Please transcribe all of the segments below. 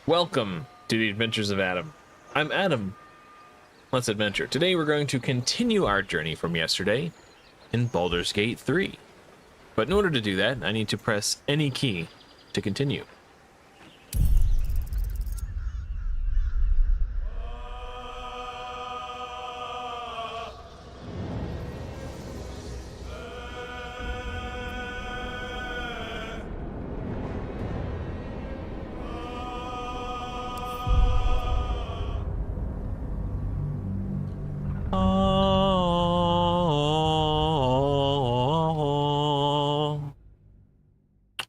Welcome to the Adventures of Adam. I'm Adam. Let's adventure. Today we're going to continue our journey from yesterday in Baldur's Gate 3. But in order to do that, I need to press any key to continue.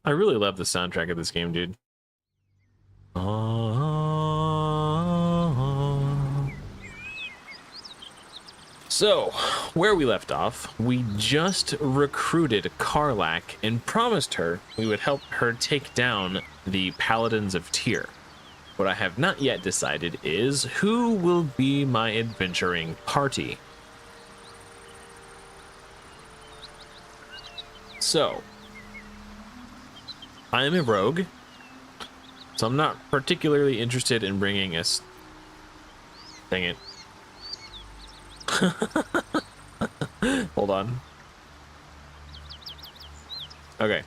I really love the soundtrack of this game, dude. So, where we left off, we just recruited Karlach and promised her we would help her take down the Paladins of Tyr. What I have not yet decided is who will be my adventuring party. So, I am a rogue, so I'm not particularly interested in bringing us. Dang it. Hold on. Okay.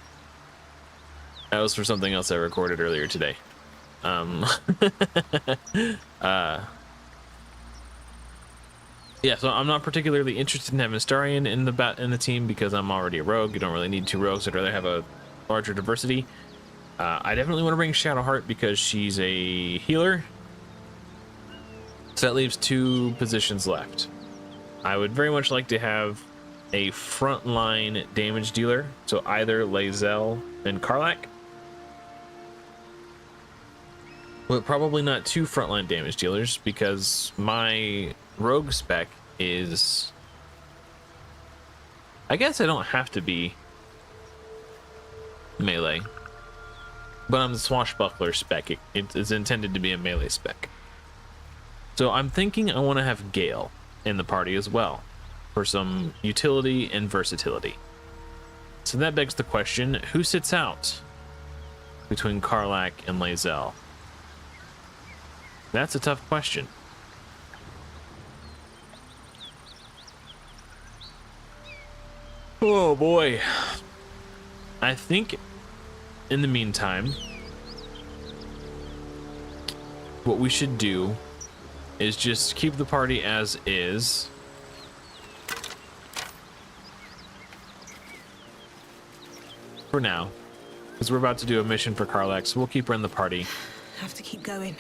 That was for something else I recorded earlier today. Yeah, so I'm not particularly interested in having Astarion in the team because I'm already a rogue. You don't really need two rogues. I'd rather have a larger diversity. I definitely want to bring Shadowheart because she's a healer. So that leaves two positions left. I would very much like to have a frontline damage dealer, so either Lae'zel and Karlach. But probably not two frontline damage dealers because my rogue spec is... I guess I don't have to be melee, but I'm the swashbuckler spec. It's intended to be a melee spec. So I'm thinking I want to have Gale in the party as well for some utility and versatility. So that begs the question, who sits out between Karlach and Lae'zel? That's a tough question. Oh boy. I think in the meantime, what we should do is just keep the party as is. For now. Because we're about to do a mission for Karlach, so we'll keep her in the party. Have to keep going.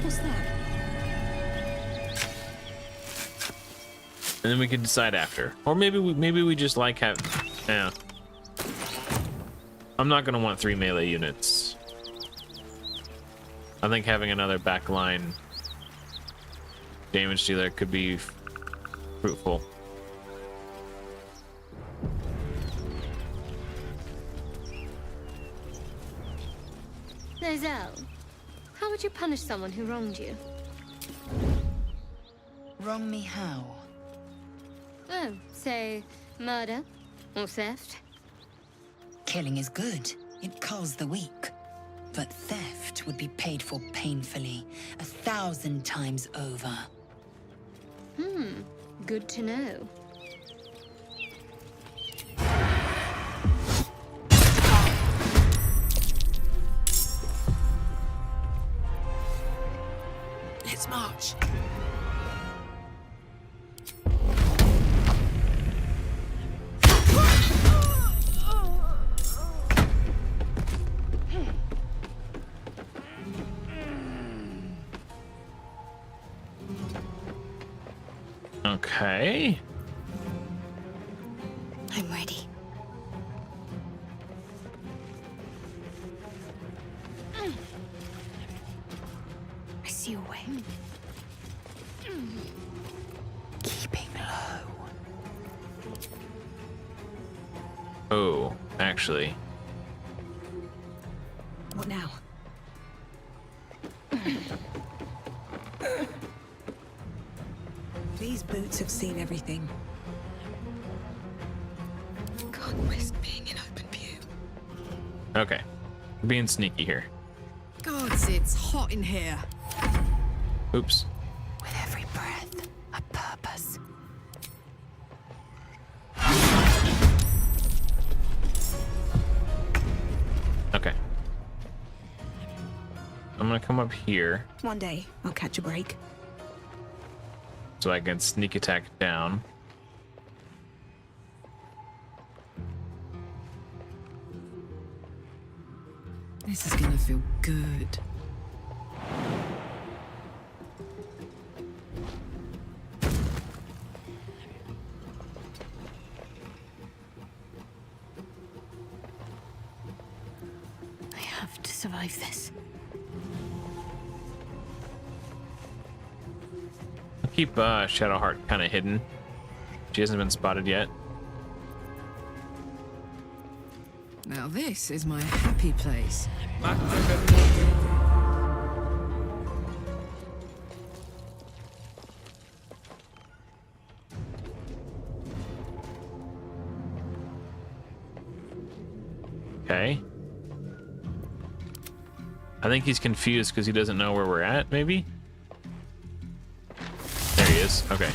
What's that? And then we can decide after. Or maybe we just like have... Yeah. I'm not going to want 3 melee units. I think having another backline damage dealer could be fruitful. Lae'zel, how would you punish someone who wronged you? Wrong me how? Oh, say, murder or theft? Killing is good. It culls the weak. But theft would be paid for painfully, 1,000 times over. Good to know. Let's march. Okay. I'm ready. I see a way. Keeping low. Oh, actually. What now? These boots have seen everything. Can't risk being in open view. Okay. Being sneaky here. Gods, it's hot in here. Oops. With every breath, a purpose. Okay. I'm gonna come up here One day, I'll catch a break. so I can sneak attack down. This is gonna feel good. I have to survive this. I'll keep Shadowheart kind of hidden. She hasn't been spotted yet. Now this is my happy place. Okay. I think he's confused because he doesn't know where we're at, maybe? There he is. Okay.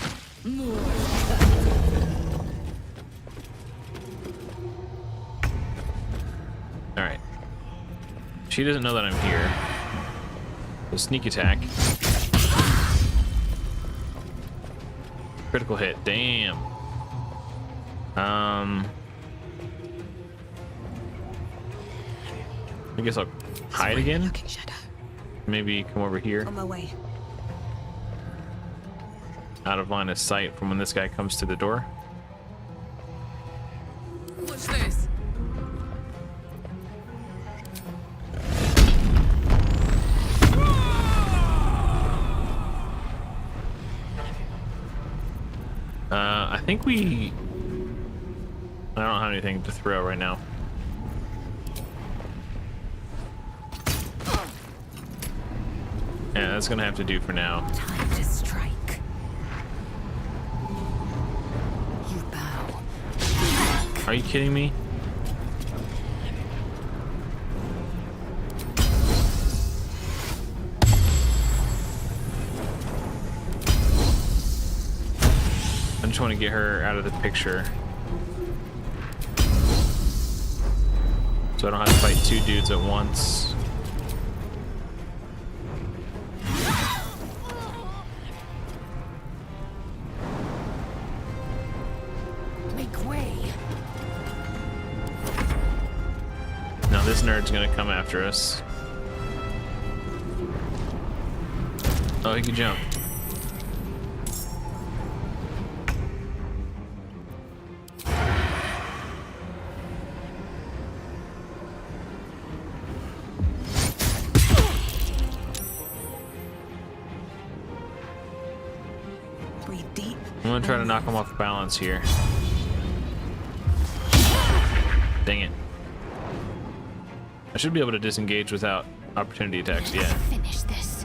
Alright. She doesn't know that I'm here. So sneak attack. Critical hit. Damn. I guess I'll hide again. Looking shadow. Maybe come over here. On my way. Out of line of sight from when this guy comes to the door. What's this? I think we... I don't have anything to throw right now. Yeah, that's gonna have to do for now. Time to strike. You bow. Are you kidding me? I just want to get her out of the picture. So I don't have to fight two dudes at once. Make way. Now this nerd's gonna come after us. Oh, he can jump. Breathe deep. I'm gonna try to knock him off balance here. Dang it. I should be able to disengage without opportunity attacks, yeah. Finish this.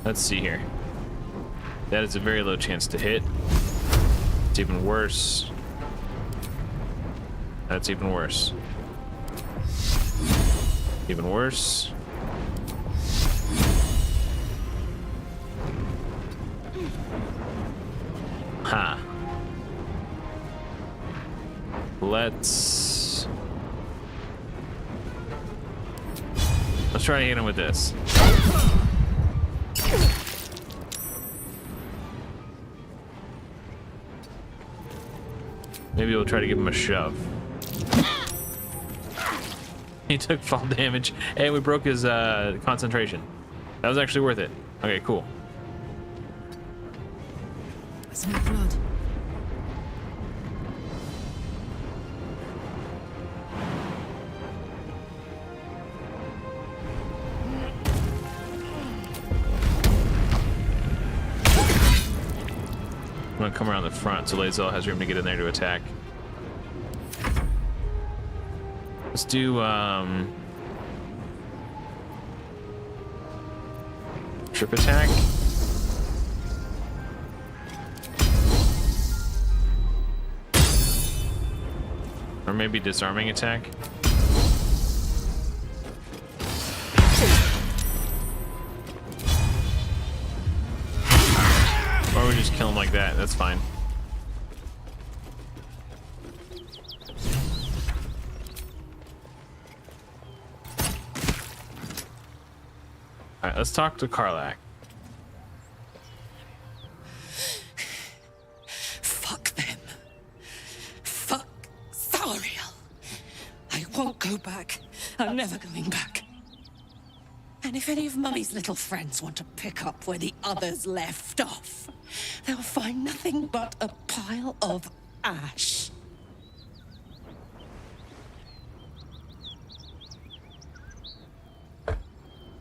Let's see here. That is a very low chance to hit. It's even worse. That's even worse. Even worse. Ha. Let's try to hit him with this. Maybe we'll try to give him a shove. He took fall damage, and we broke his concentration. That was actually worth it. Okay, cool. I smell blood. I'm gonna come around the front so Lae'zel has room to get in there to attack. Let's do trip attack. maybe disarming attack. Or we just kill him like that. That's fine. All right, let's talk to Karlach. Fuck them. Fuck Zariel. I won't go back. I'm never going back. And if any of Mummy's little friends want to pick up where the others left off, they'll find nothing but a pile of ash.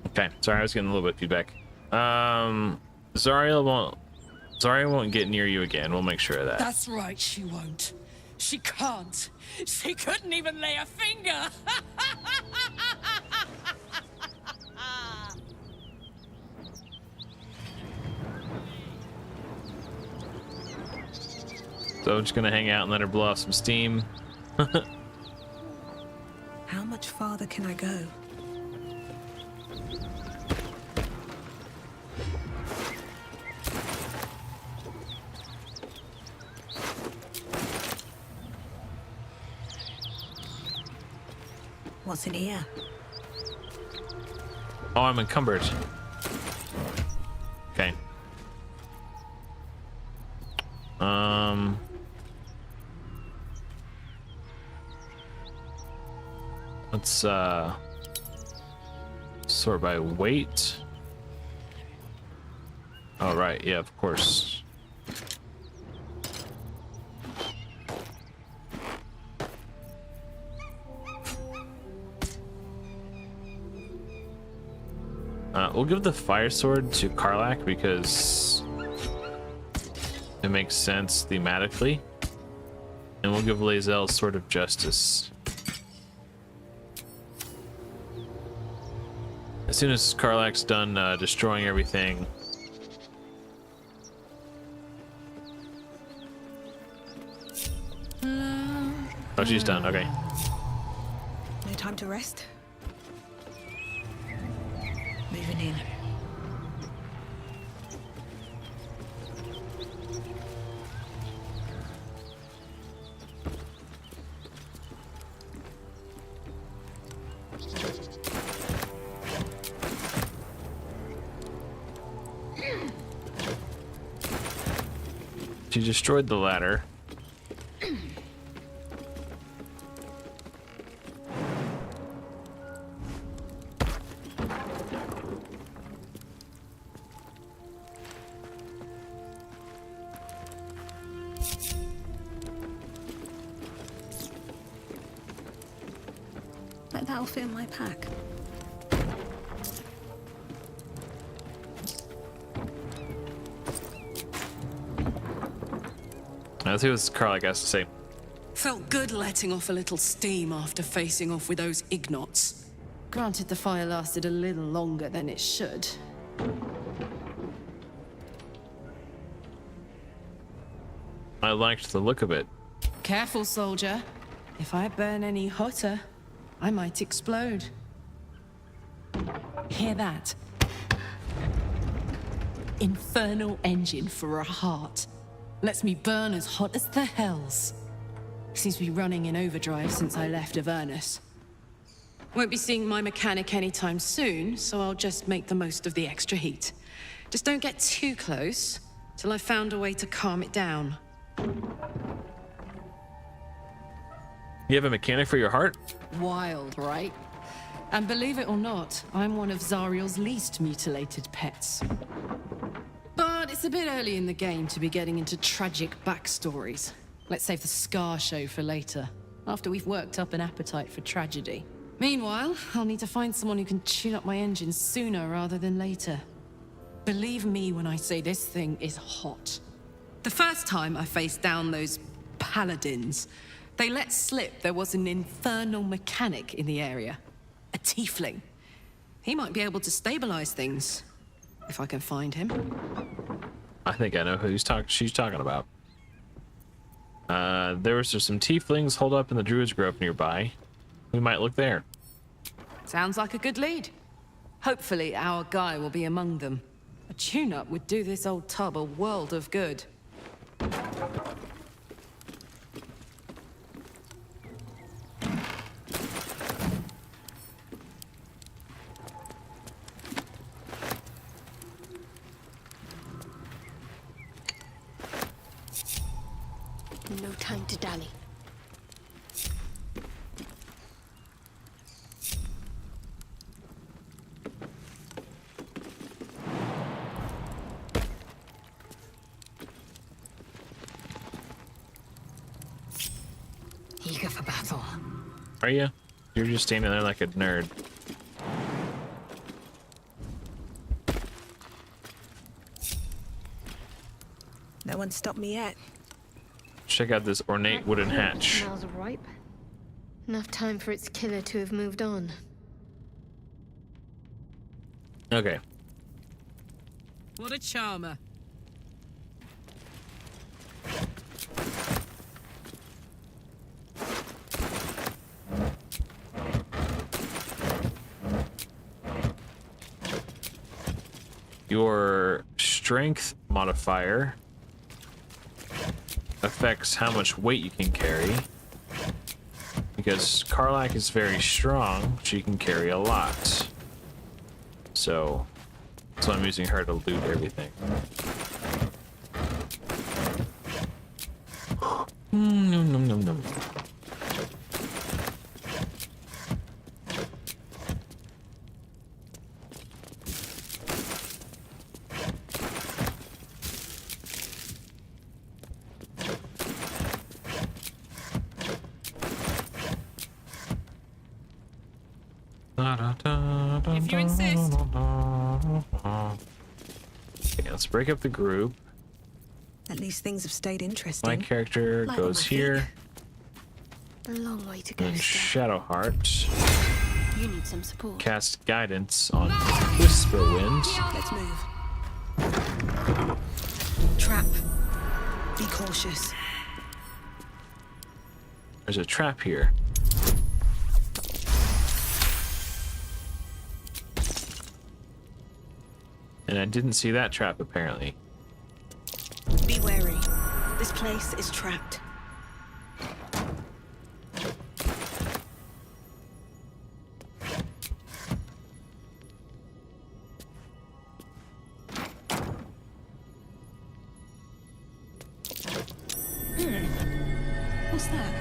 Okay, sorry, I was getting a little bit of feedback. Zariel won't get near you again. We'll make sure of that. That's right, she won't. She can't. She couldn't even lay a finger. So I'm just gonna hang out and let her blow off some steam. How much farther can I go? What's in here? Oh, I'm encumbered. Okay. Let's sort by weight. Oh, right, yeah, of course. We'll give the fire sword to Karlach because it makes sense thematically. And we'll give Lae'zel Sword of Justice. As soon as Karlach's done destroying everything. Oh, she's done, okay. No time to rest? Moving in. She destroyed the ladder. Like that'll fit in my pack. Let's see what Karlach has to say. Felt good letting off a little steam after facing off with those ignots. Granted, the fire lasted a little longer than it should. I liked the look of it. Careful, soldier. If I burn any hotter, I might explode. Hear that? Infernal engine for a heart. Lets me burn as hot as the hells. Seems to be running in overdrive since I left Avernus. Won't be seeing my mechanic anytime soon, so I'll just make the most of the extra heat. Just don't get too close, till I've found a way to calm it down. You have a mechanic for your heart? Wild, right? And believe it or not, I'm one of Zariel's least mutilated pets. But it's a bit early in the game to be getting into tragic backstories. Let's save the scar show for later, after we've worked up an appetite for tragedy. Meanwhile, I'll need to find someone who can tune up my engine sooner rather than later. Believe me when I say this thing is hot. The first time I faced down those paladins, they let slip there was an infernal mechanic in the area. A tiefling. He might be able to stabilize things, if I can find him. I think I know who she's talking about. There was some tieflings holed up in the druid's grove nearby. We might look there. Sounds like a good lead. Hopefully our guy will be among them. A tune-up would do this old tub a world of good. No time to dally. Eager for battle. Are you? You're just standing there like a nerd. No one stopped me yet. Check out this ornate wooden hatch. Smells ripe. Enough time for its killer to have moved on. Okay. What a charmer. Your strength modifier affects how much weight you can carry. Because Karlak is very strong, she can carry a lot. So I'm using her to loot everything. Nom nom nom nom. If you insist. Okay, let's break up the group. At least things have stayed interesting. My character Light on goes my feet. here. A long way to go And still. Shadowheart. You need some support. Cast guidance on Whisperwind. Let's move. Trap. Be cautious. There's a trap here. And I didn't see that trap apparently. Be wary. This place is trapped. What's that?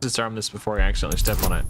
Disarm this before I accidentally step on it.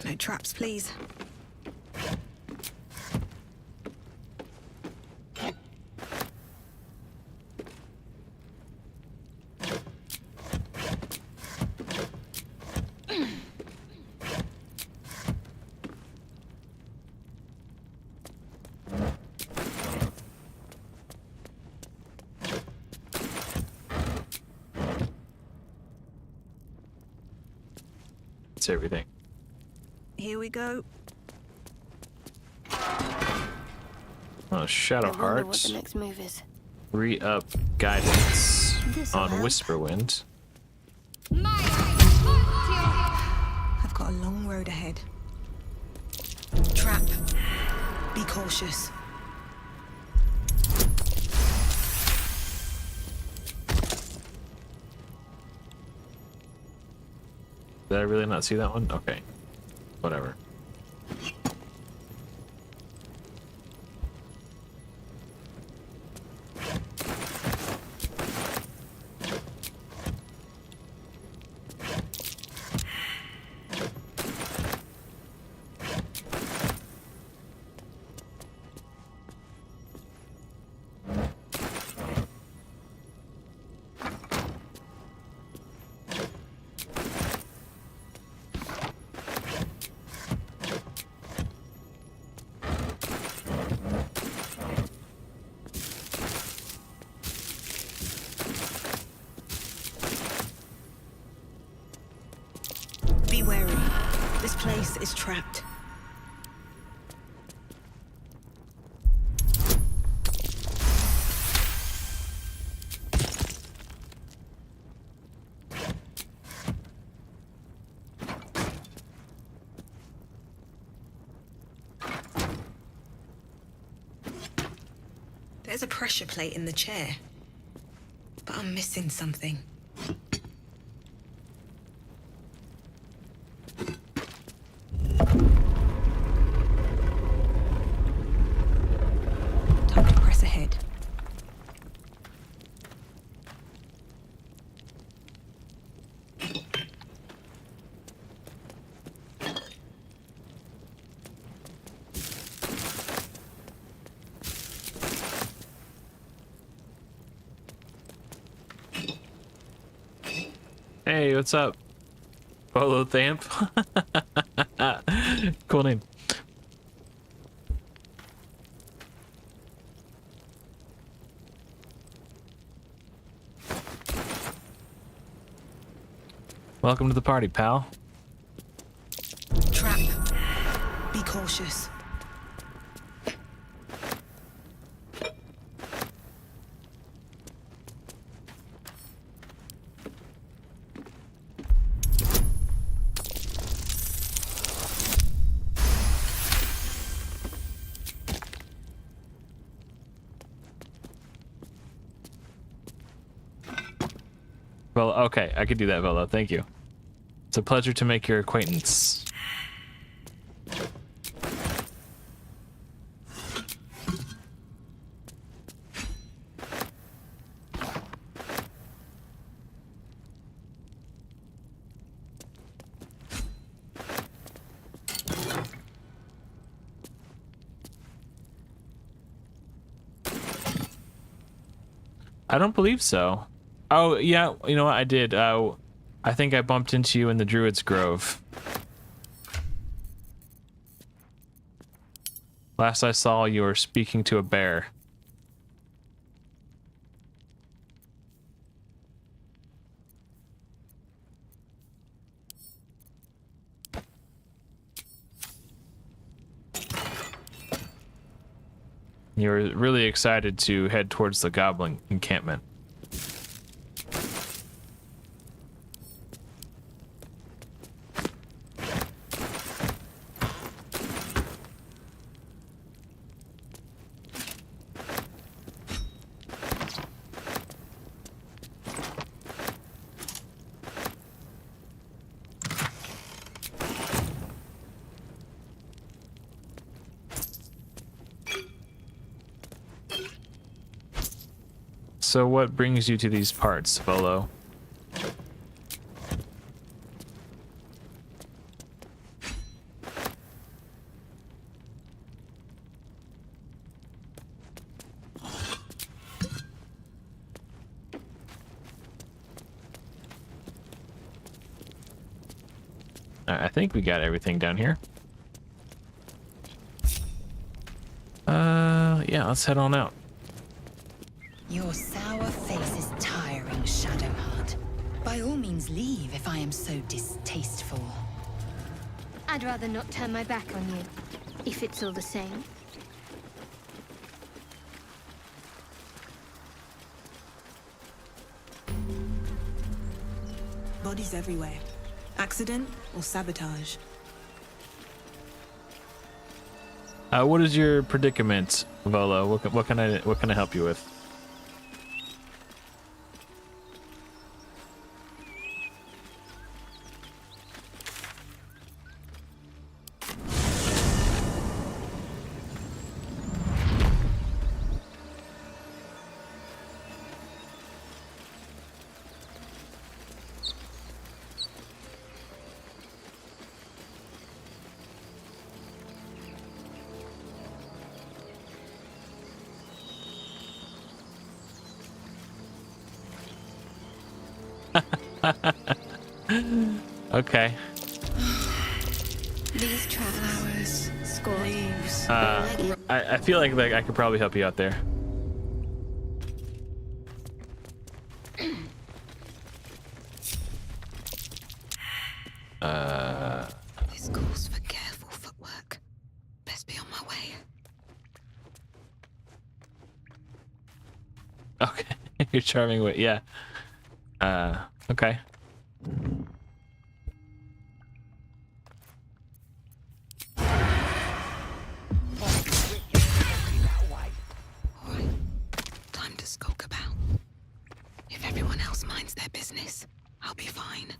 No traps, please. hits everything. Here we go. Oh, Shadow I wonder what Heart. the next move is. Re-up guidance This'll on help. Whisperwind. I've got a long road ahead. Trap. Be cautious. Did I really not see that one? Okay. Whatever. Be wary. This place is trapped. There's a pressure plate in the chair, but I'm missing something. Time to press ahead. Hey, what's up? Bolo Thamp? Cool name. Welcome to the party, pal. Trap. Be cautious. Well, okay, I could do that, Velo. Thank you. It's a pleasure to make your acquaintance. I don't believe so. Oh, yeah, you know what? I did. I think I bumped into you in the Druid's Grove. Last I saw, you were speaking to a bear. You were really excited to head towards the goblin encampment. So what brings you to these parts, Volo? I think we got everything down here. Yeah, let's head on out. Your sour face is tiring, Shadowheart. By all means leave if I am so distasteful. I'd rather not turn my back on you, if it's all the same. Bodies everywhere. Accident or sabotage? What is your predicament, Volo? What can I help you with? Okay. These flowers, score leaves. I feel like I could probably help you out there. This calls for careful footwork. Best be on my way. Okay. You're charming way. Yeah. Okay. Alright. Time to skulk about. If everyone else minds their business, I'll be fine.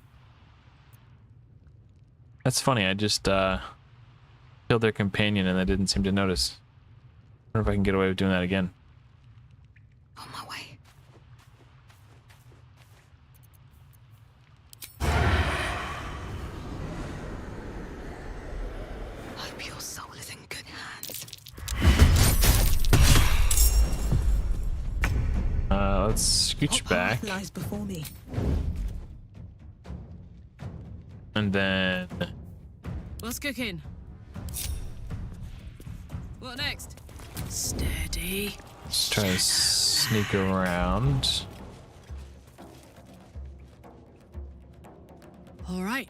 That's funny. I just killed their companion and I didn't seem to notice. I wonder if I can get away with doing that again. On my way. Hope your soul is in good hands. Let's scooch What back. path lies before me? And then What's cooking? What next? Steady. let's try to sneak around. All right.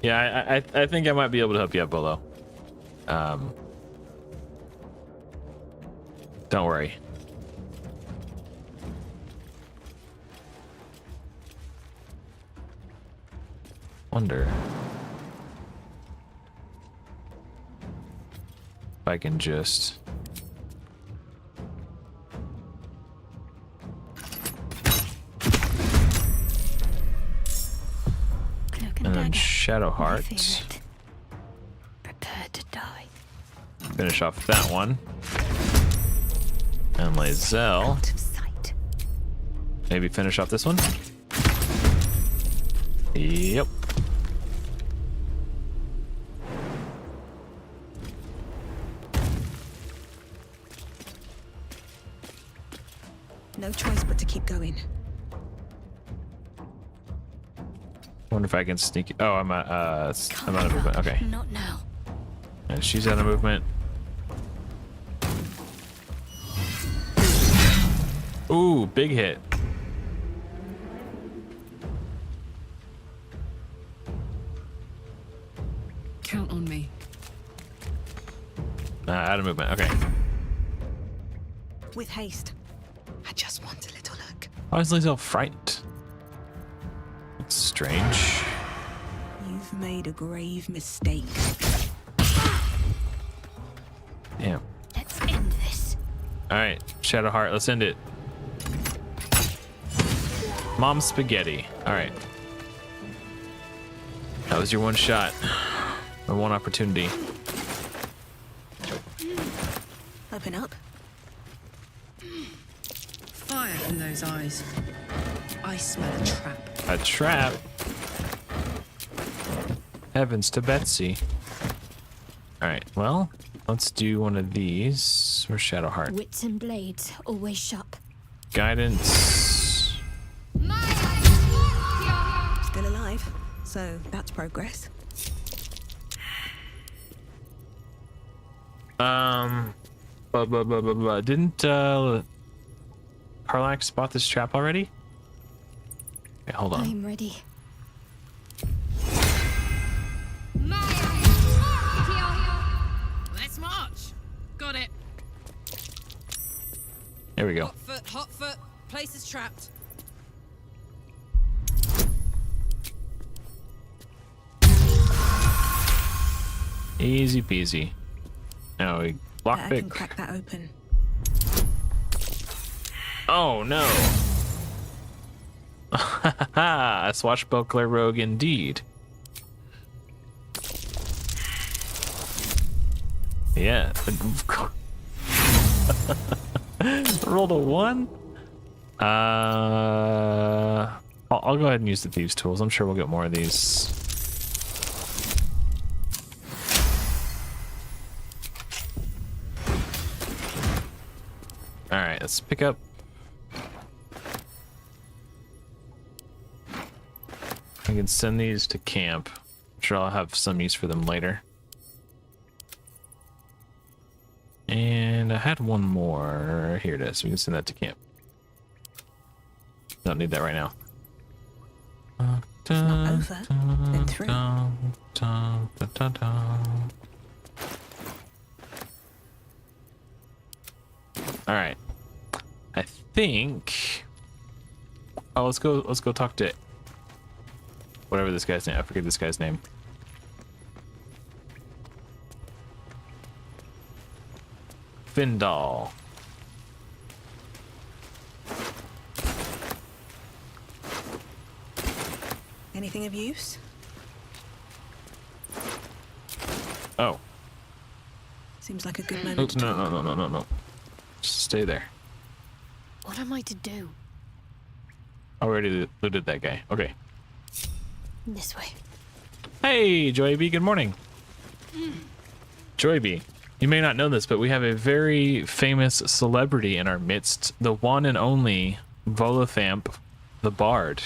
Yeah, I think I might be able to help you out below. Don't worry. Wonder if I can just and then Shadow Heart. Prepare to die. Finish off that one. And Lae'zel. Out of sight. Maybe finish off this one. Yep. No choice but to keep going. Wonder if I can sneak. Oh, I'm out of movement. Okay. Not now. And she's out of movement. Ooh, big hit. Count on me. Out of movement. Okay. With haste. I just want a little look. Why is Lae'zel frightened? That's strange. You've made a grave mistake. Damn. Let's end this. All right, Shadow Heart. Let's end it. Mom spaghetti. All right. That was your one shot, or one opportunity. Open up. Fire in those eyes. I smell a trap. A trap. Heavens to Betsy. All right. Well, let's do one of these. Where's Shadow Heart? Wits and blades, always sharp. Guidance. Still alive. So that's progress. Didn't Karlach spot this trap already? Okay, hold on. I'm ready. Let's march. Got it. There we go. Hot foot. Place is trapped. Easy peasy. Now we Bet I can lockpick. crack that open. Oh no. A swashbuckler rogue indeed. Yeah. Rolled a 1. I'll go ahead and use the thieves tools. I'm sure we'll get more of these. All right, let's pick up. I can send these to camp. I'm sure I'll have some use for them later. And I had one more. Here it is. We can send that to camp. Don't need that right now. It's not over, then through. All right. I think. Oh, let's go talk to whatever this guy's name. I forget this guy's name. Findal. Anything of use? Oh. Seems like a good Oh, moment to talk. no. Just stay there. What am I to do? Already looted that guy. Okay. This way. Hey, Joyby, good morning. Joyby, you may not know this, but we have a very famous celebrity in our midst, the one and only Volothamp the Bard.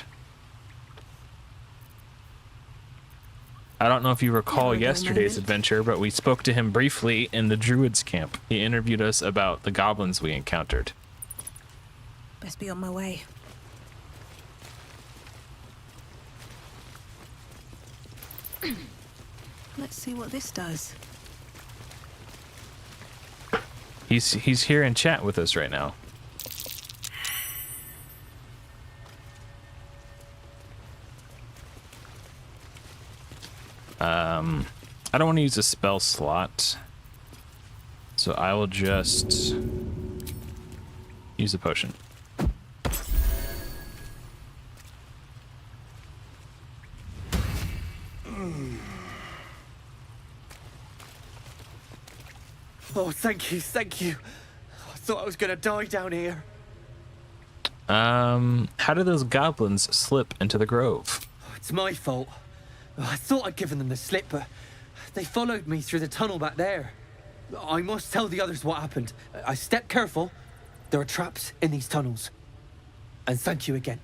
I don't know if you recall Memorable yesterday's moment. adventure, but we spoke to him briefly in the Druids camp. He interviewed us about the goblins we encountered. Best be on my way. Let's see what this does. He's here in chat with us right now. I don't want to use a spell slot, so I will just use a potion. Oh, thank you, thank you. I thought I was gonna die down here. How did those goblins slip into the grove? It's my fault. I thought I'd given them the slip, but they followed me through the tunnel back there. I must tell the others what happened. I stepped careful. There are traps in these tunnels. And thank you again.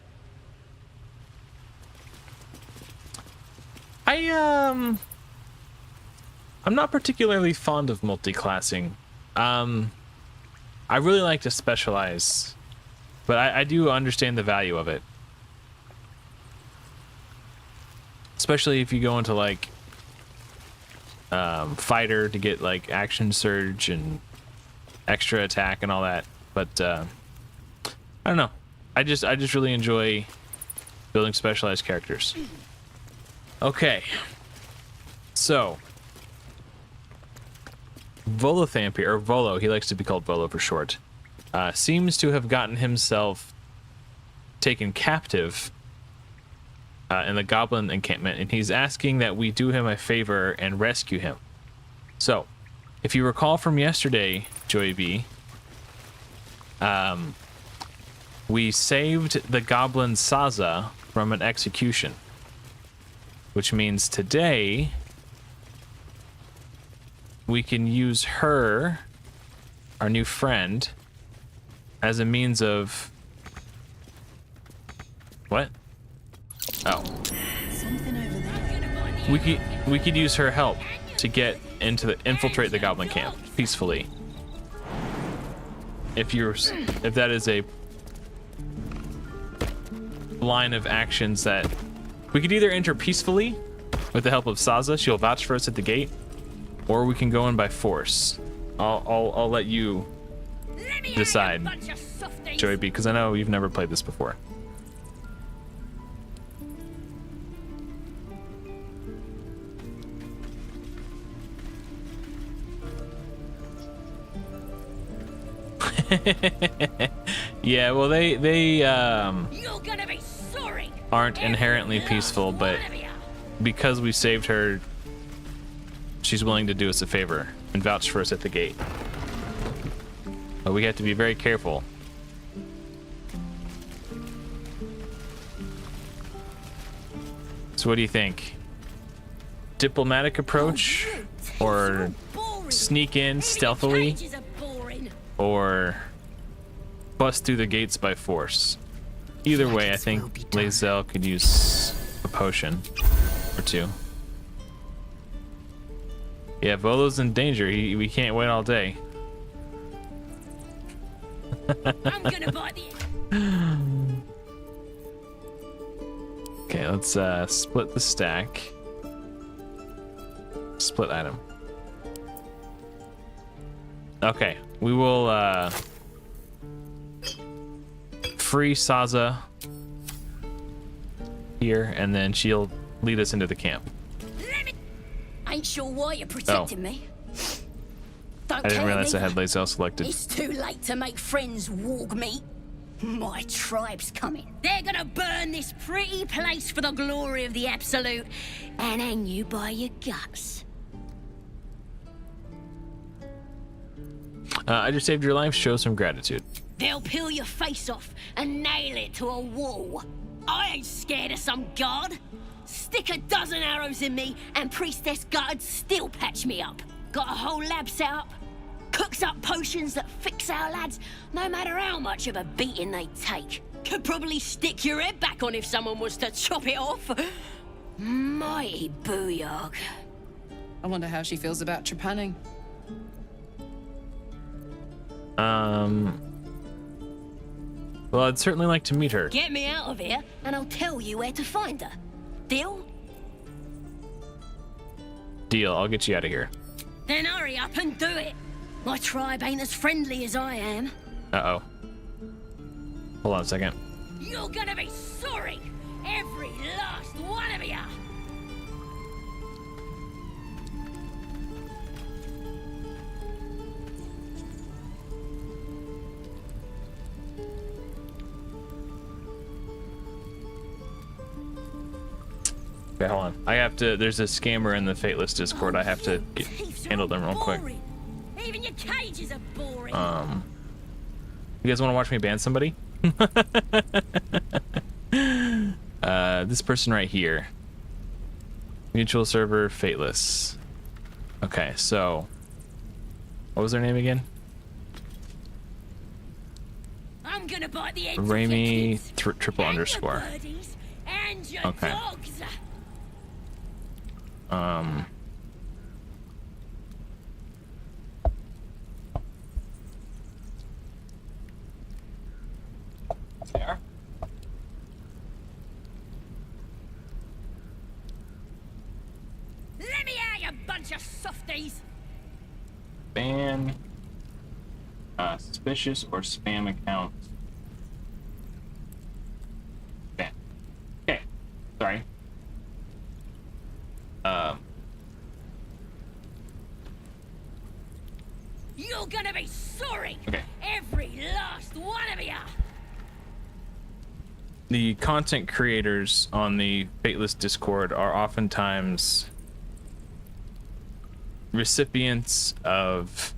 I'm not particularly fond of multi-classing. I really like to specialize, but I do understand the value of it. Especially if you go into like fighter to get like action surge and extra attack and all that. But I don't know. I just really enjoy building specialized characters. Okay. So Volothamp here, or Volo, he likes to be called Volo for short, seems to have gotten himself taken captive in the goblin encampment, and he's asking that we do him a favor and rescue him. So, if you recall from yesterday, Joy B, we saved the goblin Saza from an execution, which means today we can use her, our new friend, as a means of what? Oh. Something over there. We could use her help to get into infiltrate the goblin camp peacefully. If that is a line of actions that we could either enter peacefully with the help of Saza, she'll vouch for us at the gate, or we can go in by force. I'll let you decide, Joey B, because I know you've never played this before. Yeah, well, they aren't inherently peaceful, but because we saved her, she's willing to do us a favor and vouch for us at the gate. But we have to be very careful. So what do you think? Diplomatic approach, or sneak in stealthily, or bust through the gates by force? Either way, I think Lae'zel could use a potion or two. Yeah, Volo's in danger. We can't wait all day. I'm gonna bite the... Okay, let's split the stack. Split item. Okay, we will free Saza here, and then she'll lead us into the camp. Ain't sure why you're protecting me. Don't I didn't care realize I neither. had Lae'zel selected. It's too late to make friends, warg meat. My tribe's coming. They're gonna burn this pretty place for the glory of the Absolute and hang you by your guts. I just saved your life. Show some gratitude. They'll peel your face off and nail it to a wall. I ain't scared of some guard. Stick a dozen arrows in me and Priestess Guard still patch me up. Got a whole lab set up. Cooks up potions that fix our lads, no matter how much of a beating they take. Could probably stick your head back on if someone was to chop it off. Mighty booyog. I wonder how she feels about trepanning. Well, I'd certainly like to meet her. Get me out of here and I'll tell you where to find her. Deal? Deal. I'll get you out of here. Then hurry up and do it. My tribe ain't as friendly as I am. Uh-oh. Hold on a second. You're gonna be sorry, every last one of you. Okay, hold on. I have to. There's a scammer in the Fateless Discord. I have to handle them real quick. Even your cages are boring. You guys want to watch me ban somebody? This person right here. Mutual server Fateless. Okay, so what was their name again? I'm gonna bite the heads Rami off your kids, triple and your underscore. birdies, and your Okay. dogs. There. Let me out, you bunch of softies. Ban suspicious or spam accounts. Ban. Okay. Sorry. You're gonna be sorry, Okay. every last one of you. The content creators on the Fateless Discord are oftentimes recipients of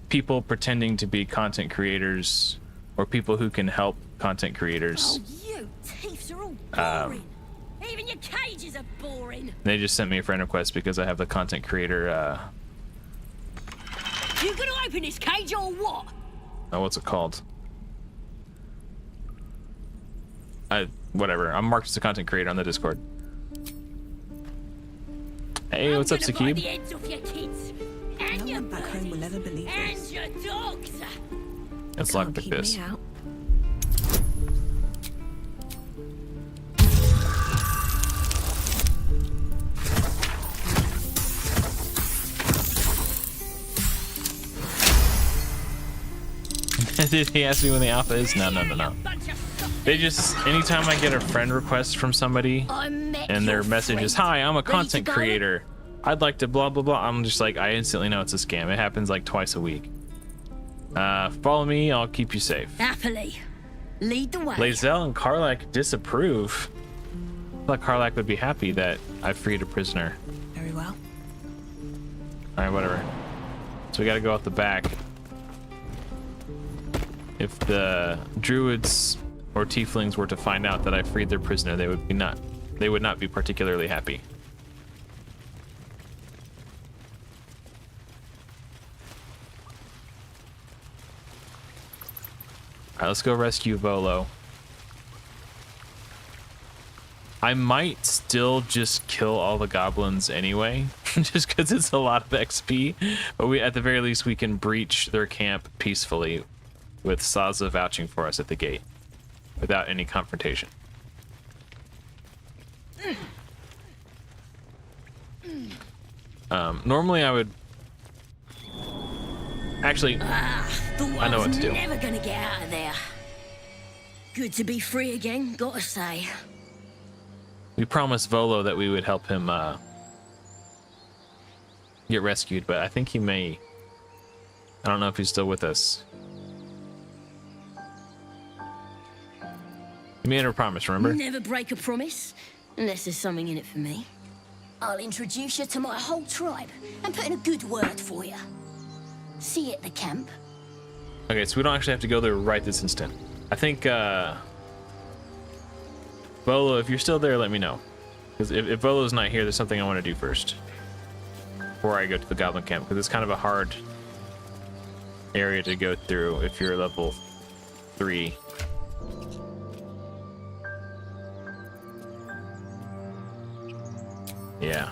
people pretending to be content creators, or people who can help content creators. Oh, you thieves are all boring. Even your cages are boring. They just sent me a friend request because I have the content creator, You gonna open this cage or what? oh, what's it called? Whatever. I'm marked as a content creator on the Discord. Hey, what's up, I'm gonna bite the Sakib? heads off your kids, and No your one back home will birdies, ever believe and this. your dogs. Let's Can't lockpick keep this. me out. Did he ask me when the alpha is? No. They just, anytime I get a friend request from somebody and their message is, "Hi, I'm a content creator. I'd like to blah, blah, blah." I'm just like, I instantly know it's a scam. It happens like twice a week. Follow me. I'll keep you safe. Happily. Lead the way. Lae'zel and Karlach disapprove. I thought Karlach would be happy that I freed a prisoner. Very well. All right, whatever. So we got to go out the back. If the druids or tieflings were to find out that I freed their prisoner, they would not be particularly happy. All right, let's go rescue Volo. I might still just kill all the goblins anyway, just because it's a lot of XP. But at the very least, we can breach their camp peacefully with Saza vouching for us at the gate without any confrontation. Normally I would... Actually, I know what to do. Never gonna get out of there. Good to be free again, gotta say. We promised Volo that we would help him get rescued, but I think he may... I don't know if he's still with us. You made her promise, remember? Never break a promise, unless there's something in it for me. I'll introduce you to my whole tribe and put in a good word for you. See you at the camp. Okay, so we don't actually have to go there right this instant. I think, Volo, if you're still there, let me know. Because if Volo's not here, there's something I want to do first. Before I go to the goblin camp, because it's kind of a hard area to go through if you're level 3. Yeah.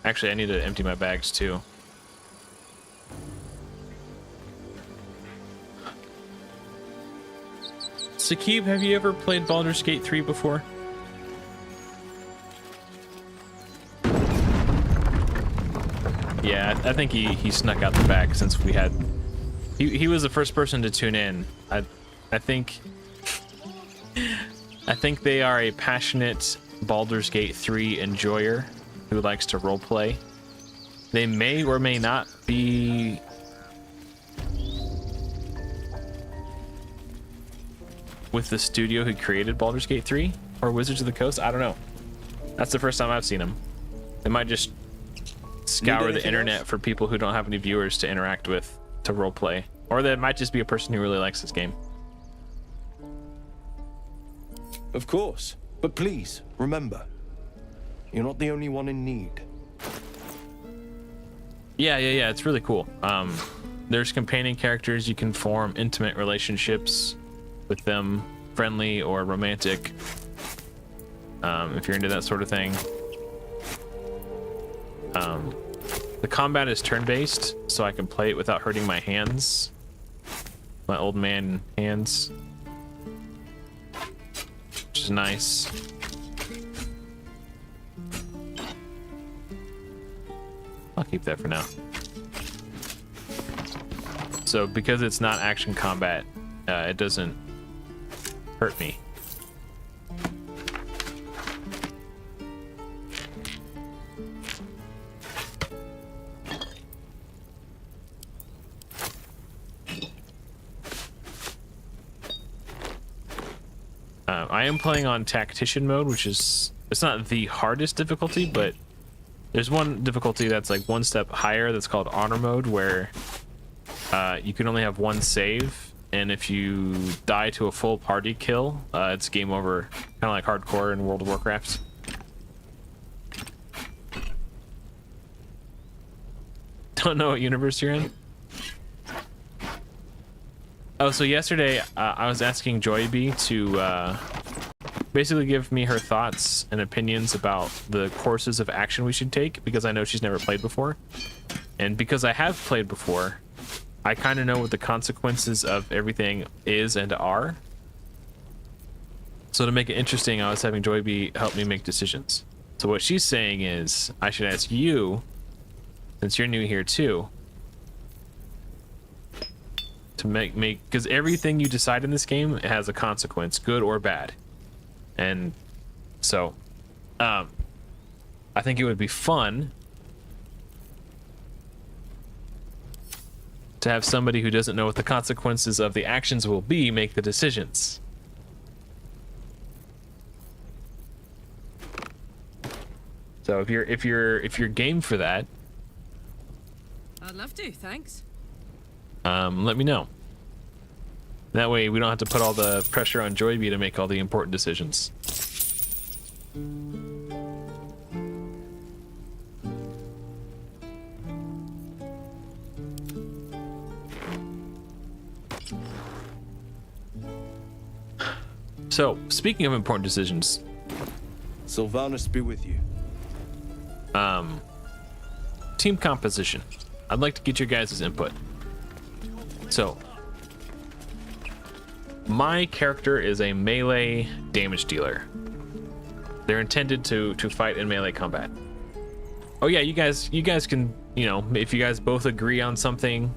Actually, I need to empty my bags too. Sakib, have you ever played Baldur's Gate 3 before? Yeah, I think he snuck out the back since we had... He was the first person to tune in. I think they are a passionate Baldur's Gate 3 enjoyer who likes to roleplay. They may or may not be with the studio who created Baldur's Gate 3 or Wizards of the Coast. I don't know. That's the first time I've seen them. They might just scour the internet for people who don't have any viewers to interact with to roleplay. Or that might just be a person who really likes this game. Of course. But please, remember, you're not the only one in need. Yeah, it's really cool. There's companion characters. You can form intimate relationships with them, friendly or romantic, if you're into that sort of thing. The combat is turn-based, so I can play it without hurting my hands. My old man hands. Which is nice. I'll keep that for now. So because it's not action combat, it doesn't hurt me. I am playing on tactician mode, which is, it's not the hardest difficulty, but there's one difficulty that's like one step higher that's called honor mode, where you can only have one save, and if you die to a full party kill, it's game over, kind of like hardcore in World of Warcraft. Don't know what universe you're in? Oh, so yesterday I was asking Joyby to basically give me her thoughts and opinions about the courses of action we should take, because I know she's never played before. And because I have played before, I kind of know what the consequences of everything is and are. So to make it interesting, I was having Joyby help me make decisions. So what she's saying is I should ask you, since you're new here too, to make because everything you decide in this game has a consequence, good or bad. And so I think it would be fun to have somebody who doesn't know what the consequences of the actions will be make the decisions. So if you're game for that, I'd love to, thanks. let me know. That way we don't have to put all the pressure on Joyby to make all the important decisions. So, speaking of important decisions, Sylvanus be with you. team composition. I'd like to get your guys' input. So, my character is a melee damage dealer. They're intended to fight in melee combat. Oh yeah, you guys can, you know, if you guys both agree on something,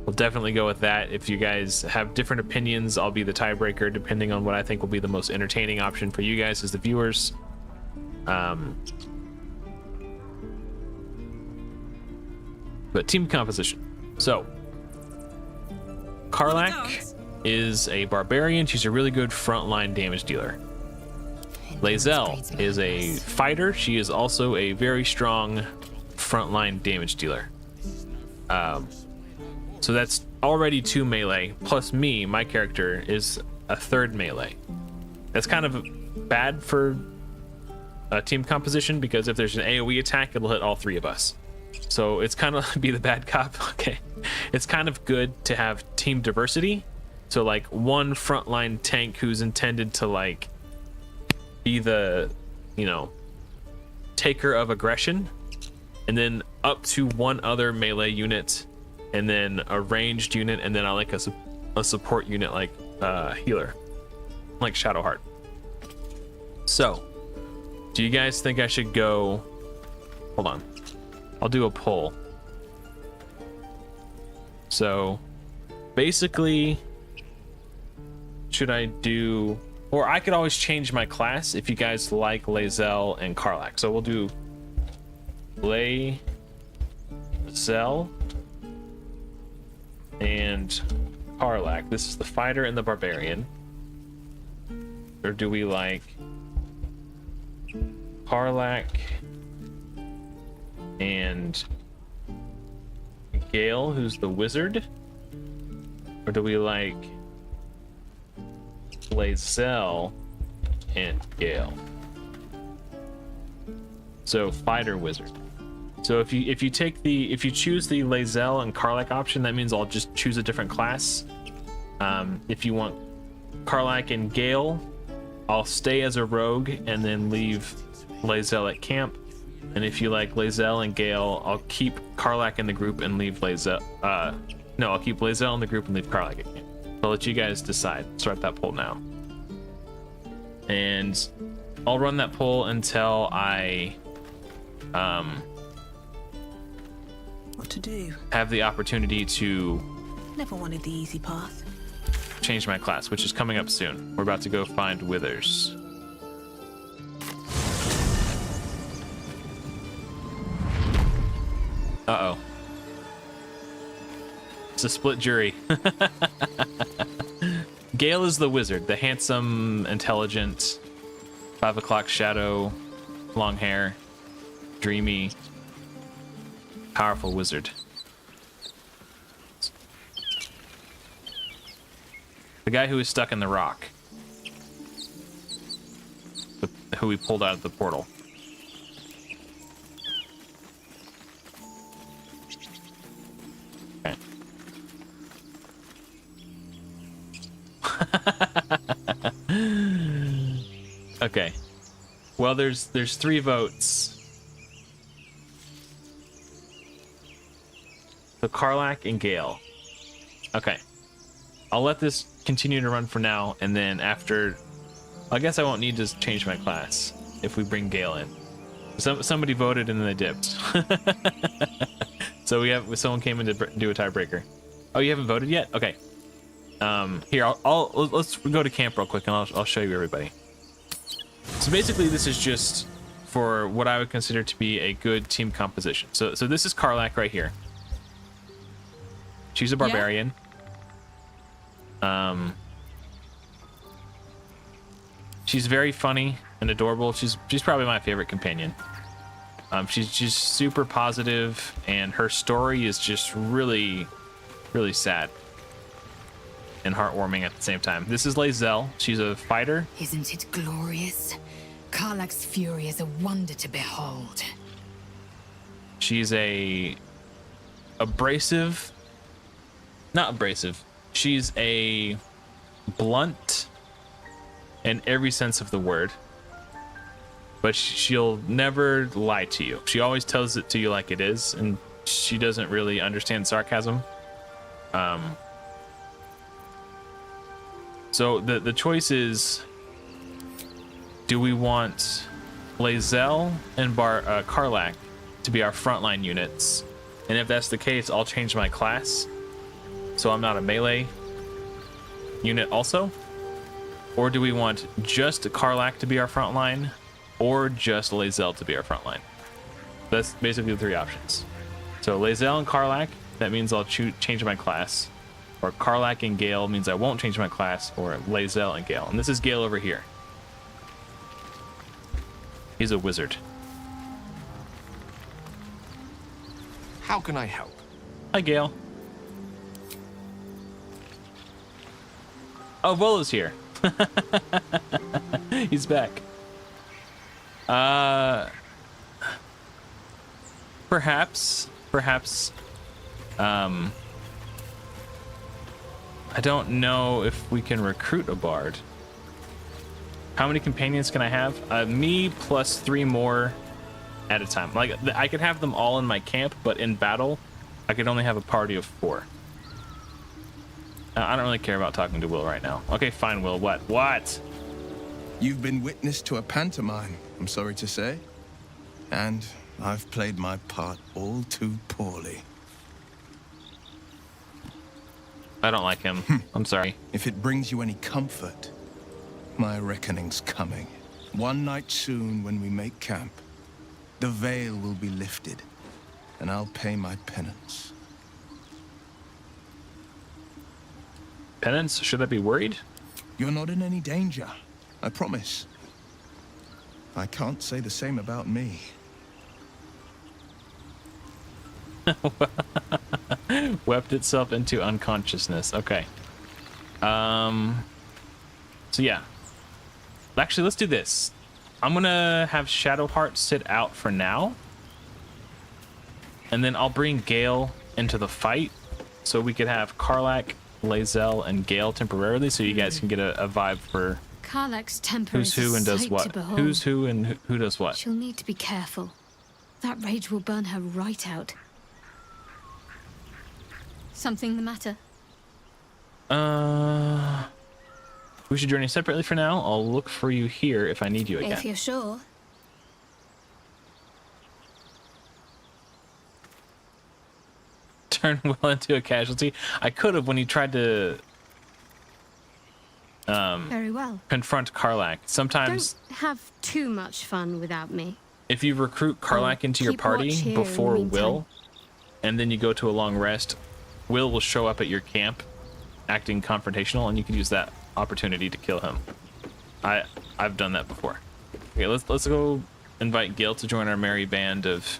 we'll definitely go with that. If you guys have different opinions, I'll be the tiebreaker depending on what I think will be the most entertaining option for you guys as the viewers. But team composition. So, Karlach is a barbarian. She's a really good frontline damage dealer. Lae'zel is a fighter. She is also a very strong frontline damage dealer. So that's already 2 melee, plus me, my character, is a 3rd melee. That's kind of bad for team composition, because if there's an AoE attack, it'll hit all 3 of us. So it's kind of be the bad cop. Okay. It's kind of good to have team diversity. So like one frontline tank who's intended to like be the, you know, taker of aggression, and then up to one other melee unit, and then a ranged unit, and then I like a support unit like healer, like Shadowheart. So, do you guys think I should go? Hold on, I'll do a poll. So, basically, should I do? Or I could always change my class if you guys like Lae'zel and Karlach. So we'll do Lae'zel and Karlach. This is the fighter and the barbarian. Or do we like Karlach and Gale, who's the wizard? Or do we like Lae'zel and Gale? So fighter wizard. So if you choose the Lae'zel and Karlach option, that means I'll just choose a different class. If you want Karlach and Gale, I'll stay as a rogue and then leave Lae'zel at camp. And if you like Lae'zel and Gale, I'll keep Karlach in the group and leave Lae'zel. No, I'll keep Lae'zel in the group and leave Karlach at camp. I'll let you guys decide. Start that poll now. And I'll run that poll until I What to do? have the opportunity to Never wanted the easy path. change my class, which is coming up soon. We're about to go find Withers. Uh-oh. It's a split jury. Gale is the wizard, the handsome, intelligent, 5 o'clock shadow, long hair, dreamy, powerful wizard. The guy who is stuck in the rock, who we pulled out of the portal. Okay. Okay. Well, there's 3 votes. So Karlach and Gale. Okay. I'll let this continue to run for now, and then after I guess I won't need to change my class if we bring Gale in. Somebody voted and then they dipped. So someone came in to do a tiebreaker. Oh, you haven't voted yet? Okay. Here, let's go to camp real quick and I'll show you everybody. So basically, this is just for what I would consider to be a good team composition. So this is Karlach right here. She's a barbarian. She's very funny and adorable. She's probably my favorite companion. She's just super positive, and her story is just really, really sad and heartwarming at the same time. This is Lae'zel. She's a fighter. Isn't it glorious? Karlach's fury is a wonder to behold. She's not abrasive. She's a blunt in every sense of the word. But she'll never lie to you. She always tells it to you like it is, and she doesn't really understand sarcasm. So the choice is, do we want Lae'zel and Karlach to be our frontline units? And if that's the case, I'll change my class, so I'm not a melee unit also. Or do we want just Karlach to be our frontline, or just Lae'zel to be our frontline? That's basically the three options. So Lae'zel and Karlach, that means I'll change my class. Or Karlach and Gale means I won't change my class. Or Lae'zel and Gale. And this is Gale over here. He's a wizard. How can I help? Hi, Gale. Oh, Volo's here. He's back. Perhaps, I don't know if we can recruit a bard. How many companions can I have? Me plus 3 more at a time. Like, I could have them all in my camp, but in battle, I could only have a party of 4. I don't really care about talking to Will right now. Okay, fine, Will. What? You've been witness to a pantomime, I'm sorry to say. And I've played my part all too poorly. I don't like him. I'm sorry. If it brings you any comfort, my reckoning's coming. One night soon when we make camp, the veil will be lifted, and I'll pay my penance. Penance? Should I be worried? You're not in any danger, I promise. I can't say the same about me. Wept itself into unconsciousness. Okay. So yeah. Actually, let's do this. I'm gonna have Shadowheart sit out for now. And then I'll bring Gale into the fight. So we could have Karlach, Lae'zel, and Gale temporarily, so you guys can get a vibe for Karlach's temper who's who and does what. Who's who and who does what. She'll need to be careful. That rage will burn her right out. Something the matter? We should journey separately for now. I'll look for you here if I need you again. If you're sure. Turn Will into a casualty. I could have when he tried to Very well. confront Karlach. Sometimes Don't have too much fun without me. if you recruit Karlach into your keep party watch here in the before meantime. Will, and then you go to a long rest, Will show up at your camp acting confrontational, and you can use that opportunity to kill him. I've done that before. Okay, let's go invite Gale to join our merry band of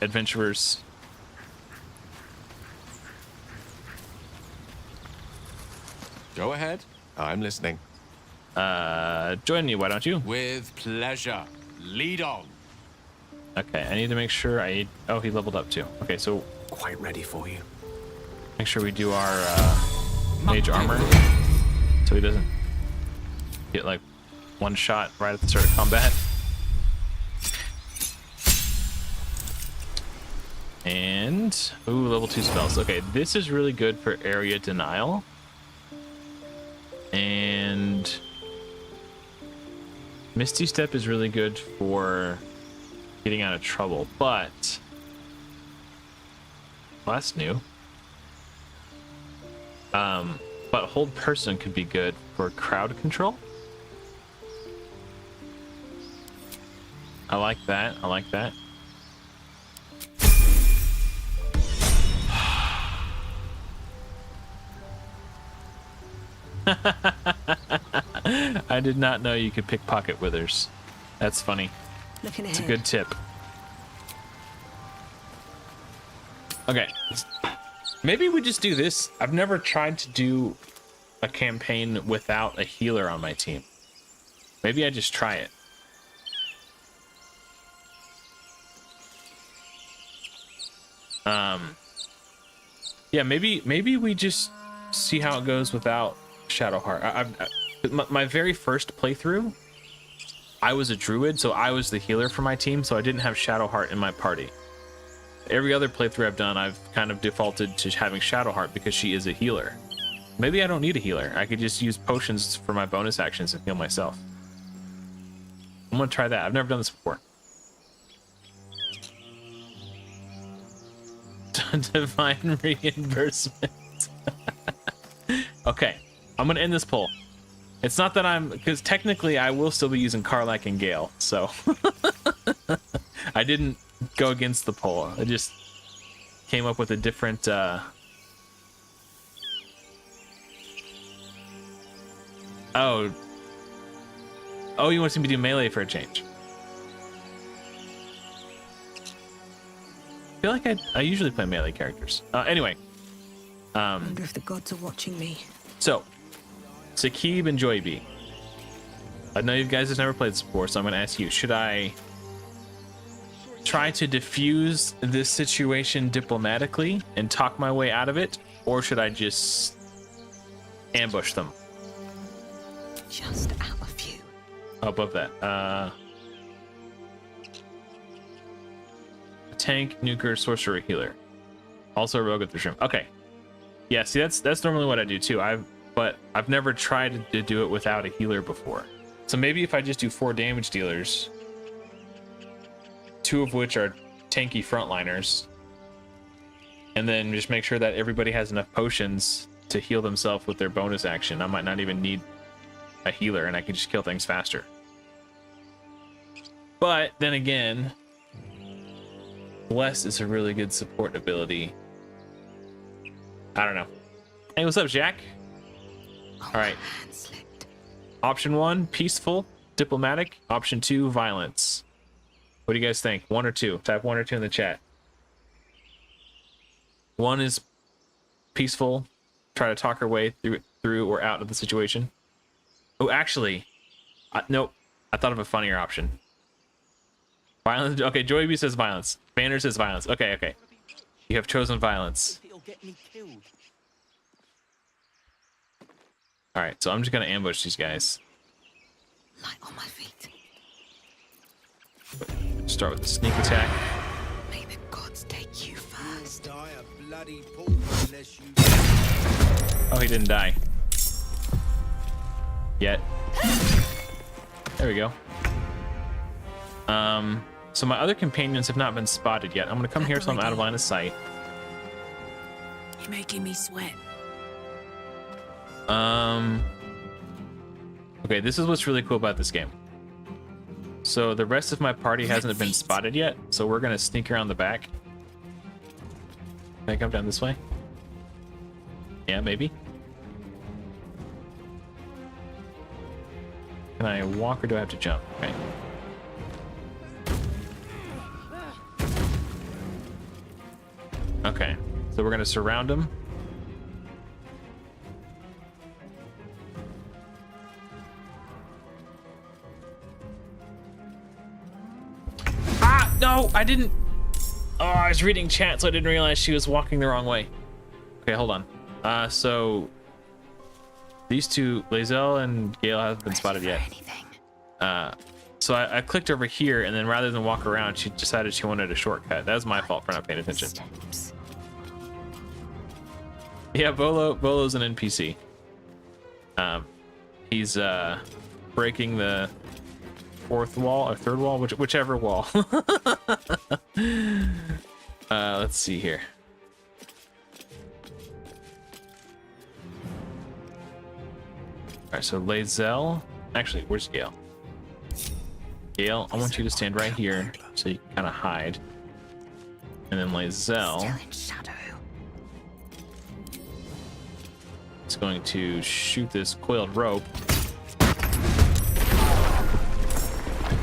adventurers. Go ahead. I'm listening. Join me, why don't you? With pleasure. Lead on. Okay, I need to make sure oh, he leveled up too. Okay, so Quite ready for you. make sure we do our mage armor so he doesn't get like one shot right at the start of combat. And ooh, level 2 spells. Okay, this is really good for area denial. And Misty Step is really good for getting out of trouble, but well, that's new. But Hold Person could be good for crowd control. I like that. I like that. I did not know you could pickpocket withers. That's funny. It's a good tip. Okay. Maybe we just do this. I've never tried to do a campaign without a healer on my team. Maybe I just try it. Yeah, maybe we just see how it goes without Shadowheart. My very first playthrough, I was a druid, so I was the healer for my team, so I didn't have Shadowheart in my party. Every other playthrough I've done, I've kind of defaulted to having Shadowheart because she is a healer. Maybe I don't need a healer. I could just use potions for my bonus actions and heal myself. I'm gonna try that. I've never done this before. Divine reimbursement. Okay, I'm gonna end this poll. It's not that because technically I will still be using Karlach and Gale, so I didn't go against the poll. I just came up with a different Oh, you want me to do melee for a change? I feel like I usually play melee characters. Anyway. I wonder if the gods are watching me. So, Sakib and Joyby. I know you guys have never played this before, so I'm going to ask you, should I try to diffuse this situation diplomatically and talk my way out of it, or should I just ambush them? Just out a few. Above that. Tank, nuker, sorcerer, healer. Also a rogue at the room. Okay. Yeah, see, that's normally what I do too. But I've never tried to do it without a healer before. So maybe if I just do 4 damage dealers, 2 of which are tanky frontliners, and then just make sure that everybody has enough potions to heal themselves with their bonus action. I might not even need a healer, and I can just kill things faster. But then again, Bless is a really good support ability. I don't know. Hey, what's up, Jack? All right. Option 1, peaceful, diplomatic. Option 2, violence. What do you guys think? 1 or 2? Type 1 or 2 in the chat. 1 is peaceful, try to talk our way through or out of the situation. Oh, actually, nope. I thought of a funnier option. Violence. Okay, Joyby says violence. Banner says violence. Okay. You have chosen violence. All right, so I'm just gonna ambush these guys. Light on my feet. Start with the sneak attack. May the gods take you first. Oh, he didn't die. Yet. There we go. So my other companions have not been spotted yet. I'm gonna come here so I'm out of line of sight. You're making me sweat. Okay, this is what's really cool about this game. So the rest of my party hasn't been spotted yet, so we're gonna sneak around the back. Can I come down this way? Yeah, maybe. Can I walk or do I have to jump? Okay. Okay, so we're gonna surround him. No, I didn't. Oh, I was reading chat, so I didn't realize she was walking the wrong way. Okay, hold on. So these two, Lae'zel and Gale, haven't been spotted yet. So I clicked over here, and then rather than walk around, she decided she wanted a shortcut. That was my fault for not paying attention. Yeah, Bolo's an NPC. He's breaking the fourth wall or third wall, whichever wall. Let's see here. All right, so Lae'zel. Actually, where's Gale? Gale, I want you to stand right here so you can kind of hide. And then Lae'zel Still in shadow. is going to shoot this coiled rope.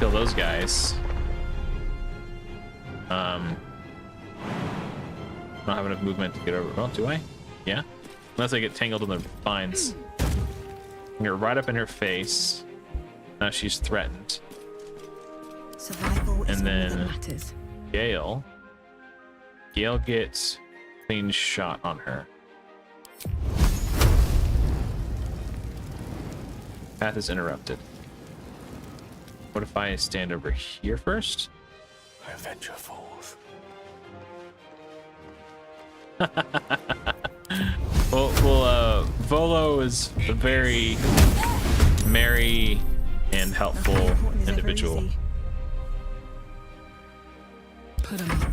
Kill those guys. I don't have enough movement to get over. Well, do I? Yeah. Unless I get tangled in the vines. You're right up in her face. Now she's threatened. Survival is And all that then matters. Gale. Gale gets clean shot on her. Path is interrupted. What if I stand over here first? I venture forth. Well, Volo is a very merry and helpful Nothing important is ever individual. easy. Put 'em up.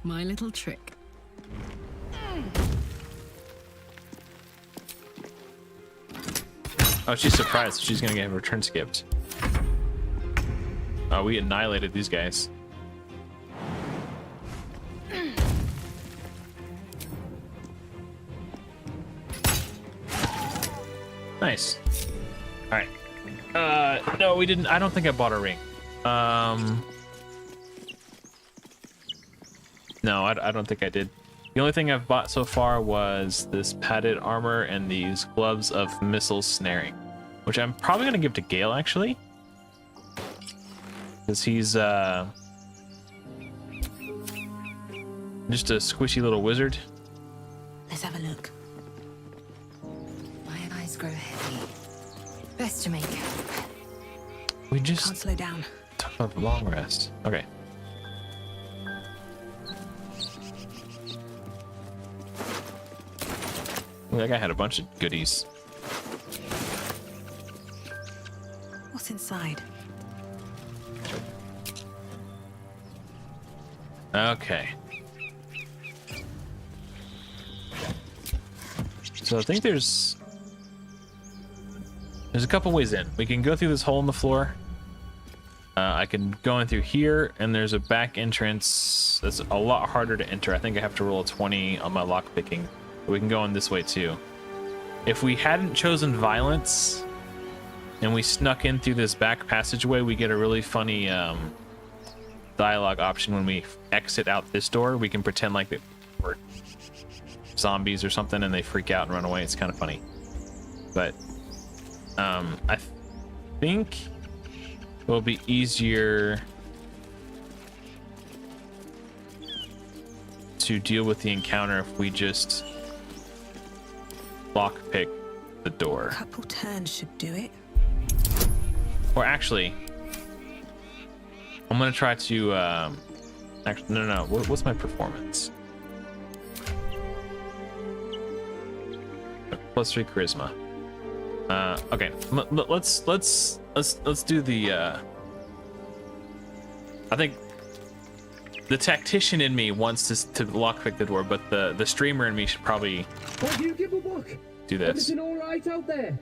My little trick. Oh, she's surprised. She's gonna get her turn skipped. Oh, we annihilated these guys. Nice. All right. No, we didn't. I don't think I bought a ring. No, I don't think I did. The only thing I've bought so far was this padded armor and these gloves of missile snaring, which I'm probably gonna give to Gale actually, because he's just a squishy little wizard. Let's have a look. My eyes grow heavy. Best to make it. We Can't just slow down. took a long rest. Okay. That guy had a bunch of goodies. What's inside? Okay. So I think there's a couple ways in. We can go through this hole in the floor. I can go in through here, and there's a back entrance that's a lot harder to enter. I think I have to roll a 20 on my lock picking. But we can go in this way too. If we hadn't chosen violence and we snuck in through this back passageway, we get a really funny dialogue option when we exit out this door. We can pretend like we're zombies or something and they freak out and run away. It's kind of funny. But I think it will be easier to deal with the encounter if we just lockpick the door. Couple turns should do it. Or actually, I'm gonna try to actually no. What's my performance? +3 charisma. Okay, let's do the I think the tactician in me wants to lockpick the door, but the streamer in me should probably do this. Everything all right out there?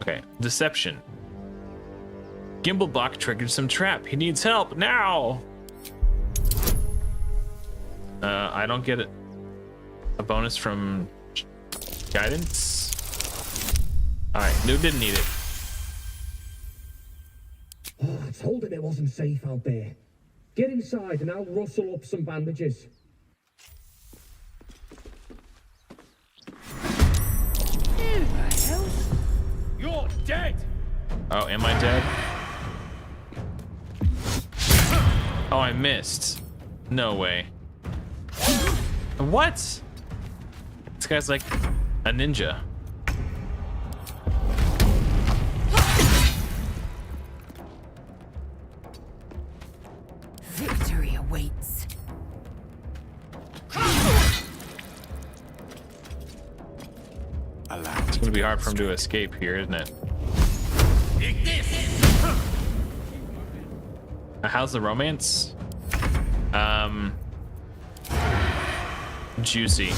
Okay, deception. Gimblebach triggered some trap. He needs help now. I don't get a bonus from guidance. All right, no, didn't need it. Oh, I told him it wasn't safe out there. Get inside and I'll rustle up some bandages. Who the hell? You're dead! Oh, am I dead? Oh, I missed. No way. What? This guy's like a ninja. Victory awaits. allow It's gonna be hard for him to escape here, isn't it? How's the romance? Juicy.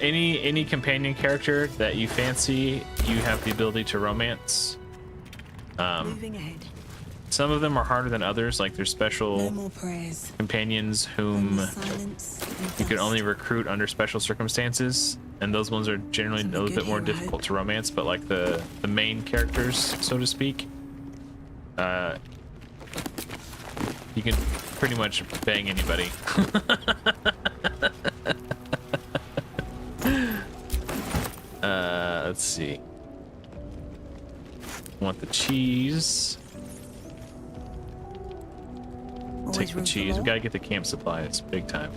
Any companion character that you fancy, you have the ability to romance. Moving ahead. Some of them are harder than others, like there's No special more prayers. companions whom Silence. you can only recruit under special circumstances, and those ones are generally a little bit more difficult to romance, but like the main characters, so to speak, you can pretty much bang anybody. Let's see. Want the cheese. Take the cheese. We gotta get the camp supplies big time.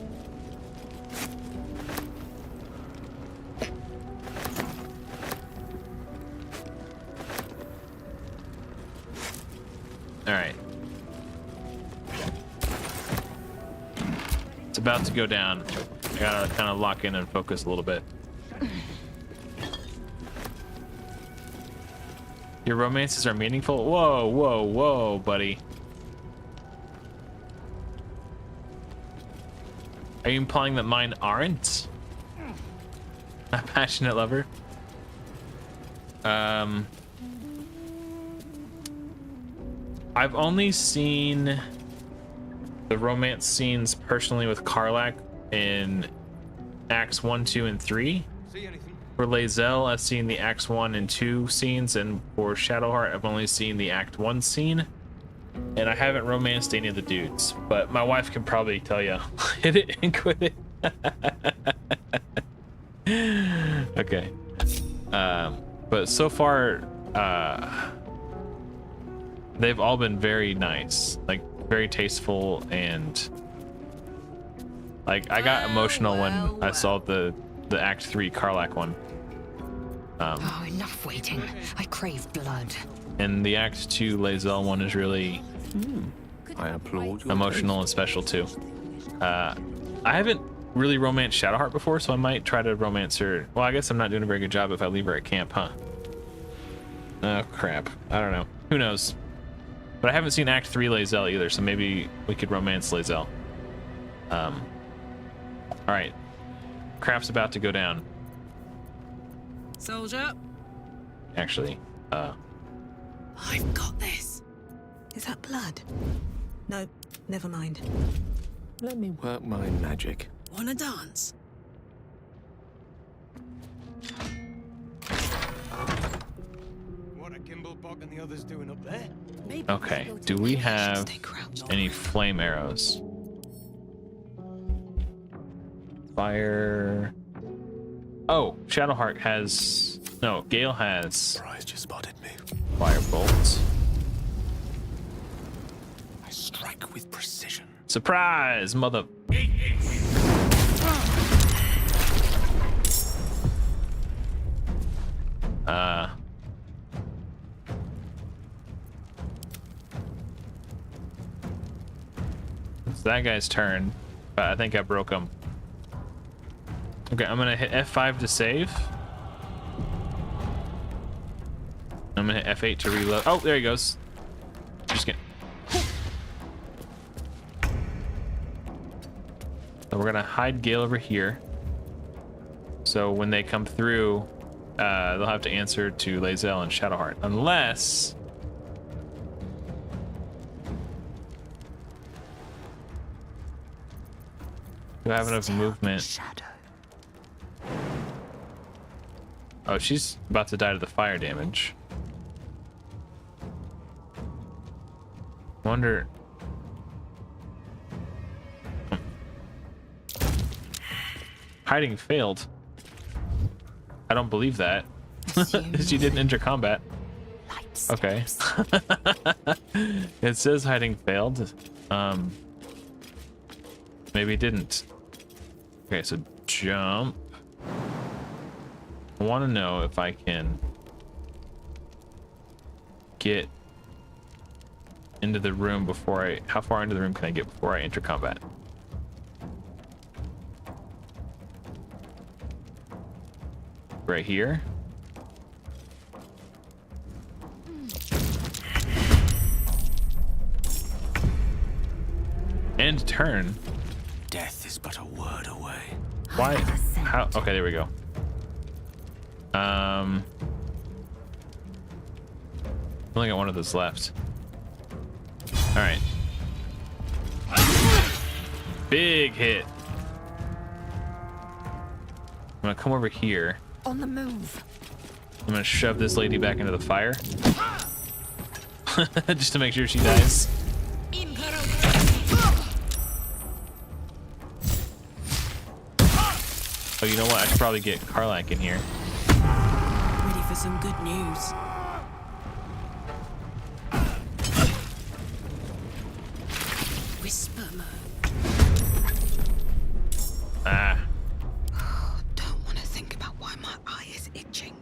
All right. It's about to go down. I gotta kind of lock in and focus a little bit. Your romances are meaningful? Whoa, whoa, whoa, buddy. Are you implying that mine aren't? A passionate lover? I've only seen the romance scenes personally with Karlach in Acts 1, 2, and 3. For Lae'zel, I've seen the Acts 1 and 2 scenes, and for Shadowheart, I've only seen the Act 1 scene. And I haven't romanced any of the dudes, but my wife can probably tell you. Hit it and quit it. Okay. But so far, they've all been very nice, like very tasteful, and like I got emotional when I saw the Act 3 Karlach one. Oh, enough waiting. I crave blood. And the Act 2 Lae'zel one is really I applaud your emotional and special too. I haven't really romanced Shadowheart before, so I might try to romance her. Well, I guess I'm not doing a very good job if I leave her at camp, huh? Oh crap, I don't know, who knows. But I haven't seen Act 3 Lae'zel either, so maybe we could romance Lae'zel. All right, crap's about to go down. Soldier. Actually, I've got this. Is that blood? No, never mind. Let me work my magic. Wanna dance? What are Gimblebog and the others doing up there? okay, do we have any flame arrows? Fire. Oh, Shadowheart has. No, Gale has. Surprised you spotted me. Fire bolts. I strike with precision. Surprise, mother. It's that guy's turn, but I think I broke him. Okay, I'm gonna hit F5 to save. I'm gonna hit F8 to reload. Oh, there he goes. Just kidding. So we're gonna hide Gale over here. So when they come through, they'll have to answer to Lae'zel and Shadowheart, unless. Do I have enough movement? Oh, she's about to die to the fire damage. Wonder. Hiding failed. I don't believe that. She didn't enter combat. Okay. It says hiding failed. Maybe it didn't. Okay, so jump. I want to know if I can get into the room before I. How far into the room can I get before I enter combat? Right here. End turn. Death is but a word away. Why? How? Okay, there we go. Only got one of those left. All right. Big hit. I'm gonna come over here. On the move. I'm gonna shove this lady back into the fire. Just to make sure she dies. Oh, you know what? I should probably get Karlach in here. Ready for some good news. Whisper mode. Ah. Don't want to think about why my eye is itching.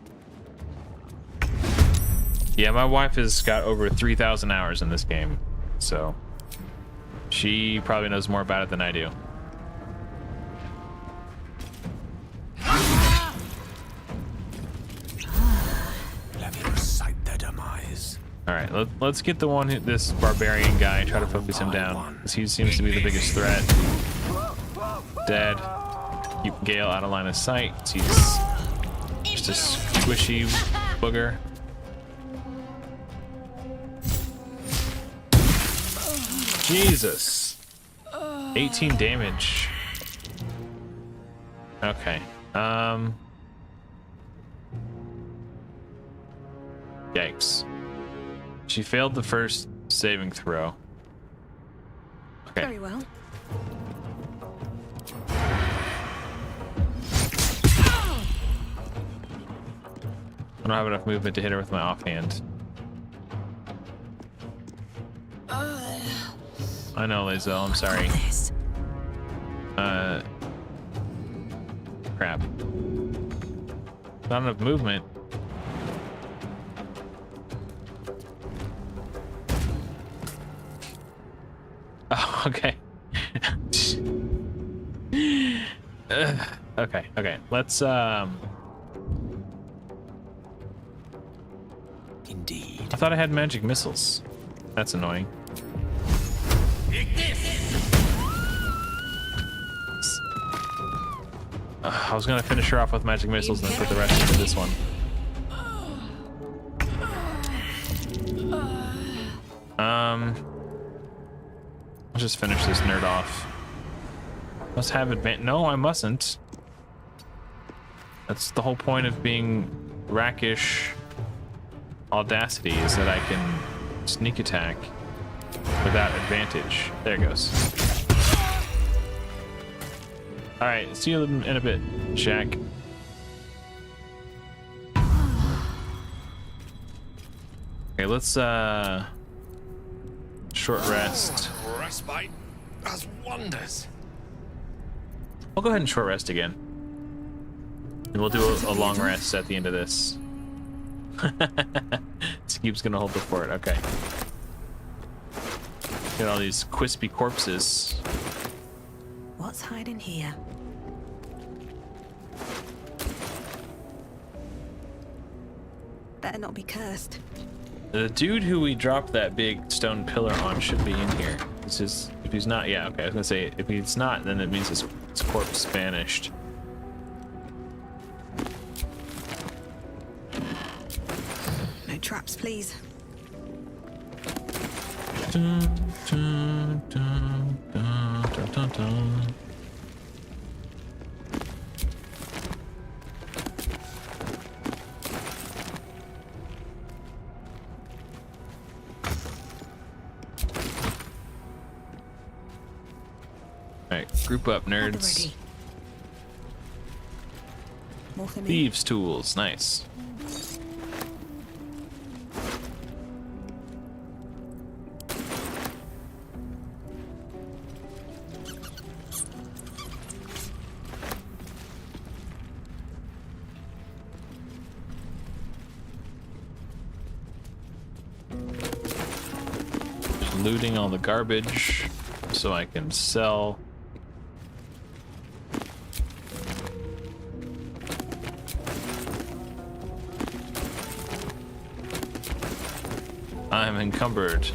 Yeah, my wife has got over 3,000 hours in this game, so she probably knows more about it than I do. Let me recite their demise. All right, let's get the one who, this barbarian guy, try to focus him down, because he seems to be the biggest threat. Dead. Keep Gale out of line of sight. He's just a squishy booger. Jesus. 18 damage. Okay. Yikes. She failed the first saving throw. Okay. Very well. I don't have enough movement to hit her with my offhand. I know, Lae'zel, I'm sorry. Crap. Not enough movement. Oh, okay. Okay. Let's Indeed. I thought I had magic missiles. That's annoying. I was gonna finish her off with magic missiles and then put the rest into this one. I'll just finish this nerd off. Must have advantage. No, I mustn't. That's the whole point of being Rakish Audacity, is that I can sneak attack without advantage. There it goes. All right, see you in a bit, Jack. Okay, let's short rest. Respite does wonders. I'll go ahead and short rest again. And we'll do a long rest at the end of this. Skeep's gonna hold the fort, okay. Get all these quispy corpses. What's hiding here? Better not be cursed. The dude who we dropped that big stone pillar on should be in here. This is, if he's not, yeah, okay. I was gonna say, if he's not, then it means his corpse vanished. No traps, please. Dun, dun, dun, dun, dun, dun, dun. Alright, group up, nerds. More for me. Thieves' tools, nice. Just looting all the garbage so I can sell. I'm encumbered.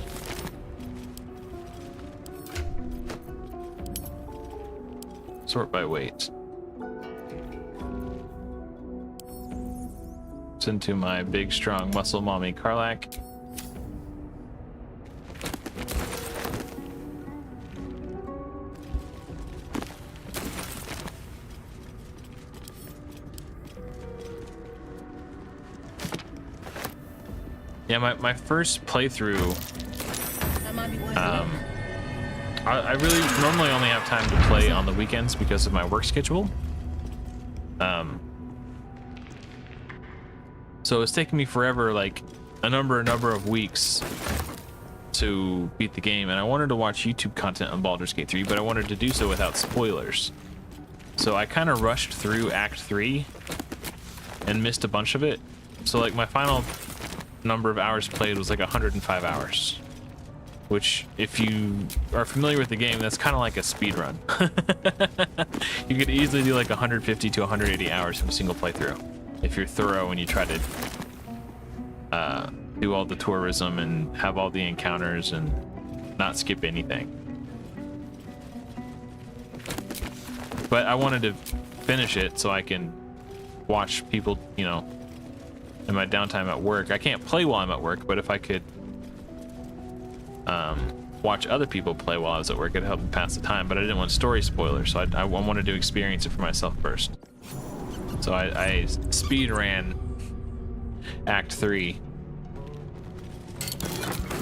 Sort by weight. It's into my big, strong muscle mommy Karlak. Yeah, my first playthrough, I really normally only have time to play on the weekends because of my work schedule. So it's taking me forever, like a number of weeks to beat the game, and I wanted to watch YouTube content on Baldur's Gate 3, but I wanted to do so without spoilers. So I kind of rushed through Act 3 and missed a bunch of it. So like my final number of hours played was like 105 hours, which if you are familiar with the game, that's kind of like a speed run. You could easily do like 150 to 180 hours from a single playthrough if you're thorough and you try to do all the tourism and have all the encounters and not skip anything. But I wanted to finish it so I can watch people, you know, in my downtime at work. I can't play while I'm at work, but if I could watch other people play while I was at work, it'd help me pass the time. But I didn't want story spoilers, so I wanted to experience it for myself first. So I speed ran Act 3,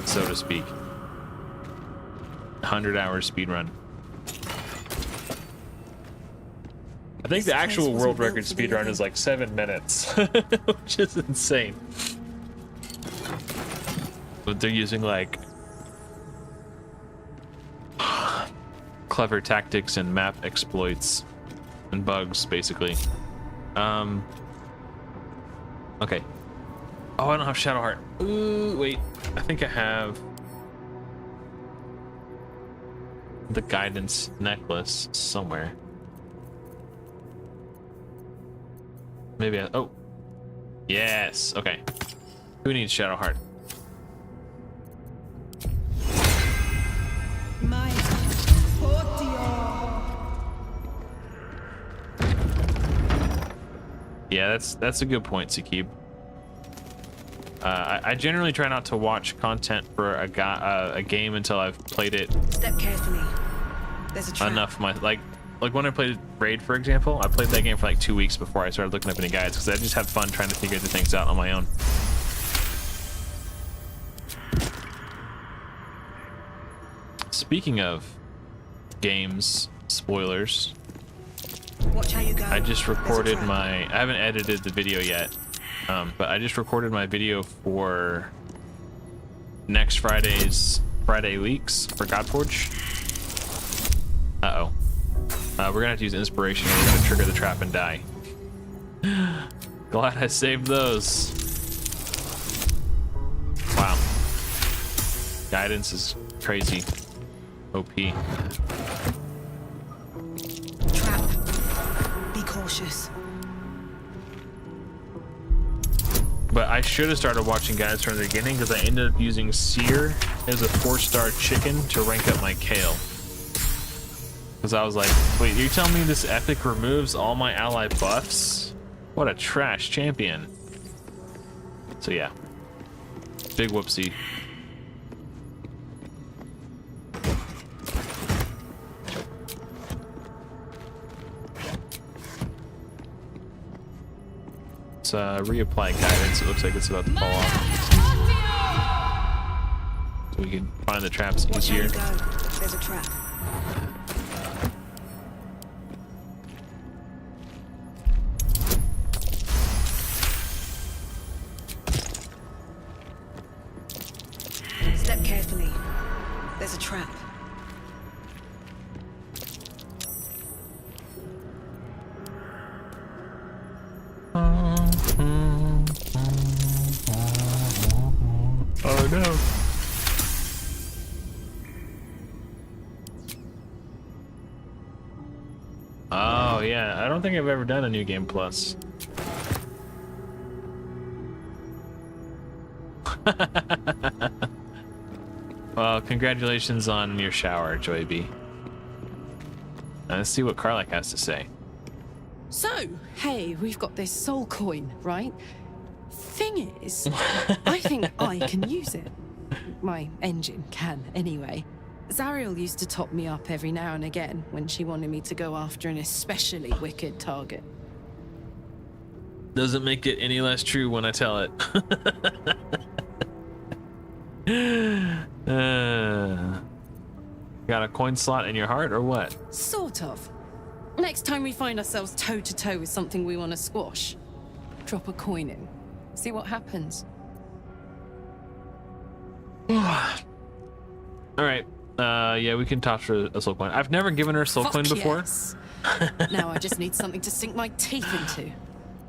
so to speak. 100-hour speed run. I think the actual world record speed run is like 7 minutes, which is insane. But they're using like clever tactics and map exploits and bugs, basically. Okay. Oh, I don't have Shadowheart. Ooh, wait. I think I have the guidance necklace somewhere. Maybe I... Oh. Yes. Okay. Who needs Shadowheart? Yeah, that's a good point, Sakib. I generally try not to watch content for a game until I've played it. Step carefully. There's a trap. Enough. Like when I played Raid, for example, I played that game for like 2 weeks before I started looking up any guides because I just had fun trying to figure the things out on my own. Speaking of games spoilers, watch how you go. I just recorded I haven't edited the video yet, but I just recorded my video for next Friday's Friday leaks for Godforge. We're gonna have to use inspiration and we're gonna trigger the trap and die. Glad I saved those. Wow. Guidance is crazy. OP. Trap. Be cautious. But I should have started watching guides from the beginning because I ended up using Seer as a 4-star chicken to rank up my Kale. Because I was like, wait, you're telling me this epic removes all my ally buffs? What a trash champion. So yeah. Big whoopsie. Let's reapply guidance. It looks like it's about to fall off. So we can find the traps easier. There's a trap. Step carefully. There's a trap. Oh no. Oh yeah, I don't think I've ever done a New Game Plus. Well, congratulations on your shower, Joy B. Let's see what Karlach has to say. So, hey, we've got this soul coin, right? Thing is, I think I can use it. My engine can, anyway. Zariel used to top me up every now and again when she wanted me to go after an especially wicked target. Doesn't make it any less true when I tell it. Got a coin slot in your heart or what? Sort of. Next time we find ourselves toe-to-toe with something we want to squash, drop a coin in. See what happens. Alright. Yeah, we can toss her a soul coin. I've never given her a soul coin before. Yes. Now I just need something to sink my teeth into.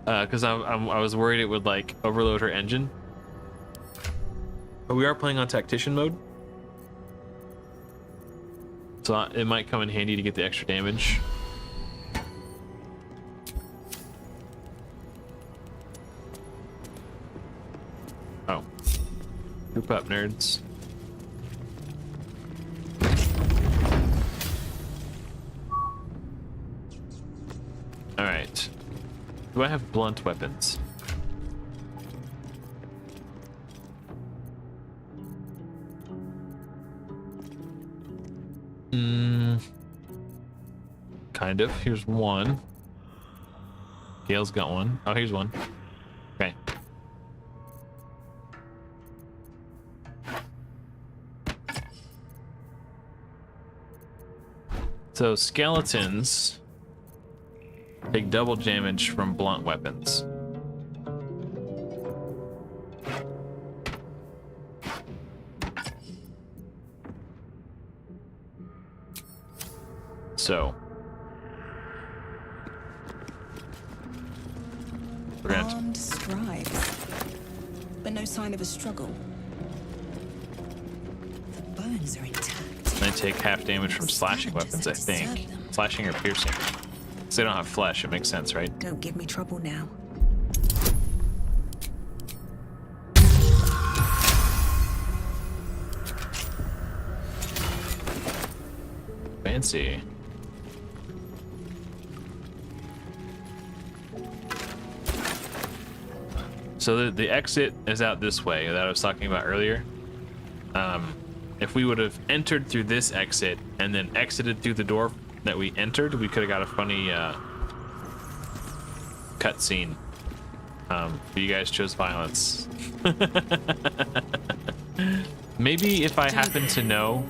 Because I was worried it would like overload her engine. But we are playing on tactician mode, so it might come in handy to get the extra damage. Oh, group up, nerds. All right. Do I have blunt weapons? Kind of. Here's one. Gail's got one. Oh, here's one. Okay. So skeletons take double damage from blunt weapons. So armed scribes, but no sign of a struggle. The bones are intact. they take half damage from slashing weapons, I think. Slashing or piercing. Because they don't have flesh, it makes sense, right? Don't give me trouble now. Fancy. So the exit is out this way that I was talking about earlier. If we would have entered through this exit and then exited through the door that we entered, we could have got a funny cutscene. But you guys chose violence. Maybe if I happen to know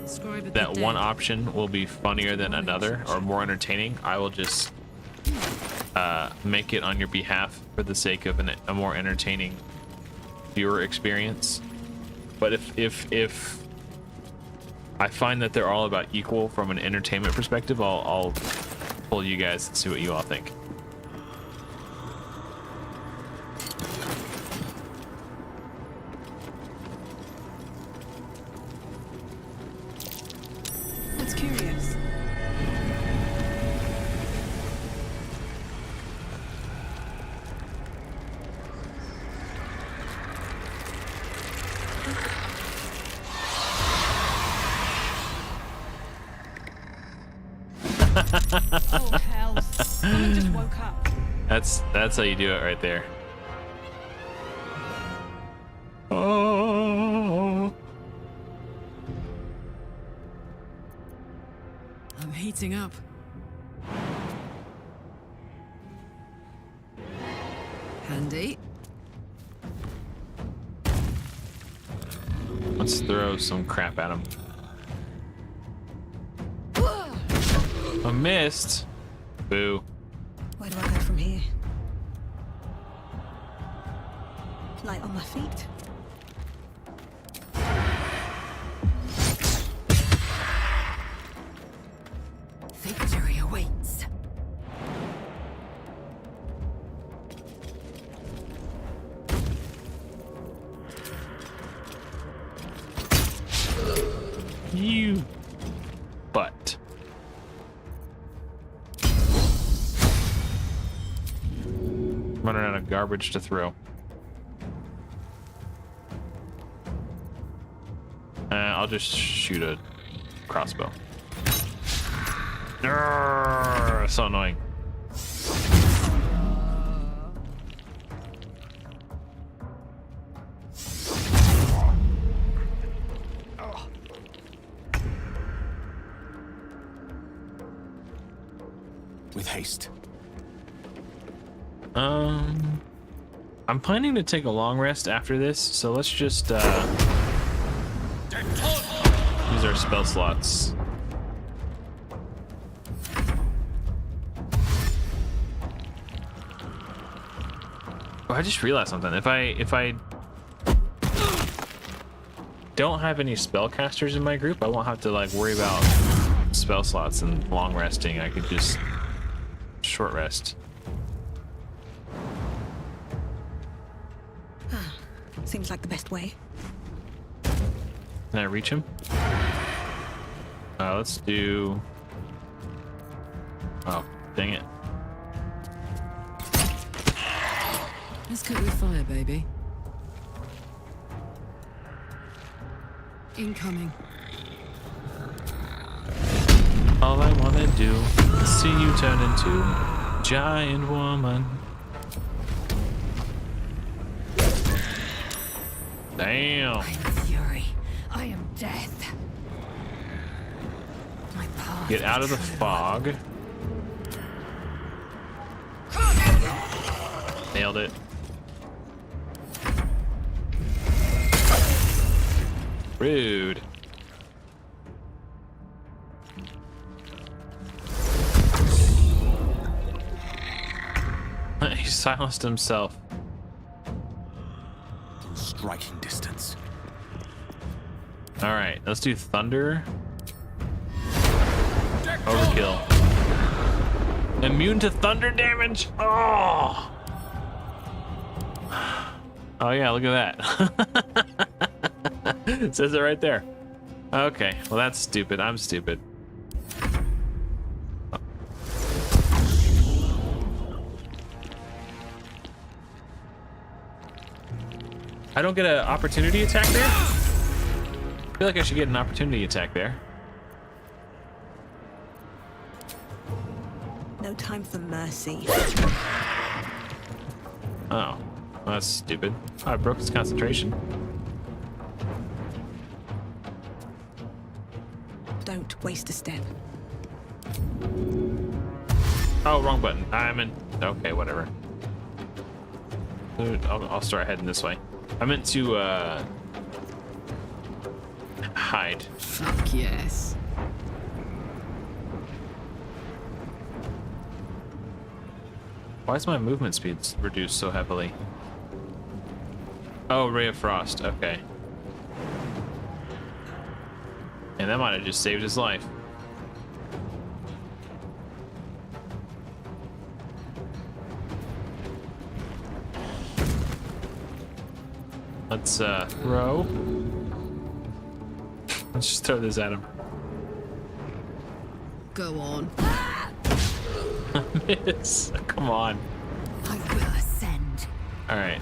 that one option will be funnier than another or more entertaining, I will just make it on your behalf for the sake of a more entertaining viewer experience. But if I find that they're all about equal from an entertainment perspective, I'll pull you guys and see what you all think. That's curious. Oh hell! Someone just woke up. That's how you do it right there. Oh. I'm heating up. Handy. Let's throw some crap at him. I missed. Boo. Where do I go from here? Light on my feet. Victory awaits. You butt. Running out of garbage to throw. I'll just shoot a crossbow. Urgh, so annoying. With haste. I'm planning to take a long rest after this, so let's just use our spell slots. Oh, I just realized something. If I don't have any spellcasters in my group, I won't have to like worry about spell slots and long resting. I could just short rest. Seems like the best way. Can I reach him? Let's do... Oh, dang it. Let's cook with fire, baby. Incoming. All I wanna do is see you turn into a giant woman. Damn. I'm fury. I am death. My path Get out of the fog. Nailed it. Rude. He silenced himself. Striking distance. All right, let's do thunder. Overkill. Immune to thunder damage. Oh. Oh yeah, look at that. It says it right there. Okay, well that's stupid. I'm stupid. I don't get an opportunity attack there? I feel like I should get an opportunity attack there. No time for mercy. Oh, well, that's stupid. Oh, I broke his concentration. Don't waste a step. Oh, wrong button. I'm in. Okay, whatever. I'll start heading this way. I meant to hide. Fuck yes. Why is my movement speed reduced so heavily? Oh, Ray of Frost. Okay. And that might have just saved his life. Let's throw. Let's just throw this at him. Go on. Miss. Come on. I will ascend. All right.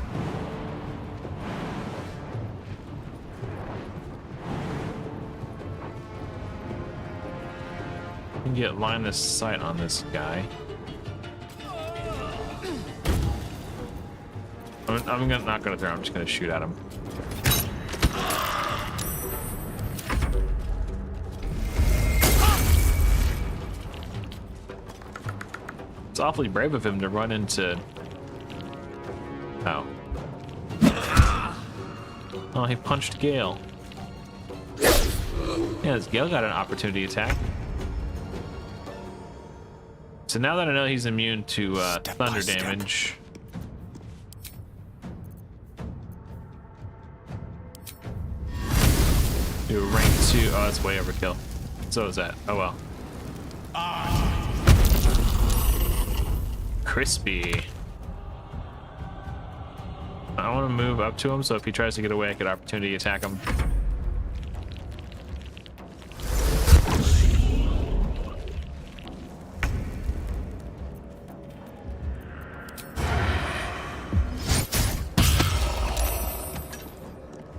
You can get line of sight on this guy. Not gonna throw. I'm just gonna shoot at him. It's awfully brave of him to run into. Oh. Oh, he punched Gale. Yeah, this Gale got an opportunity attack. So now that I know he's immune to thunder damage. Do a rank 2. Oh, that's way overkill. So is that. Oh well. Crispy. I want to move up to him, so if he tries to get away, I could opportunity attack him.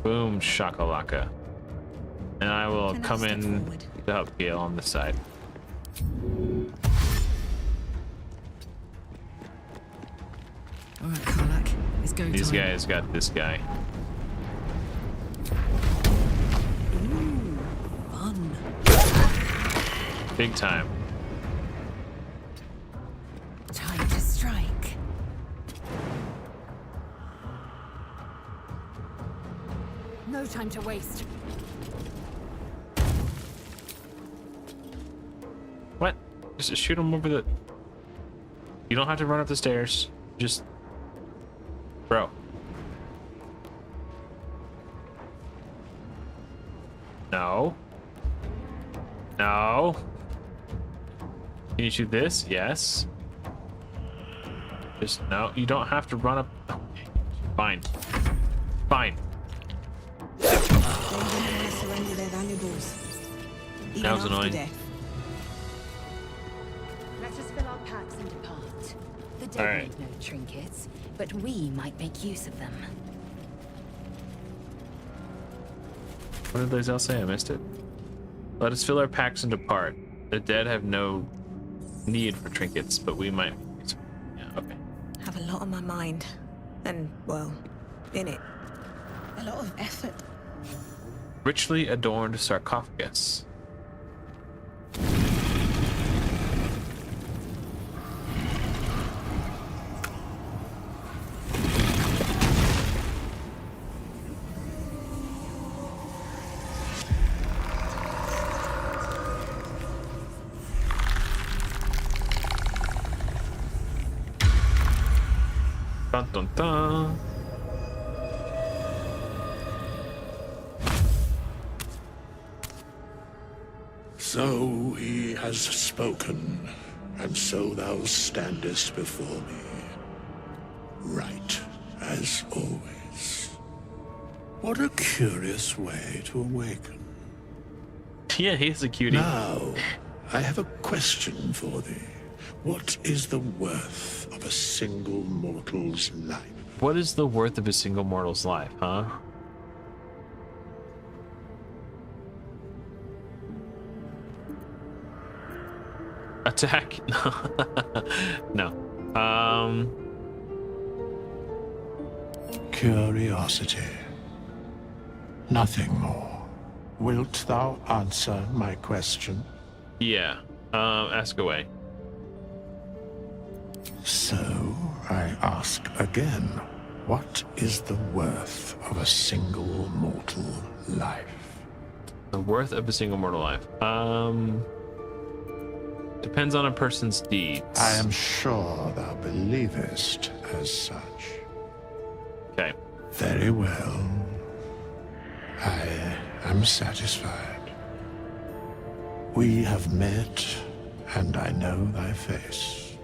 Boom, shakalaka. And I will come in to help Gale on this side. All right, Karlak, it's go These time. guys got this guy. Ooh, fun. Big time. Time to strike. No time to waste. What? Just shoot him over the... You don't have to run up the stairs. Just... Bro. No. No. Can you shoot this? Yes. Just no. You don't have to run up. Okay. Fine. Fine. Surrender their valuables. Even That was after annoying. death. Let us fill our packs and depart. The dead All right. need no trinkets, but we might make use of them. What did Lazelle say? I missed it. Let us fill our packs and depart. The dead have no need for trinkets, but we might. Yeah, okay. Have a lot on my mind. And, well, in it. A lot of effort. Richly adorned sarcophagus. Dun dun dun. So he has spoken, and so thou standest before me. Right, as always. What a curious way to awaken. Yeah, he's a cutie. Now, I have a question for thee. What is the worth of a single mortal's life? What is the worth of a single mortal's life, huh? Attack? No. Curiosity. Nothing more. Wilt thou answer my question? Yeah. Ask away. So, I ask again, what is the worth of a single mortal life? The worth of a single mortal life. Depends on a person's deeds. I am sure thou believest as such. Okay. Very well. I am satisfied. We have met, and I know thy face.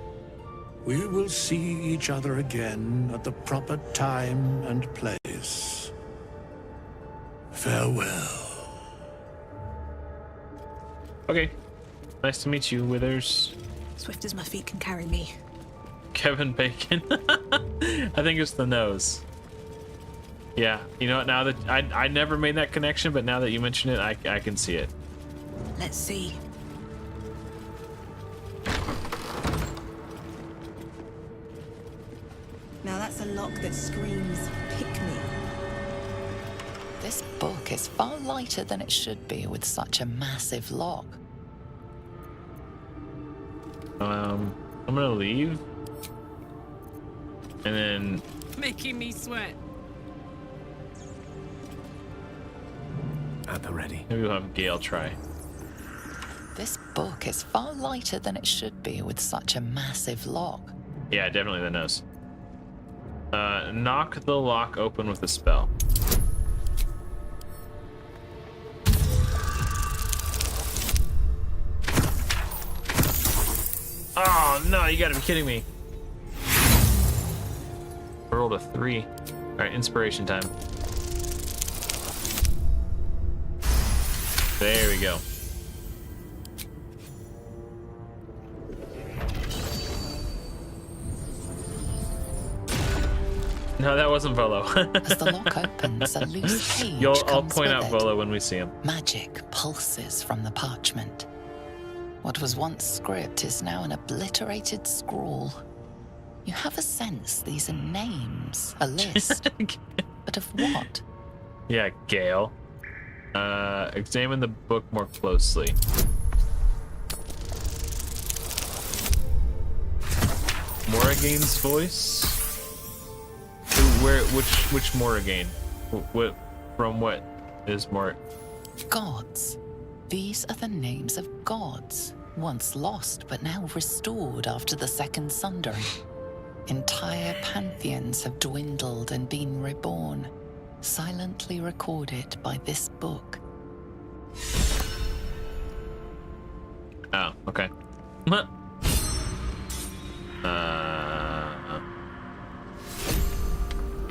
We will see each other again at the proper time and place. Farewell. Okay. Nice to meet you, Withers. Swift as my feet can carry me. Kevin Bacon. I think it's the nose. Yeah, you know what? Now that I never made that connection, but now that you mention it, I can see it. Let's see. Now that's a lock that screams, pick me. This book is far lighter than it should be with such a massive lock. I'm gonna leave, and then Making me sweat. At the ready. maybe we'll have Gale try. This book is far lighter than it should be with such a massive lock. Yeah, definitely the nose. Knock the lock open with a spell. Oh no, you gotta be kidding me. I rolled a 3. Alright, inspiration time. There we go. No, that wasn't Volo. As the lock opens, a loose page I'll comes point with out it. Volo when we see him. Magic pulses from the parchment. What was once script is now an obliterated scrawl. You have a sense these are names, a list. But of what? Yeah, Gale. Examine the book more closely. Morrigane's voice? Which Morrigan? What from what is Mor? Gods. These are the names of gods, once lost but now restored after the Second Sundering. Entire pantheons have dwindled and been reborn, silently recorded by this book. Oh, okay.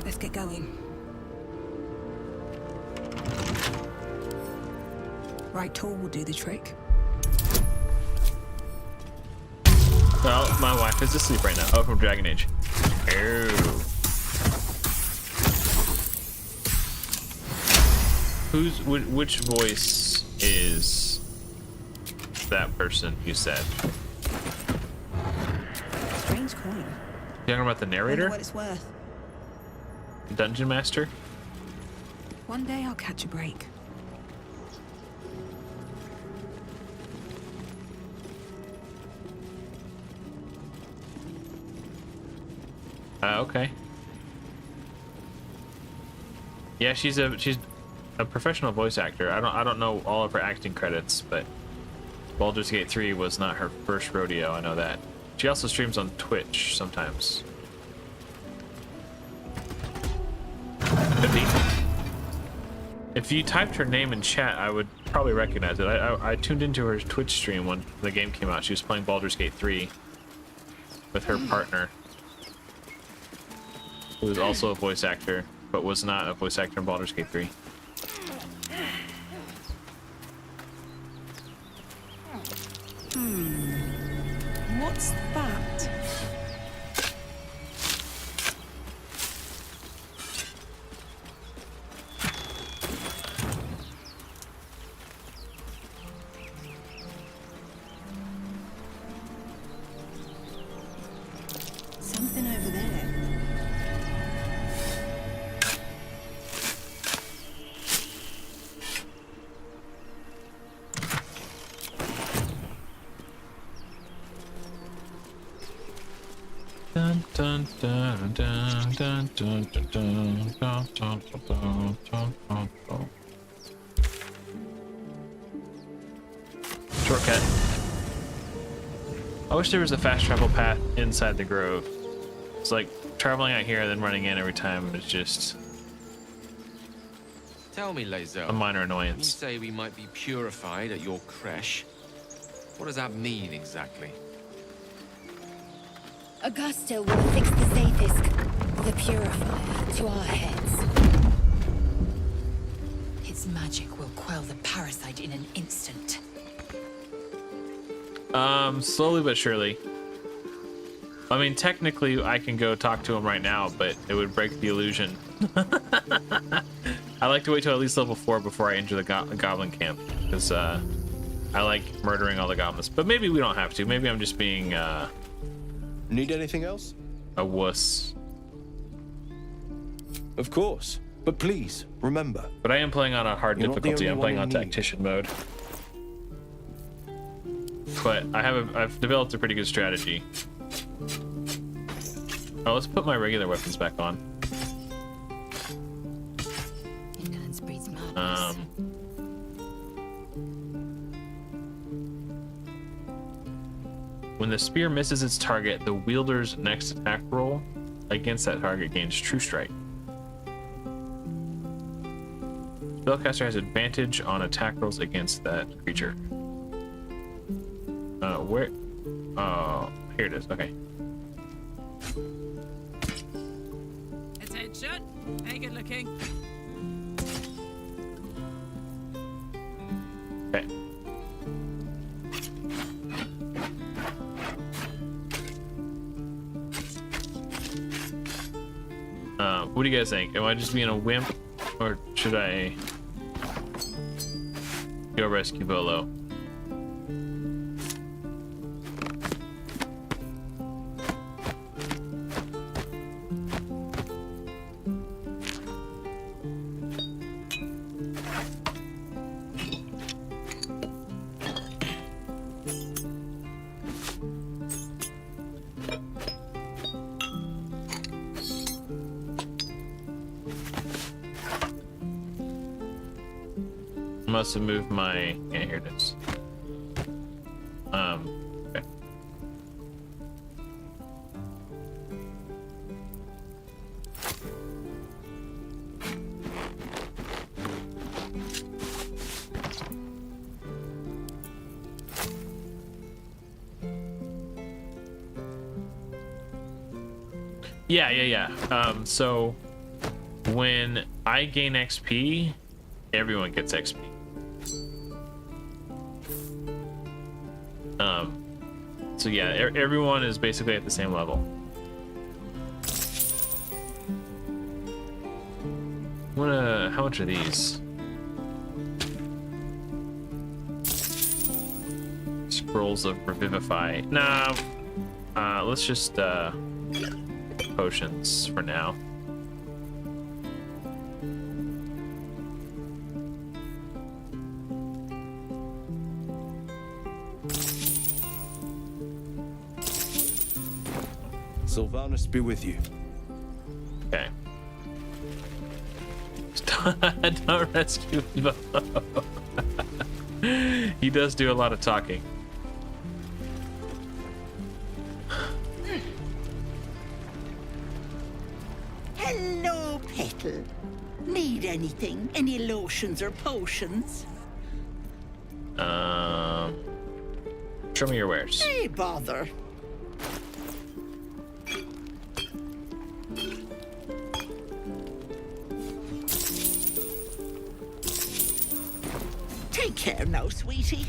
Let's get going. Right tool will do the trick. Well, my wife is asleep right now. Oh, from Dragon Age. Oh. Which voice is that person you said? Strange coin. You talking about the Wonder narrator? what it's worth. Dungeon Master? One day I'll catch a break. Okay. Yeah, she's a professional voice actor. I don't know all of her acting credits, but Baldur's Gate 3 was not her first rodeo. I know that. She also streams on Twitch sometimes. Could be. If you typed her name in chat, I would probably recognize it. I tuned into her Twitch stream when the game came out. She was playing Baldur's Gate 3 with her partner, who was also a voice actor, but was not a voice actor in Baldur's Gate 3. What's that? Something over there. Dun, dun, dun, dun, dun, dun, dun, dun, dun, dun, dun, dun, dun, dun. Shortcut. I wish there was a fast travel path inside the grove. It's like traveling out here and then running in every time is just Tell me, Lae'zel, a minor you annoyance. say we might be purified at your creche. What does that mean exactly? Augusta will fix the Zaithisk, the purifier, to our heads. Its magic will quell the parasite in an instant. Slowly but surely. I mean, technically, I can go talk to him right now, but it would break the illusion. I like to wait till at least level 4 before I enter the goblin camp, because I like murdering all the goblins. But maybe we don't have to. Maybe I'm just being Need anything else? a wuss. Of course. But please, remember. But I am playing on a hard You're not the difficulty. only I'm playing one on in need. tactician mode. But I've developed a pretty good strategy. Oh, let's put my regular weapons back on. Indolence breeds madness. When the spear misses its target, the wielder's next attack roll against that target gains True Strike. Spellcaster has advantage on attack rolls against that creature. Where? Oh, here it is. Okay. Attention! Hey, good looking. Okay. What do you guys think? Am I just being a wimp, or should I go rescue Volo? Must have moved my. Yeah, here it is. Okay. Yeah. So when I gain XP, everyone gets XP. So yeah, everyone is basically at the same level. How much are these? Scrolls of Revivify. Nah, let's just potions for now. Sylvanus be with you. Okay. Don't rescue Volo. He does do a lot of talking. Hello, Petal. Need anything? Any lotions or potions? Show me your wares. Hey, bother. Take care now, sweetie.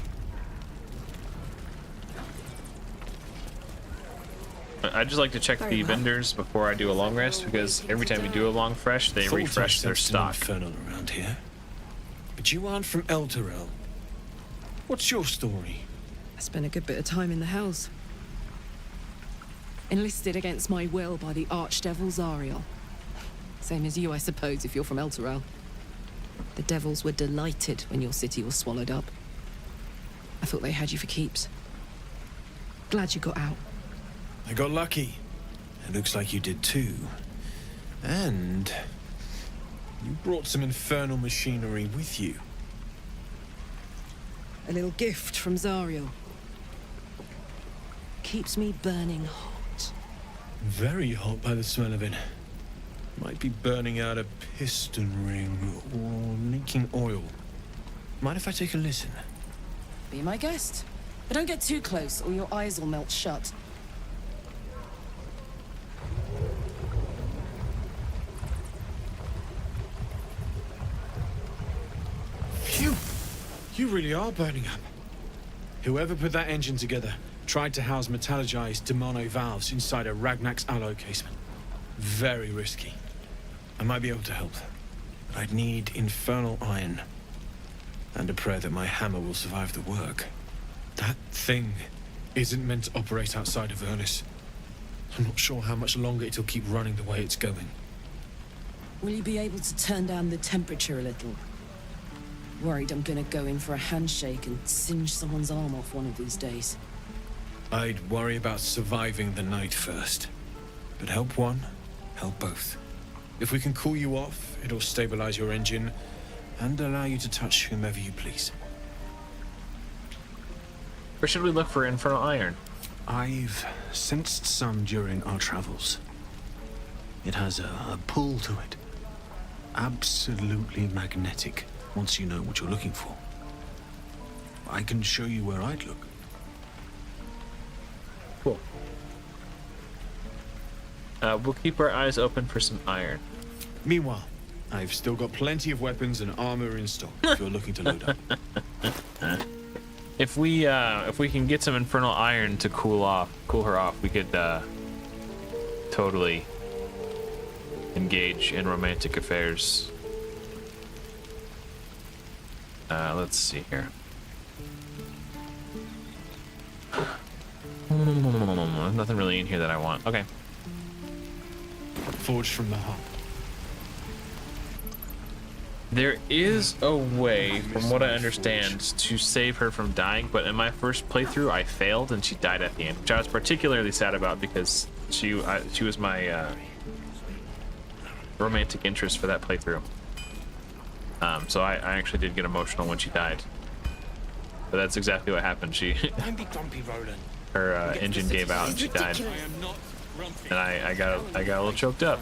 I just like to check the vendors before I do a long rest, because every time we do a long fresh, they refresh their stock. Infernal around here. But you aren't from Elturel. What's your story? I spent a good bit of time in the Hells. Enlisted against my will by the Archdevil Zariel. Same as you, I suppose, if you're from Elturel. The devils were delighted when your city was swallowed up. I thought they had you for keeps. Glad you got out. I got lucky. It looks like you did too. And you brought some infernal machinery with you. A little gift from Zariel. Keeps me burning hot. Very hot by the smell of it. Might be burning out a piston ring or leaking oil. Mind if I take a listen? Be my guest. But don't get too close or your eyes will melt shut. Phew! You really are burning up. Whoever put that engine together tried to house metallogized Demono valves inside a Ragnak's alloy casement. Very risky. I might be able to help, but I'd need infernal iron. And a prayer that my hammer will survive the work. That thing isn't meant to operate outside of Ernest. I'm not sure how much longer it'll keep running the way it's going. Will you be able to turn down the temperature a little? Worried I'm gonna go in for a handshake and singe someone's arm off one of these days. I'd worry about surviving the night first. But help one, help both. If we can cool you off, it'll stabilize your engine and allow you to touch whomever you please. Where should we look for infernal iron? I've sensed some during our travels. It has a pull to it. Absolutely magnetic, once you know what you're looking for. I can show you where I'd look. Cool. We'll keep our eyes open for some iron. Meanwhile, I've still got plenty of weapons and armor in stock if you're looking to load up. If we can get some infernal iron to cool her off, we could totally engage in romantic affairs. Let's see here. There's nothing really in here that I want. Okay. Forged from the heart. There is a way, from what I understand, to save her from dying, but in my first playthrough, I failed and she died at the end, which I was particularly sad about because she was my romantic interest for that playthrough. So I actually did get emotional when she died. But that's exactly what happened. Her engine gave out and she died. And I got a little choked up.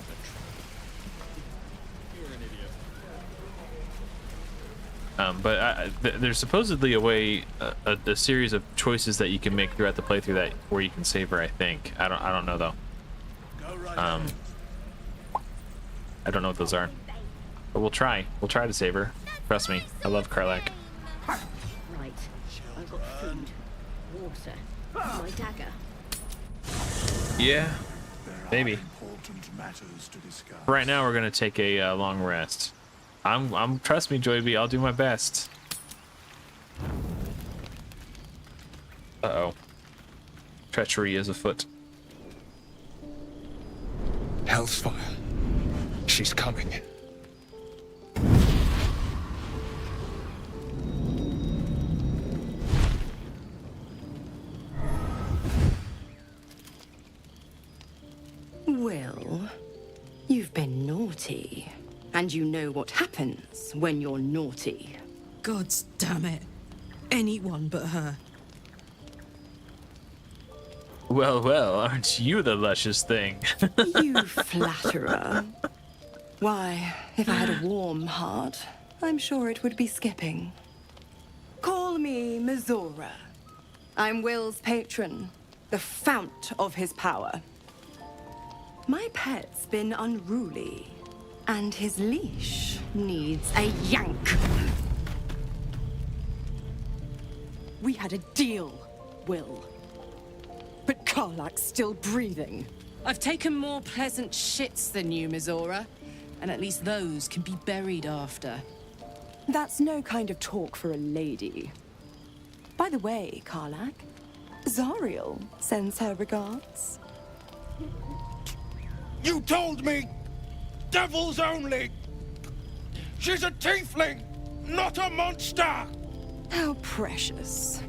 But there's supposedly a way, a series of choices that you can make throughout the playthrough where you can save her. I think I don't know though. I don't know what those are, but we'll try. We'll try to save her. Trust me, I love Karlach. Right, I've got food, water, my dagger. Yeah, maybe. Right now, we're gonna take a long rest. Trust me, Joy B, I'll do my best. Uh-oh. Treachery is afoot. Hellsfire. She's coming. Well, you've been naughty. And you know what happens when you're naughty. Gods damn it. Anyone but her. Well, well, aren't you the luscious thing? You flatterer. Why, if I had a warm heart, I'm sure it would be skipping. Call me Mizora. I'm Will's patron, the fount of his power. My pet's been unruly, and his leash needs a yank. We had a deal, Will. But Karlach's still breathing. I've taken more pleasant shits than you, Mizora. And at least those can be buried after. That's no kind of talk for a lady. By the way, Karlach, Zariel sends her regards. You told me! Devils only! She's a tiefling, not a monster! How precious.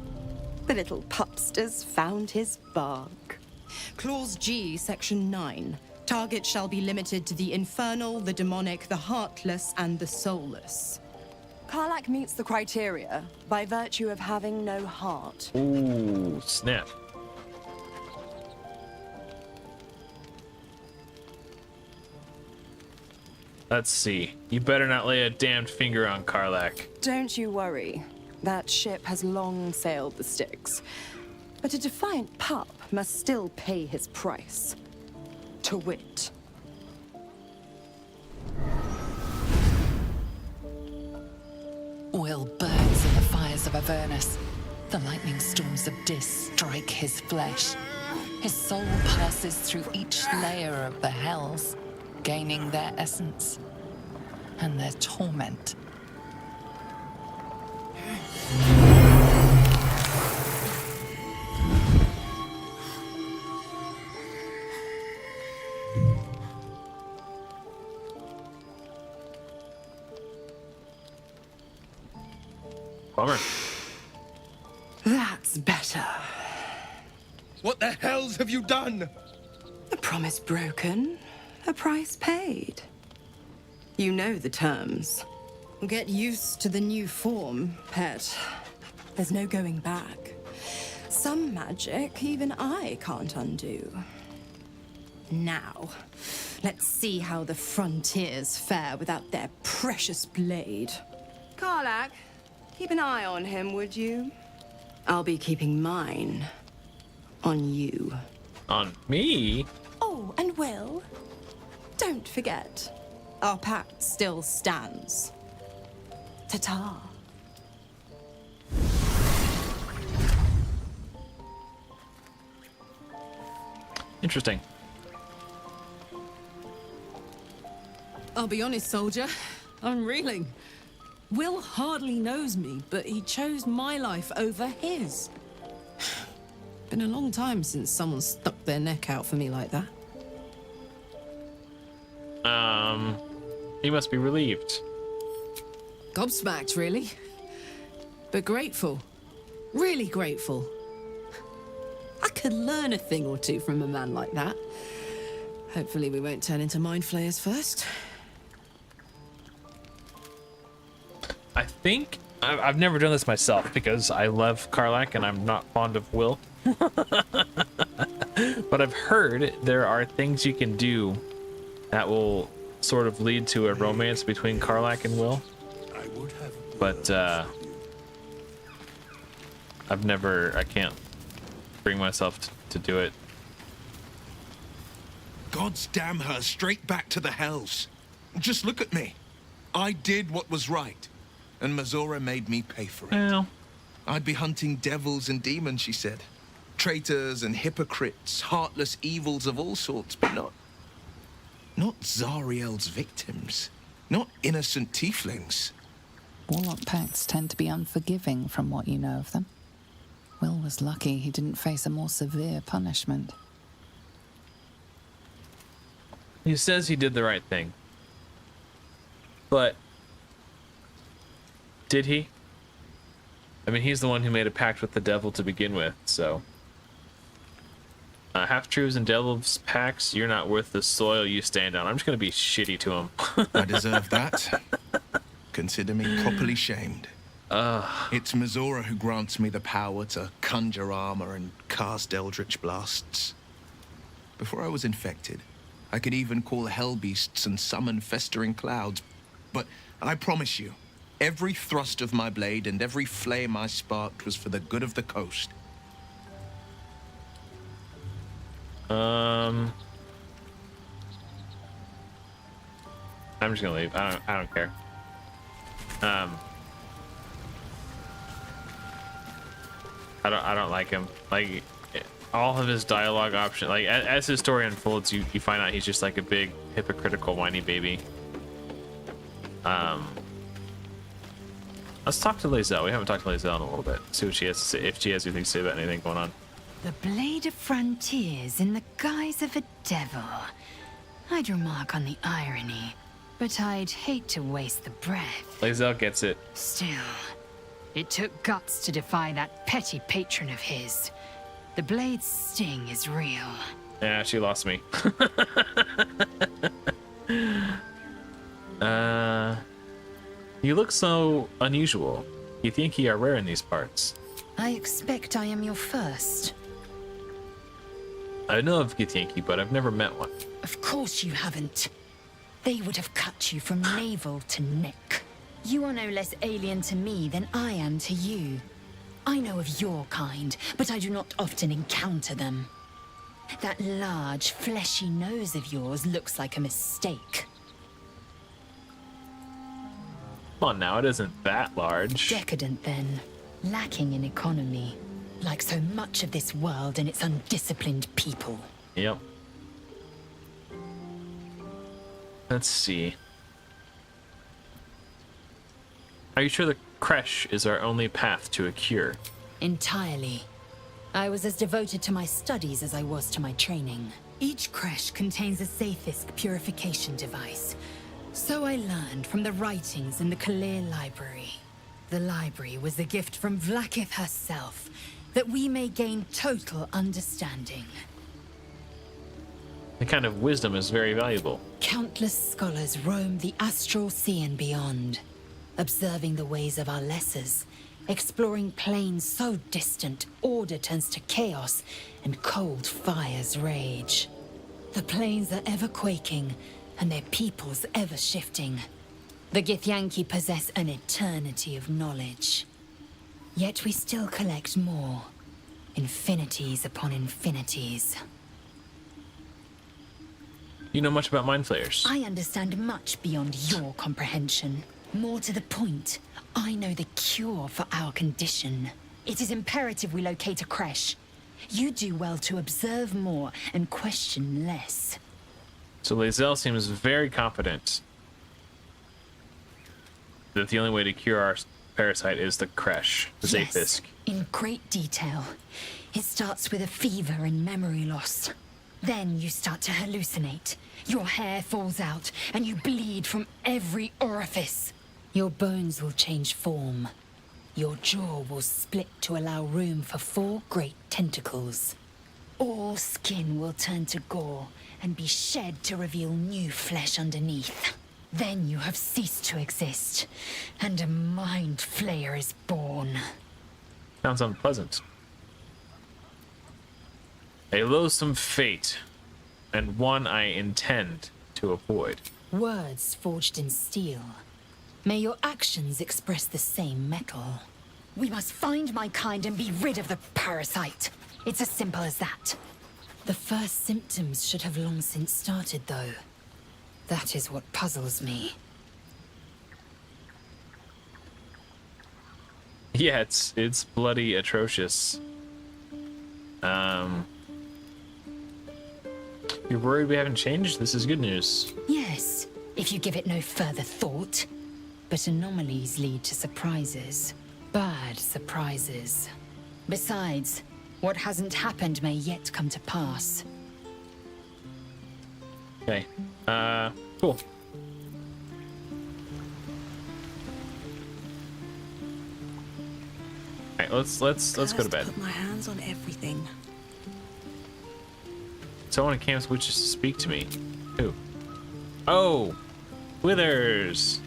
The little pupster's found his bark. Clause G, Section 9. Target shall be limited to the infernal, the demonic, the heartless, and the soulless. Karlach meets the criteria by virtue of having no heart. Ooh, snap. Let's see. You better not lay a damned finger on Karlach. Don't you worry. That ship has long sailed the Styx. But a defiant pup must still pay his price. To wit. Will burns in the fires of Avernus. The lightning storms of Dis strike his flesh. His soul passes through each layer of the hells, gaining their essence and their torment. Bummer. That's better. What the hells have you done? A promise broken, a price paid. You know the terms. Get used to the new form, pet. There's no going back. Some magic even I can't undo. Now, let's see how the frontiers fare without their precious blade. Karlach, keep an eye on him, would you? I'll be keeping mine on you. On me? Oh, and Will, don't forget, our pact still stands. Ta-ta. Interesting. I'll be honest, soldier. I'm reeling. Will hardly knows me, but he chose my life over his. Been a long time since someone stuck their neck out for me like that. He must be relieved. Gobsmacked, really. But grateful. Really grateful. I could learn a thing or two from a man like that. Hopefully we won't turn into mind flayers first. I think I've never done this myself because I love Karlach and I'm not fond of Will. But I've heard there are things you can do that will sort of lead to a romance between Karlach and Will. But I can't bring myself to do it. Gods damn her, straight back to the hells. Just look at me. I did what was right, and Mazora made me pay for it. Well, I'd be hunting devils and demons, she said. Traitors and hypocrites, heartless evils of all sorts, but not Zariel's victims. Not innocent tieflings. Warlock pacts tend to be unforgiving from what you know of them. Will was lucky he didn't face a more severe punishment. He says he did the right thing. But did he? I mean, he's the one who made a pact with the devil to begin with, so... half-truths and devil's pacts, you're not worth the soil you stand on. I'm just gonna be shitty to him. I deserve that. Consider me properly shamed. It's Mazora who grants me the power to conjure armor and cast eldritch blasts. Before I was infected, I could even call hell beasts and summon festering clouds. But I promise you, every thrust of my blade and every flame I sparked was for the good of the coast. I'm just gonna leave. I don't care. I don't like him. Like, all of his dialogue options, like as his story unfolds, you find out he's just like a big hypocritical whiny baby. Let's talk to Lae'zel. We haven't talked to Lae'zel in a little bit. See what she has to say, if she has anything to say about anything going on. The Blade of Frontiers in the guise of a devil. I'd remark on the irony, but I'd hate to waste the breath. Lae'zel gets it. Still, it took guts to defy that petty patron of his. The Blade's sting is real. Yeah, she lost me. You look so unusual. You think you are rare in these parts. I expect I am your first. I know of Githyanki, but I've never met one. Of course you haven't. They would have cut you from navel to neck. You are no less alien to me than I am to you. I know of your kind, but I do not often encounter them. That large, fleshy nose of yours looks like a mistake. Come on now, it isn't that large. Decadent, then. Lacking in economy. Like so much of this world and its undisciplined people. Yep. Let's see. Are you sure the creche is our only path to a cure? Entirely. I was as devoted to my studies as I was to my training. Each creche contains a Sathisk purification device. So I learned from the writings in the Kalir Library. The library was a gift from Vlaakith herself, that we may gain total understanding. The kind of wisdom is very valuable. Countless scholars roam the astral sea and beyond, observing the ways of our lessers, exploring planes so distant order turns to chaos and cold fires rage. The planes are ever quaking, and their peoples ever shifting. The Githyanki possess an eternity of knowledge. Yet we still collect more. Infinities upon infinities. You know much about mind flayers. I understand much beyond your comprehension. More to the point, I know the cure for our condition. It is imperative we locate a creche. You do well to observe more and question less. So Lae'zel seems very confident that the only way to cure our parasite is the creche, the Yes, Zafisk. in great detail. It starts with a fever and memory loss. Then you start to hallucinate. Your hair falls out, and you bleed from every orifice. Your bones will change form. Your jaw will split to allow room for 4 great tentacles. All skin will turn to gore and be shed to reveal new flesh underneath. Then you have ceased to exist, and a mind flayer is born. Sounds unpleasant. A loathsome fate, and one I intend to avoid. Words forged in steel. May your actions express the same metal. We must find my kind and be rid of the parasite. It's as simple as that. The first symptoms should have long since started, though. That is what puzzles me. Yeah, it's bloody atrocious. You're worried we haven't changed? This is good news. Yes, if you give it no further thought. But anomalies lead to surprises. Bad surprises. Besides, what hasn't happened may yet come to pass. Okay. Cool. Alright, let's go to bed. Put my hands on everything. Someone in camps wishes to speak to me. Who? Oh! Withers!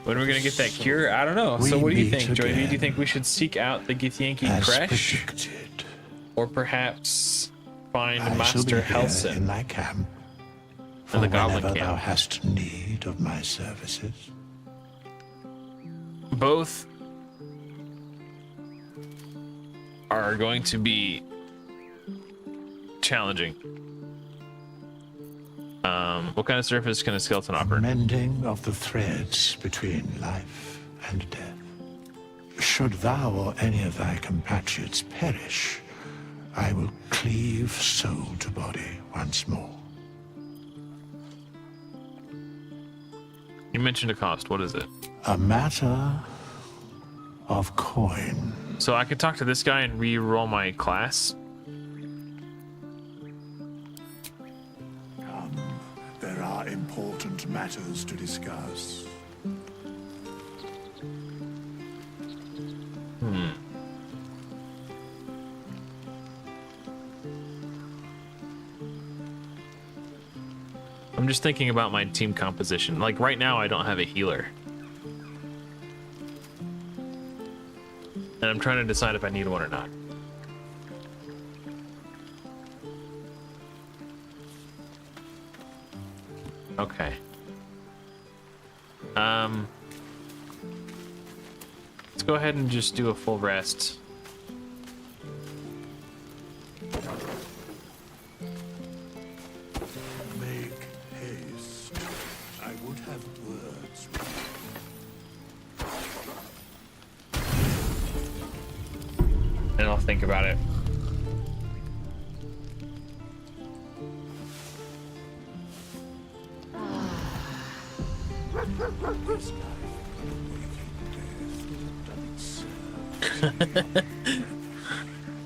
When are we gonna get that cure? I don't know. So what do you think, Joy? Do you think we should seek out the Githyanki creche? Or perhaps find Master Helson in thy camp, in the Goblin whenever camp? thou hast need of my services. Both are going to be challenging. What kind of surface can a skeleton offer? Mending of the threads between life and death. Should thou or any of thy compatriots perish, I will cleave soul to body once more. You mentioned a cost. What is it? A matter of coin. So I could talk to this guy and re-roll my class. There are important matters to discuss. I'm just thinking about my team composition. Like right now, I don't have a healer. And I'm trying to decide if I need one or not. Okay. Let's go ahead and just do a full rest. Make haste. I would have words. And I'll think about it.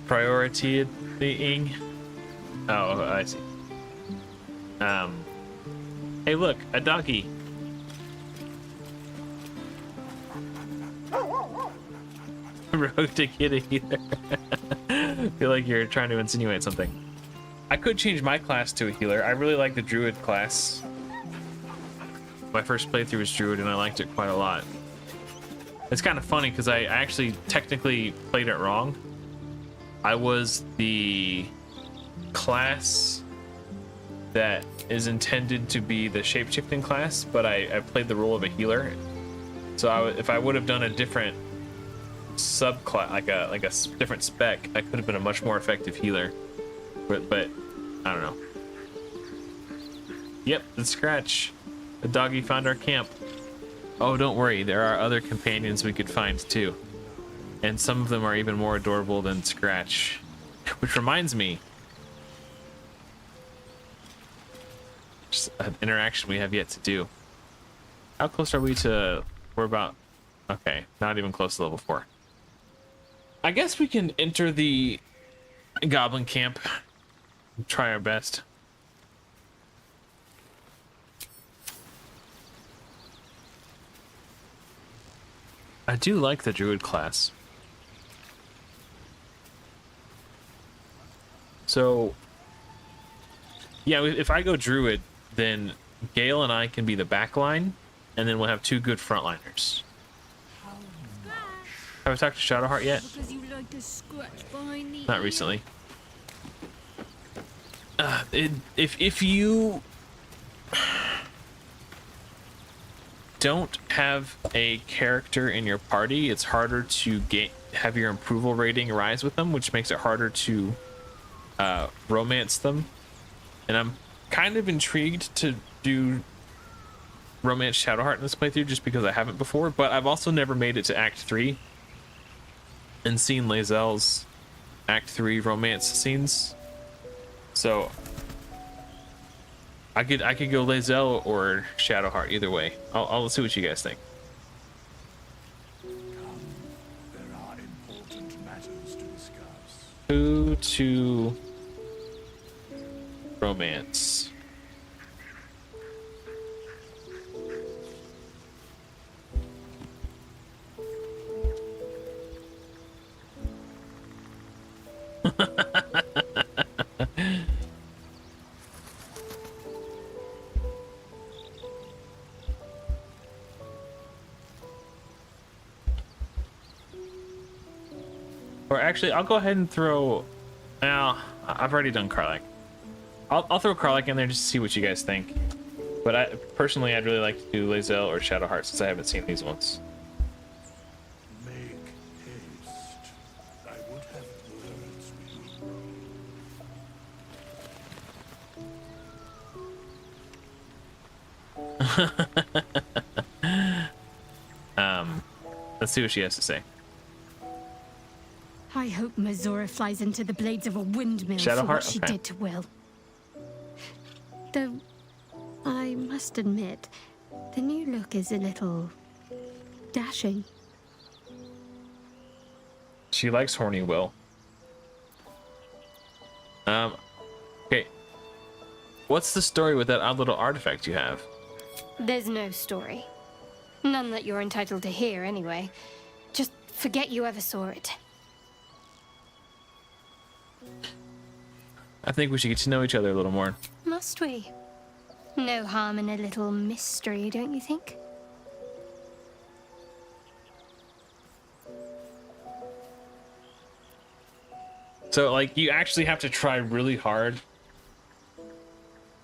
Priority thing. Oh, I see. Hey, look, a doggy. Rogue to get a healer. Feel like you're trying to insinuate something. I could change my class to a healer. I really like the druid class. My first playthrough was druid and I liked it quite a lot. It's kind of funny because I actually technically played it wrong. I was the class that is intended to be the shape-shifting class, but I played the role of a healer. So if I would have done a different subclass, like a different spec, I could have been a much more effective healer. But I don't know. Yep, the Scratch. The doggy found our camp. Oh, don't worry, there are other companions we could find too. And some of them are even more adorable than Scratch. Which reminds me, just an interaction we have yet to do. How close are we to... We're about... Okay, not even close to level 4. I guess we can enter the goblin camp. Try our best. I do like the druid class. So, yeah, if I go druid, then Gale and I can be the back line, and then we'll have 2 good frontliners. Have I talked to Shadowheart yet? Not recently. If you don't have a character in your party, it's harder to have your approval rating rise with them, which makes it harder to romance them. And I'm kind of intrigued to do romance Shadowheart in this playthrough just because I haven't before, but I've also never made it to Act 3 and seen Lae'zel's Act 3 romance scenes. So I could go Lae'zel or Shadowheart, either way. I'll see what you guys think. There are important matters to discuss. Who to romance? Or actually, I'll go ahead and throw... Now, I've already done Karlach. I'll throw Karlach in there just to see what you guys think. But personally, I'd really like to do Lae'zel or Shadowheart since I haven't seen these ones. Make haste. I would have words with Let's see what she has to say. I hope Mizora flies into the blades of a windmill for Shadowheart? what she Okay. did to Will. Though, I must admit, the new look is a little dashing. She likes horny Will. Okay. What's the story with that odd little artifact you have? There's no story. None that you're entitled to hear, anyway. Just forget you ever saw it. I think we should get to know each other a little more. Must we? No harm in a little mystery, don't you think? So, like, you actually have to try really hard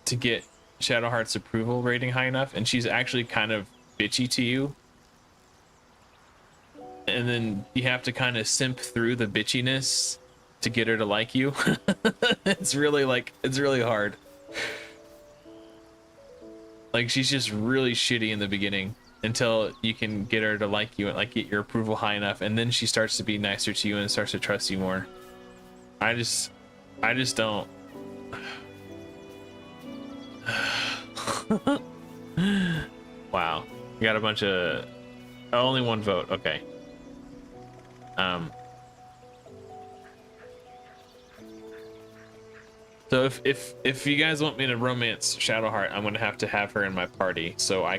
to get Shadowheart's approval rating high enough, and she's actually kind of bitchy to you. And then you have to kind of simp through the bitchiness to get her to like you. It's really hard. Like, she's just really shitty in the beginning until you can get her to like you and like get your approval high enough, and then she starts to be nicer to you and starts to trust you more. I just don't. Wow, you got a bunch of only 1 vote. Okay. So if you guys want me to romance Shadowheart, I'm gonna have to have her in my party so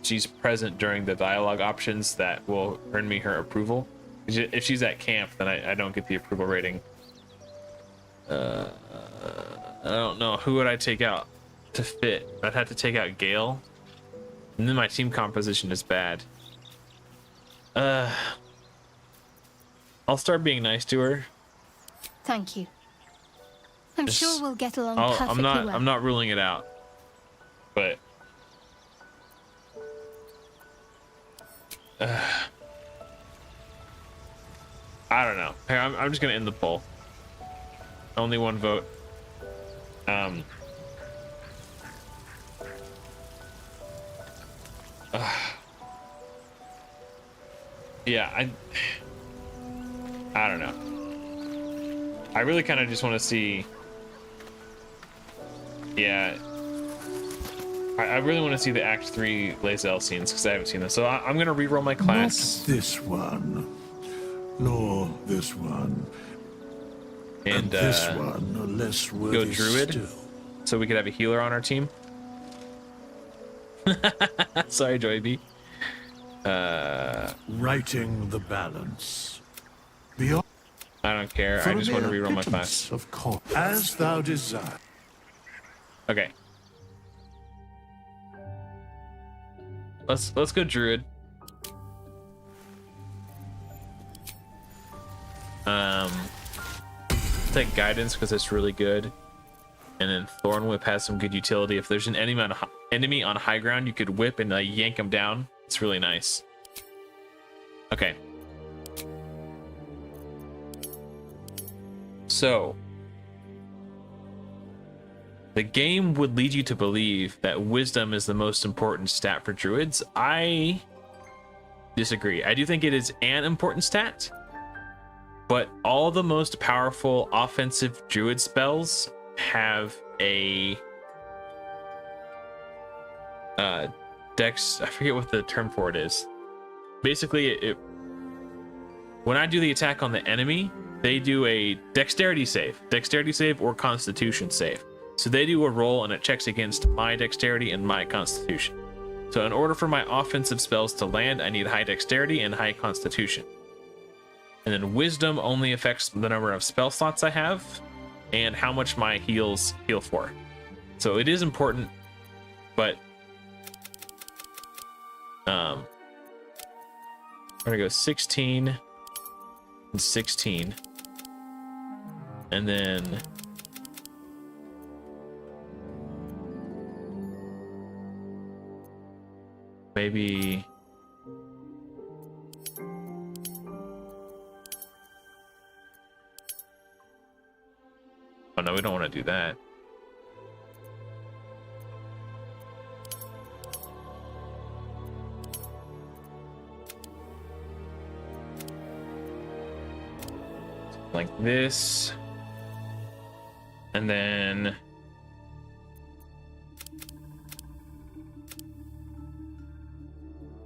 she's present during the dialogue options that will earn me her approval. If she's at camp, then I don't get the approval rating. I don't know, who would I take out to fit? I'd have to take out Gale, and then my team composition is bad. I'll start being nice to her. Thank you. I'm sure we'll get along I'm perfectly well. I'm not ruling it out, but I don't know. Hey, I'm just gonna end the poll. Only 1 vote. Yeah, I don't know. I really kind of just want to see. Yeah, I really want to see the Act 3 Lae'zel scenes because I haven't seen them. So I'm going to reroll my class. Not this one, nor this one. And this one, a less worthy go Druid, still. so we could have a healer on our team. Sorry, Joy B. Righting the balance. I don't care. I just want to reroll my class. Of course, as thou desire. Okay. Let's go Druid. Take guidance because it's really good, and then Thorn Whip has some good utility. If there's an enemy on high ground, you could whip and yank them down. It's really nice. Okay. So the game would lead you to believe that wisdom is the most important stat for druids. I disagree. I do think it is an important stat, but all the most powerful offensive druid spells have a dex. I forget what the term for it is. Basically, when I do the attack on the enemy, they do a dexterity save or constitution save. So they do a roll and it checks against my dexterity and my constitution. So in order for my offensive spells to land, I need high dexterity and high constitution. And then wisdom only affects the number of spell slots I have and how much my heals heal for. So it is important, but I'm gonna go 16 and 16, and then maybe oh no, we don't want to do that. Like this, and then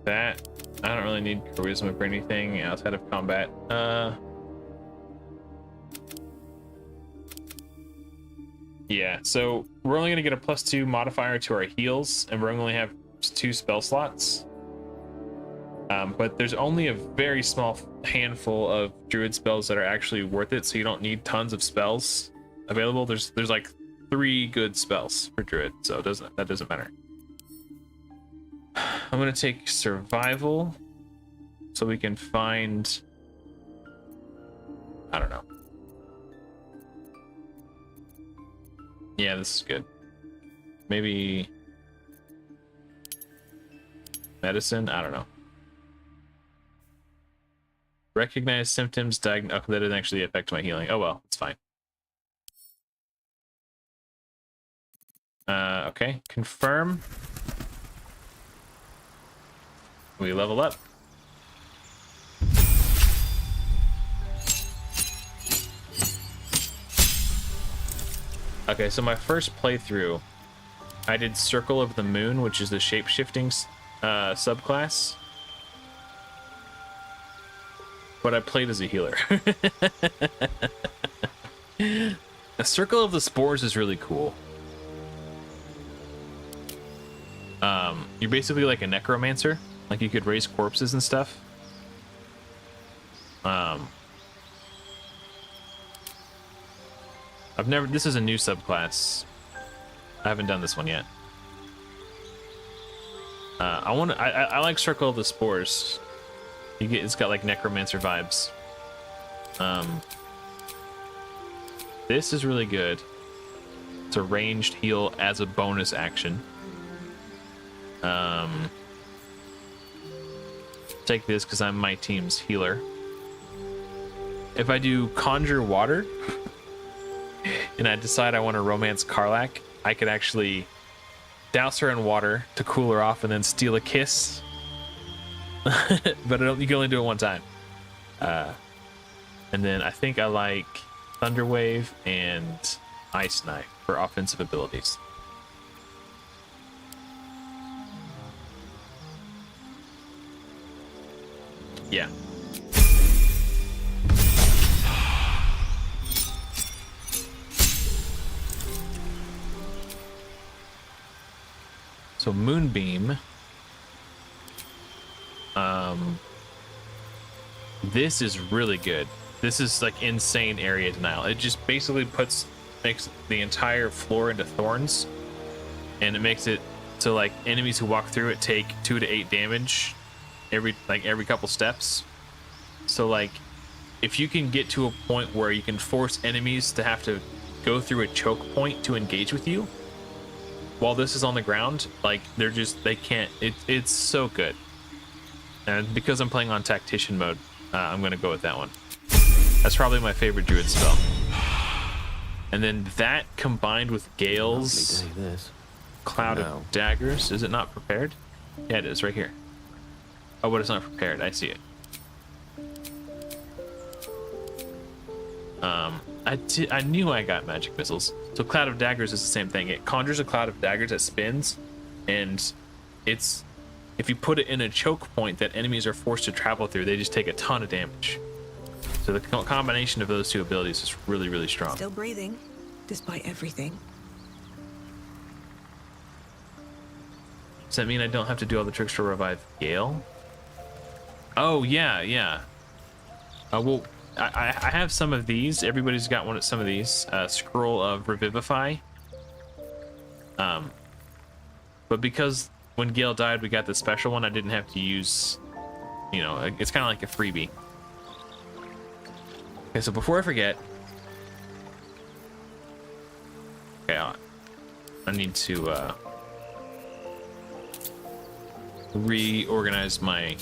that. I don't really need charisma for anything outside of combat. Yeah, so we're only gonna get a +2 modifier to our heals, and we're only gonna have 2 spell slots. But there's only a very small handful of druid spells that are actually worth it, so you don't need tons of spells available. There's like 3 good spells for druid, so that doesn't matter. I'm gonna take survival so we can find, I don't know. Yeah, this is good. Maybe medicine, I don't know. Recognize symptoms, diagnose. Oh, that doesn't actually affect my healing. Oh well, it's fine. Okay, confirm. We level up. Okay, so my first playthrough, I did Circle of the Moon, which is the shape-shifting subclass. But I played as a healer. A Circle of the Spores is really cool. You're basically like a necromancer. Like you could raise corpses and stuff. This is a new subclass. I haven't done this one yet. I like Circle of the Spores. It's got like necromancer vibes. This is really good. It's a ranged heal as a bonus action. Take this because I'm my team's healer. If I do Conjure Water and I decide I want to romance Karlach, I could actually douse her in water to cool her off and then steal a kiss. But you can only do it one time. And then I think I like Thunderwave and Ice Knife for offensive abilities. Yeah. So Moonbeam. This is really good. This is like insane area denial. It just basically makes the entire floor into thorns, and it makes it so like enemies who walk through it take 2 to 8 damage every couple steps. So like if you can get to a point where you can force enemies to have to go through a choke point to engage with you while this is on the ground, like they can't. It's so good. And because I'm playing on tactician mode, I'm gonna go with that one. That's probably my favorite druid spell. And then that combined with Gale's Cloud of Daggers. Is it not prepared? Yeah, it is right here. Oh, but it's not prepared. I see it. I knew I got magic missiles. So Cloud of Daggers is the same thing. It conjures a cloud of daggers that spins, and if you put it in a choke point that enemies are forced to travel through, they just take a ton of damage. So the combination of those two abilities is really, really strong. Still breathing, despite everything. Does that mean I don't have to do all the tricks to revive Gale? Oh, yeah. Well, I have some of these. Everybody's got some of these. Scroll of Revivify. But because when Gale died, we got the special one, I didn't have to use, it's kind of like a freebie. Okay, so before I forget, okay, I need to reorganize my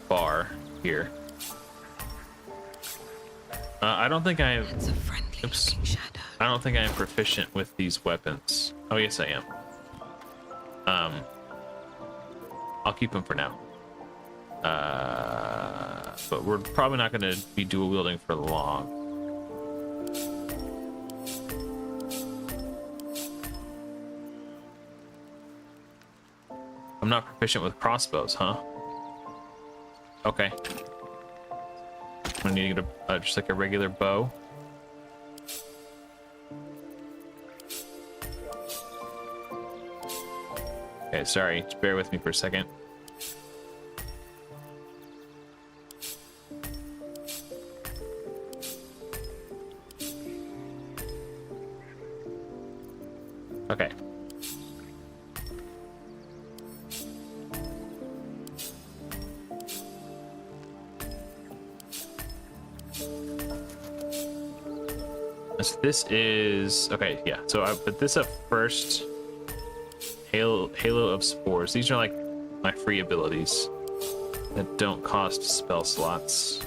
bar here. I don't think I am. Oops. I don't think I am proficient with these weapons. Oh, yes, I am. I'll keep them for now. But we're probably not going to be dual wielding for long. I'm not proficient with crossbows, huh? Okay. I need to get just like a regular bow. Okay, sorry. Just bear with me for a second. Okay. So this is okay, yeah. So I put this up first. Halo of Spores. These are like my free abilities that don't cost spell slots.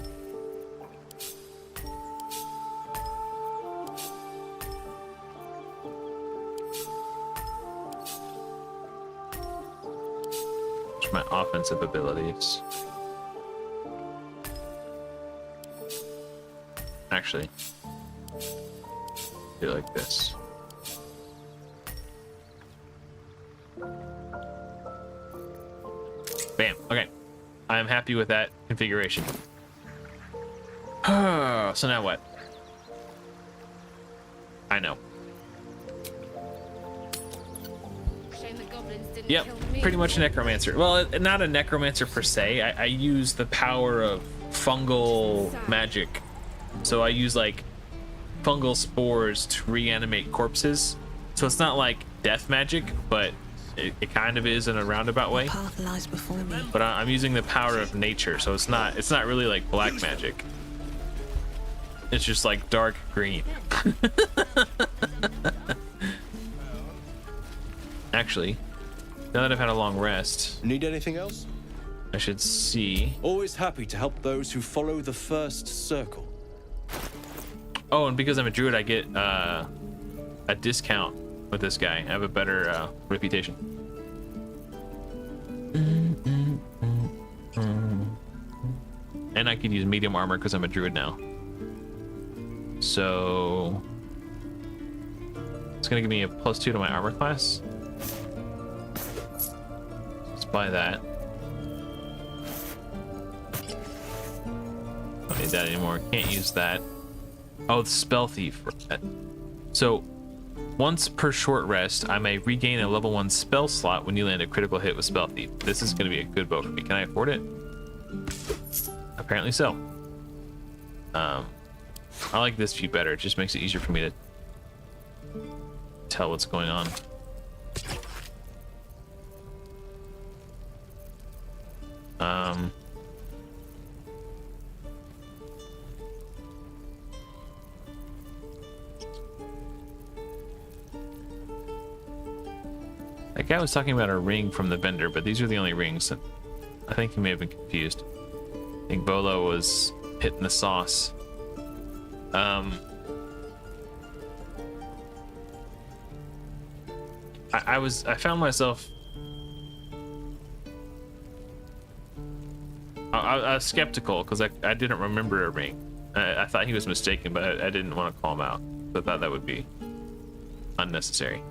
These are my offensive abilities. Actually, do it like this. Bam. Okay. I'm happy with that configuration. So now what? I know. Yep, pretty much a necromancer. Well, not a necromancer per se. I use the power of fungal magic. So I use like fungal spores to reanimate corpses. So it's not like death magic, but it kind of is in a roundabout way. Path lies before me. But I'm using the power of nature, so it's not really like black magic. It's just like dark green. Actually, now that I've had a long rest, need anything else? I should see. Always happy to help those who follow the first circle. Oh, and because I'm a druid, I get a discount with this guy. I have a better reputation. And I can use medium armor because I'm a druid now. So it's gonna give me a +2 to my armor class. Let's buy that. need that anymore. Can't use that. Oh, the spell thief. So, once per short rest, I may regain a level 1 spell slot when you land a critical hit with spell thief. This is going to be a good bow for me. Can I afford it? Apparently so. I like this view better. It just makes it easier for me to tell what's going on. That guy was talking about a ring from the vendor, but these are the only rings. I think he may have been confused. I think Bolo was hitting the sauce. I found myself. I was skeptical because I didn't remember a ring. I thought he was mistaken, but I didn't want to call him out. I thought that would be unnecessary.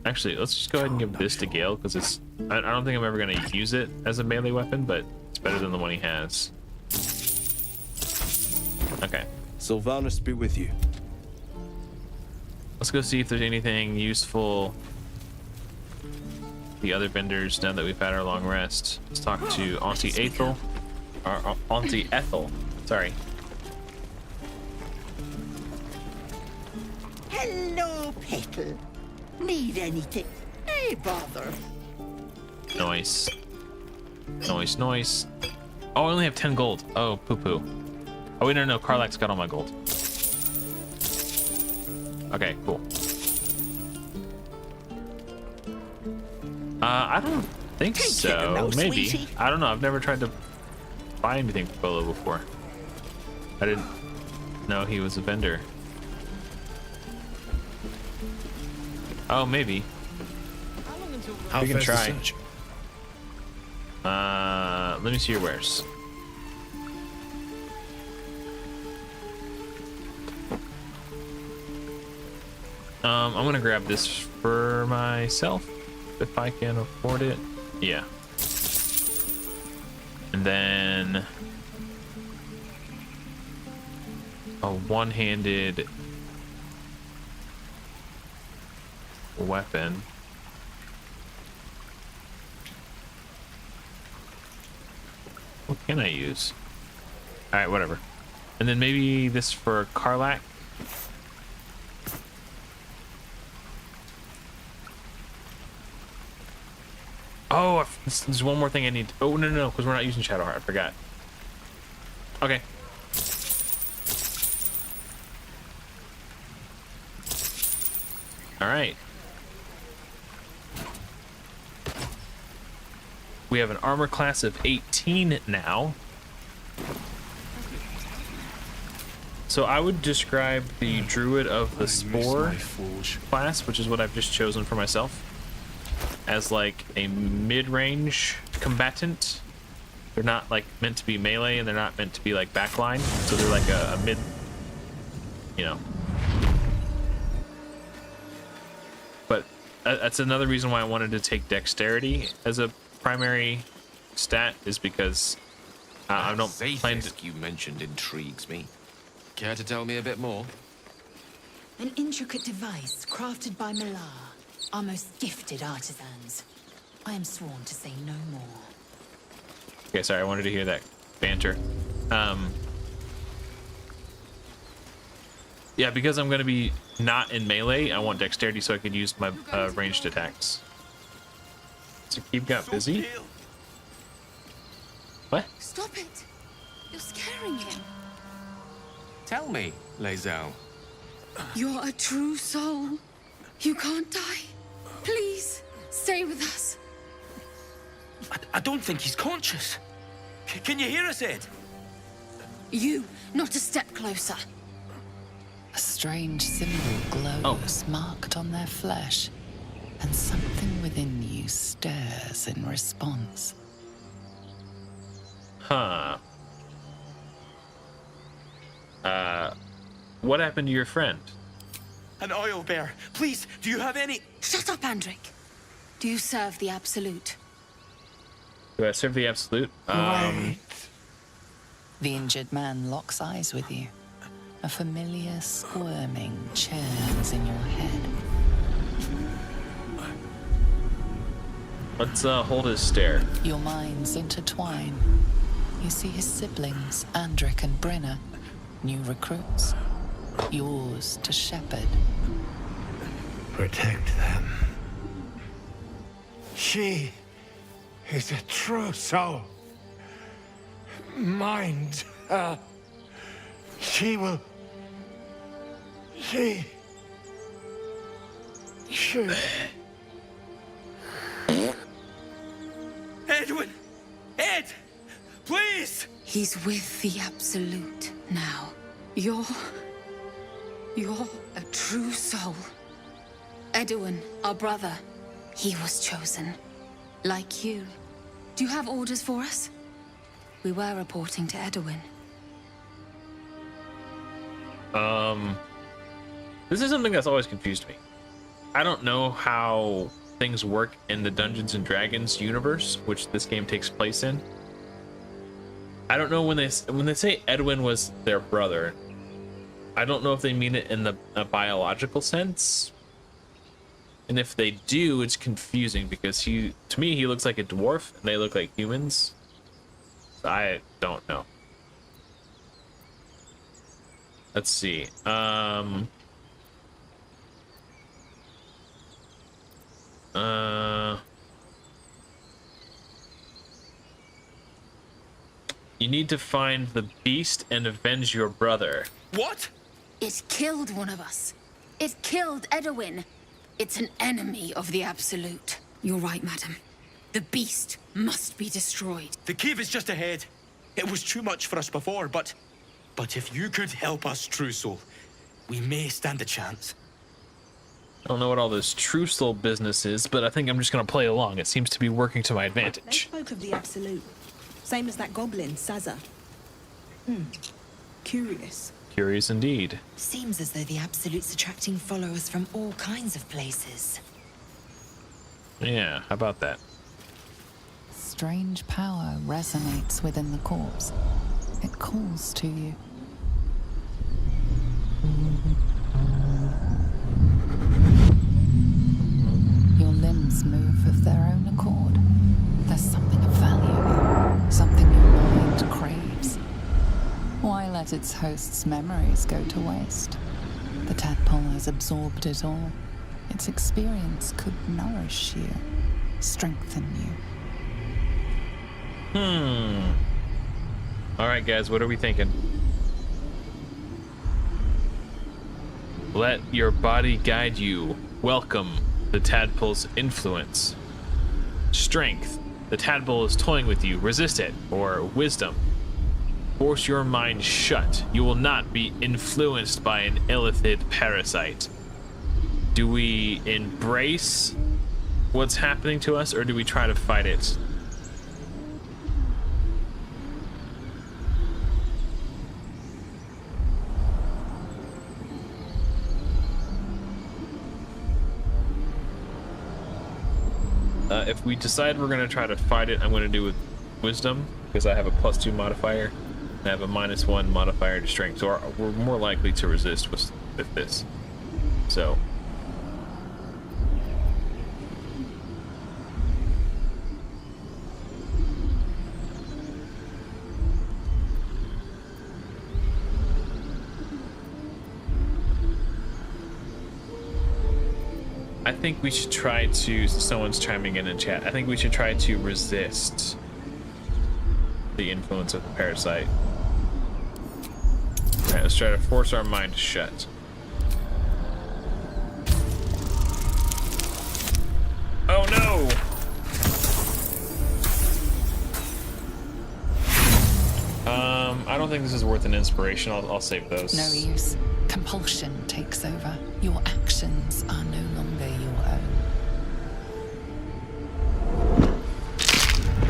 Actually, let's just go ahead and give this to Gale because it's. I don't think I'm ever going to use it as a melee weapon, but it's better than the one he has. Okay. Sylvanus be with you. Let's go see if there's anything useful. The other vendors now that we've had our long rest. Let's talk to Auntie Ethel. Or Auntie Ethel. Sorry. Hello, Petal. Need anything? Hey, bother. Nice. Nice, nice. Oh, I only have 10 gold. Oh, poo-poo. Oh, wait, no. Karlach's got all my gold. Okay, cool. I don't think so. Maybe. Sweetie. I don't know. I've never tried to buy anything for Bolo before. I didn't know he was a vendor. Oh, maybe. We can try. Let me see your wares. I'm gonna grab this for myself if I can afford it. Yeah. And then a one-handed weapon. What can I use? All right, whatever. And then maybe this for Karlach. Oh, there's one more thing I need. Oh, no, because we're not using Shadowheart. I forgot. Okay. All right. We have an armor class of 18 now. So I would describe the Druid of the Spore class, which is what I've just chosen for myself, as like a mid-range combatant. They're not like meant to be melee, and they're not meant to be like backline, so they're like a mid, you know. But that's another reason why I wanted to take dexterity as a primary stat, is because I don't plan to. You mentioned intrigues me. Care to tell me a bit more? An intricate device crafted by Millar, our most gifted artisans. I am sworn to say no more. Okay, sorry, I wanted to hear that banter. Yeah, because I'm going to be not in melee, I want dexterity so I could use my ranged attacks. So Keep got busy? What? Stop it! You're scaring him. Tell me, Lae'zel. You're a true soul. You can't die. Please, stay with us. I don't think he's conscious. Can you hear us, Ed? You, not a step closer. A strange symbol glows marked on their flesh, and something within you stirs in response. Huh. What happened to your friend? An oil bear. Please, do you have any... Shut up, Andric. Do you serve the Absolute? Do I serve the Absolute? The injured man locks eyes with you. A familiar squirming churns in your head. Let's hold his stare. Your minds intertwine. You see his siblings, Andric and Brenna, new recruits. Yours to shepherd. Protect them. She is a true soul. Mind her. She will... She... Edwin! Ed! Please! He's with the Absolute now. You're a true soul. Edwin, our brother, he was chosen. Like you. Do you have orders for us? We were reporting to Edwin. This is something that's always confused me. I don't know how things work in the Dungeons and Dragons universe, which this game takes place in. I don't know when they say Edwin was their brother. I don't know if they mean it in a biological sense. And if they do, it's confusing because to me, he looks like a dwarf and they look like humans. So I don't know. Let's see. You need to find the beast and avenge your brother. What? It killed one of us. It killed Edwin. It's an enemy of the Absolute. You're right, madam. The beast must be destroyed. The cave is just ahead. It was too much for us before, but if you could help us, True Soul, we may stand a chance. I don't know what all this True Soul business is, but I think I'm just gonna play along. It seems to be working to my They advantage. spoke of the Absolute. Same as that goblin, Saza. Curious. Curious indeed. Seems as though the Absolute's attracting followers from all kinds of places. Yeah, how about that? Strange power resonates within the corpse. It calls to you. Your limbs move of their own accord. There's something of value, something your mind craves. Why let its host's memories go to waste? The tadpole has absorbed it all. Its experience could nourish you, strengthen you. All right, guys, what are we thinking? Let your body guide you. Welcome the tadpole's influence. Strength. The tadpole is toying with you. Resist it. Or wisdom. Force your mind shut. You will not be influenced by an illithid parasite. Do we embrace what's happening to us, or do we try to fight it? If we decide we're going to try to fight it, I'm going to do with wisdom, because I have a +2 modifier, and I have a -1 modifier to strength, so we're more likely to resist with this. So... I think we should try to, someone's chiming in chat, I think we should try to resist the influence of the parasite. Alright, let's try to force our mind shut. Oh no! I don't think this is worth an inspiration. I'll save those. No use. Compulsion takes over. Your actions are no longer your own.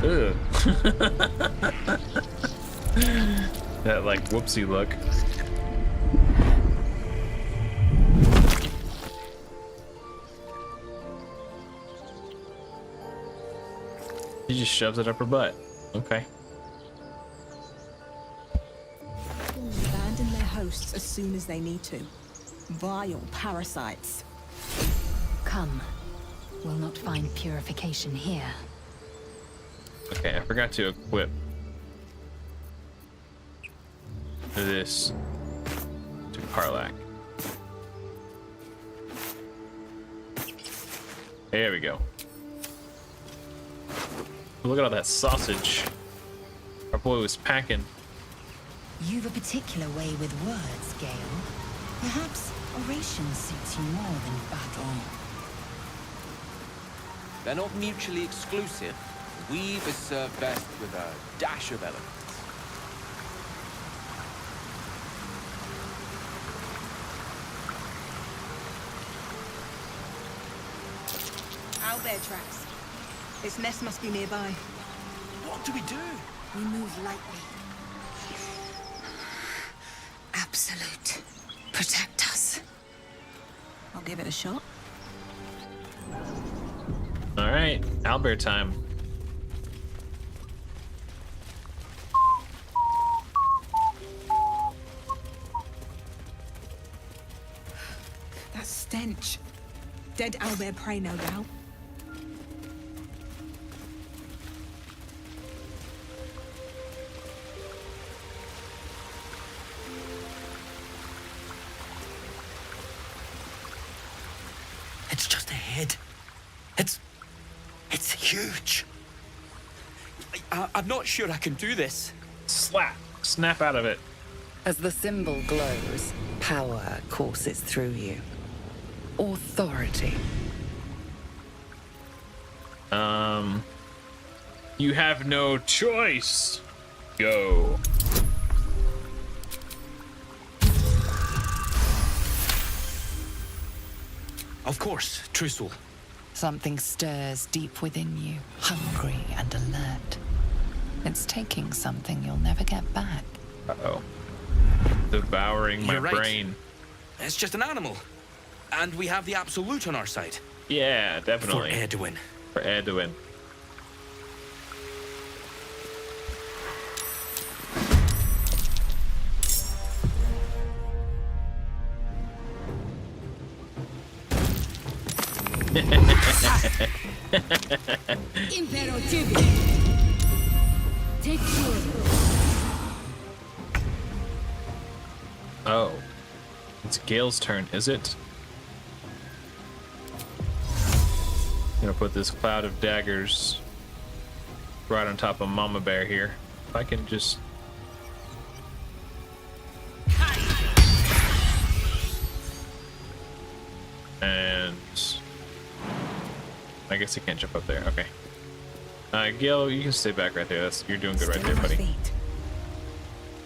Ugh. That like whoopsie look. Did you just shoves it up her butt. Okay. Abandon their hosts as soon as they need to. Vile parasites. Come. We'll not find purification here. Okay, I forgot to equip this to Karlach. There we go. Look at all that sausage our boy was packing. You've a particular way with words, Gale. Perhaps oration suits you more than battle. They're not mutually exclusive. Weave is served best with a dash of elegance. Owlbear tracks. Its nest must be nearby. What do we do? We move lightly. Absolute. Protect us. I'll give it a shot. All right, owlbear time. That stench. Dead owlbear prey, no doubt. It's just ahead. It's huge. I'm not sure I can do this. Slap. Snap out of it. As the symbol glows, power courses through you. Authority. You have no choice. Go. Of course, true soul. Something stirs deep within you, hungry and alert. It's taking something you'll never get back. Uh-oh. Devouring my You're right. brain. It's just an animal. And we have the Absolute on our side. Yeah, definitely. For Edwin. For Edwin. Impero Tibi. Take two. Oh. It's Gale's turn, is it? I'm gonna put this cloud of daggers right on top of Mama Bear here. If I can just... And... I guess I can't jump up there. Okay. Gale, you can stay back right there. You're doing good right there, buddy.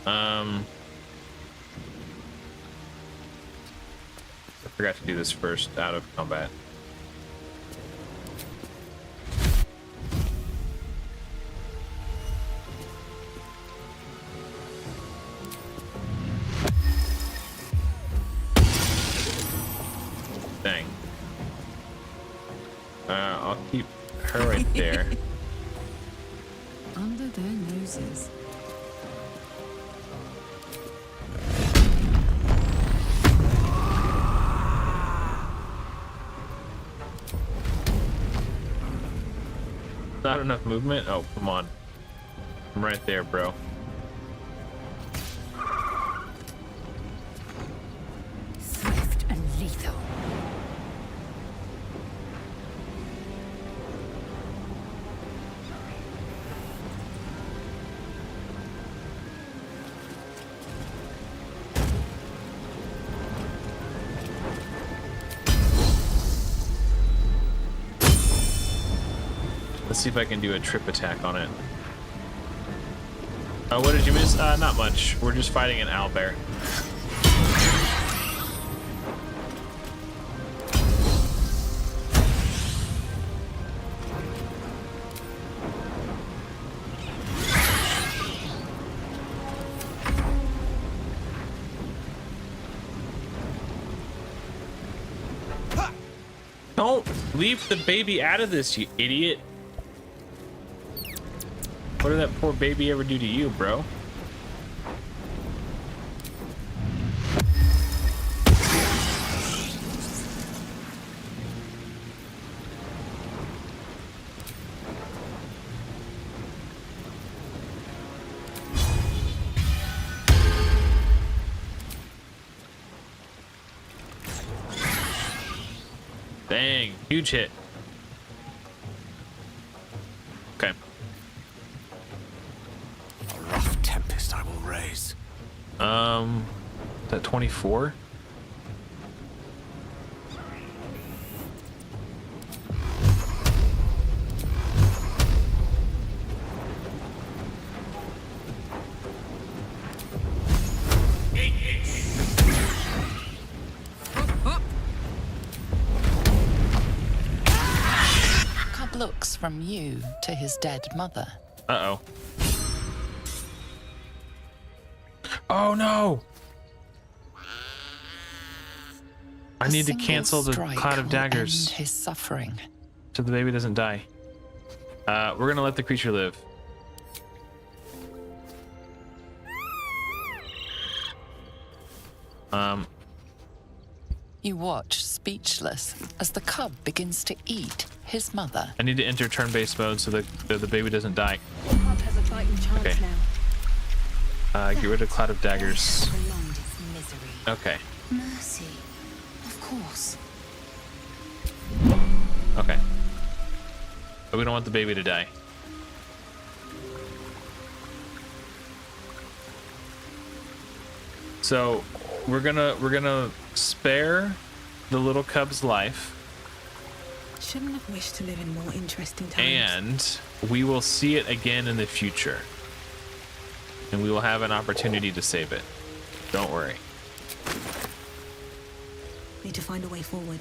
I forgot to do this first out of combat. Dang. I'll keep her right there. Under their noses. Not enough movement? Oh, come on. I'm right there, bro. Swift and lethal. Let's see if I can do a trip attack on it. What did you miss? Not much. We're just fighting an owlbear. Don't leave the baby out of this, you idiot. What did that poor baby ever do to you, bro? Dang, huge hit. Okay. A rough tempest I will raise. That 24? Cub looks from you to his dead mother. Uh-oh. Oh no! I need to cancel the cloud of daggers. End his suffering. So the baby doesn't die. We're gonna let the creature live. You watch, speechless, as the cub begins to eat his mother. I need to enter turn-based mode so that the baby doesn't die. The cub has a fighting chance Okay. now. Get rid of cloud of daggers. Okay. Mercy. Of course. Okay. But we don't want the baby to die. So we're gonna spare the little cub's life, Shouldn't have wished to live in more interesting times. and we will see it again in the future. And we will have an opportunity to save it. Don't worry. Need to find a way forward.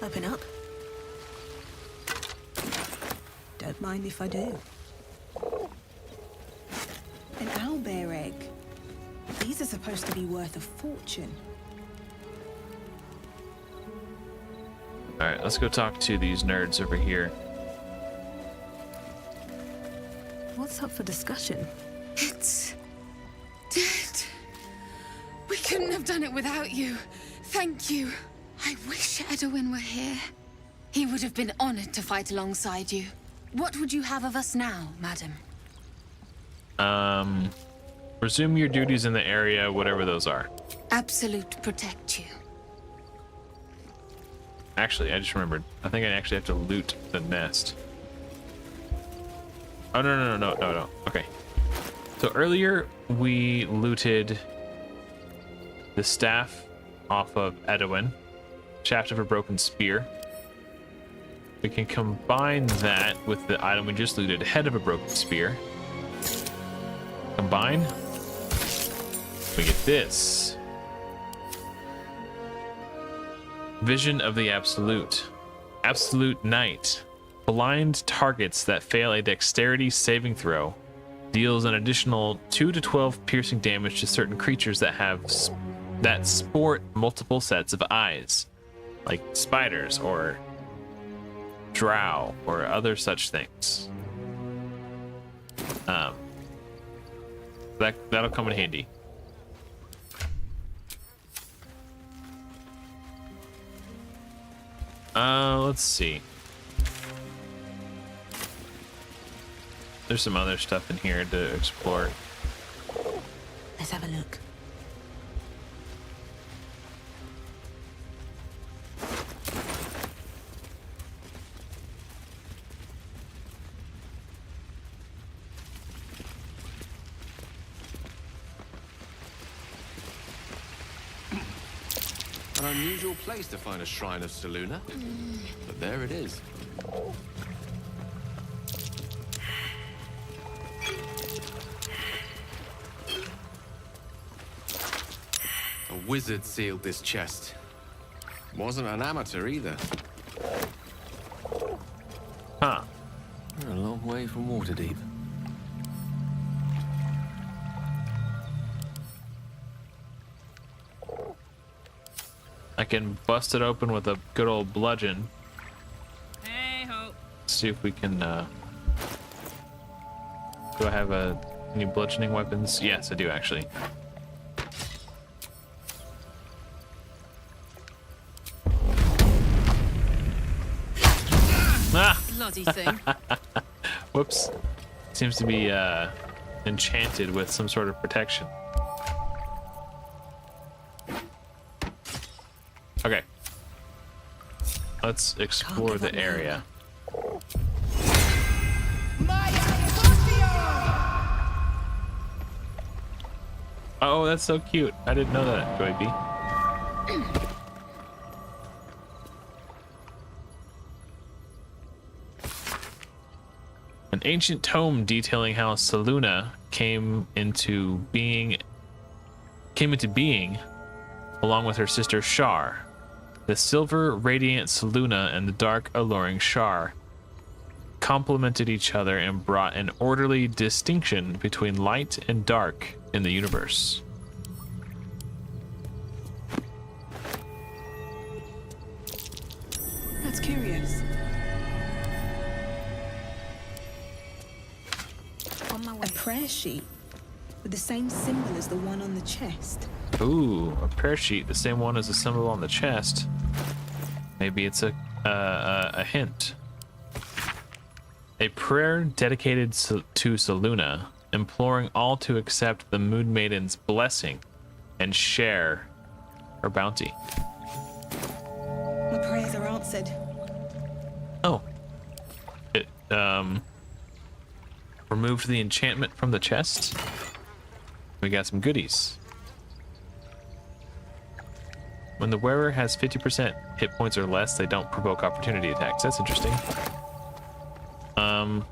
Open up. Don't mind if I do. An owlbear egg. These are supposed to be worth a fortune. All right, let's go talk to these nerds over here. What's up for discussion? It's dead. We couldn't have done it without you. Thank you. I wish Edwin were here. He would have been honored to fight alongside you. What would you have of us now, madam? Resume your duties in the area, whatever those are. Absolute protect you. Actually, I just remembered. I think I actually have to loot the nest. Oh, no. Okay. So earlier, we looted the staff off of Edwin, shaft of a broken spear. We can combine that with the item we just looted, head of a broken spear. Combine. We get this. Vision of the Absolute. Absolute Night. Blind targets that fail a dexterity saving throw. Deals an additional 2 to 12 piercing damage to certain creatures that sport multiple sets of eyes, like spiders or drow or other such things. That'll come in handy. Let's see. There's some other stuff in here to explore. Let's have a look. An unusual place to find a shrine of Selûne, but there it is. A wizard sealed this chest. Wasn't an amateur either. Huh. We're a long way from Waterdeep. I can bust it open with a good old bludgeon. Hey ho. see if we can. Do I have any bludgeoning weapons? Yes, I do actually. Ah! Bloody thing. Whoops. Seems to be enchanted with some sort of protection. Okay. Let's explore the area. Oh, that's so cute. I didn't know that, Joy B. An ancient tome detailing how Selûne came into being along with her sister Shar. The silver radiant Selûne and the dark alluring Shar complemented each other and brought an orderly distinction between light and dark in the universe. That's curious. A prayer sheet with the same symbol as the one on the chest. Ooh, a prayer sheet, the same one as the symbol on the chest. Maybe it's a hint. A prayer dedicated to Selûne, imploring all to accept the Moon Maiden's blessing and share her bounty. My prayers are answered. Oh. It removed the enchantment from the chest. We got some goodies. When the wearer has 50% hit points or less, they don't provoke opportunity attacks. That's interesting. I'll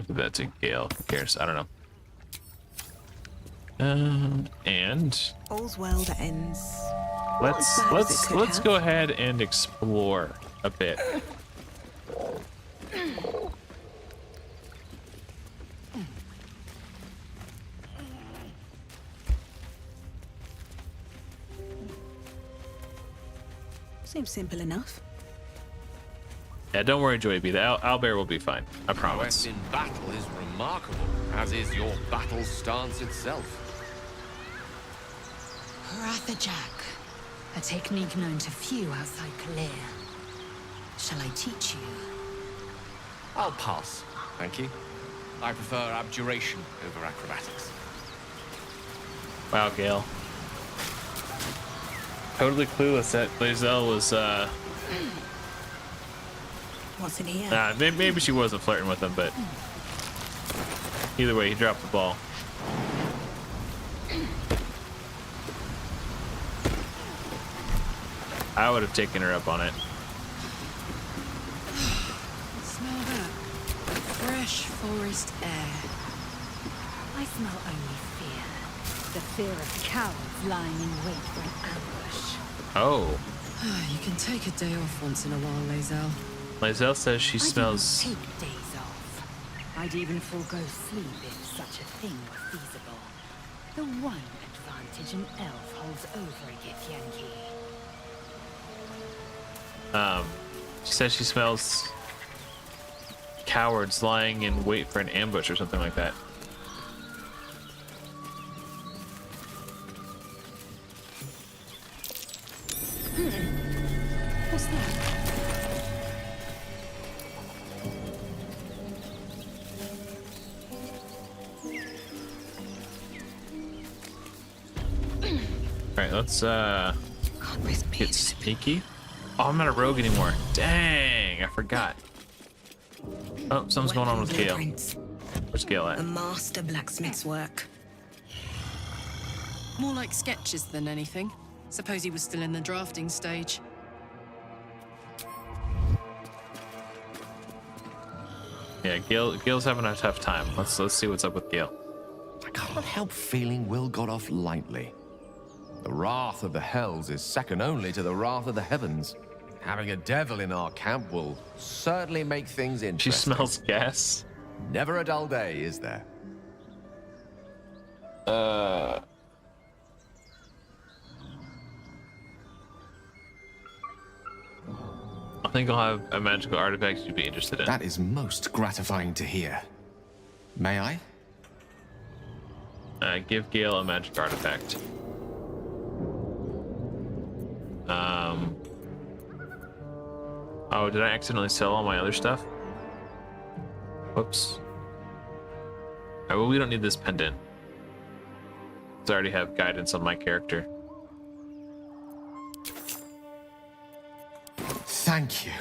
give that to Gale. Who cares? I don't know. And All's well that ends. Let's go ahead and explore a bit. Seems simple enough. Yeah, don't worry, Joy B. The owlbear will be fine. I promise. Prowess in battle is remarkable, as is your battle stance itself. Rathajak, a technique known to few outside Kalir. Shall I teach you? I'll pass, thank you. I prefer abjuration over acrobatics. Wow, Gale. Totally clueless that Lae'zel was, What's in here? maybe she wasn't flirting with him, but either way, he dropped the ball. I would have taken her up on it. Smell that. Fresh forest air. I smell only fear. The fear of cowards lying in wait for an ambush. Oh. You can take a day off once in a while, Lae'zel. Lae'zel says she smells... I don't take days off. I'd even forego sleep if such a thing were feasible. The one advantage an elf holds over a Githyanki. She says she smells cowards lying in wait for an ambush or something like that. What's that? Alright, let's get sneaky. Oh, I'm not a rogue anymore. Dang, I forgot. Oh, something's going on with Gale. Where's Gale at? A master blacksmith's work. More like sketches than anything. Suppose he was still in the drafting stage. Yeah, Gale's having a tough time. Let's see what's up with Gale. I can't help feeling Will got off lightly. The wrath of the hells is second only to the wrath of the heavens. Having a devil in our camp will certainly make things interesting. She smells gas. Never a dull day, is there? think I'll have a magical artifact you'd be interested in. That is most gratifying to hear. May I? Give Gale a magic artifact. Oh, did I accidentally sell all my other stuff? Whoops. Alright, well, we don't need this pendant. I already have guidance on my character. Thank you.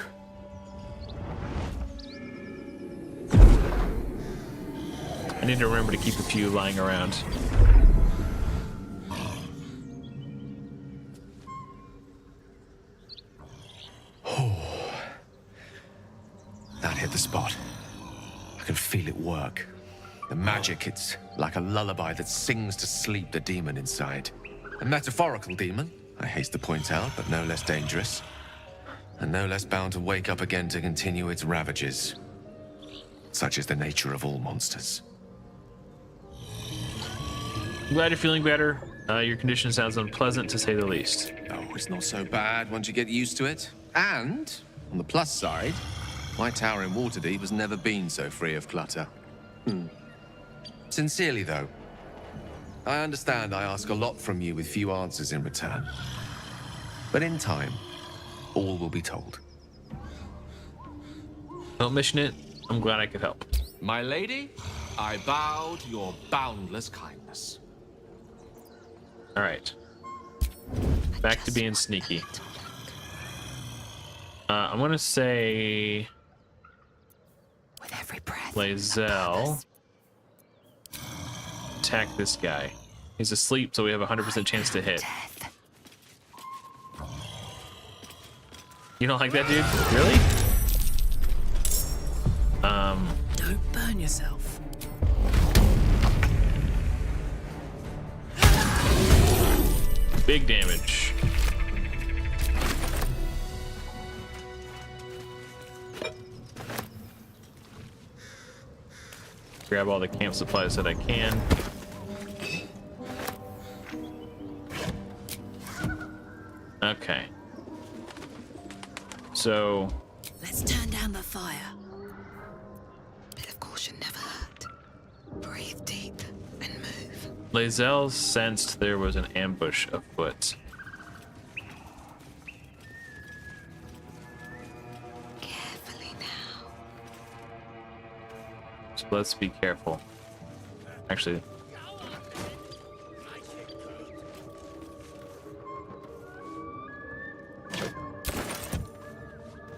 I need to remember to keep a few lying around. That hit the spot. I can feel it work. The magic, it's like a lullaby that sings to sleep the demon inside. A metaphorical demon, I haste to point out, but no less dangerous. And no less bound to wake up again to continue its ravages. Such is the nature of all monsters. I'm glad you're feeling better. Your condition sounds unpleasant, to say the least. Oh, it's not so bad once you get used to it. And, on the plus side, my tower in Waterdeep has never been so free of clutter. Sincerely, though, I understand I ask a lot from you with few answers in return. But in time, all will be told. Don't mission it. I'm glad I could help. My lady, I bow to your boundless kindness. All right. Back to being sneaky. I'm gonna say with every breath. Lae'zel, attack this guy. He's asleep, so we have a 100% chance to hit. You don't like that, dude? Really? Don't burn yourself. Big damage. Grab all the camp supplies that I can. Okay. So let's turn down the fire. Bit of caution never hurt. Breathe deep and move. Lae'zel sensed there was an ambush afoot. Carefully now. So let's be careful. Actually,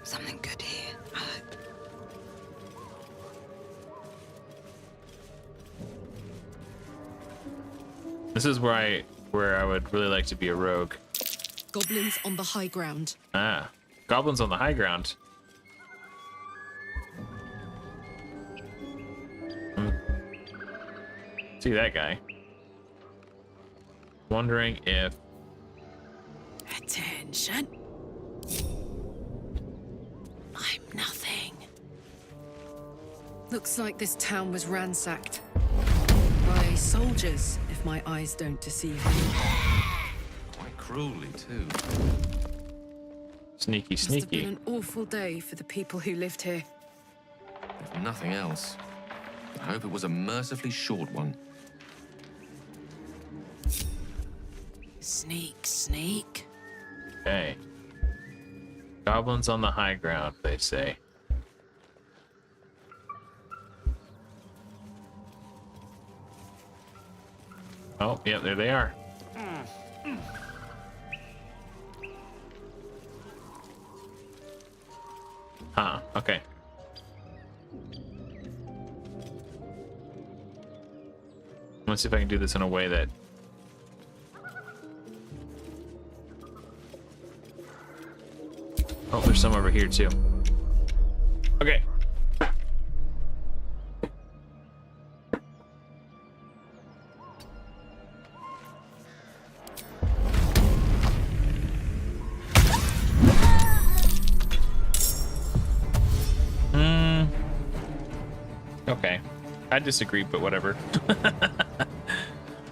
something good here, I hope. this is where I would really like to be a rogue. Goblins on the high ground. Ah, goblins on the high ground. See that guy. Wondering if Attention. I'm nothing. Looks like this town was ransacked. By soldiers, if my eyes don't deceive me. Quite cruelly, too. Sneaky, Must have sneaky. been an awful day for the people who lived here. If nothing else, I hope it was a mercifully short one. Sneak, sneak. Okay. Goblins on the high ground, they say. Oh, yeah, there they are. Huh, okay. Let's see if I can do this in a way that... Oh, there's some over here too. Okay. Okay. I disagree, but whatever.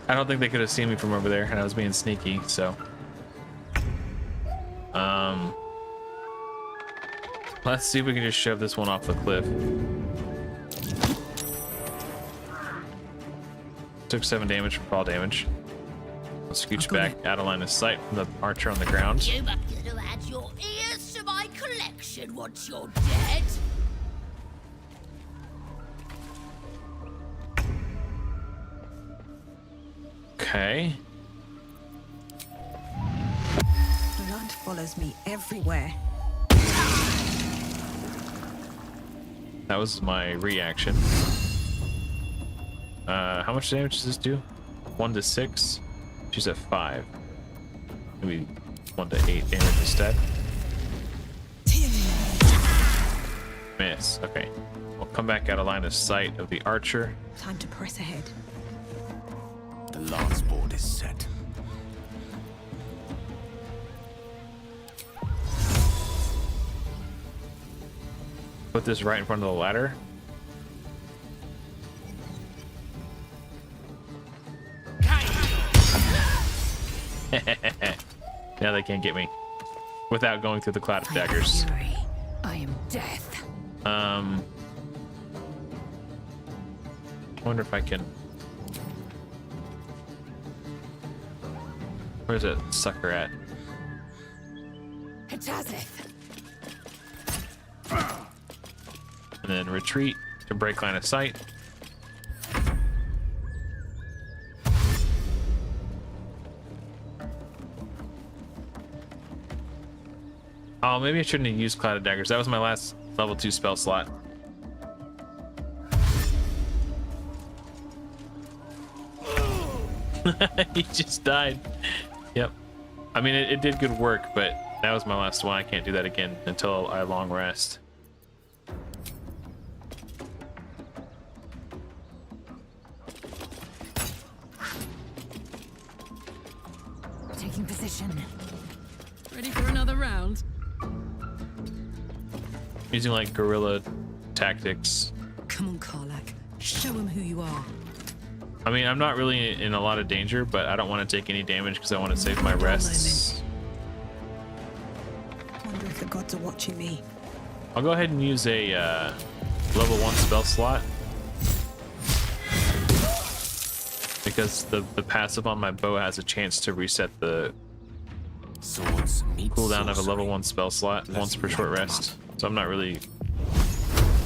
I don't think they could have seen me from over there, and I was being sneaky, so. Let's see if we can just shove this one off the cliff. Took 7 damage from fall damage. Let's scooch back out of line of sight from the archer on the ground. You are gonna add your ears to my collection once you're dead. Okay. Blood follows me everywhere. That was my reaction. How much damage does this do? 1 to 6. She's at 5. Maybe 1 to 8 damage instead. Miss. Okay. We'll come back out of line of sight of the archer. Time to press ahead. The last board is set. Put this right in front of the ladder. Now they can't get me without going through the cloud of daggers. I am death. I wonder if I can. Where's that sucker at? Hatazeth. And then retreat to break line of sight. Oh, maybe I shouldn't have used Cloud of Daggers. That was my last level 2 spell slot. He just died. Yep. I mean, it did good work, but that was my last one. I can't do that again until I long rest. Taking position. Ready for another round? Using like guerrilla tactics. Come on, Karlak. Show him who you are. I mean, I'm not really in a lot of danger, but I don't want to take any damage because I want to save my rests. Wonder if the gods are watching me. I'll go ahead and use a level 1 spell slot. Because the passive on my bow has a chance to reset the cooldown of a level 1 spell slot once per short rest. So I'm not really...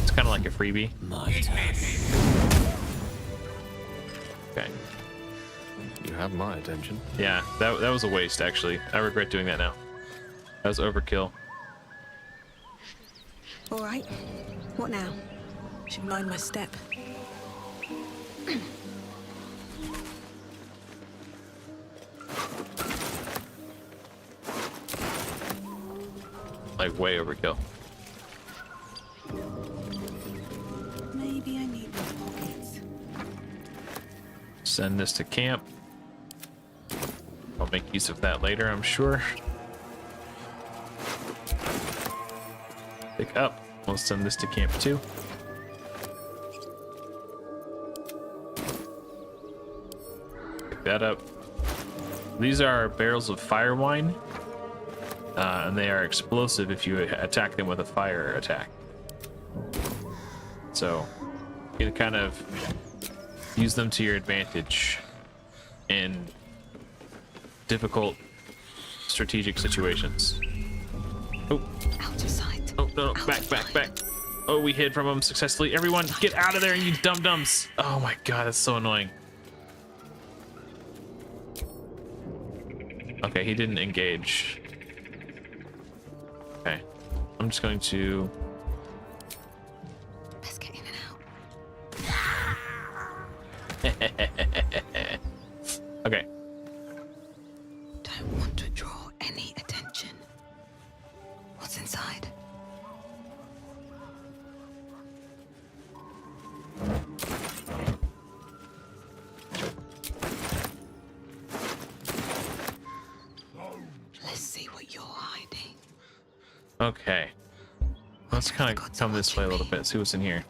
It's kind of like a freebie. Okay. You have my attention. Yeah, that was a waste, actually. I regret doing that now. That was overkill. All right. What now? Should mind my step. Like, way overkill. Maybe I need more pockets. Send this to camp. I'll make use of that later, I'm sure. Pick up. We'll send this to camp too. Pick that up. These are barrels of fire wine. And they are explosive if you attack them with a fire attack. So you can kind of use them to your advantage in difficult strategic situations. Oh, out of sight. Oh no, back. Oh, we hid from them successfully. Everyone, get out of there, you dum-dums. Oh my god, that's so annoying. Okay, he didn't engage. Okay, I'm just going to... Best get in and out. Okay. Don't want to draw any attention. What's inside? Let's see what you're hiding. Okay. Let's kind of come this way a little bit, see what's in here.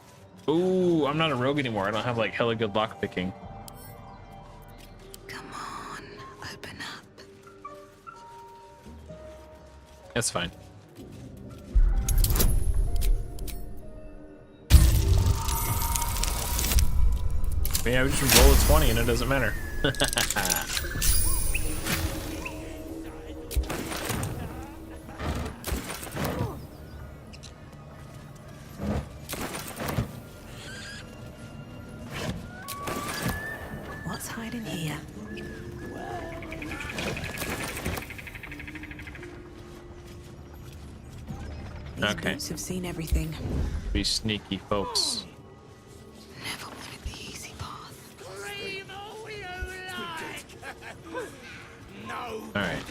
Ooh, I'm not a rogue anymore. I don't have like hella good lock picking. Come on, open up. That's fine. Yeah, we just roll a 20 and it doesn't matter. What's hiding here? These Okay. boots have seen everything. Be sneaky, folks. Never wanted the easy path. All right.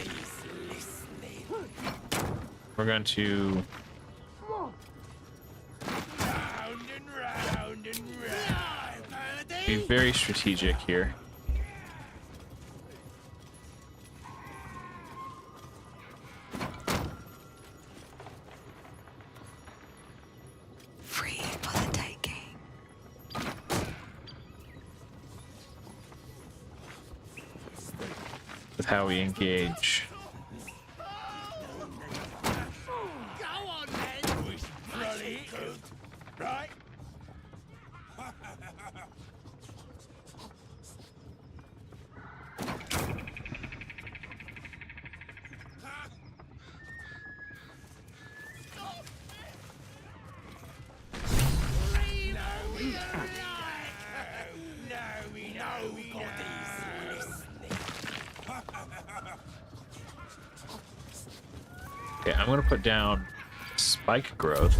We're going to be very strategic here. Free for the taking. With how we engage. Right? Okay, I'm gonna put down spike growth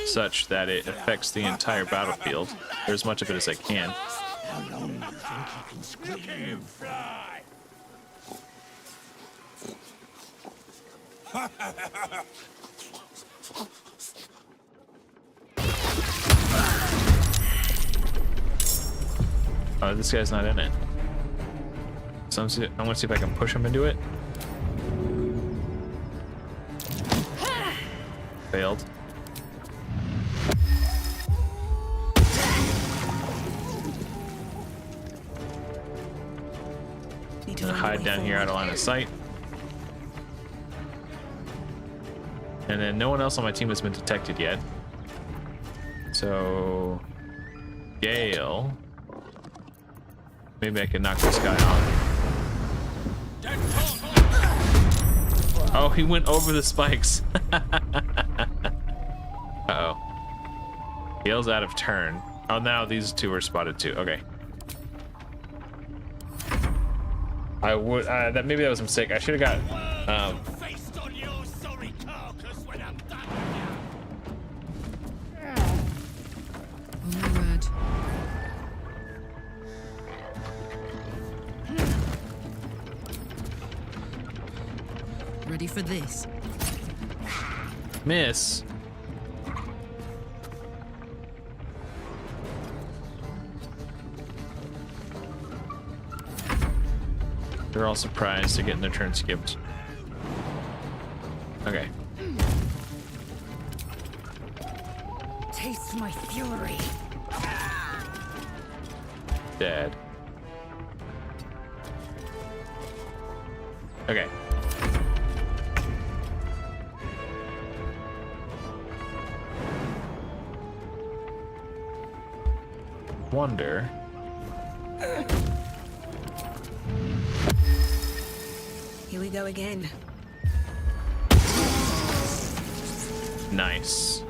such that it affects the entire battlefield, or as much of it as I can. How long do you think you can scream? Oh, this guy's not in it. So I'm gonna see if I can push him into it. Failed. Need to Gonna find a hide way down here out of line of sight. And then no one else on my team has been detected yet. So Gale. Maybe I can knock this guy off. Oh, he went over the spikes. Uh-oh. Gale's out of turn. Oh, now these two are spotted too. Okay. I would that maybe that was a mistake. I should have got Oh my word. Ready for this? miss. They're all surprised they're getting their turn skipped. Okay. Taste my fury. Dead. Okay. Wonder. Here we go again. Nice.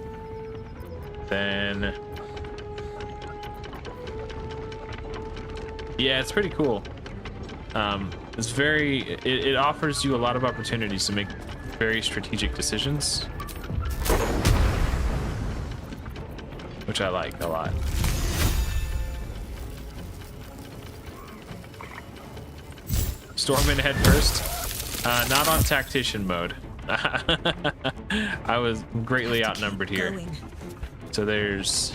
Then yeah, it's pretty cool. It's very it offers you a lot of opportunities to make very strategic decisions, which I like a lot. Storm in head first. Not on tactician mode. I was greatly outnumbered here. So there's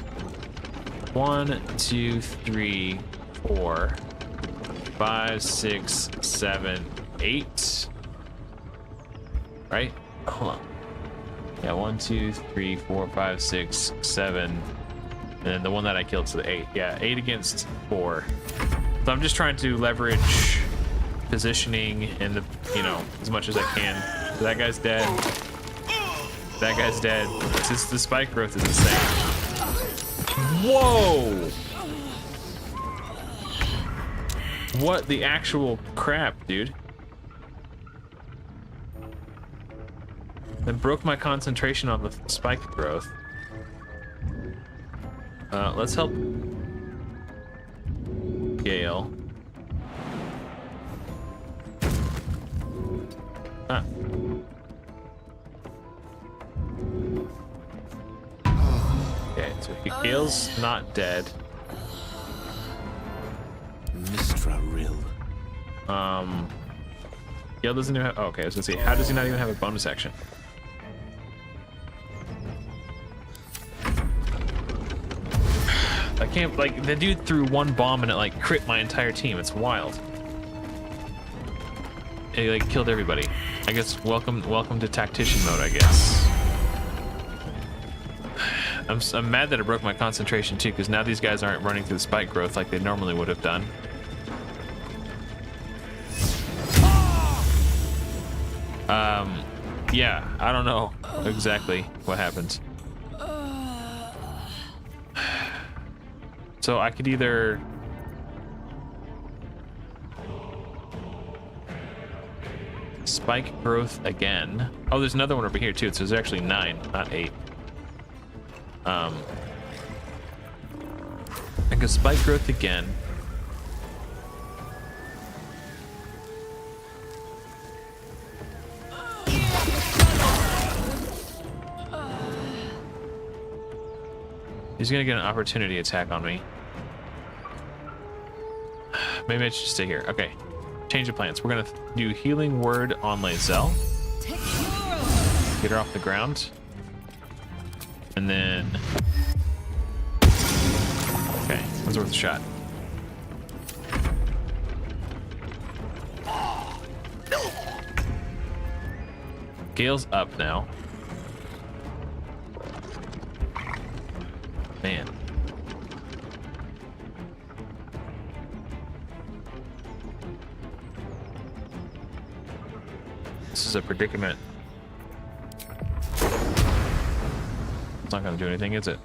1, 2, 3, 4, 5, 6, 7, 8. Right? Hold on. Yeah, 1, 2, 3, 4, 5, 6, 7. And then the one that I killed, so the 8. Yeah, 8 against 4. So I'm just trying to leverage positioning and the, you know, as much as I can. So that guy's dead. That guy's dead. It's just the spike growth is insane. Whoa! What the actual crap, dude? That broke my concentration on the spike growth. Let's help Gale. Ah. Okay, so Gale's not dead. Mistra Rill. Gale doesn't even have. Oh, okay, I was gonna say, how does he not even have a bonus action? I can't, like, the dude threw one bomb and it like crit my entire team. It's wild. It like killed everybody. I guess welcome to tactician mode, I guess. I'm mad that it broke my concentration too, because now these guys aren't running through the spike growth like they normally would have done. Yeah, I don't know exactly what happened. So I could either spike growth again. Oh, there's another one over here too. So there's actually 9, not 8. I can spike growth again. He's gonna get an opportunity attack on me. Maybe I should stay here. Okay, change of plans. We're gonna do healing word on Lae'zel. Get her off the ground. And then... Okay, that's worth a shot. Gale's up now. Man. This is a predicament. It's not gonna do anything, is it?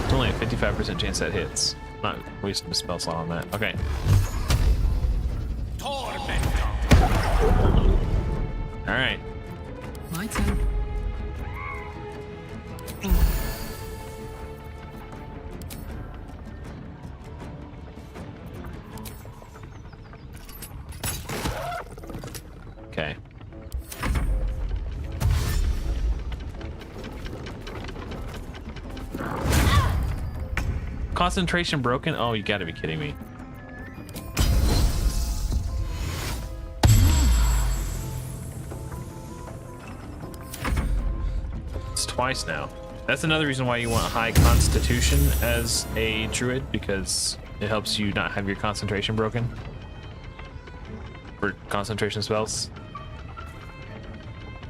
It's only a 55% chance that hits. Not wasting a spell slot on that. Okay. All right. My turn. Okay. Concentration broken? Oh, you gotta be kidding me. It's twice now. That's another reason why you want high constitution as a druid, because it helps you not have your concentration broken for concentration spells.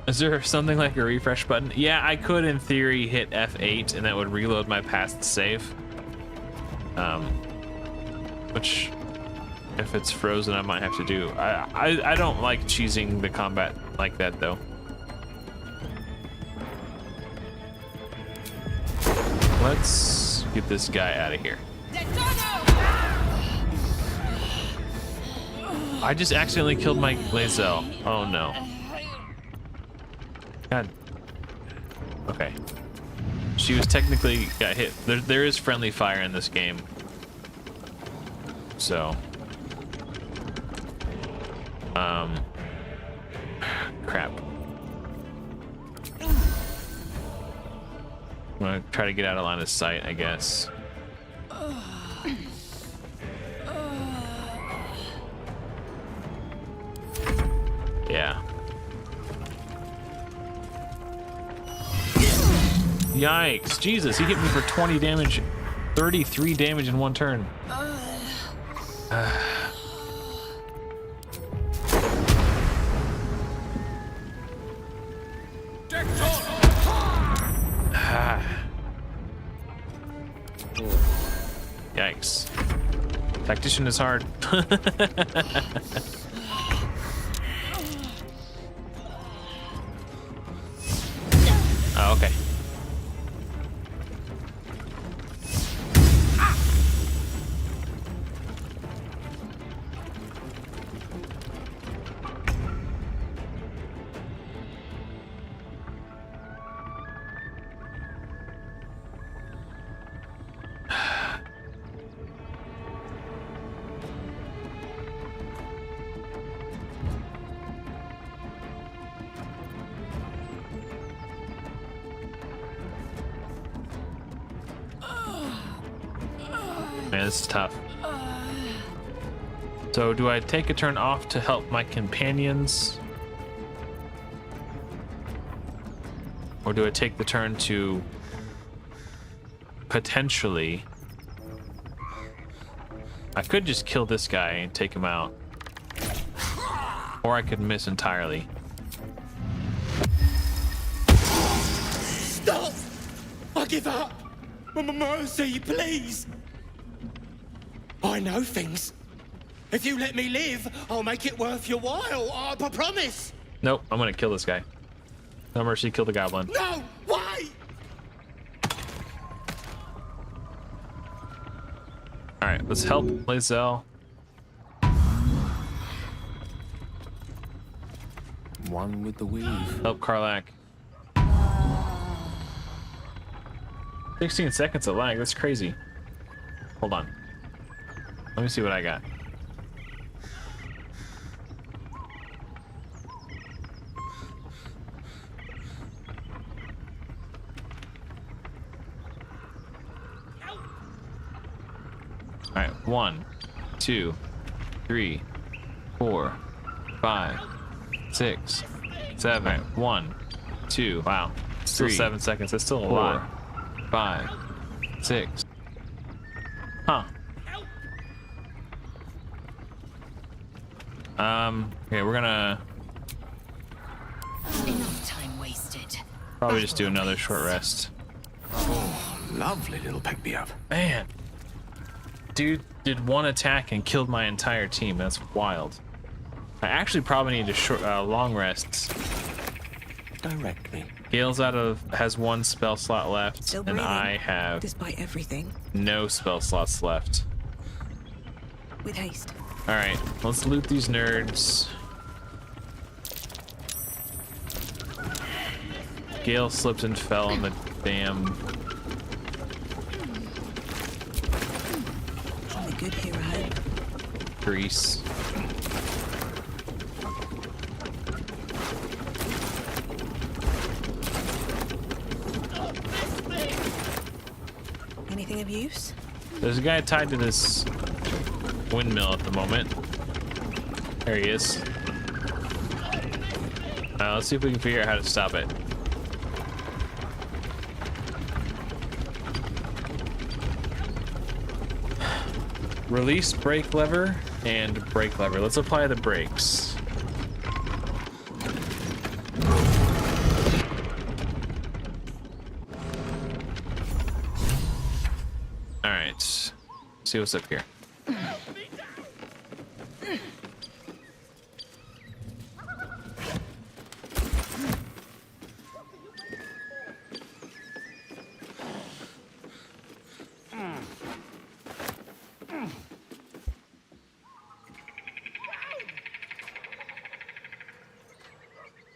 Is there something like a refresh button? Yeah, I could in theory hit F8 and that would reload my past save. Which, if it's frozen, I might have to do. I don't like cheesing the combat like that though. Let's get this guy out of here. I just accidentally killed my Lae'zel. Oh no. God. Okay. She was technically got hit. There is friendly fire in this game. So. Crap. I'm gonna try to get out of line of sight, I guess. Yeah. Yikes. Jesus, he hit me for 20 damage, 33 damage in one turn. Yikes. Tactician is hard. Oh, okay. Man, this is tough. So do I take a turn off to help my companions? Or do I take the turn to potentially... I could just kill this guy and take him out. Or I could miss entirely. Stop! I give up! Mercy, please! I know things. If you let me live, I'll make it worth your while. I promise. Nope, I'm gonna kill this guy. No mercy, kill the goblin. No, why? Alright, let's help Lae'zel. One with the weave. Help Karlach. 16 seconds of lag, that's crazy. Hold on. Let me see what I got. All right, 1, 2, 3, 4, 5, 6, 7. All right, 1, 2. Wow, still 7 seconds. That's still a lot. 5, 6. Huh. Okay, we're gonna Enough time wasted. probably just do another short rest. Oh, lovely little pick-me-up. Man, dude did one attack and killed my entire team. That's wild. I actually probably need a long rest. Direct me. Gale's has 1 spell slot left, Still and breathing, I have despite everything. no spell slots left. With haste. All right, let's loot these nerds. Gale slipped and fell on the damn. Only good here, I hope. Grease. Anything of use? There's a guy tied to this windmill at the moment. There he is. Let's see if we can figure out how to stop it. Release brake lever and brake lever. Let's apply the brakes. All right, see what's up here.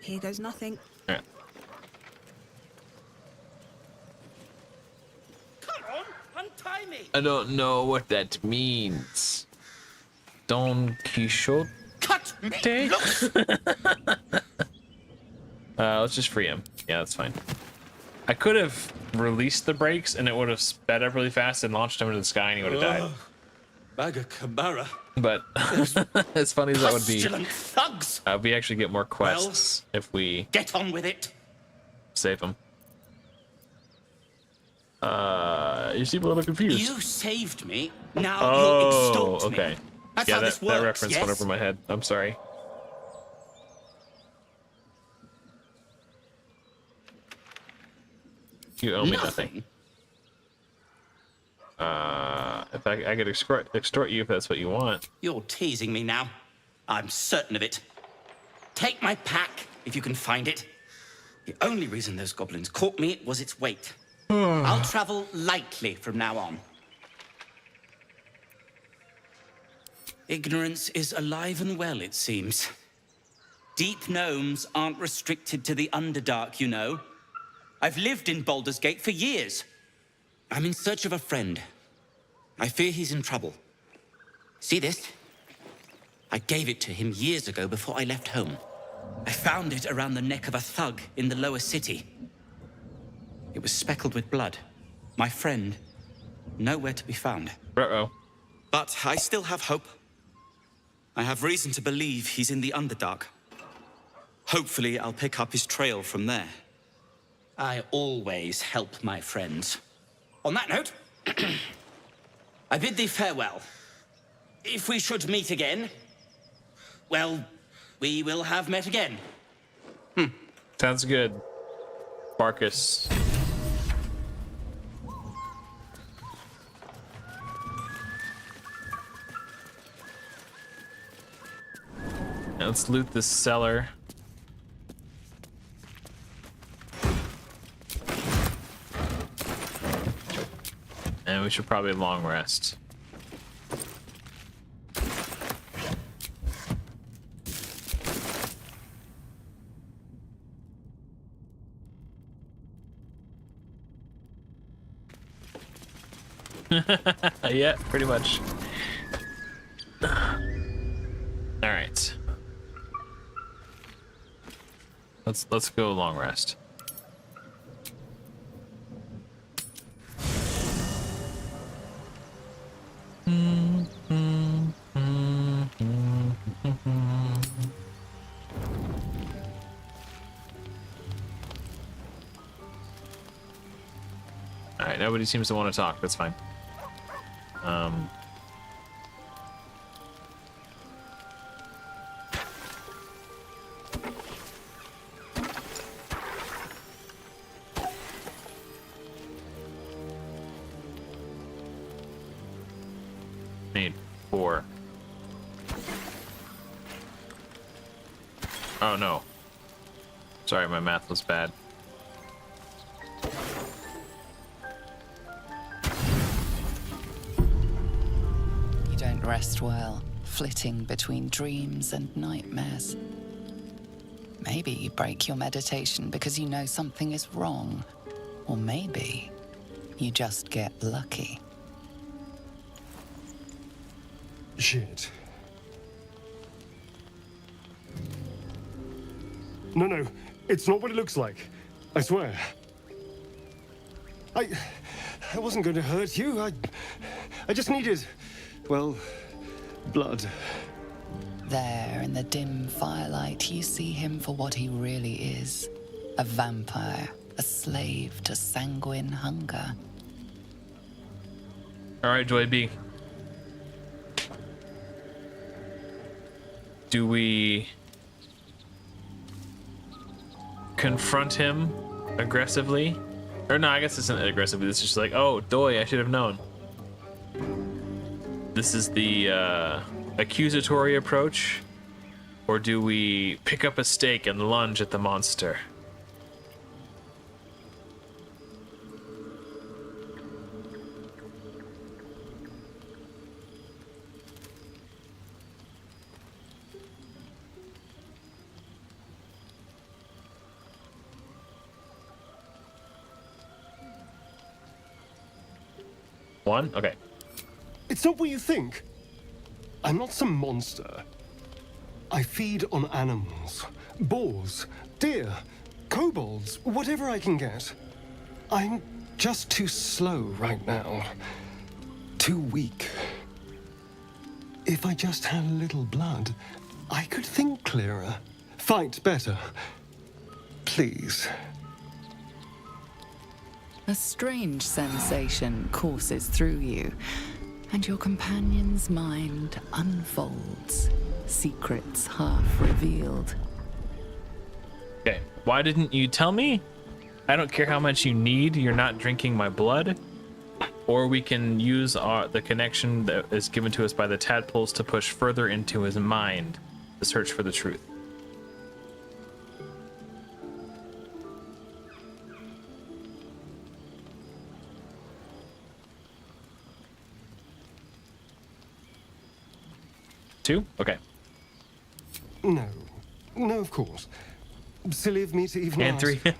Here goes nothing. All right. Come on, untie me. I don't know what that means. Don Quixote? Cut me loose. Let's just free him. Yeah, that's fine. I could have released the brakes and it would have sped up really fast and launched him into the sky and he would have died. Baga Kabara. But as funny as that would be, Pestilent thugs. we actually get more quests if we Get on with it. save him. You seem a little confused. You saved me. Now Oh, you'll extort okay. me. That's Yeah, how that, this works, that reference went yes? over my head. I'm sorry. You owe me nothing. If I could extort you if that's what you want. You're teasing me now. I'm certain of it. Take my pack, if you can find it. The only reason those goblins caught me was its weight. I'll travel lightly from now on. Ignorance is alive and well, it seems. Deep gnomes aren't restricted to the Underdark, you know. I've lived in Baldur's Gate for years. I'm in search of a friend. I fear he's in trouble. See this? I gave it to him years ago before I left home. I found it around the neck of a thug in the lower city. It was speckled with blood. My friend, nowhere to be found. Uh-oh. But I still have hope. I have reason to believe he's in the Underdark. Hopefully, I'll pick up his trail from there. I always help my friends. On that note, I bid thee farewell. If we should meet again, well, we will have met again. Sounds good. Barkus. Now let's loot this cellar. And we should probably long rest. Yeah, pretty much. All right. Let's go long rest. All right, nobody seems to want to talk. That's fine. Need 4. Oh no. Sorry, my math was bad. You don't rest well, flitting between dreams and nightmares. Maybe you break your meditation because you know something is wrong. Or maybe you just get lucky. Shit. No, it's not what it looks like. I swear. I wasn't going to hurt you. I just needed, well, blood. There, in the dim firelight, you see him for what he really is. A vampire, a slave to sanguine hunger. All right, Joy B. Do we confront him aggressively? Or no, I guess it's not aggressively. It's just like, oh, Doy, I should have known. This is the accusatory approach. Or do we pick up a stake and lunge at the monster? One? Okay. It's not what you think. I'm not some monster. I feed on animals. Boars, deer, kobolds, whatever I can get. I'm just too slow right now. Too weak. If I just had a little blood, I could think clearer. Fight better. Please. A strange sensation courses through you, and your companion's mind unfolds, secrets half revealed. Okay, why didn't you tell me? I don't care how much you need, you're not drinking my blood. Or we can use the connection that is given to us by the tadpoles to push further into his mind to search for the truth. 2? Okay. No. No, of course. Silly of me to even And ask. 3.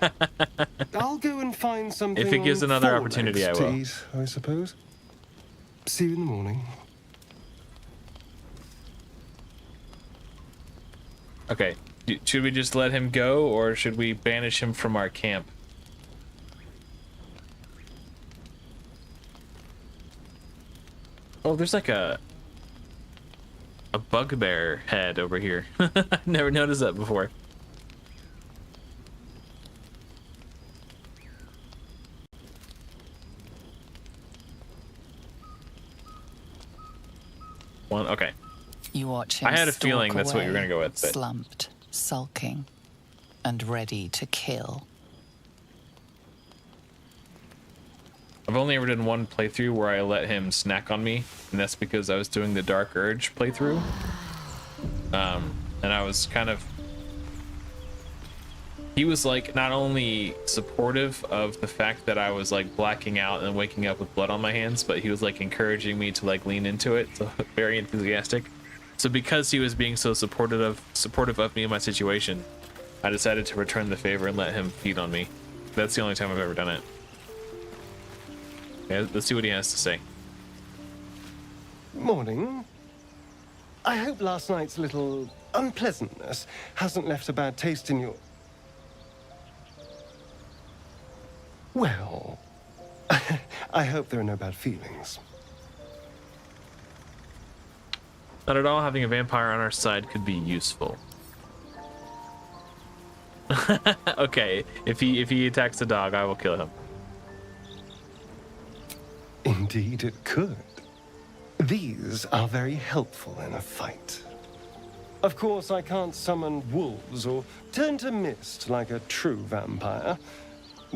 I'll go and find something. If it gives another on opportunity, four I legs will. to eat, I suppose. See you in the morning. Okay. Should we just let him go, or should we banish him from our camp? Oh, there's like a bugbear head over here. I've never noticed that before. One, okay. You watch him. I had a stalk feeling that's what you were away, gonna go with. But... slumped, sulking, and ready to kill. I've only ever done one playthrough where I let him snack on me, and that's because I was doing the Dark Urge playthrough. And I was kind of... He was like not only supportive of the fact that I was like blacking out and waking up with blood on my hands, but he was like encouraging me to like lean into it, so very enthusiastic. So because he was being so supportive of me in my situation, I decided to return the favor and let him feed on me. That's the only time I've ever done it. Okay, let's see what he has to say. Morning. I hope last night's little unpleasantness hasn't left a bad taste in your... Well, I hope there are no bad feelings. Not at all. Having a vampire on our side could be useful. Okay, if he attacks the dog, I will kill him. Indeed it could. These are very helpful in a fight. Of course, I can't summon wolves or turn to mist like a true vampire.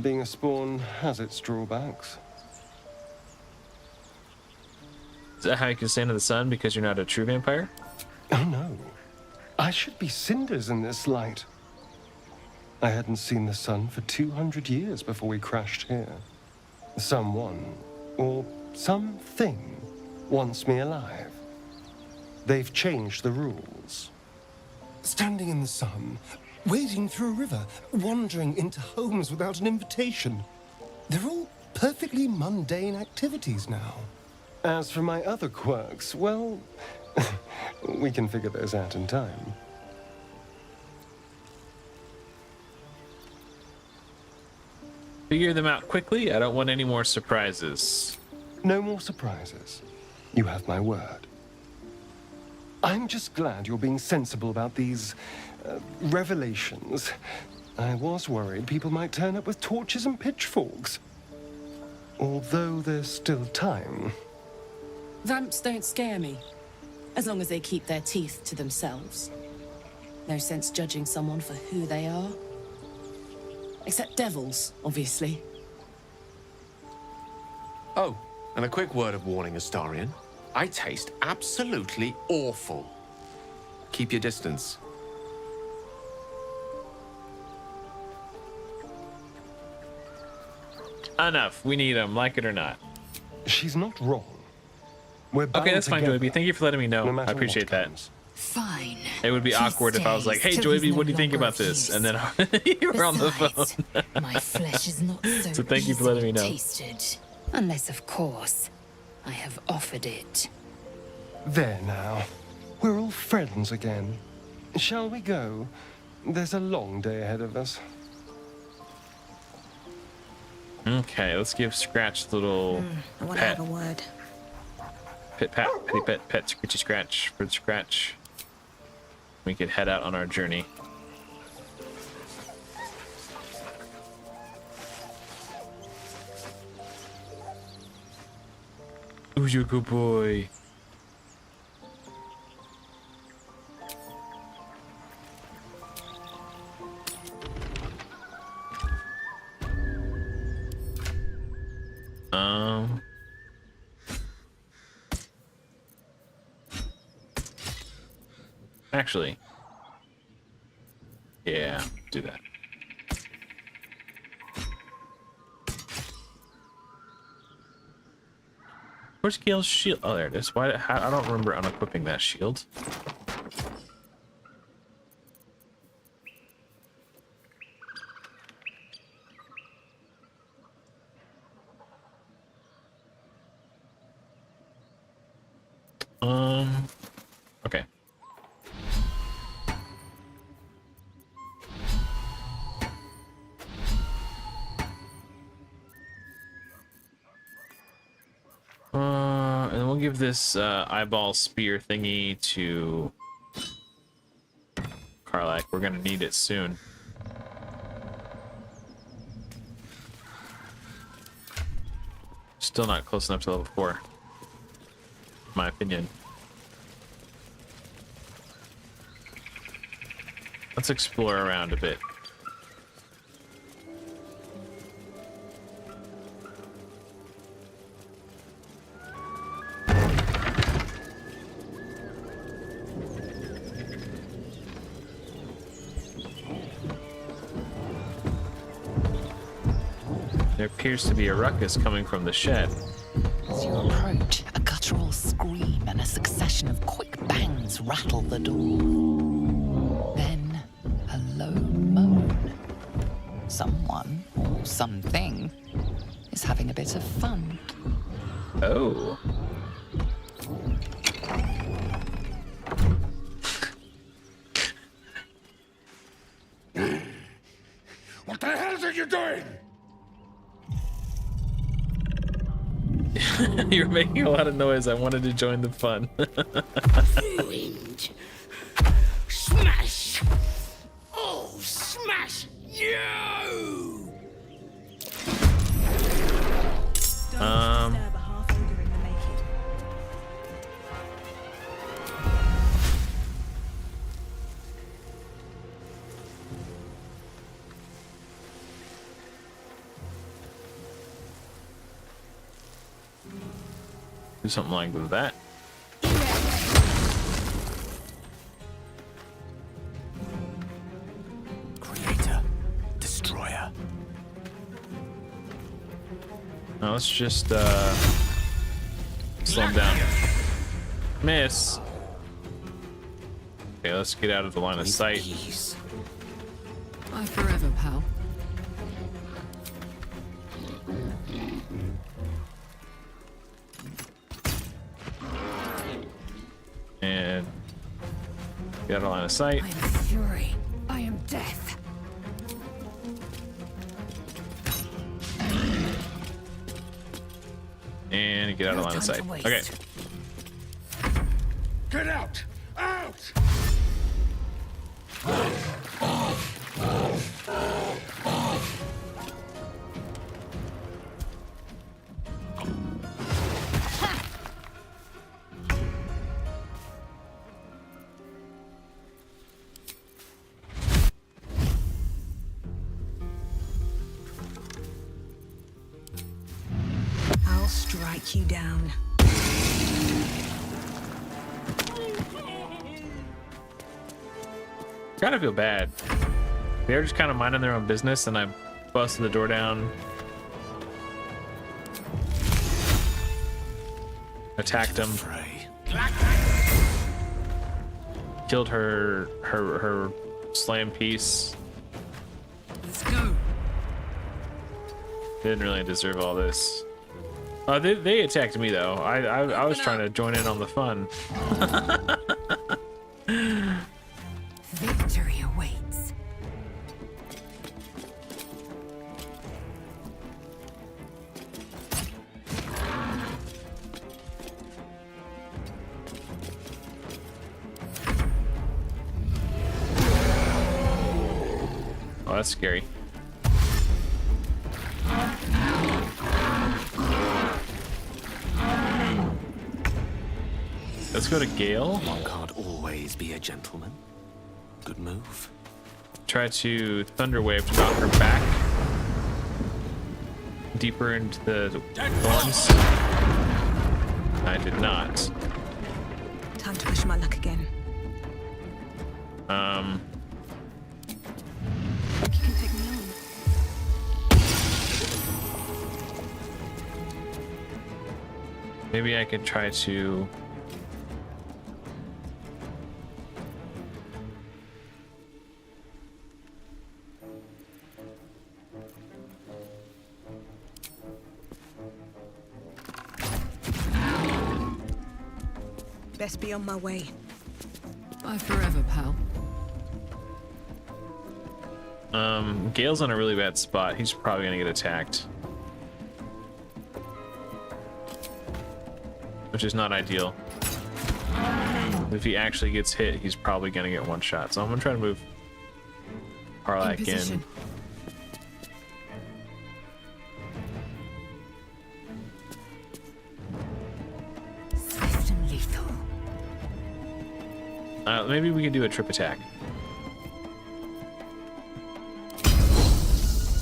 Being a spawn has its drawbacks. Is that how you can stand in the sun because you're not a true vampire? Oh no. I should be cinders in this light. I hadn't seen the sun for 200 years before we crashed here. Someone, or something, wants me alive. They've changed the rules. Standing in the sun, wading through a river, wandering into homes without an invitation. They're all perfectly mundane activities now. As for my other quirks, well, we can figure those out in time. Figure them out quickly. I don't want any more surprises. No more surprises. You have my word. I'm just glad you're being sensible about these revelations. I was worried people might turn up with torches and pitchforks. Although there's still time. Vamps don't scare me, as long as they keep their teeth to themselves. No sense judging someone for who they are. Except devils, obviously. Oh, and a quick word of warning, Astarion. I taste absolutely awful. Keep your distance. Enough. We need him, like it or not. She's not wrong. We're bound okay, that's fine, together, Joyby. Thank you for letting me know. no I appreciate that. Fine. It would be awkward if I was like, "Hey, Joyby, what do you think about this?" And then you were on the phone. My flesh is not so, So thank you for letting me know. tasted. Unless, of course, I have offered it. There now. We're all friends again. Shall we go? There's a long day ahead of us. Okay, let's give Scratch the little I want to pet. have a word. Pit pat, pitty pet, pet, scritchy scratch, bird scratch. We could head out on our journey. Who's your good boy? Actually, yeah, do that. Where's Gale's shield? Oh, there it is. Why? I don't remember unequipping that shield. Okay. And we'll give this eyeball spear thingy to Karlak. We're gonna need it soon. Still not close enough to level 4, in my opinion. Let's explore around a bit. There appears to be a ruckus coming from the shed. As you approach, a guttural scream and a succession of quick bangs rattle the door. Then, a low moan. Someone, or something, is having a bit of fun. Oh. What the hell are you doing? You're making a lot of noise. I wanted to join the fun. Ruined. Smash! Oh, smash you! Do something like that. Creator, destroyer. Now let's just slow him down. Miss. Okay, let's get out of the line of sight. Bye forever, pal. And get out of line of sight. I am fury. I am death. And get out of line of sight. Okay. Get out! Out! I'll strike you down. Kind of feel bad. They're just kind of minding their own business, and I busted the door down. Attacked him. Killed her slam piece. Let's go. Didn't really deserve all this. They attacked me though. I was trying to join in on the fun. Victory awaits. Oh, that's scary. Let's go to Gale. One can't always be a gentleman. Good move. Try to Thunder Wave to knock her back deeper into the thorns. I did not. Time to push my luck again. You can take me on. Maybe I could try to. best be on my way. Bye forever, pal. Gale's on a really bad spot. He's probably gonna get attacked. Which is not ideal. If he actually gets hit, he's probably gonna get one shot. So I'm gonna try to move Parlak in. Swift and lethal. Maybe we can do a trip attack.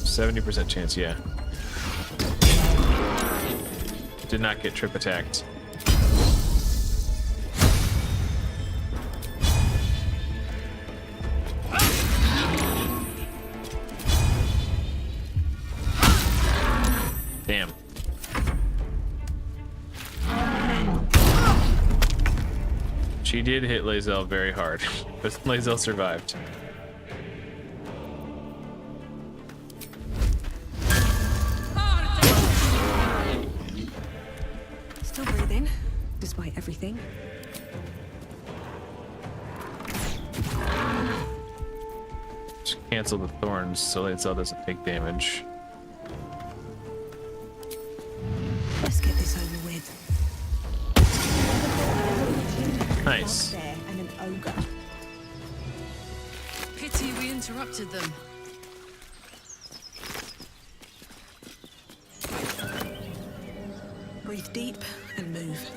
70% chance, yeah. Did not get trip attacked. Damn. She did hit Lae'zel very hard, but Lae'zel survived. Still breathing, despite everything. Just cancel the thorns so Lae'zel doesn't take damage. Let's get this over with. Nice. There and an ogre. Pity we interrupted them. Breathe deep and move.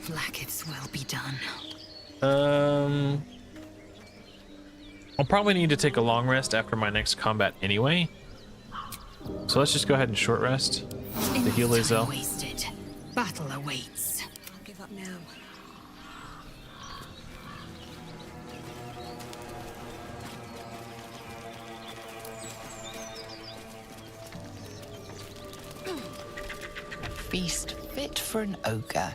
Blacketh's will be done. I'll probably need to take a long rest after my next combat anyway. So let's just go ahead and short rest to heal Lae'zel. Wasted. Battle awaits. I'll give up now. Feast fit for an ogre.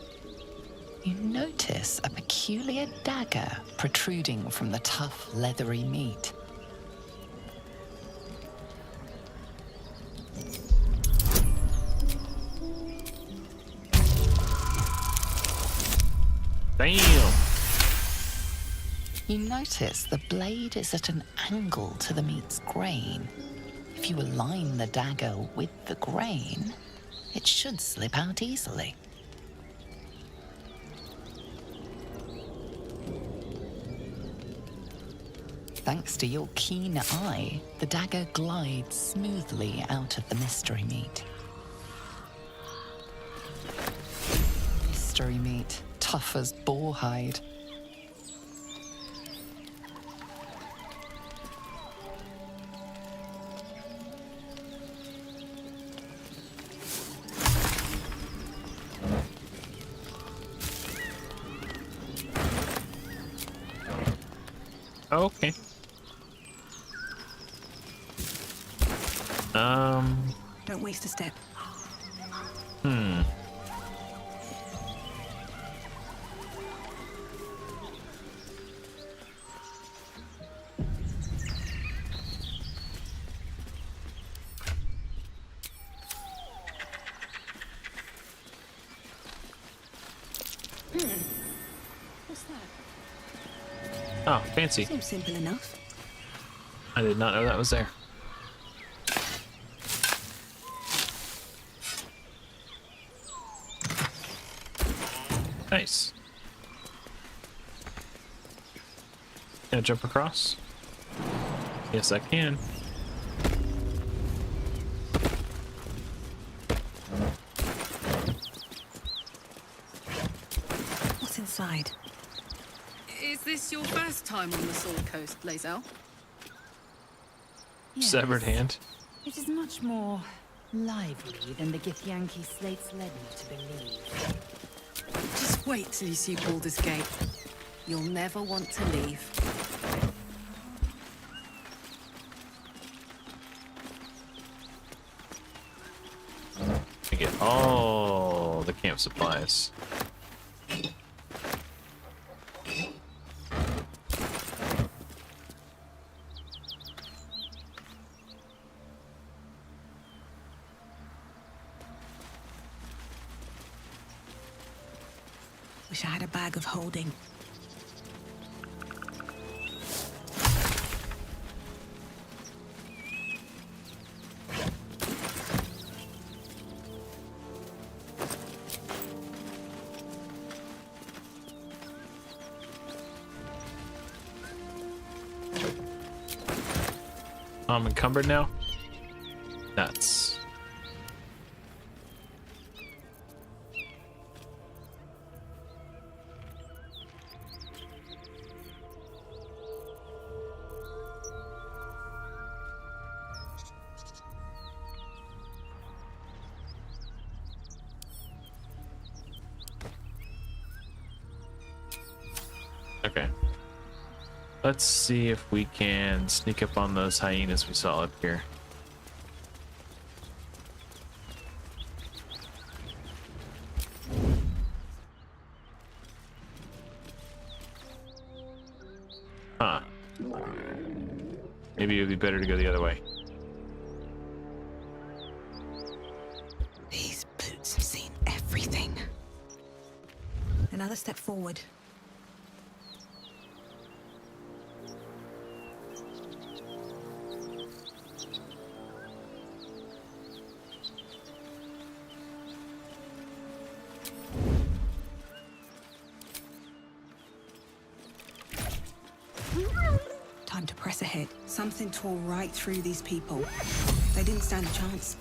You notice a peculiar dagger protruding from the tough, leathery meat. Damn! You notice the blade is at an angle to the meat's grain. If you align the dagger with the grain, it should slip out easily. Thanks to your keen eye, the dagger glides smoothly out of the mystery meat. Mystery meat, tough as boar hide. Okay. Don't waste a step. What's that? Oh, fancy. Seems simple enough. I did not know that was there. Nice. Can I jump across? Yes, I can. What's inside? Is this your first time on the Sword Coast, Lae'zel? Yes. Severed hand. It is much more lively than the Githyanki slates led me to believe. Just wait till you see Baldur's Gate. You'll never want to leave. I get all the camp supplies. Wish I had a bag of holding. I'm encumbered now. Nuts. Okay. Let's see if we can sneak up on those hyenas we saw up here. Huh. Maybe it would be better to go the other way. These boots have seen everything. Another step forward. Time to press ahead. Something tore right through these people. They didn't stand a chance.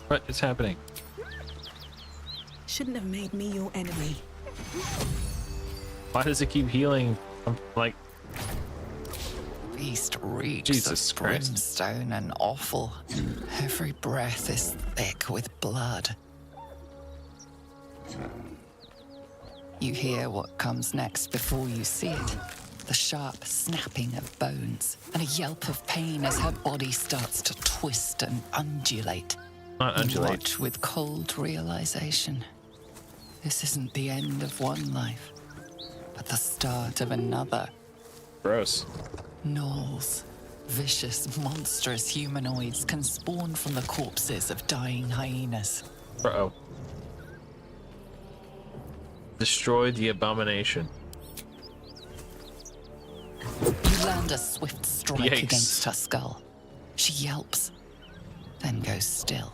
What is happening? Shouldn't have made me your enemy. Why does it keep healing? I'm like, Beast reeks Jesus of Christ. brimstone and offal. Every breath is thick with blood. You hear what comes next before you see it. The sharp snapping of bones and a yelp of pain as her body starts to twist and undulate. Not You undulate. watch with cold realization. This isn't the end of one life, but the start of another. Gross. Gnolls, vicious, monstrous humanoids can spawn from the corpses of dying hyenas. Uh-oh. Destroy the abomination. You land a swift strike Yikes. against her skull. She yelps, then goes still.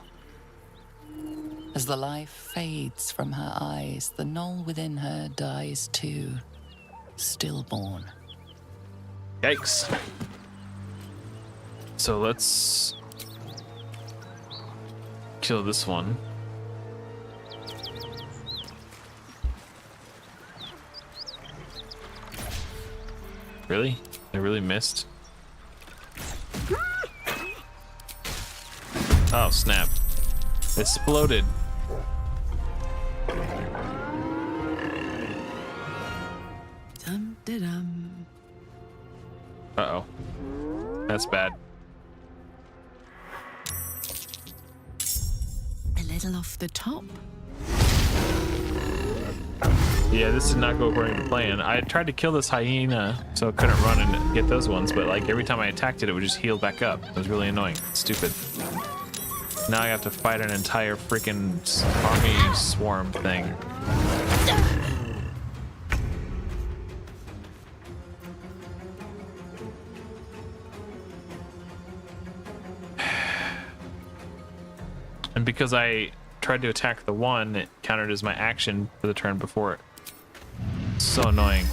As the life fades from her eyes, the gnoll within her dies too, stillborn. Yikes. So let's kill this one. Really? I really missed. Oh, snap. Exploded. Dum-de-dum. Uh-oh. That's bad. A little off the top. Yeah, this did not go according to plan. I tried to kill this hyena so I couldn't run and get those ones, but like every time I attacked it, it would just heal back up. It was really annoying. Stupid. Now I have to fight an entire freaking army swarm thing. And because I tried to attack the one, it counted as my action for the turn before it. So annoying.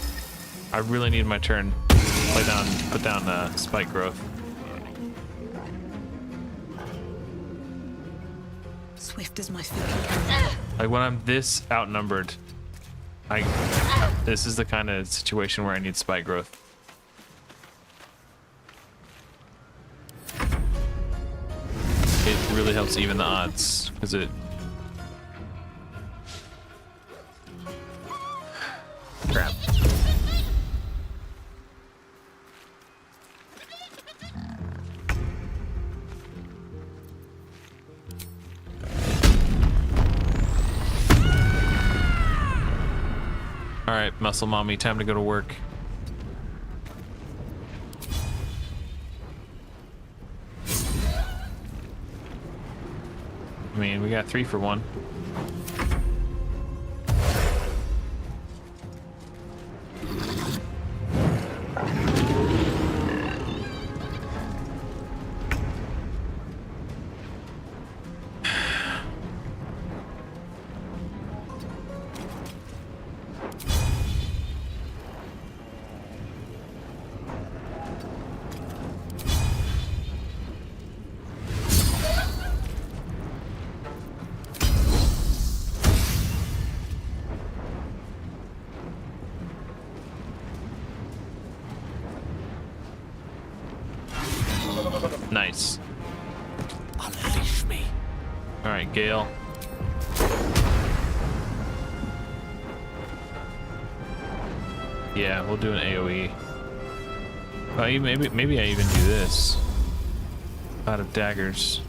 I really need my turn. Put down spike growth. Swift as my feet can carry. Like when I'm this outnumbered, this is the kind of situation where I need spike growth. It really helps even the odds because it. Crap. All right, muscle mommy, time to go to work. mean, we got 3 for 1. Nice. Unleash me. All right, Gale. Yeah, we'll do an AoE. Oh, maybe I even do this. Out of daggers.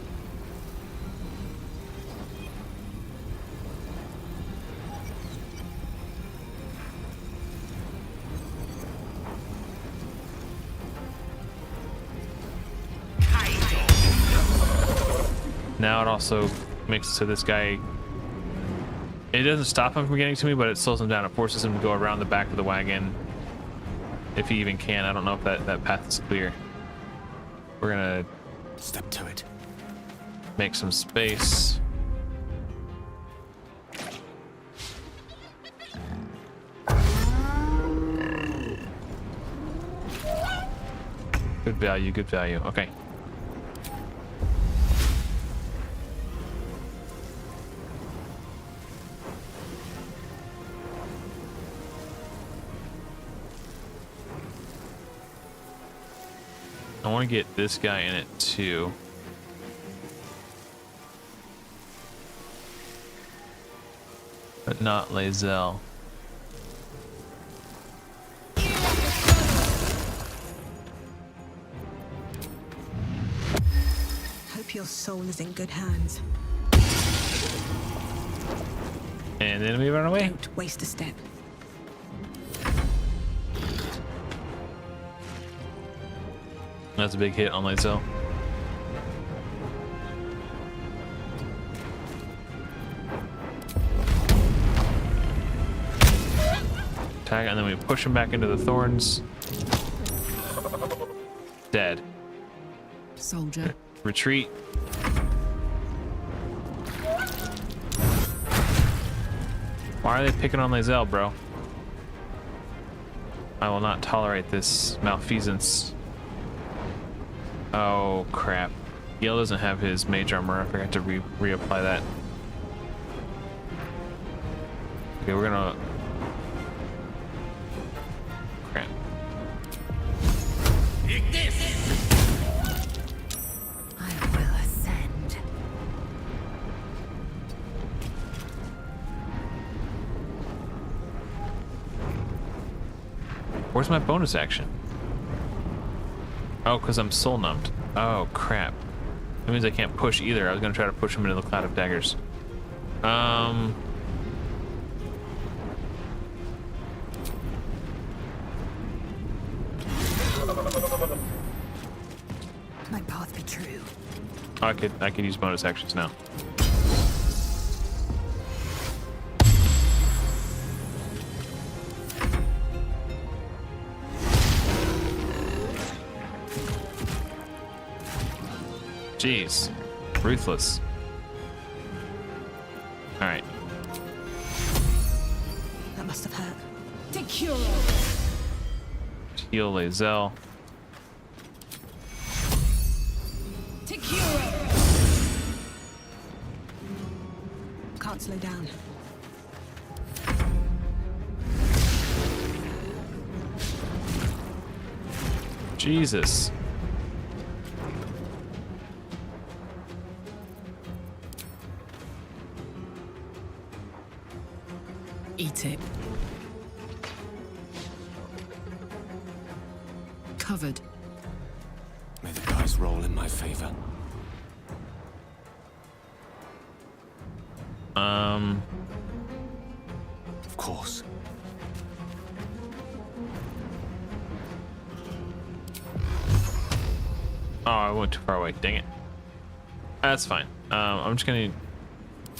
Now it also makes it so this guy, it doesn't stop him from getting to me, but it slows him down. It forces him to go around the back of the wagon, if he even can. I don't know if that path is clear. We're gonna step to it. Make some space. Good value, good value. Okay. I want to get this guy in it too. But not Lae'zel. Hope your soul is in good hands. And then we run away. Don't waste a step. That's a big hit on Lae'zel. Tag, and then we push him back into the thorns. Dead. Soldier. Retreat. Why are they picking on Lae'zel, bro? I will not tolerate this malfeasance. Oh crap. Gale doesn't have his mage armor. I forgot to reapply that. Okay, we're gonna... Crap. I will ascend. Where's my bonus action? Oh, because I'm soul numbed. Oh, crap. That means I can't push either. I was going to try to push him into the cloud of daggers. My path be true. Oh, I could use bonus actions now. Jeez, ruthless. All right. That must have hurt. Heal Lae'zel. Can't slow down. Jesus. Eat it. Covered. May the dice roll in my favor. Of course. Oh, I went too far away. Dang it. That's fine. I'm just gonna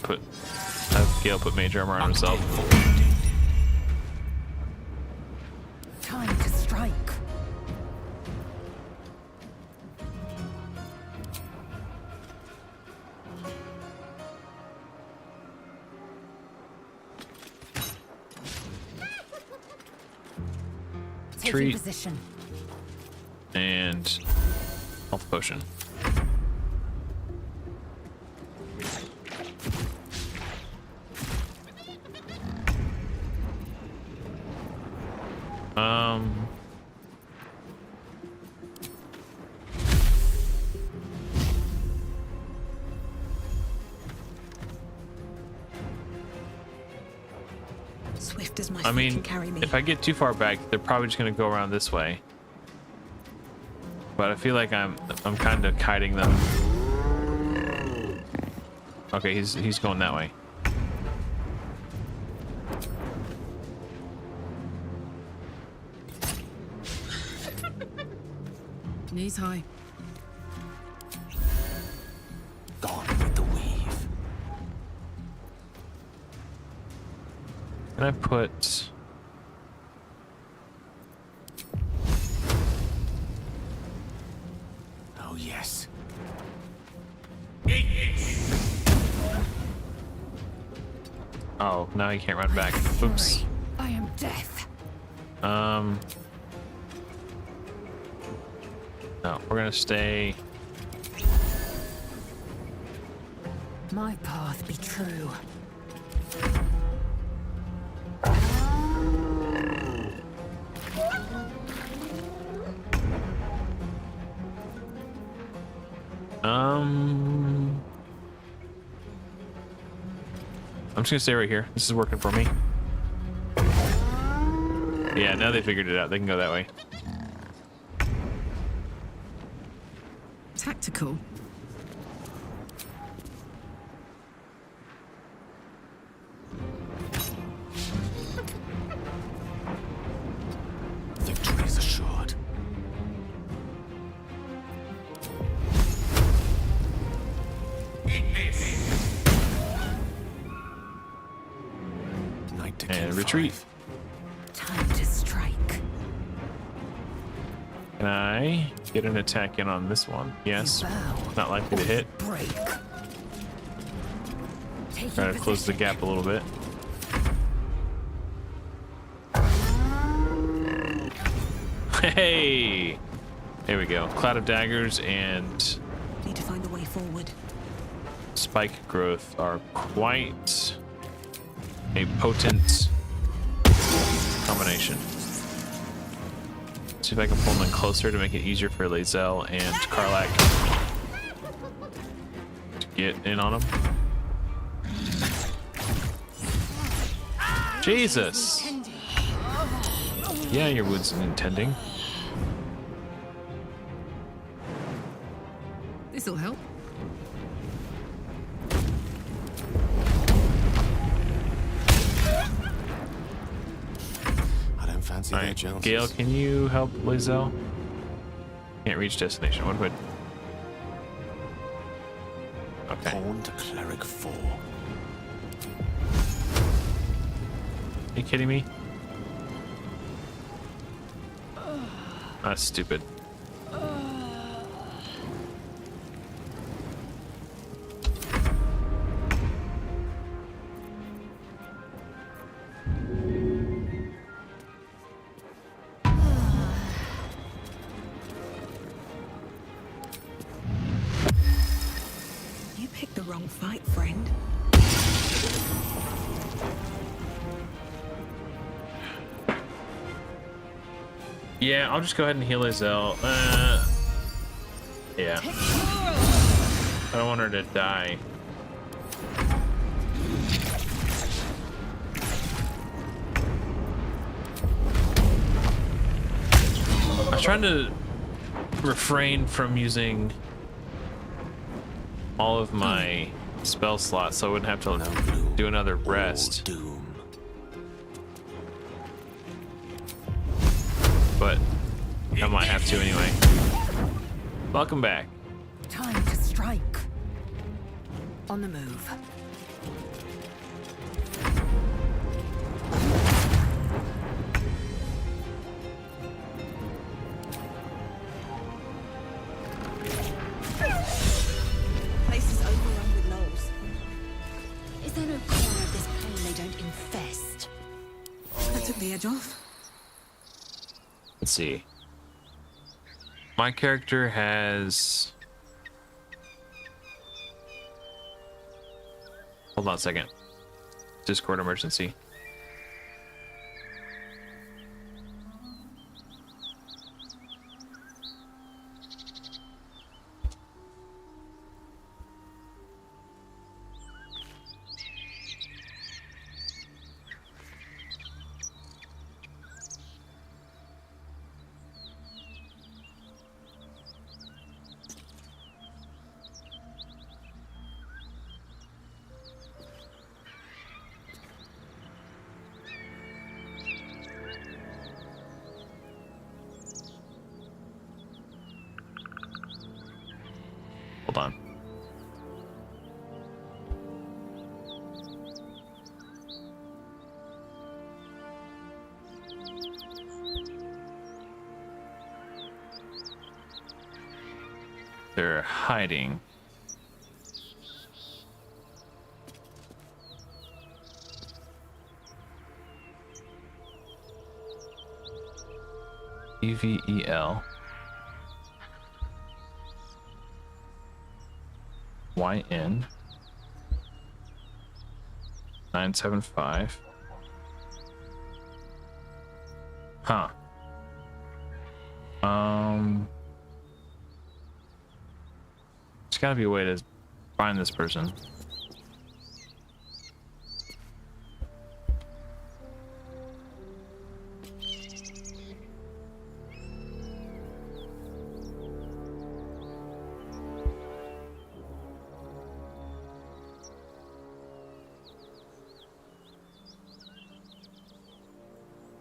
have Gale put mage armor on himself. Time to strike. Treat Position. and health potion. Swift as my I feet mean, can carry me. if I get too far back, they're probably just gonna go around this way. But I feel like I'm kind of kiting them. Okay, he's going that way. Knees high. Gone with the weave. Can I put... Oh, yes. Oh, now he can't run back. Oops. I am death. No, we're gonna stay. My path be true. I'm just gonna stay right here. This is working for me. Yeah, now they figured it out. They can go that way. Tactical. Victory is assured. And retreat. Time to strike. Can I get an attack in on this one? Yes. Not likely to hit. Break. Try to close the gap a little bit. Hey! There we go. Cloud of daggers and Need to find a way forward. spike growth are quite a potent combination. See if I can pull them in closer to make it easier for Lae'zel and Karlach to get in on them. Jesus! Yeah, your wood's intending. This'll help. I don't fancy their Alright, chances. Gale, can you help Lae'zel? Can't reach destination. What do I... Okay. Pawn to cleric 4. Are you kidding me? That's stupid. You picked the wrong fight, friend. Yeah, I'll just go ahead and heal Lae'zel. Yeah. I don't want her to die. I was trying to refrain from using all of my spell slots so I wouldn't have to do another rest. But I might have to anyway. Welcome back. Time to strike. On the move. That took the edge off. Let's see. My character has... Hold on a second. Discord emergency. Hold on. They're hiding. EVEL. YN 975. Huh. There's gotta be a way to find this person.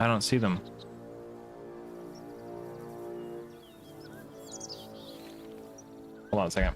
I don't see them. Hold on a second.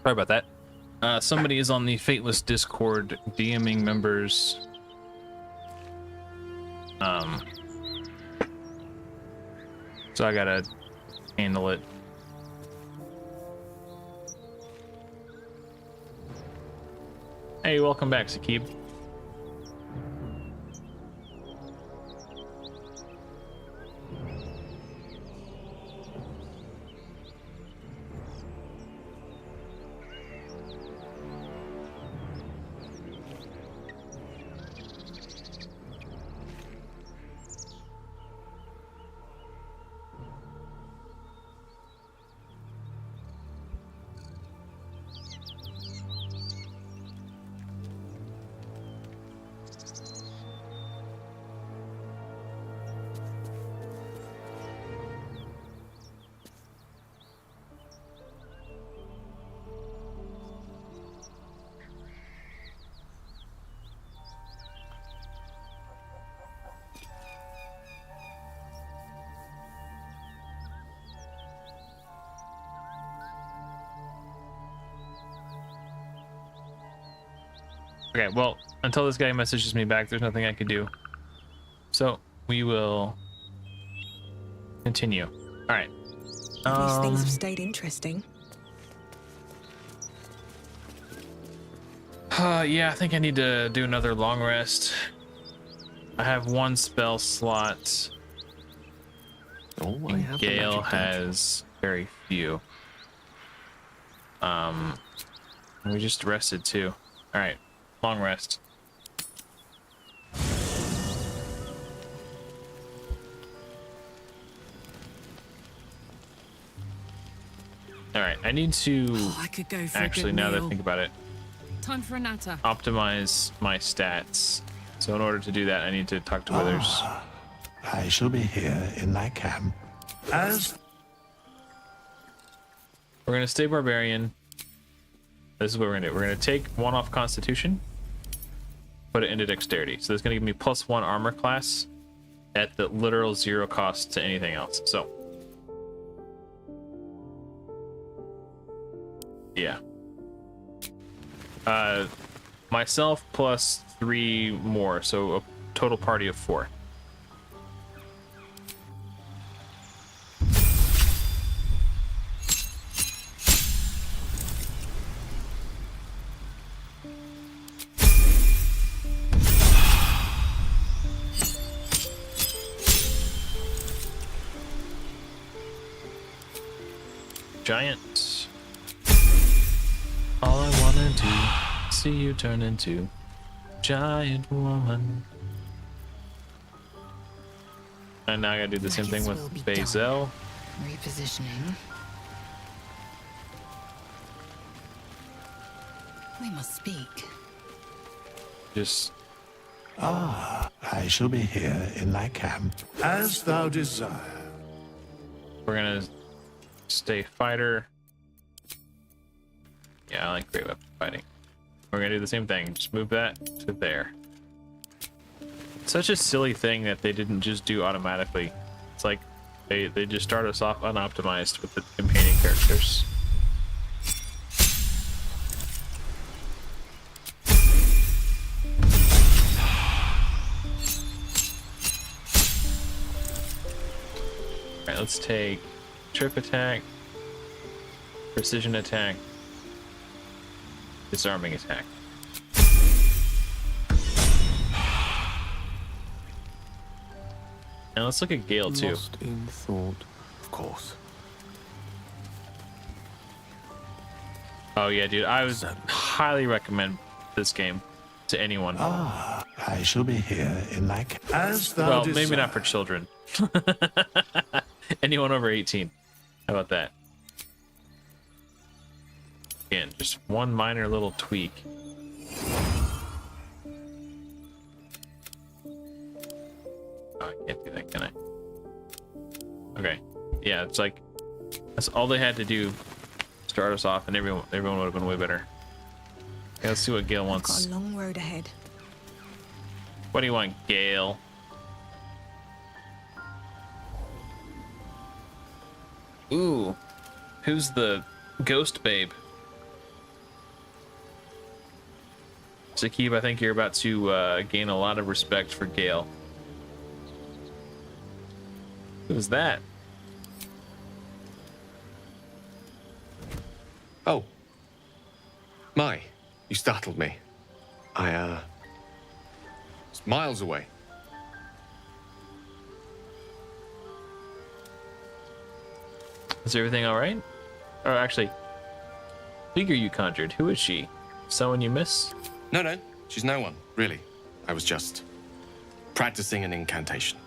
Sorry about that. Somebody is on the Fateless Discord DMing members. So I gotta handle it. Hey, welcome back, Sakib. Okay, well, until this guy messages me back, there's nothing I can do. So we will continue. All right. These things have stayed interesting. Yeah, I think I need to do another long rest. I have one spell slot. Oh, I have Gale has very few. We just rested too. All right, long rest. All right, I need to I could go for actually, a good now that I meal. think about it, Time for a natter. optimize my stats. So in order to do that, I need to talk to Withers. I shall be here in thy camp as We're gonna stay barbarian. This is what we're gonna do. We're gonna take 1 off Constitution, put it into Dexterity. So that's gonna give me +1 armor class at the literal 0 cost to anything else. So yeah. Myself plus 3 more, so a total party of 4. Giant. All I wanna do, see you turn into giant woman. And now I gotta do the same thing with Bazel. Repositioning. We must speak. Just. I shall be here in thy camp, as thou desire. We're gonna stay fighter. Yeah, I like great weapon fighting. We're gonna do the same thing. Just move that to there. Such a silly thing that they didn't just do automatically. It's like they just start us off unoptimized with the companion characters. Alright, let's take trip attack, precision attack, disarming attack. And let's look at Gale too. Lost in thought, of course. Oh yeah, dude, I would highly recommend this game to anyone. I shall be here in thy camp, as thou Well, desire. maybe not for children. Anyone over 18. How about that? Again, just one minor little tweak. Oh, I can't do that, can I? Okay. Yeah, it's like that's all they had to do. Start us off, and everyone would have been way better. Okay, let's see what Gale Got wants. a long road ahead. What do you want, Gale? Ooh, who's the ghost babe? Zakib, I think you're about to gain a lot of respect for Gale. Who's that? Oh. My, you startled me. It's miles away. Is everything all right? Or actually, figure you conjured. Who is she? Someone you miss? No, she's no one, really. I was just practicing an incantation.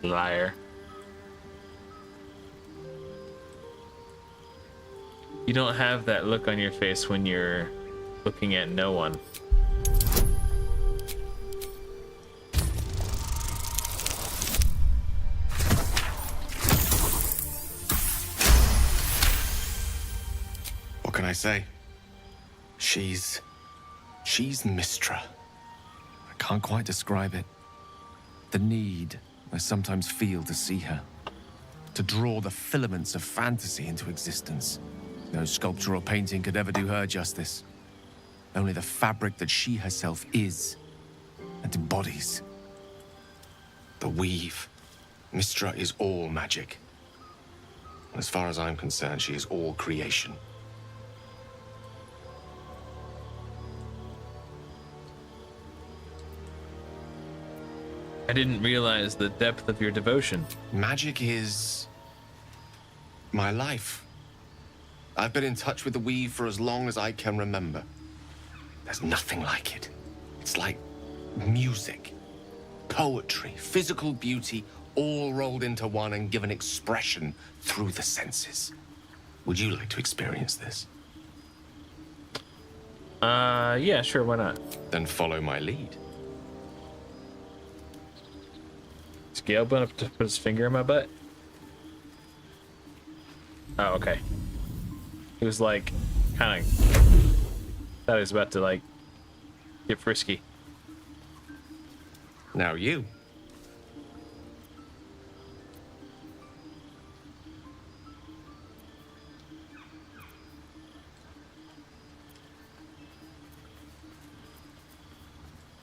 Liar. You don't have that look on your face when you're looking at no one. What can I say? She's Mistra. I can't quite describe it. The need I sometimes feel to see her, to draw the filaments of fantasy into existence. No sculpture or painting could ever do her justice. Only the fabric that she herself is and embodies. The weave. Mistra is all magic. As far as I'm concerned, she is all creation. I didn't realize the depth of your devotion. Magic is my life. I've been in touch with the weave for as long as I can remember. There's nothing like it. It's like music, poetry, physical beauty, all rolled into one and given expression through the senses. Would you like to experience this? Yeah, sure, why not? Then follow my lead. Is Gale going to put his finger in my butt? Oh, okay. He was like, kind of, thought he was about to like get frisky. Now you.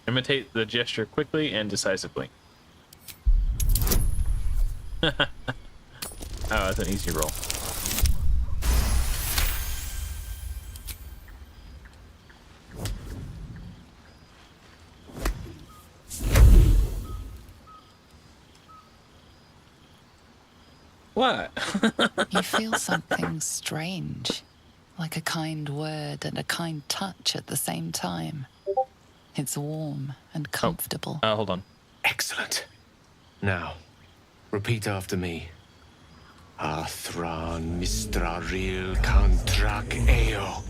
Imitate the gesture quickly and decisively. Oh, that's an easy roll. What? You feel something strange, like a kind word and a kind touch at the same time. It's warm and comfortable. Hold on. Excellent. Now, repeat after me. Athran Mistraril Kantrak Eo.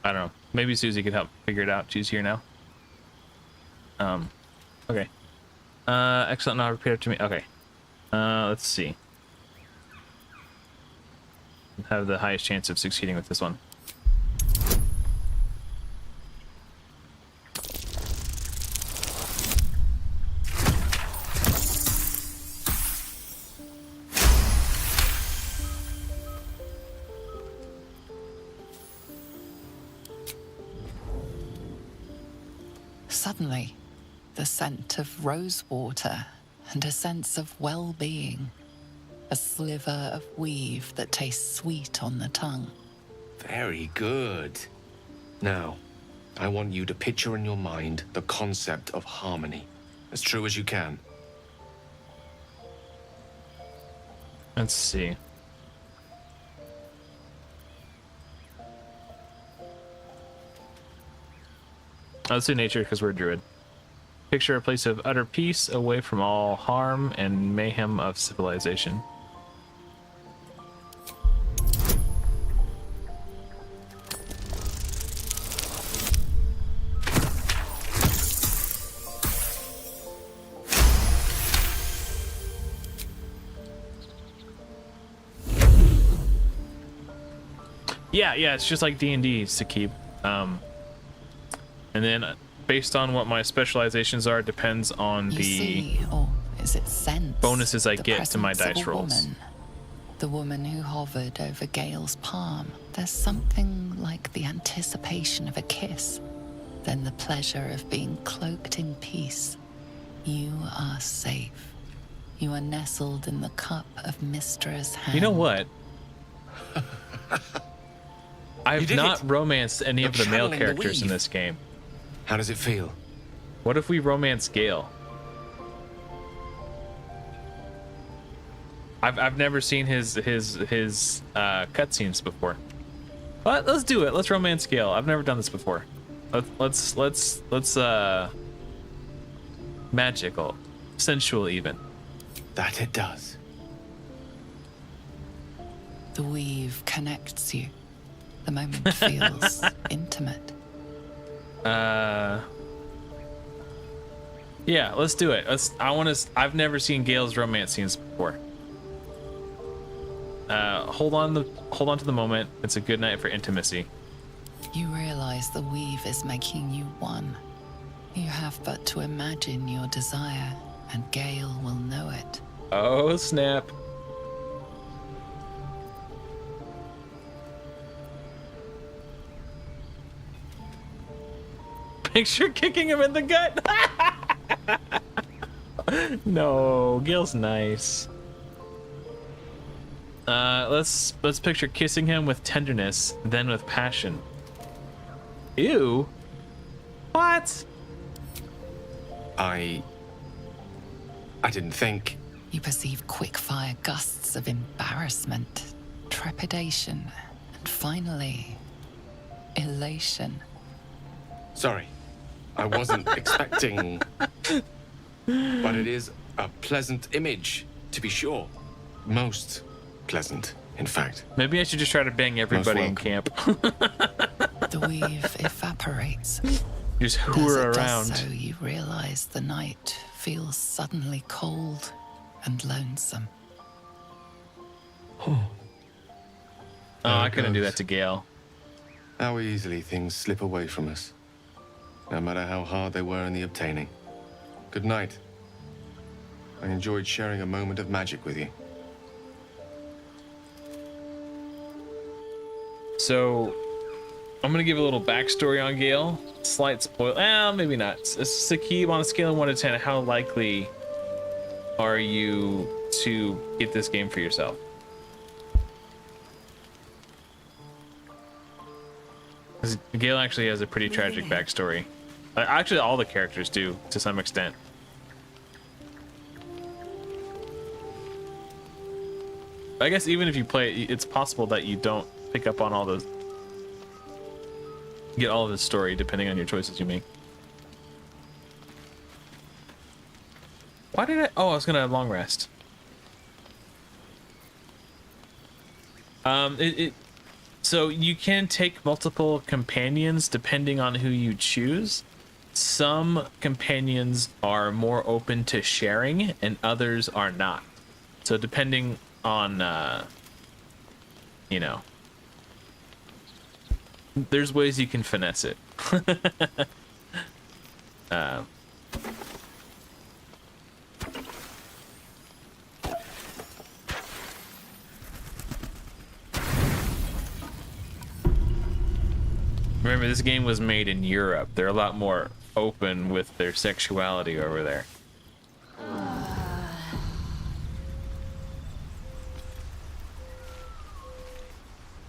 I don't know. Maybe Susie could help figure it out. She's here now. Okay. Excellent. Now repeat it to me. Okay. Let's see. Have the highest chance of succeeding with this one. Suddenly, the scent of rose water and a sense of well-being. A sliver of weave that tastes sweet on the tongue. Very good. Now, I want you to picture in your mind the concept of harmony, as true as you can. Let's see. Let's do nature because we're a druid. Picture a place of utter peace, away from all harm and mayhem of civilization. Yeah, it's just like D&D, Sakib. And then based on what my specializations are, depends on or is it sense, bonuses I get to my presence dice of a rolls. woman. The woman who hovered over Gale's palm. There's something like the anticipation of a kiss, then the pleasure of being cloaked in peace. You are safe. You are nestled in the cup of Mistra's hand. You know what? I've did not it. romanced any You're of the male channeling the characters in weave. this game. How does it feel? What if we romance Gale? I've never seen his cutscenes before. But let's do it. Let's romance Gale. I've never done this before. Let's magical, sensual even. That it does. The weave connects you. The moment feels intimate. Yeah, let's do it. I've never seen Gale's romance scenes before. Hold on to the moment. It's a good night for intimacy. You realize the weave is making you one. You have but to imagine your desire, and Gale will know it. Oh, snap. Picture kicking him in the gut. No, Gale's nice. Let's picture kissing him with tenderness, then with passion. Ew. What? I didn't think. You perceive quick-fire gusts of embarrassment, trepidation, and finally, elation. Sorry, I wasn't expecting. But it is a pleasant image, to be sure. Most pleasant, In fact, maybe I should just try to bang everybody in camp. The weave evaporates. Just hooer As it around. does so, you realize the night feels suddenly cold and lonesome. Oh, I couldn't do that to Gale. how easily things slip away from us, no matter how hard they were in the obtaining. Good night. I enjoyed sharing a moment of magic with you. So, I'm gonna give a little backstory on Gale. Slight spoil. Maybe not. Sakib, on a scale of 1 to 10, how likely are you to get this game for yourself? Gale actually has a pretty tragic backstory. Actually, all the characters do, to some extent. I guess even if you play it, it's possible that you don't pick up on all those, get all of the story, depending on your choices you make. Why did I? Oh, I was gonna long rest. So you can take multiple companions depending on who you choose. Some companions are more open to sharing and others are not. So depending on, you know, there's ways you can finesse it. Remember, this game was made in Europe. They're a lot more open with their sexuality over there.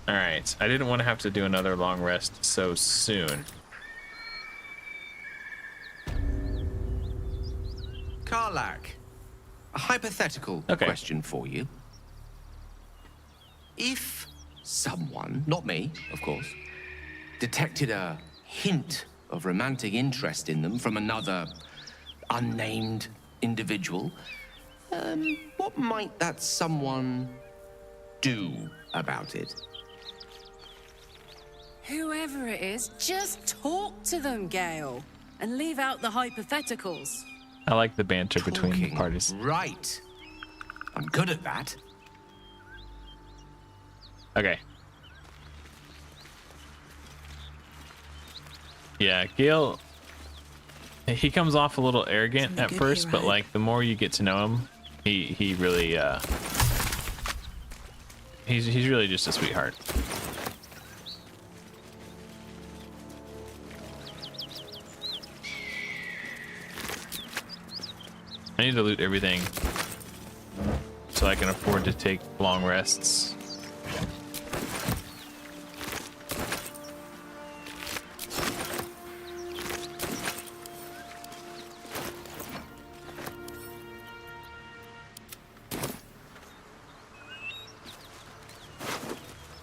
All right, I didn't want to have to do another long rest so soon. Karlak, a hypothetical question for you. If someone, not me, of course, detected a hint of romantic interest in them from another unnamed individual, what might that someone do about it? Whoever it is, just talk to them, Gale, and leave out the hypotheticals. I like the banter between the parties. Right. I'm good at that. Okay. Yeah, Gale, he comes off a little arrogant at first, but like the more you get to know him, he really he's really just a sweetheart. I need to loot everything so I can afford to take long rests.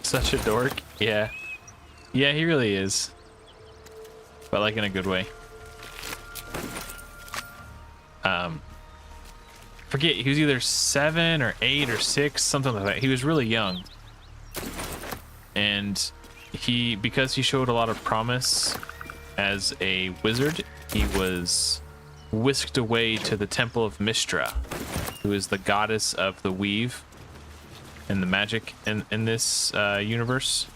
Such a dork. Yeah. Yeah, he really is. But like in a good way. Forget, he was either 7 or 8 or 6, something like that. He was really young. And because he showed a lot of promise as a wizard, he was whisked away to the Temple of Mystra, who is the goddess of the weave and the magic in this universe.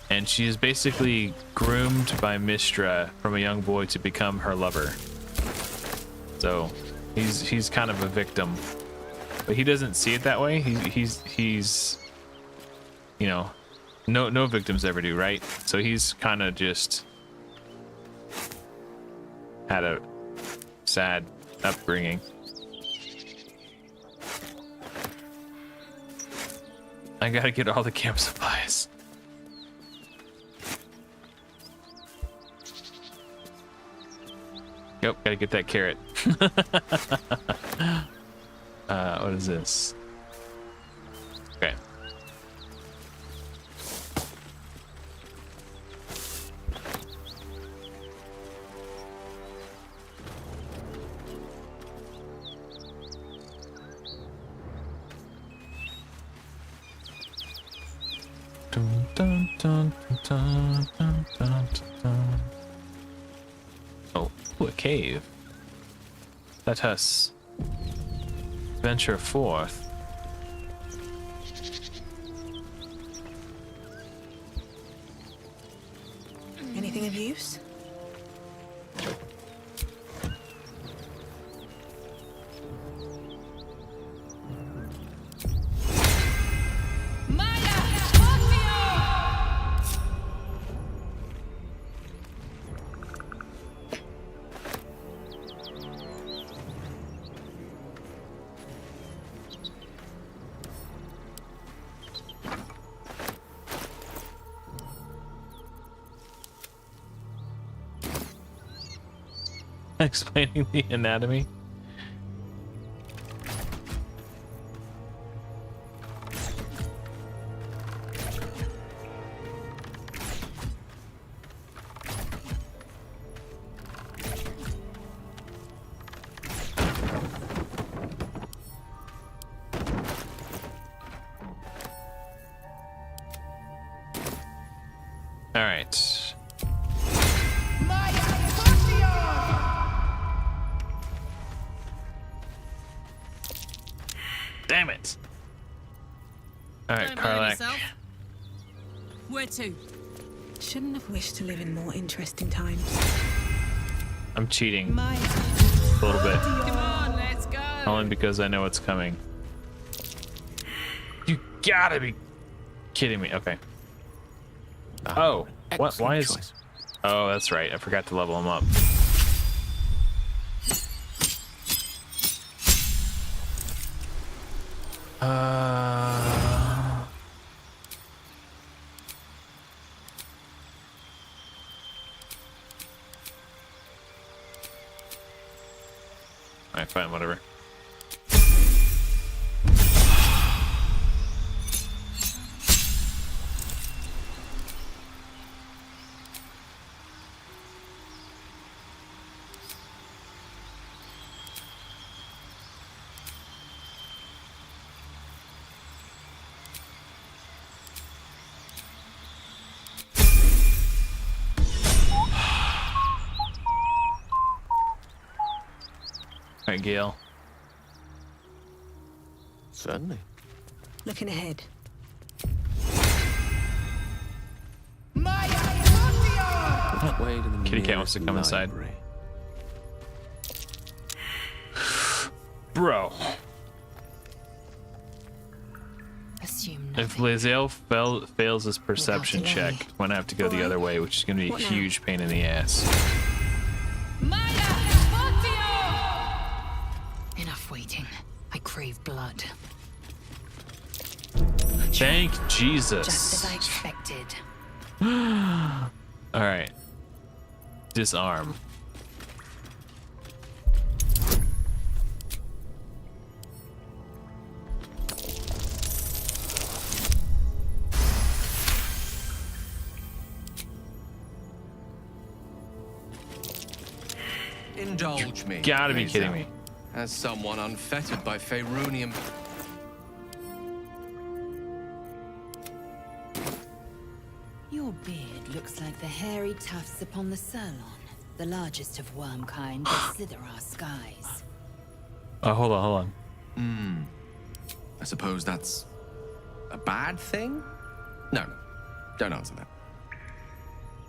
And she is basically groomed by Mystra from a young boy to become her lover. So he's kind of a victim, but he doesn't see it that way. He's you know, no victims ever do, right? So he's kind of just had a sad upbringing. I gotta get all the camp supplies. Yep, gotta get that carrot. What is this? Okay. Dun, dun, dun, dun, dun, dun, dun. Oh, ooh, a cave. Let us venture forth. Anything of use? Explaining the anatomy. All right. Damn it. All right, Karlach. Where to? Shouldn't have wished to live in more interesting times. I'm cheating a little bit. Come on, let's go. Only because I know what's coming. You gotta be kidding me. Okay. Oh, what? Why is? choice. Oh, that's right. I forgot to level him up. Alright, fine, whatever. Alright, Gale. Certainly. Looking ahead. Kitty cat wants to come inside. Bro. Assume If Lae'zel fails his perception check, I'm gonna have to go the other way, which is gonna be a huge pain in the ass. Enough waiting. I crave blood. Thank Just Jesus. as I expected. Alright. Disarm. Indulge me. Gotta be kidding Lae'zel. me. As someone unfettered by Faerunian... Your beard looks like the hairy tufts upon the Sirloin, the largest of worm kind that slither our skies. Oh, hold on. I suppose that's... a bad thing? No. Don't answer that.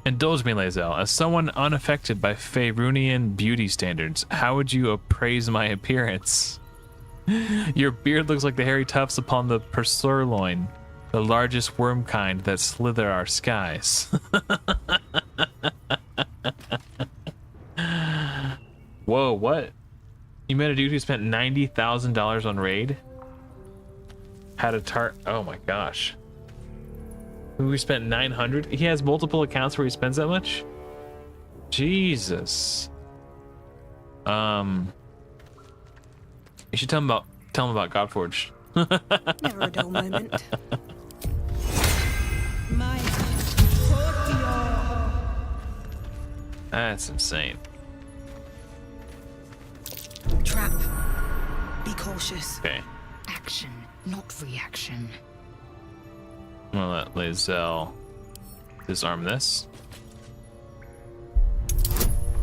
Indulge me, Lae'zel. As someone unaffected by Faerunian beauty standards, how would you appraise my appearance? Your beard looks like the hairy tufts upon the Sirloin, the largest worm kind that slither our skies. Whoa, what? You met a dude who spent $90,000 on raid? Had a oh my gosh. Who spent 900? He has multiple accounts where he spends that much? Jesus. You should tell him about Godforge. Never a dull moment. That's insane. Trap. Be cautious. Okay. Action, not reaction. I'm gonna let Lae'zel disarm this.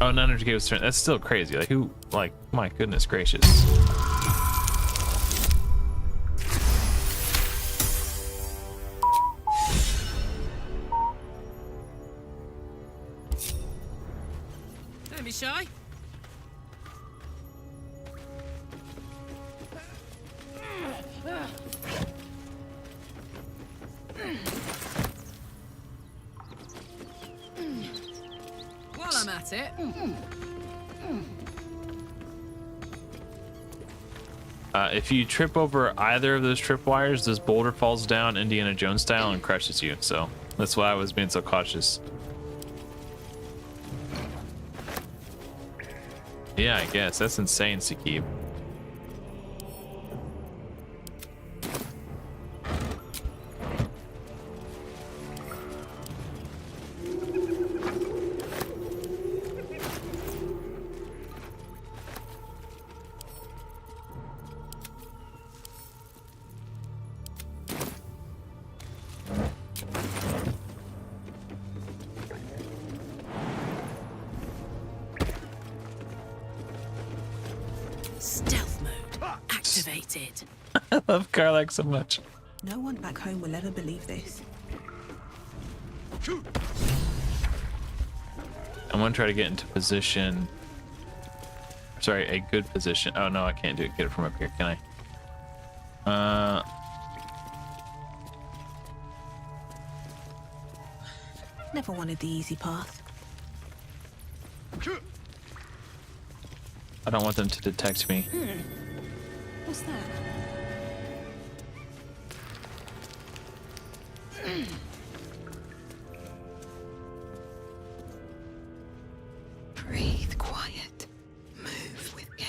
Oh, none of was turn. That's still crazy. Like who? Like my goodness gracious. Don't be shy. While I'm at it. If you trip over either of those tripwires, this boulder falls down Indiana Jones style and crushes you. So that's why I was being so cautious. Yeah, I guess. That's insane, Sakib. Stealth mode activated. I love Karlach so much. No one back home will ever believe this. I'm gonna try to get into position. Sorry, a good position. Oh no, I can't do it. Get it from up here, can I? Never wanted the easy path. I don't want them to detect me. What's that? Breathe quiet. Move with care.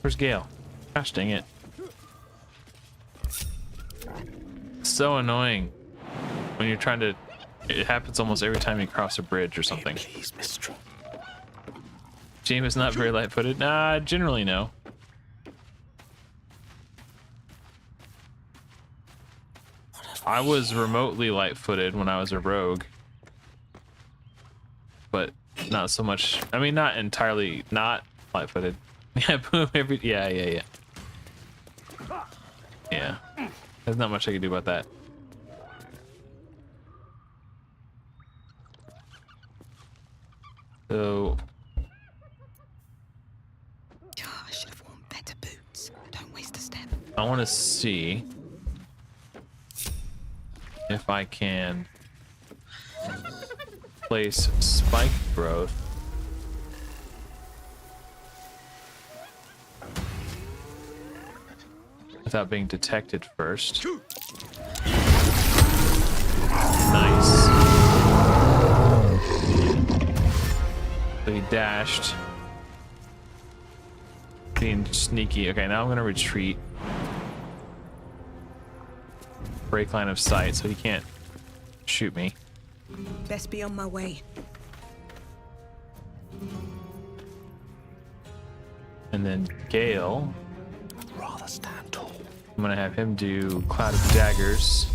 Where's Gale? Gosh dang it. So annoying when you're trying to. It happens almost every time you cross a bridge or something. Please, Mistress. James is not very light-footed. Nah, generally no. I was remotely light-footed when I was a rogue, but not so much. I mean, not entirely not light-footed. Yeah, boom. Yeah. There's not much I can do about that. So. I should have worn better boots. Don't waste a step. I want to see if I can place spike growth without being detected first. Nice. So he dashed. Being sneaky. Okay, now I'm gonna retreat. Break line of sight so he can't shoot me. Best be on my way. And then Gale. Rather stand tall. I'm gonna have him do Cloud of Daggers.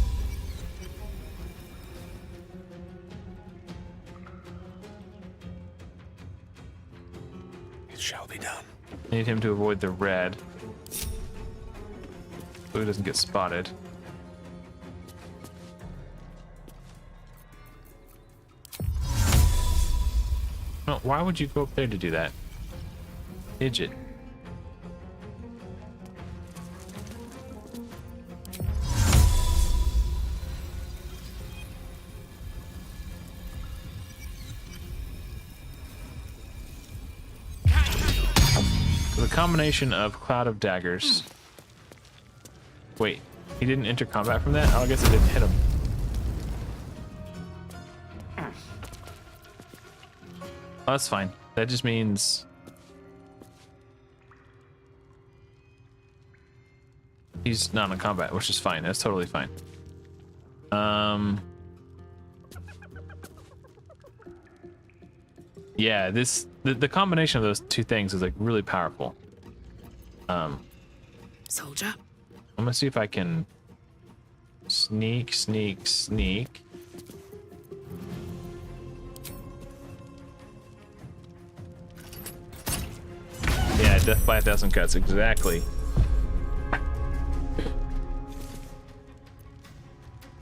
It shall be done. I need him to avoid the red, so he doesn't get spotted. No, why would you go up there to do that? Idiot. The combination of Cloud of Daggers. Wait, he didn't enter combat from that? Oh, I guess it didn't hit him. Oh, that's fine. That just means he's not in combat, which is fine. That's totally fine. Yeah, the combination of those two things is like really powerful. Soldier. I'm gonna see if I can Sneak, sneak, sneak. Yeah, death by 1,000 cuts, exactly.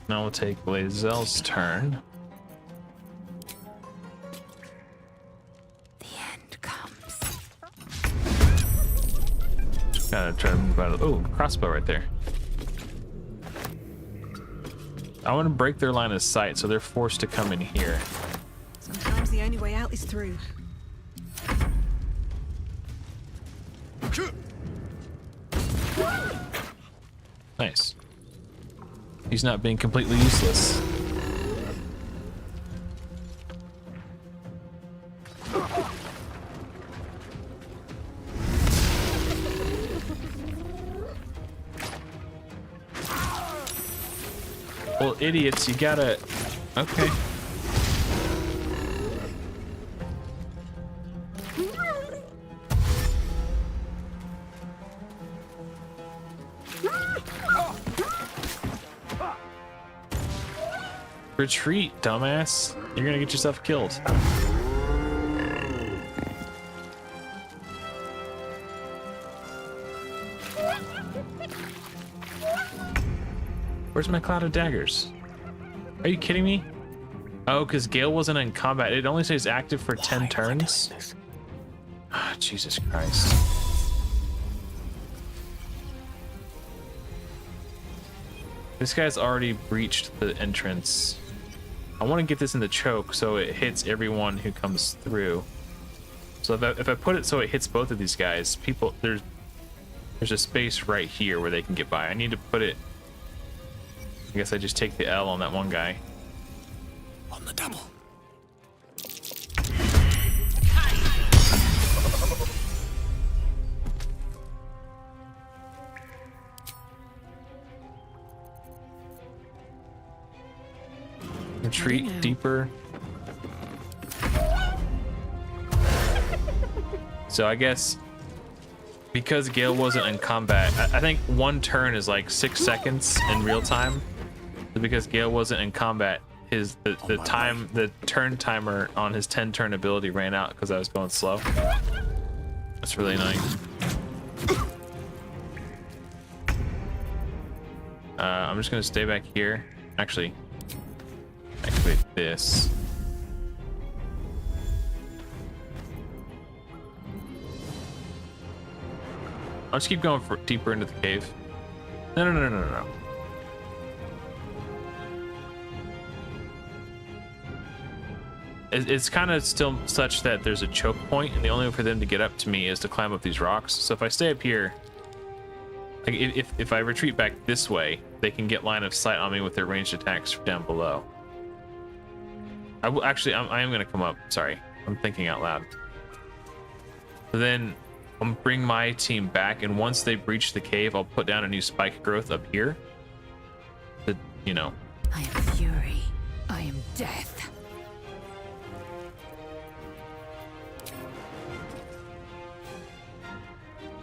Now we'll take Lae'zel's turn. The end comes. Gotta try to move out of. Oh, crossbow right there. I want to break their line of sight, so they're forced to come in here. Sometimes the only way out is through. Nice. He's not being completely useless. Well, idiots, you gotta... Okay. Retreat, dumbass. You're gonna get yourself killed. Where's my cloud of daggers? Are you kidding me? Oh, because Gale wasn't in combat. It only says active for 10 turns. Ah, Jesus Christ. This guy's already breached the entrance. I want to get this in the choke so it hits everyone who comes through. So if I put it so it hits both of these guys, people, there's a space right here where they can get by. I need to put it. I guess I just take the L on that one guy. On the double. Retreat deeper. So I guess because Gale wasn't in combat, I think one turn is like 6 seconds in real time. Because Gale wasn't in combat, the turn timer on his 10 turn ability ran out because I was going slow. That's really annoying. I'm just gonna stay back here. Actually, activate this. I'll just keep going deeper into the cave. No. It's kind of still such that there's a choke point, and the only way for them to get up to me is to climb up these rocks. So if I stay up here, like if I retreat back this way, they can get line of sight on me with their ranged attacks down below. I am gonna come up. Sorry, I'm thinking out loud. But then I'll bring my team back, and once they breach the cave, I'll put down a new spike growth up here. To, you know. I am fury. I am death.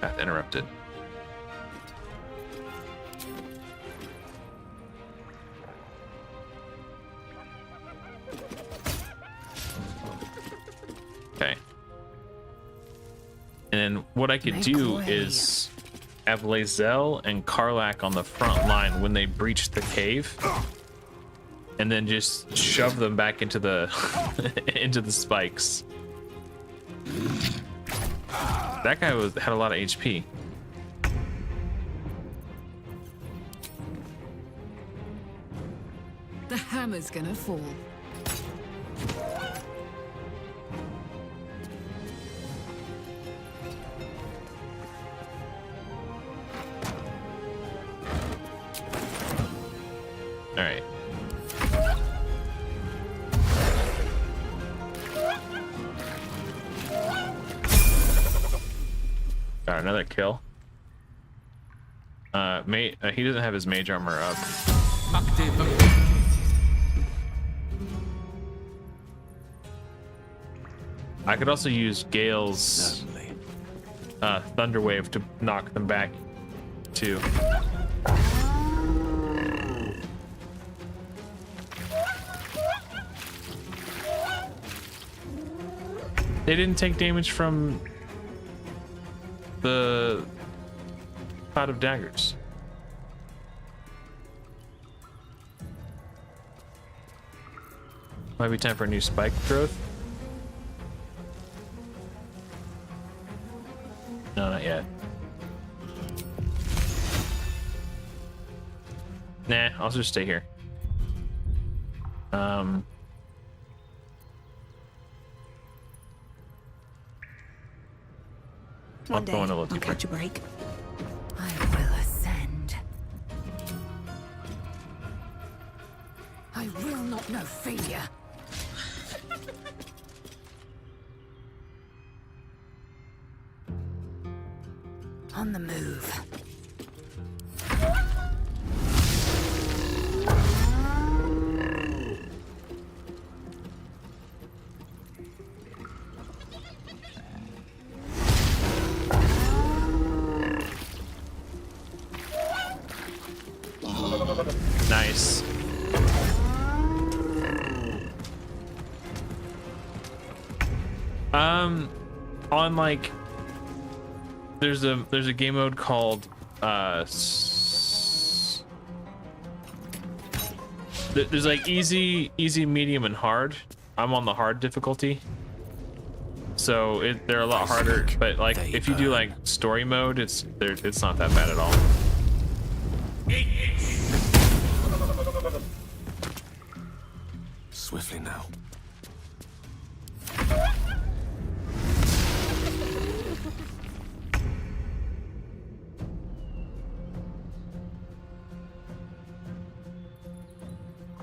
Path interrupted. Okay. And then what I could do is have Lae'zel and Karlach on the front line when they breach the cave, and then just shove them back into the into the spikes. That guy had a lot of HP. The hammer's gonna fall. All right. Got another kill. He doesn't have his mage armor up. I could also use Gale's Thunder Wave to knock them back too. They didn't take damage from the Cloud of Daggers. Might be time for a new spike growth. No, not yet. Nah, I'll just stay here. One day, I'll catch a break. I will ascend. I will not know failure. On the move. Nice. On like there's a game mode called there's like easy, medium, and hard. I'm on the hard difficulty, so they're a lot harder. But like if you do like story mode, it's not that bad at all. Swiftly now.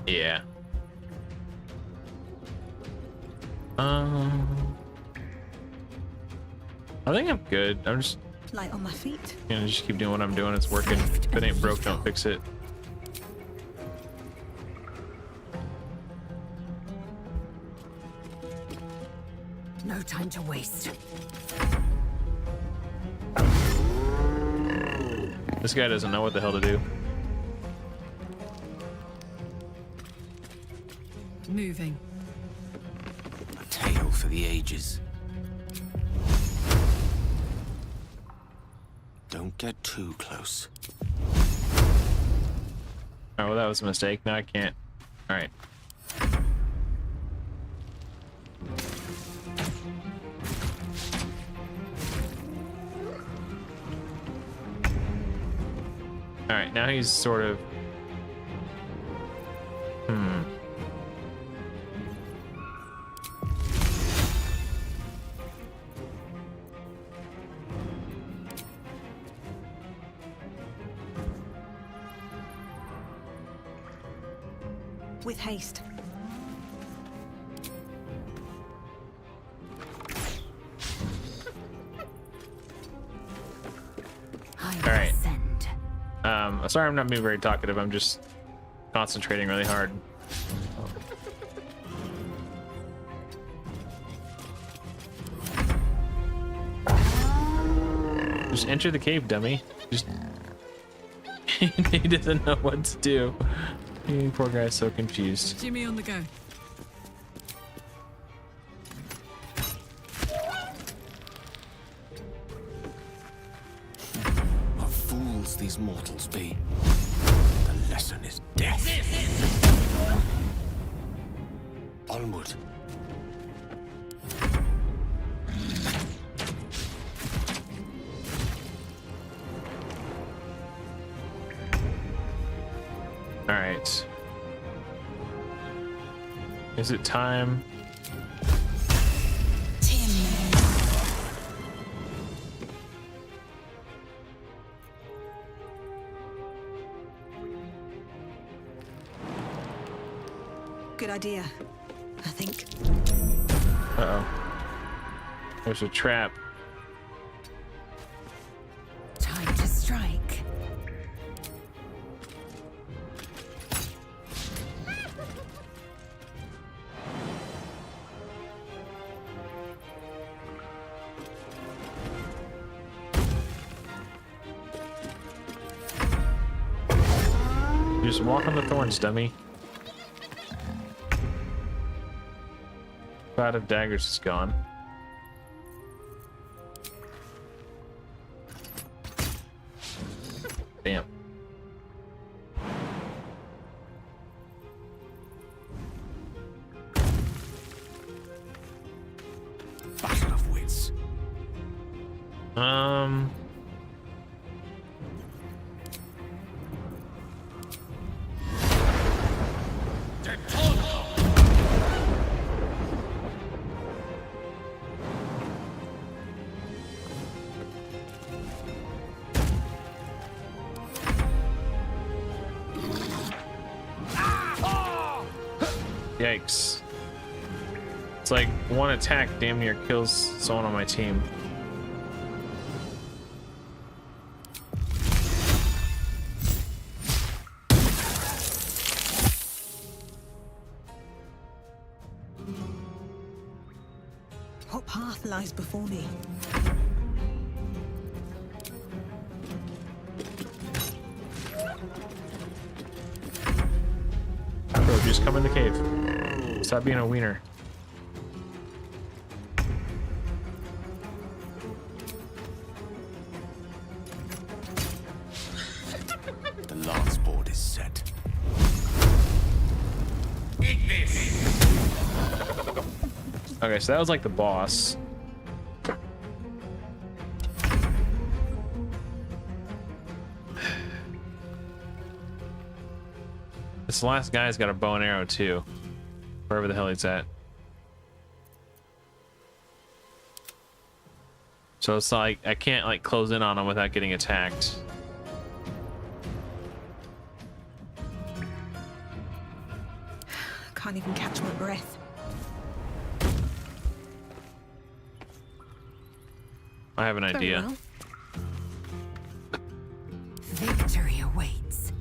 Yeah. I think I'm good. I'm just Light on my feet. gonna just keep doing what I'm doing. It's working. If it ain't broke, don't fix it. No time to waste. This guy doesn't know what the hell to do. Moving. A tale for the ages. Don't get too close. Oh, well, that was a mistake. Now I can't. All right. All right, now he's sort of. With haste. All right. Sorry, I'm not being very talkative. I'm just concentrating really hard. Just enter the cave, dummy. Just he doesn't know what to do. Poor guy's so confused. Jimmy on the go. What fools these mortals be. The lesson is death. Onward. All right. Is it time? Good idea, I think. Uh-oh. There's a trap. Time to strike. Just walk on the thorns, dummy. Cloud of Daggers is gone. Damn. Battle of wits. Yikes. It's like one attack damn near kills someone on my team. What path lies before me? Bro, just come in the cave. Stop being a wiener. The lance board is set. Eat this. Okay, so that was like the boss. This last guy's got a bow and arrow too. Wherever the hell he's at. So it's like I can't like close in on him without getting attacked. Can't even catch my breath. I have an idea. Well. Victory awaits.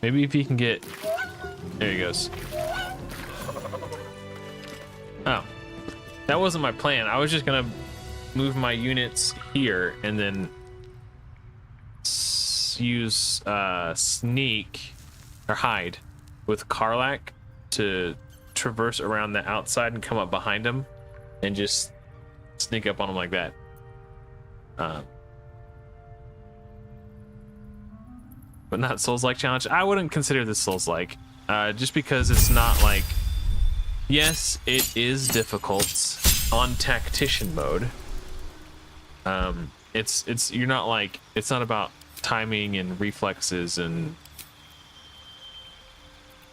Maybe if he can get... There he goes. Oh. That wasn't my plan. I was just gonna move my units here and then use sneak or hide with Karlach to traverse around the outside and come up behind him and just sneak up on him like that. But not Souls-like challenge. I wouldn't consider this Souls-like, just because it's not like... Yes, it is difficult on tactician mode. It's you're not like, it's not about timing and reflexes and,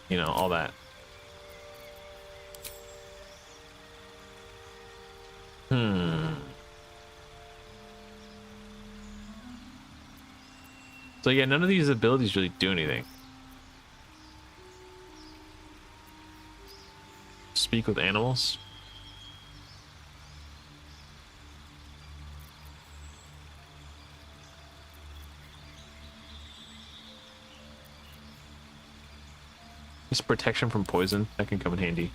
you know, all that. So yeah, none of these abilities really do anything. Speak with animals. This protection from poison, that can come in handy.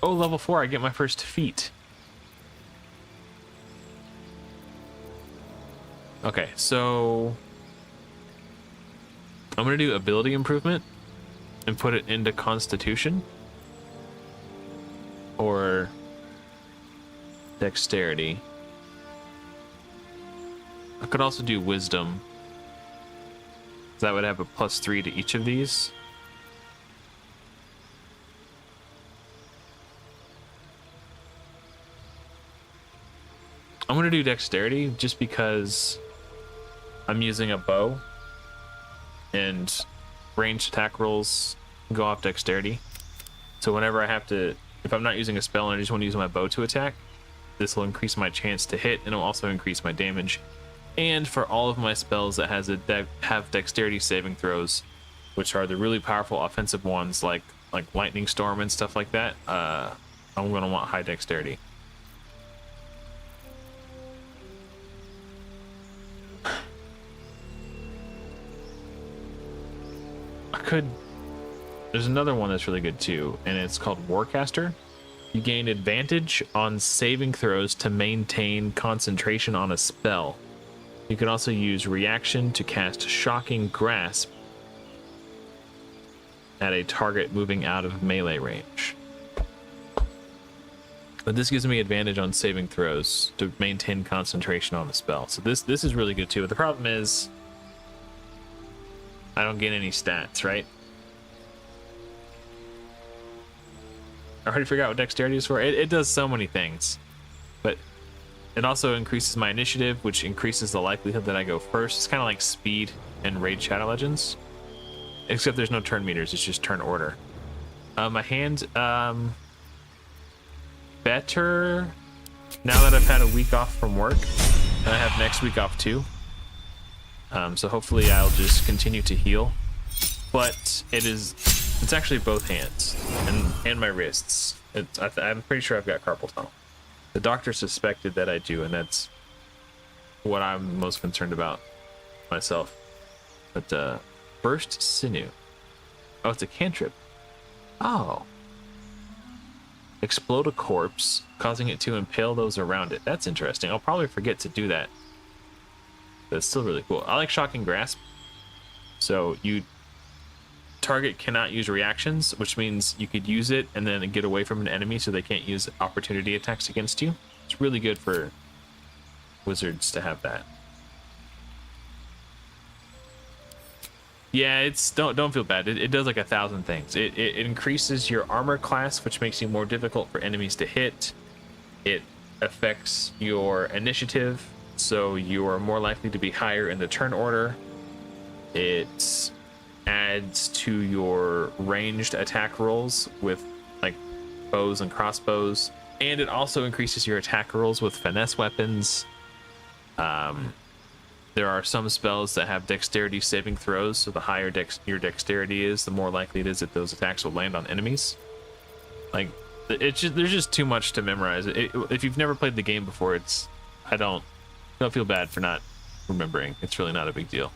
Oh, level 4, I get my first feat. Okay, so I'm gonna do ability improvement and put it into Constitution or Dexterity. I could also do Wisdom. That would have a +3 to each of these. I'm gonna do Dexterity just because I'm using a bow and ranged attack rolls go off Dexterity. So whenever I have to, if I'm not using a spell and I just want to use my bow to attack, this will increase my chance to hit and it'll also increase my damage. And for all of my spells that have Dexterity saving throws, which are the really powerful offensive ones like Lightning Storm and stuff like that, I'm gonna want high Dexterity. There's another one that's really good too, and it's called Warcaster. You gain advantage on saving throws to maintain concentration on a spell. You can also use reaction to cast Shocking Grasp at a target moving out of melee range. But this gives me advantage on saving throws to maintain concentration on the spell. So this is really good too. But the problem is I don't gain any stats, right? I already figured out what dexterity is for. It does so many things. But it also increases my initiative, which increases the likelihood that I go first. It's kind of like speed in Raid Shadow Legends. Except there's no turn meters, it's just turn order. My hand, better now that I've had a week off from work. And I have next week off too. So hopefully I'll just continue to heal. But it's actually both hands and my wrists. I'm pretty sure I've got carpal tunnel. The doctor suspected that I do, and that's what I'm most concerned about myself. But burst sinew. Oh, it's a cantrip. Oh. Explode a corpse, causing it to impale those around it. That's interesting. I'll probably forget to do that. But it's still really cool. I like Shocking Grasp. So target cannot use reactions, which means you could use it and then get away from an enemy so they can't use opportunity attacks against you. It's really good for wizards to have that. Yeah, don't feel bad. It does like 1,000 things. It increases your armor class, which makes you more difficult for enemies to hit. It affects your initiative, so you are more likely to be higher in the turn order. It adds to your ranged attack rolls with like bows and crossbows, and it also increases your attack rolls with finesse weapons. There are some spells that have dexterity saving throws, so the higher your dexterity is, the more likely it is that those attacks will land on enemies. Like, there's just too much to memorize. If you've never played the game before, don't feel bad for not remembering. It's really not a big deal.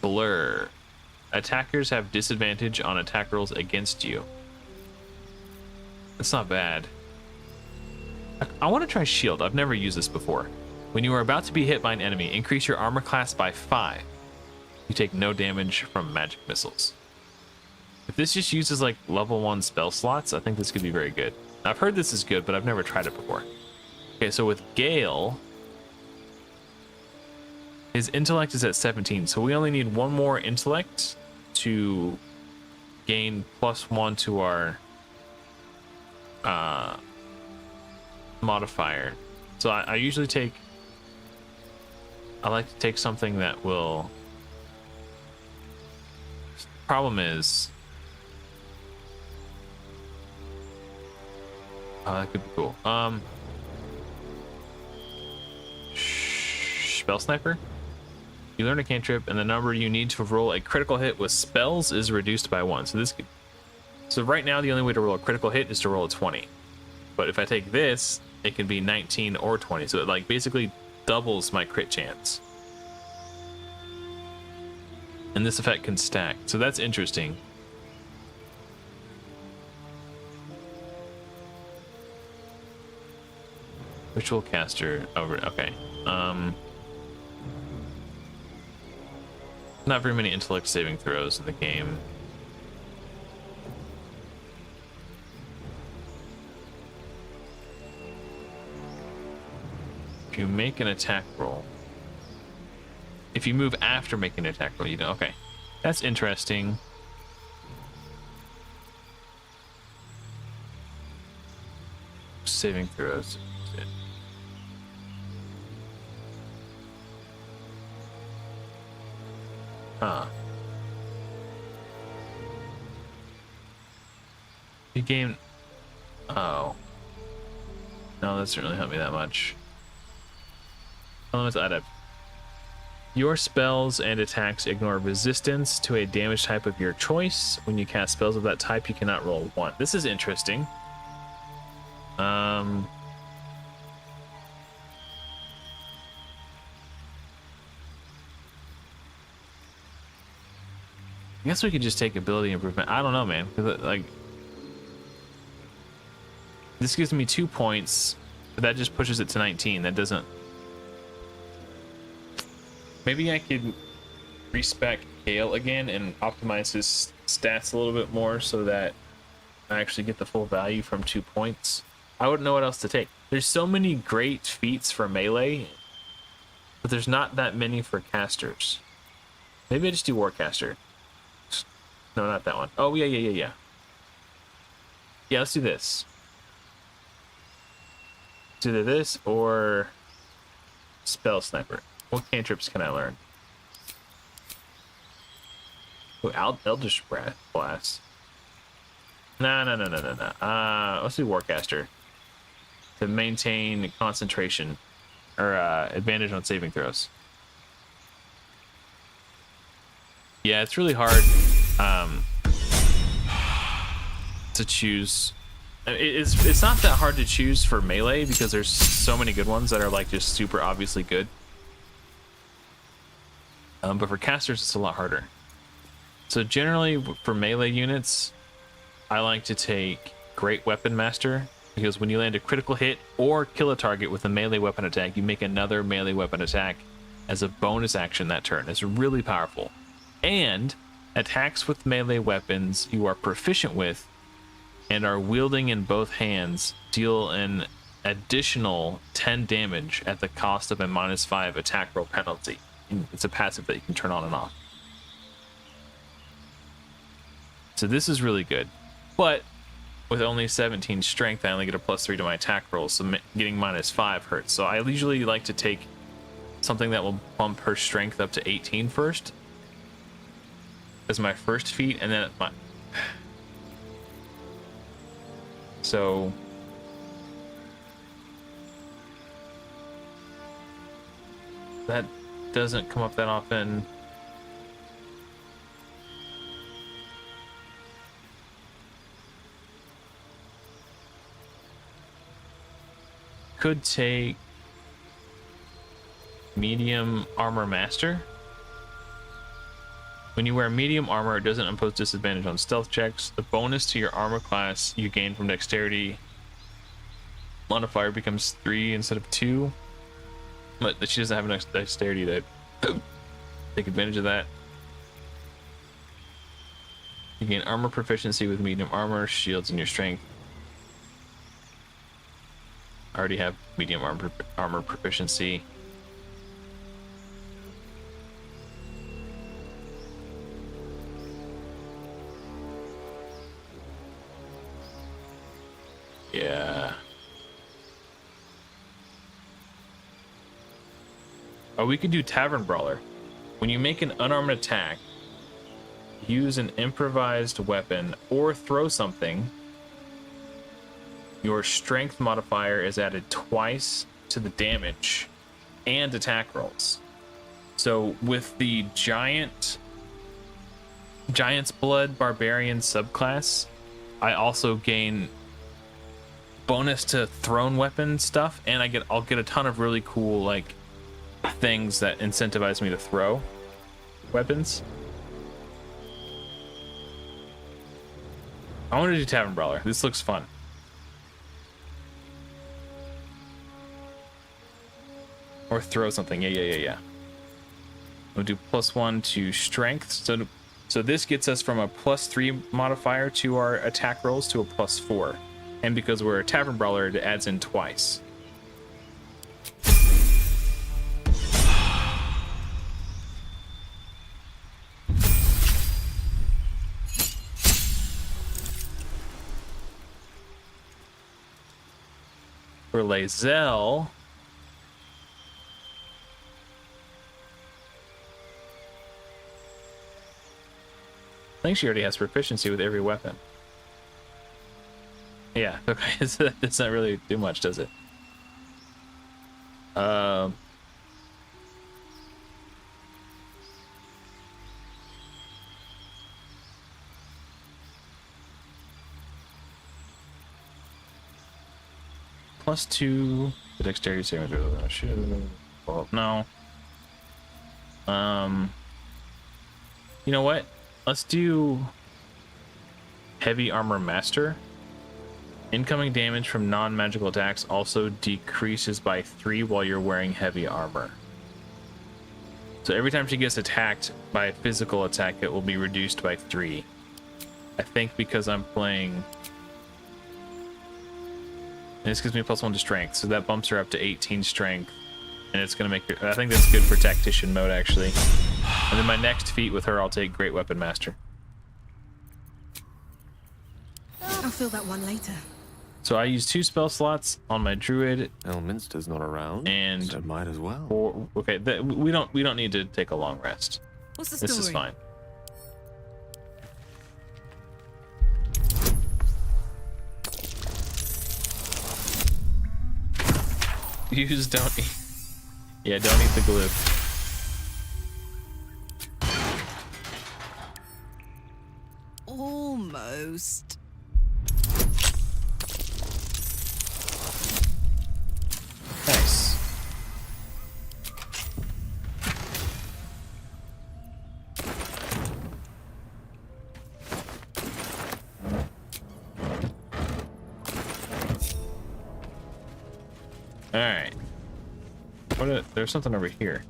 Blur. Attackers have disadvantage on attack rolls against you. That's not bad. I want to try shield. I've never used this before. When you are about to be hit by an enemy, increase your armor class by 5. You take no damage from magic missiles. If this just uses like level 1 spell slots, I think this could be very good. I've heard this is good, but I've never tried it before. Okay, so with Gale, his intellect is at 17, so we only need one more intellect to gain +1 to our modifier. So I usually I like to take something that will... Problem is... Oh, that could be cool. Spell Sniper? You learn a cantrip, and the number you need to roll a critical hit with spells is reduced by 1. So right now, the only way to roll a critical hit is to roll a 20. But if I take this, it can be 19 or 20. So it like basically doubles my crit chance. And this effect can stack. So that's interesting. Ritual caster over. Okay. Not very many intellect saving throws in the game. If you make an attack roll, if you move after making an attack roll, you don't. Okay, that's interesting. Saving throws. Huh. You gain... Oh. No, that doesn't really help me that much. Let's add up. Your spells and attacks ignore resistance to a damage type of your choice. When you cast spells of that type, you cannot roll 1. This is interesting. I guess we could just take ability improvement. I don't know, man. 'Cause, like, this gives me 2 points, but that just pushes it to 19. That doesn't. Maybe I could respec Gale again and optimize his stats a little bit more so that I actually get the full value from 2 points. I wouldn't know what else to take. There's so many great feats for melee, but there's not that many for casters. Maybe I just do Warcaster. No, not that one. Oh, yeah. Yeah, let's do this. It's either this or Spell Sniper. What cantrips can I learn? Oh, Eldritch Blast. No. Let's do Warcaster to maintain concentration or advantage on saving throws. Yeah, it's really hard to choose. It's not that hard to choose for melee because there's so many good ones that are like just super obviously good. But for casters, it's a lot harder. So generally for melee units, I like to take Great Weapon Master because when you land a critical hit or kill a target with a melee weapon attack, you make another melee weapon attack as a bonus action that turn. It's really powerful. And attacks with melee weapons you are proficient with and are wielding in both hands deal an additional 10 damage at the cost of a -5 attack roll penalty. It's a passive that you can turn on and off. So this is really good. But with only 17 strength, I only get a +3 to my attack rolls, so getting -5 hurts. So I usually like to take something that will bump her strength up to 18 first as my first feat, and then my... So... that doesn't come up that often. Could take Medium Armor Master. When you wear medium armor, it doesn't impose disadvantage on stealth checks. The bonus to your armor class you gain from dexterity modifier becomes 3 instead of 2. But she doesn't have enough dexterity to take advantage of that. You gain armor proficiency with medium armor, shields, and your strength. I already have medium armor proficiency. Yeah. Oh, we could do Tavern Brawler. When you make an unarmed attack, use an improvised weapon or throw something, your strength modifier is added twice to the damage and attack rolls. So with the Giant's Blood Barbarian subclass, I also gain bonus to thrown weapon stuff, and I'll get a ton of really cool like things that incentivize me to throw weapons. I want to do Tavern Brawler. This looks fun. Or throw something. Yeah. We'll do +1 to strength. So this gets us from a +3 modifier to our attack rolls to a +4. And because we're a Tavern Brawler, it adds in twice. For Lae'zel, I think she already has proficiency with every weapon. Yeah, okay, so that does not really do much, does it? +2 the dexterity saving throw. Well, no. You know what? Let's do Heavy Armor Master. Incoming damage from non-magical attacks also decreases by 3 while you're wearing heavy armor. So every time she gets attacked by a physical attack, it will be reduced by 3. I think because I'm playing... And this gives me +1 to strength, so that bumps her up to 18 strength. And it's going to make her... I think that's good for tactician mode, actually. And then my next feat with her, I'll take Great Weapon Master. I'll fill that one later. So I use 2 spell slots on my druid. Elminster's not around, and so might as well. Okay, we don't need to take a long rest. What's the This story? is fine. Use don't eat. Yeah, don't eat the glue. Almost. Nice. All right. There's something over here.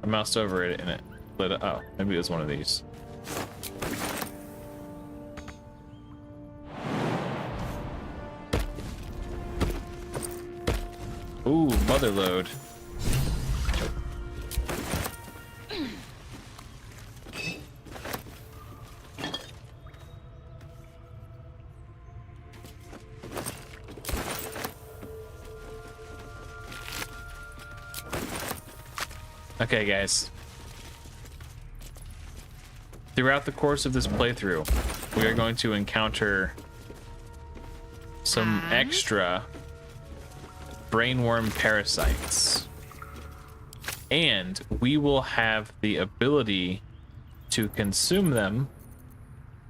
I moused over it and it lit up. Oh, maybe it was one of these. Ooh, mother load. Okay, guys. Throughout the course of this playthrough, we are going to encounter some extra brainworm parasites. And we will have the ability to consume them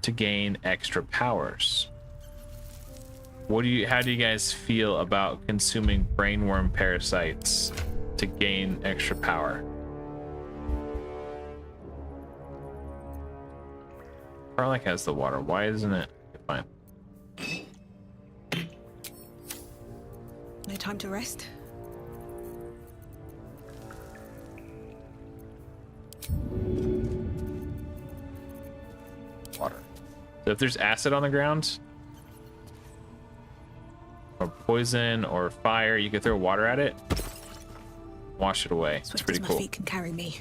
to gain extra powers. How do you guys feel about consuming brainworm parasites to gain extra power? Garlic has the water. Why isn't it? Fine. No time to rest. Water. So if there's acid on the ground, or poison, or fire, you can throw water at it, wash it away. It's pretty cool. My feet can carry me.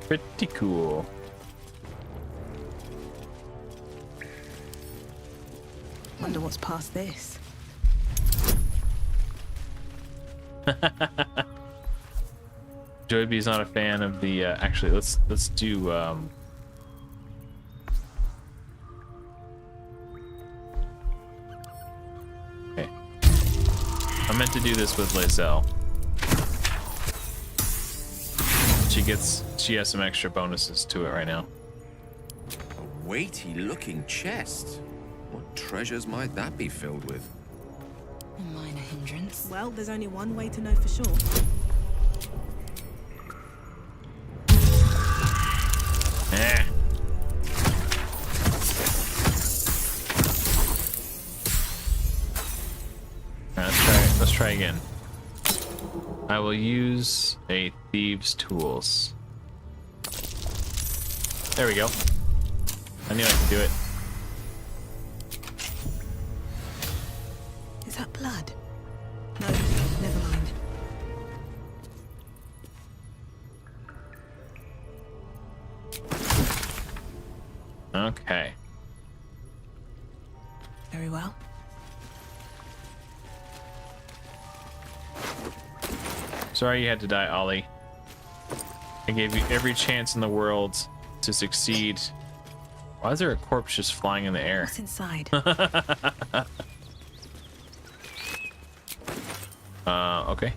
Pretty cool. Wonder what's past this. Joybee's not a fan of the. Actually, let's do. Okay. I meant to do this with Lae'zel. She has some extra bonuses to it right now. A weighty looking chest. What treasures might that be filled with? A minor hindrance. Well, there's only one way to know for sure. Eh. Let's try again. I will use a thieves' tools. There we go. I knew I could do it. Is that blood? No, never mind. Okay. Very well. Sorry you had to die, Ollie. I gave you every chance in the world to succeed. Why is there a corpse just flying in the air? What's inside? Okay.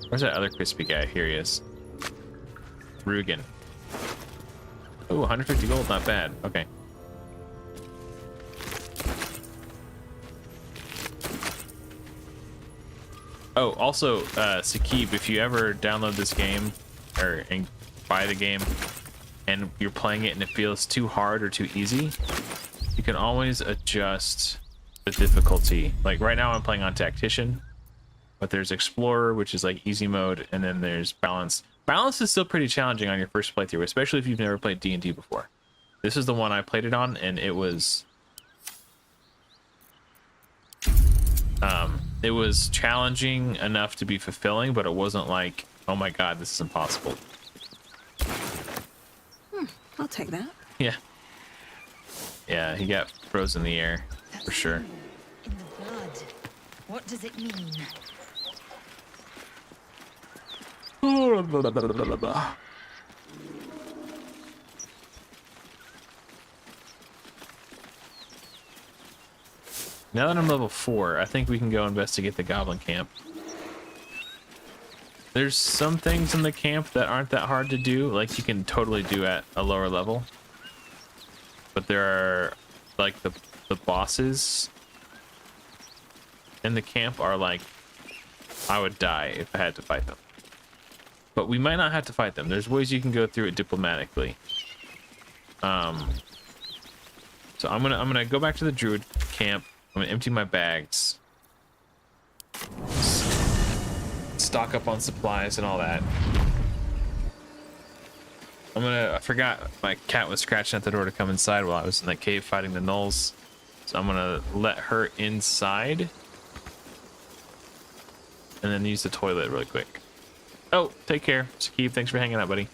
Where's that other crispy guy? Here he is. Rugen. Ooh, 150 gold, not bad. Okay. Oh, also, Sakib, if you ever download this game and buy the game and you're playing it and it feels too hard or too easy, you can always adjust the difficulty. Like right now I'm playing on Tactician, but there's Explorer, which is like easy mode, and then there's Balance. Balance is still pretty challenging on your first playthrough, especially if you've never played D&D before. This is the one I played it on, and it was challenging enough to be fulfilling, but it wasn't like, oh my god, this is impossible. I'll take that. Yeah. Yeah, he got frozen in the air, for sure. In the blood. What does it mean? Now that I'm level 4, I think we can go investigate the goblin camp. There's some things in the camp that aren't that hard to do, like you can totally do at a lower level. But there are, like, the bosses in the camp are like, I would die if I had to fight them. But we might not have to fight them. There's ways you can go through it diplomatically. So I'm gonna go back to the druid camp. I'm gonna empty my bags, stock up on supplies and all that. I forgot my cat was scratching at the door to come inside while I was in that cave fighting the gnolls. So I'm gonna let her inside and then use the toilet really quick. Oh, take care, Sakib. Thanks for hanging out, buddy.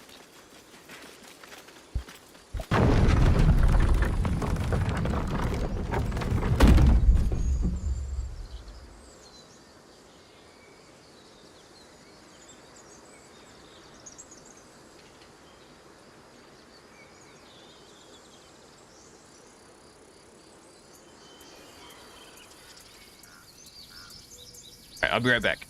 I'll be right back.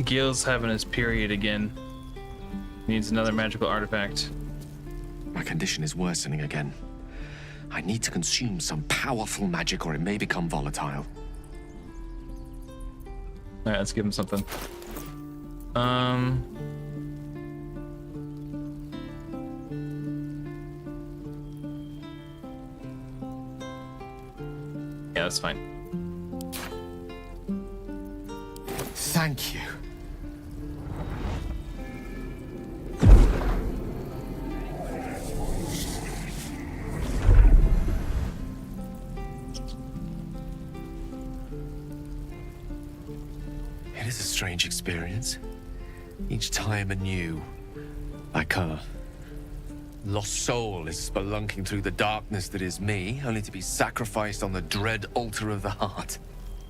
Gil's having his period again. Needs another magical artifact. My condition is worsening again. I need to consume some powerful magic or it may become volatile. Alright, let's give him something. Yeah, that's fine. Thank you. It is a strange experience. Each time anew. Like a lost soul is spelunking through the darkness that is me, only to be sacrificed on the dread altar of the heart.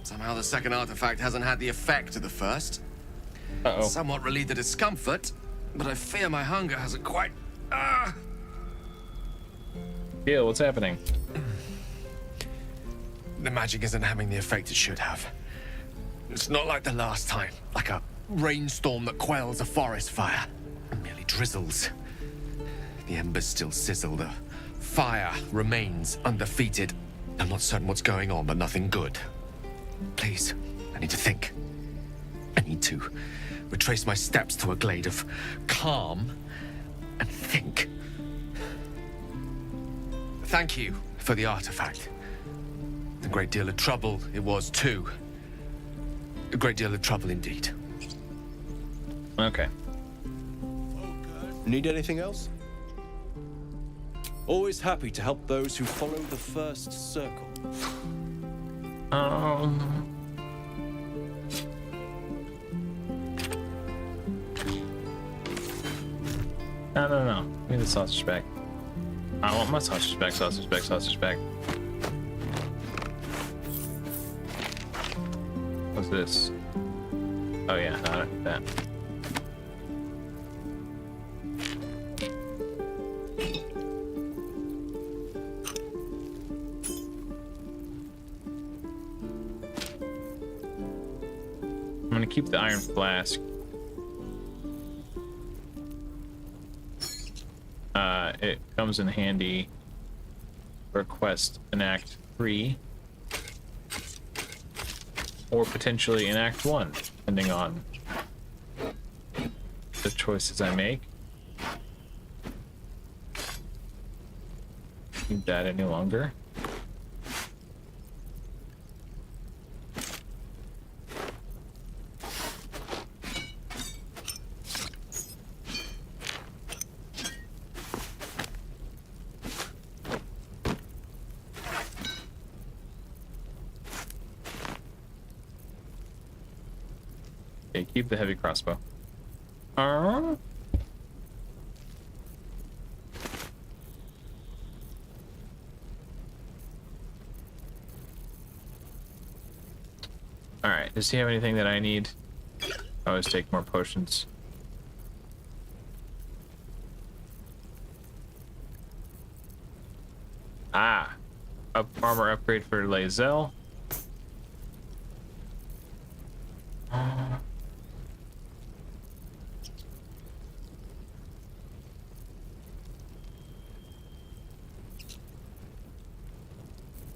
Somehow the second artifact hasn't had the effect of the first. Uh-oh. Somewhat relieved the discomfort, but I fear my hunger hasn't quite... Gil, what's happening? The magic isn't having the effect it should have. It's not like the last time, like a rainstorm that quells a forest fire. It merely drizzles. The embers still sizzle, the fire remains undefeated. I'm not certain what's going on, but nothing good. Please, I need to think. I need to retrace my steps to a glade of calm and think. Thank you for the artifact. A great deal of trouble it was, too. A great deal of trouble indeed. Okay. Need anything else? Always happy to help those who follow the first circle. No. Give me the sausage back. I want my sausage back, sausage back, sausage back. What's this? Oh yeah, no, I don't need that. I'm gonna keep the iron flask. It comes in handy for a quest in Act 3. Or potentially in Act 1, depending on the choices I make. Need that any longer. Okay, keep the heavy crossbow. Alright, does he have anything that I need? I always take more potions. Ah! Armor upgrade for Lae'zel.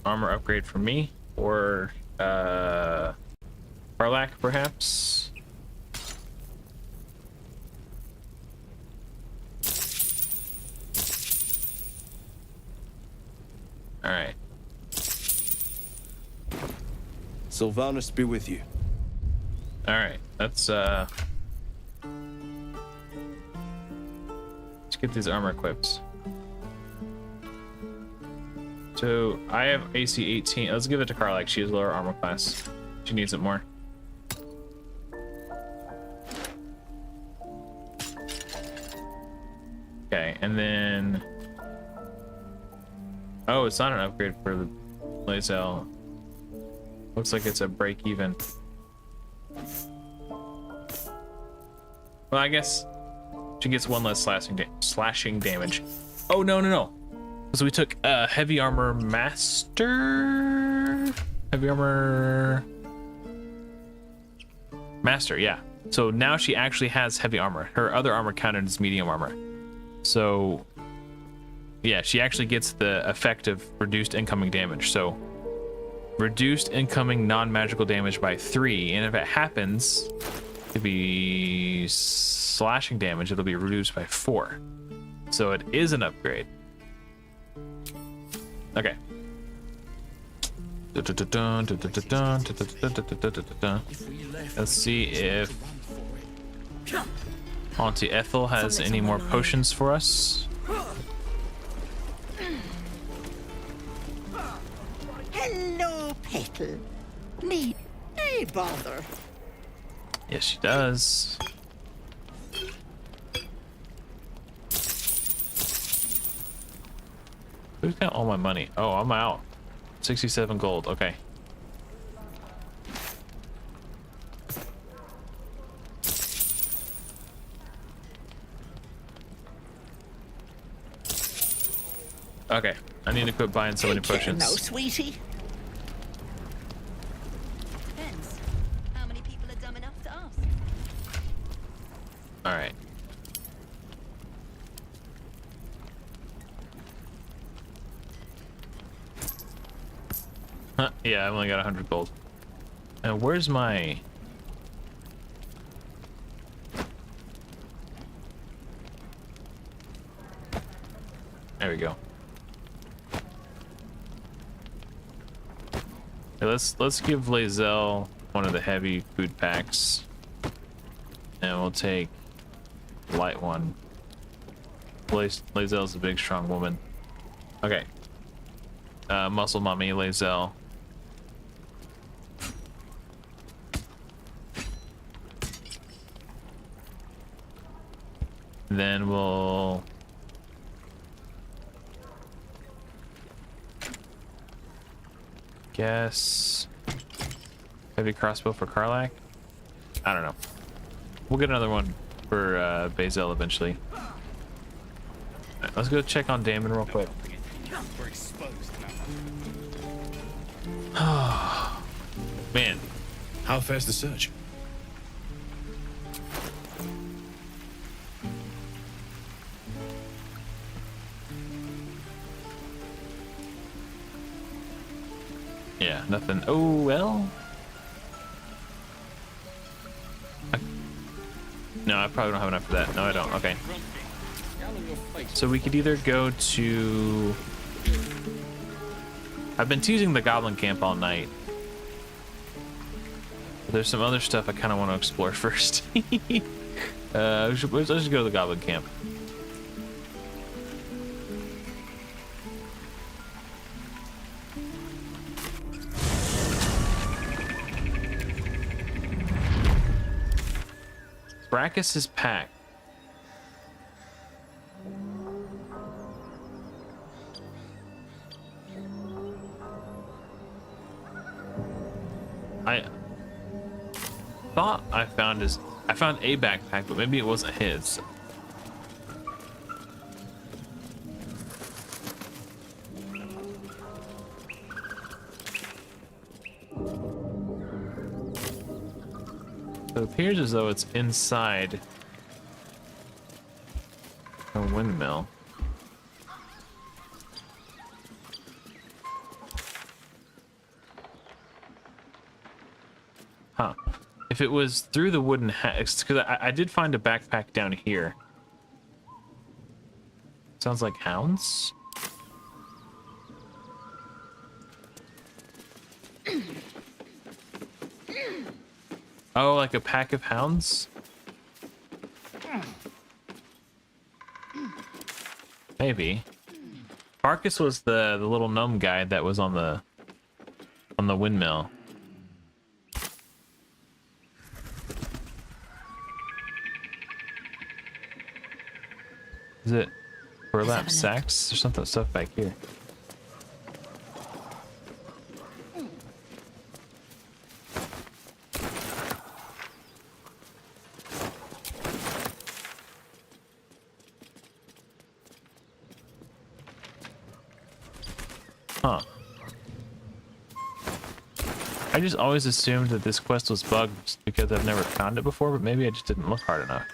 Armor upgrade for me, or Karlach, perhaps. All right. Sylvanus be with you. All right. Let's get these armor equipped. So I have AC 18. Let's give it to Karlach. She has lower armor class. She needs it more. Okay, and then oh, it's not an upgrade for Lae'zel. Looks like it's a break even. Well, I guess she gets one less slashing damage. Oh no. So we took heavy armor master? Heavy armor master, yeah. So now she actually has heavy armor. Her other armor counted as medium armor. So yeah, she actually gets the effect of reduced incoming damage. So reduced incoming non-magical damage by 3, and if it happens to be slashing damage, it'll be reduced by 4. So it is an upgrade. Okay. Let's see if Auntie Ethel has any more potions for us. Hello, Petal. Need a bother. Yes, she does. Who's got all my money? Oh, I'm out. 67 gold. Okay. Okay. I need to quit buying so many potions. No, sweetie. Depends. How many people are dumb enough to ask? All right. Huh, yeah, I've only got 100 gold. Where's my... There we go. Okay, let's give Lae'zel one of the heavy food packs, and we'll take the light one. Lae'zel's a big, strong woman. Okay. Muscle Mommy, Lae'zel. Then we'll... guess... heavy crossbow for Karlach? I don't know. We'll get another one for Bazel eventually. Right, let's go check on Damon real quick. We're exposed Man. How fares the search? Yeah, nothing. Oh, well. No, I probably don't have enough for that. No, I don't. Okay. So we could either go to... I've been teasing the Goblin Camp all night. But there's some other stuff I kind of want to explore first. Let's just go to the Goblin Camp. Brachus's pack. I thought I found a backpack, but maybe it wasn't his. So it appears as though it's inside a windmill. Huh. If it was through the wooden hatch, because I did find a backpack down here. Sounds like hounds? Oh, like a pack of hounds? Maybe. Barkus was the little gnome guy that was on the windmill. Is it burlap sacks? There's something stuff back here. Huh. I just always assumed that this quest was bugged just because I've never found it before, but maybe I just didn't look hard enough.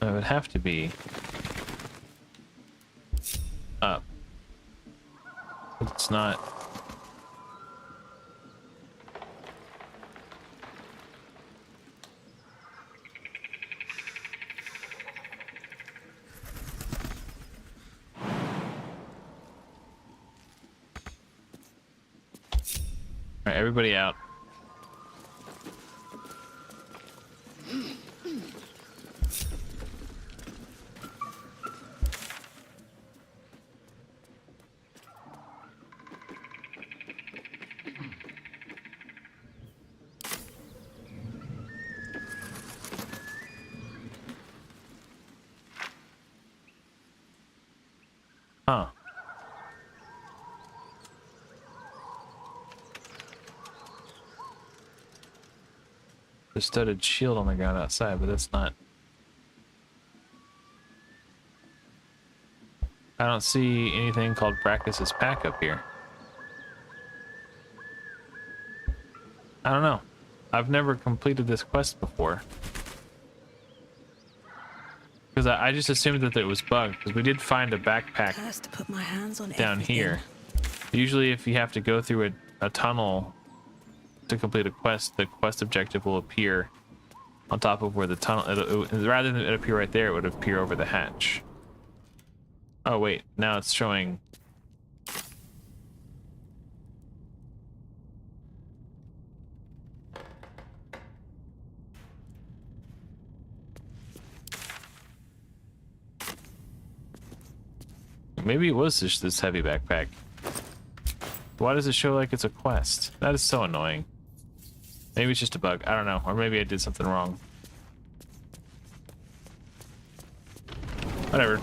It would have to be up. It's not. All right, everybody out. Huh. The studded shield on the ground outside, but that's not... I don't see anything called Brachus's pack up here. I don't know. I've never completed this quest before. Because I just assumed that it was bugged, because we did find a backpack Cursed to put my hands on down everything. here. Usually if you have to go through a tunnel to complete a quest, the quest objective will appear on top of where the tunnel, rather than it appear right there, it would appear over the hatch. Oh wait, now it's showing. Maybe it was just this heavy backpack. Why does it show like it's a quest? That is so annoying. Maybe it's just a bug. I don't know. Or maybe I did something wrong. Whatever.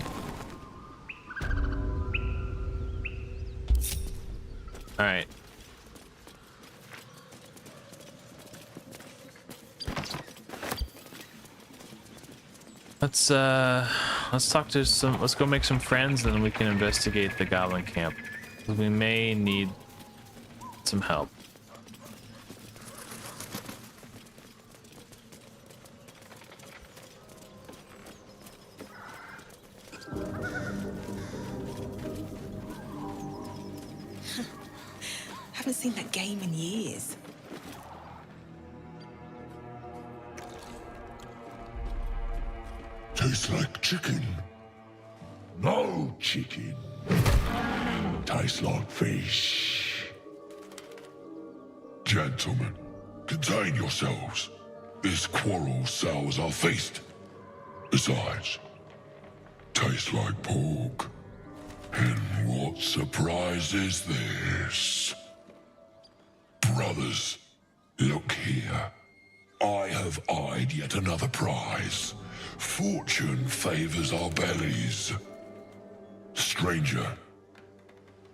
Alright. Let's talk to let's go make some friends, and then we can investigate the goblin camp. We may need some help. Haven't seen that game in years. Tastes like chicken. No chicken. Tastes like fish. Gentlemen, contain yourselves. This quarrel sours our feast. Besides, tastes like pork. And what surprise is this? Brothers, look here. I have eyed yet another prize. Fortune favors our bellies. Stranger,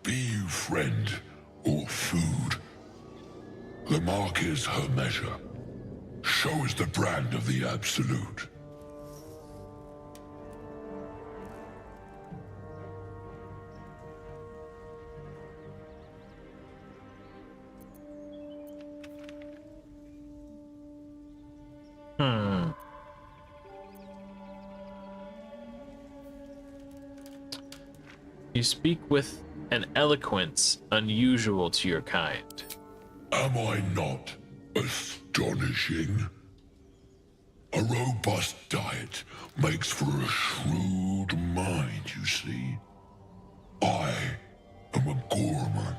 be you friend or food, the mark is her measure. Show us the brand of the absolute. You speak with an eloquence unusual to your kind. Am I not astonishing? A robust diet makes for a shrewd mind, you see. I am a gourmand.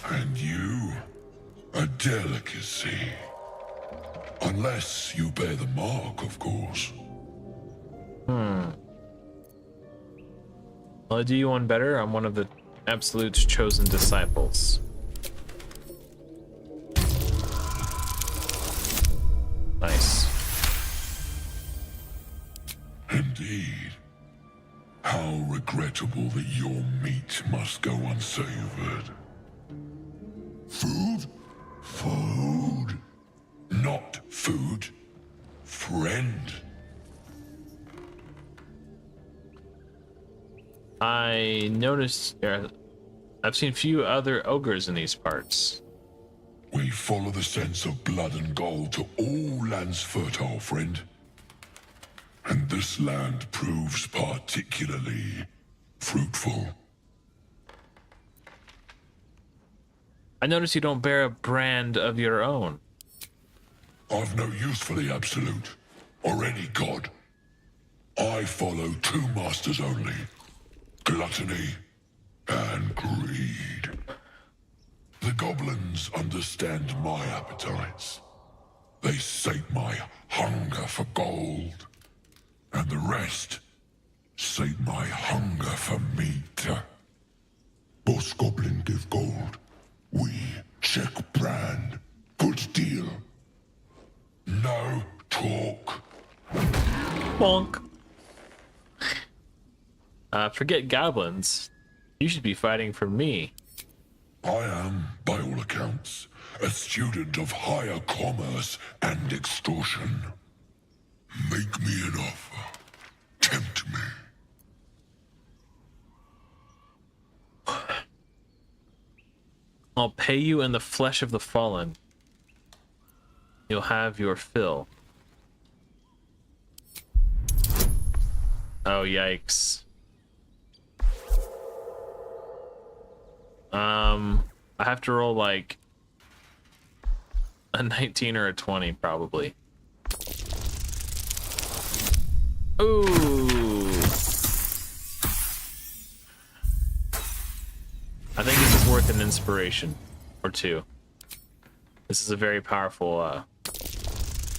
And you, a delicacy. Unless you bear the mark, of course. I'll do you one better. I'm one of the Absolute's chosen disciples. Nice. Indeed. How regrettable that your meat must go unsavored. Food? Food. Not food. Friend. I noticed I've seen few other ogres in these parts. We follow the sense of blood and gold to all lands fertile, friend. And this land proves particularly fruitful. I notice you don't bear a brand of your own. I've no use for the Absolute, or any god. I follow two masters only. Gluttony and greed. The goblins understand my appetites. They sate my hunger for gold. And the rest sate my hunger for meat. Boss goblin give gold. We check brand. Good deal. No talk. Bonk. Forget goblins. You should be fighting for me. I am, by all accounts, a student of higher commerce and extortion. Make me an offer. Tempt me. I'll pay you in the flesh of the fallen. You'll have your fill. Oh, yikes. I have to roll like a 19 or a 20 probably. Ooh. I think this is worth an inspiration or two. This is a very powerful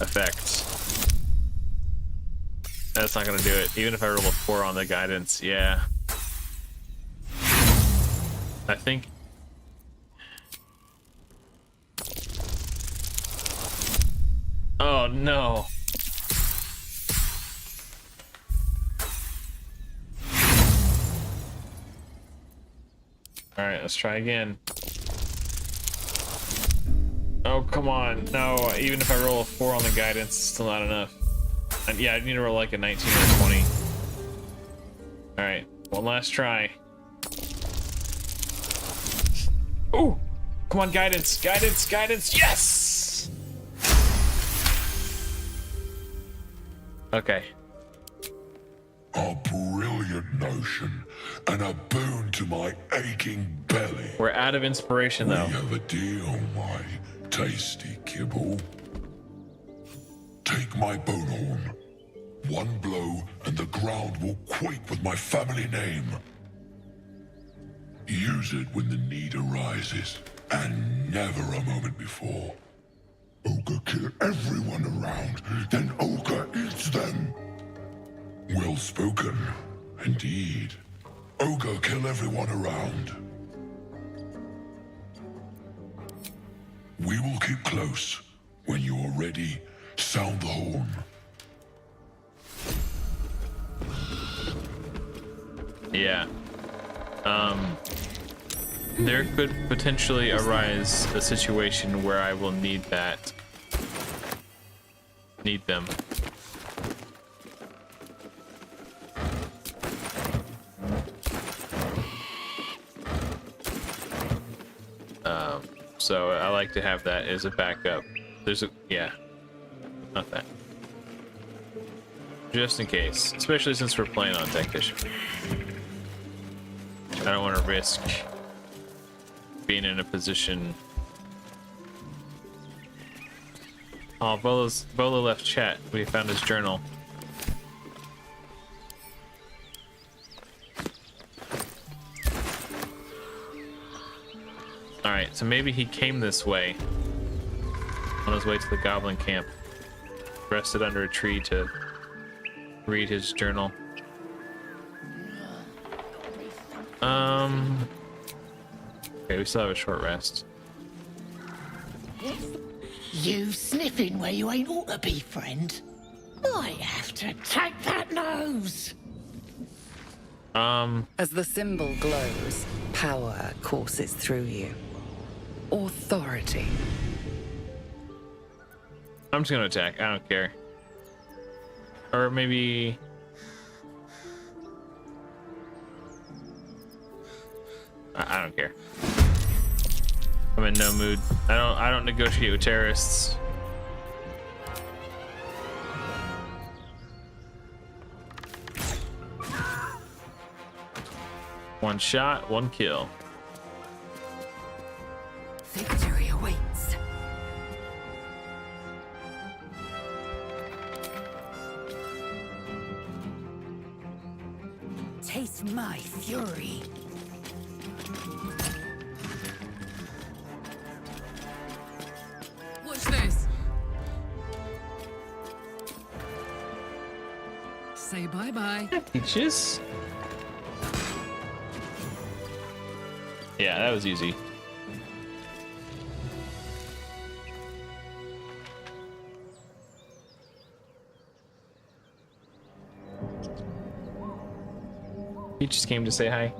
effect. That's not gonna do it. Even if I roll a 4 on the guidance, yeah. I think. Oh no. All right, let's try again. Oh, come on. No, even if I roll a 4 on the guidance, it's still not enough. And yeah, I need to roll like a 19 or a 20. All right, one last try. Oh, come on, guidance, guidance, guidance. Yes! Okay. A brilliant notion and a boon to my aching belly. We're out of inspiration, though. We have a deal, my tasty kibble. Take my bone horn. One blow and the ground will quake with my family name. Use it when the need arises, and never a moment before. Ogre kill everyone around, then Ogre eats them. Well spoken, indeed. Ogre kill everyone around. We will keep close. When you are ready, sound the horn. Yeah. There could potentially arise a situation where I will need that. Need them. So I like to have that as a backup. There's a, yeah, not that. Just in case, especially since we're playing on Tactician. I don't want to risk being in a position. Oh, Volo left chat. We found his journal. Alright, so maybe he came this way on his way to the goblin camp. Rested under a tree to read his journal. Okay, we still have a short rest. You sniffing where you ain't ought to be, friend. I have to take that nose. As the symbol glows, power courses through you. Authority. I'm just gonna attack. I don't care. Or maybe. I don't care. I'm in no mood. I don't negotiate with terrorists. One shot, one kill. Victory awaits. Taste my fury. Watch this. Say bye-bye. Peaches? Yeah, that was easy. Peaches came to say hi.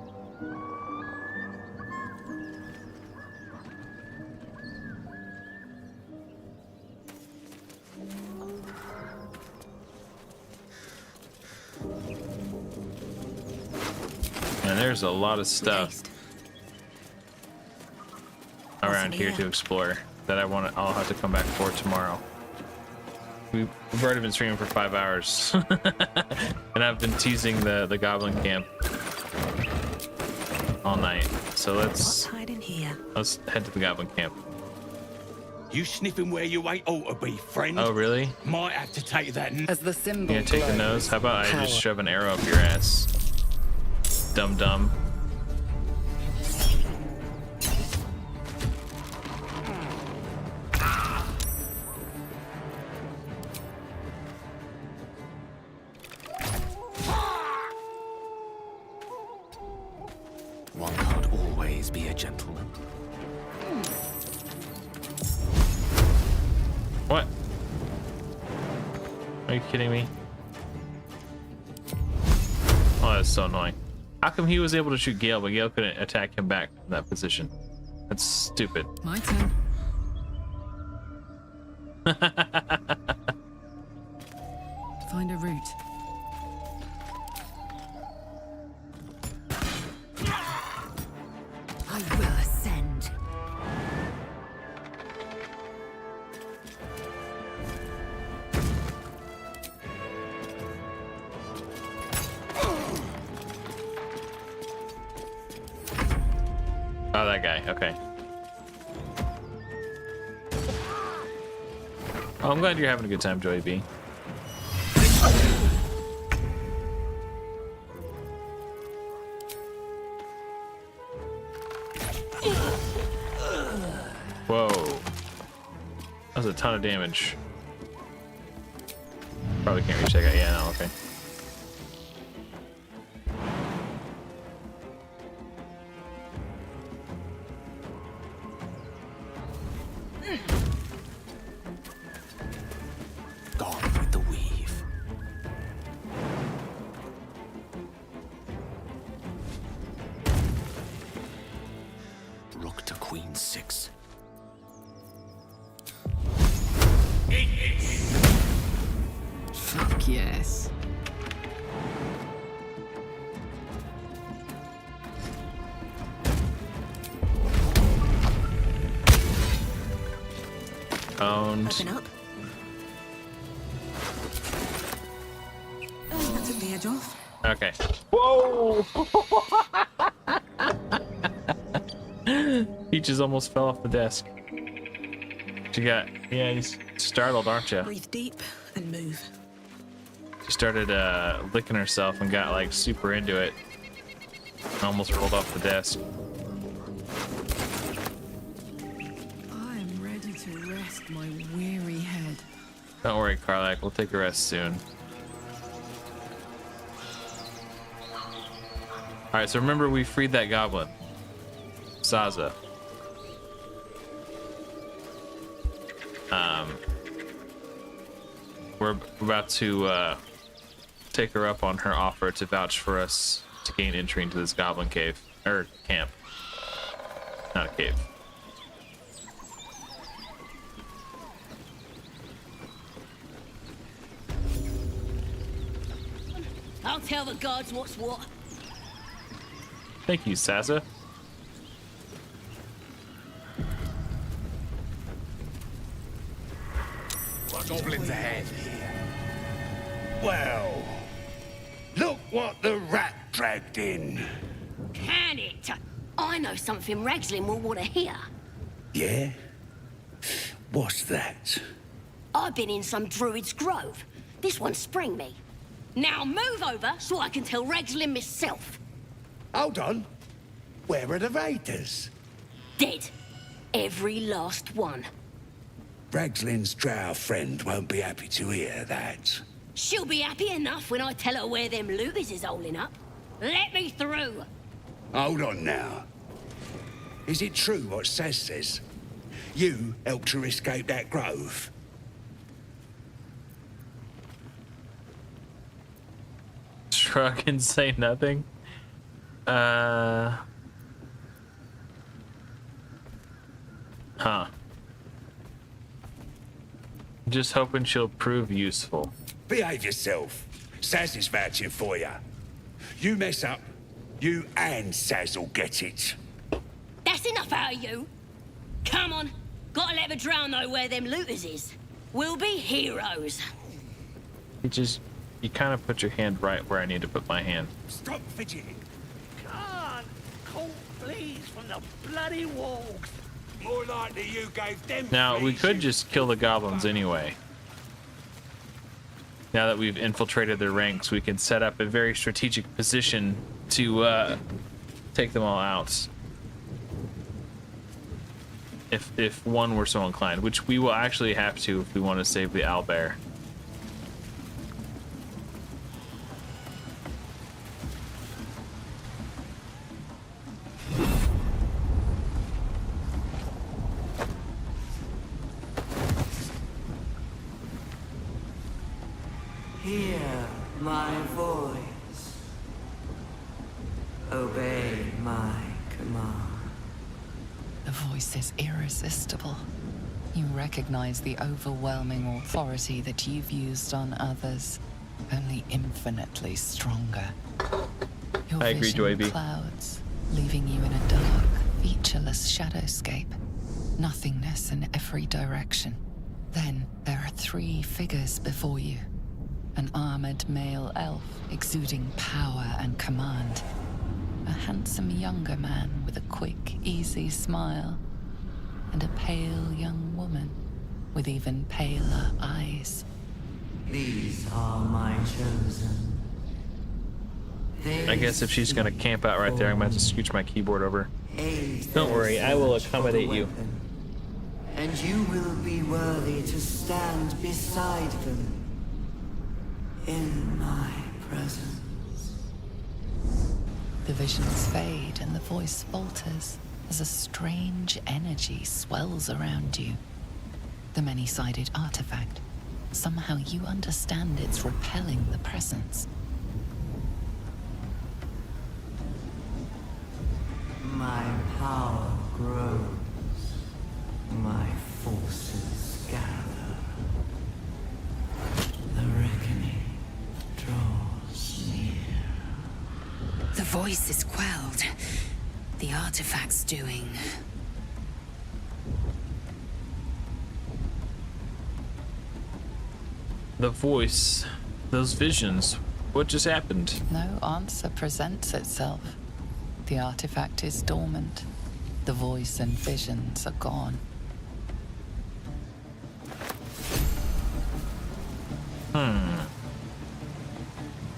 And there's a lot of stuff around here to explore that I'll have to come back for tomorrow. We've already been streaming for 5 hours. And I've been teasing the goblin camp all night. So let's hide in here. Let's head to the goblin camp. You sniffing where you ain't ought to be, friend. Oh, really? Might have to take that. As the symbol. Yeah, take the nose. How about I just shove an arrow up your ass? Dum-dum. One can't always be a gentleman. What? Are you kidding me? Oh, that's so annoying. How come he was able to shoot Gale, but Gale couldn't attack him back from that position? That's stupid. My turn. Find a route. I will ascend. Oh, that guy. Okay. Oh, I'm glad you're having a good time, Joey B. Whoa. That was a ton of damage. Probably can't reach that guy. Yeah, no, okay. Gone with the weave. Rook to queen 6. Fuck yes. Owned. Open up. That took the edge off. Okay. Whoa! Peaches almost fell off the desk. She got, yeah, he's startled, aren't you? Breathe deep and move. She started licking herself and got like super into it. Almost rolled off the desk. I am ready to rest my weary head. Don't worry, Karlak, we'll take a rest soon. Alright, so remember we freed that goblin. Saza. We're about to take her up on her offer to vouch for us to gain entry into this goblin cave. Or camp. Not a cave. I'll tell the gods what's what. Thank you, Saza. What goblins ahead? Well, look what the rat dragged in. Can it? I know something Ragslin will want to hear. Yeah? What's that? I've been in some druid's grove. This one sprang me. Now move over so I can tell Ragslin myself. Hold on. Where are the raiders? Dead. Every last one. Ragslin's drow friend won't be happy to hear that. She'll be happy enough when I tell her where them looters is holding up. Let me through. Hold on now. Is it true what Saz says? You helped her escape that grove? Shrug and say nothing. Huh. Just hoping she'll prove useful. Behave yourself. Saz is vouching for you. You mess up, you and Saz will get it. That's enough out of you. Come on. Gotta let the drow know where them looters is. We'll be heroes. You kind of put your hand right where I need to put my hand. Stop fidgeting. Can't. Cold bleeds from the bloody walls. More likely you gave them. Now, we could just kill the goblins anyway. Now that we've infiltrated their ranks, we can set up a very strategic position to take them all out. If one were so inclined, which we will actually have to if we want to save the owlbear. Hear my voice. Obey my command. The voice is irresistible. You recognize the overwhelming authority that you've used on others, only infinitely stronger. Your I agree, vision Joyby. clouds, leaving you in a dark, featureless shadowscape. Nothingness in every direction. Then there are three figures before you. An armored male elf exuding power and command. A handsome younger man with a quick, easy smile. And a pale young woman with even paler eyes. These are my chosen. I guess if she's gonna camp out right there, I'm gonna have to scooch my keyboard over. Don't worry, I will accommodate you. And you will be worthy to stand beside them in my presence. The visions fade and the voice falters as a strange energy swells around you. The many-sided artifact. Somehow you understand it's repelling the presence. My power grows. My forces gather. The reckoning draws near. The voice is quelled. The artifact's doing. The voice, those visions, what just happened? No answer presents itself. The artifact is dormant. The voice and visions are gone.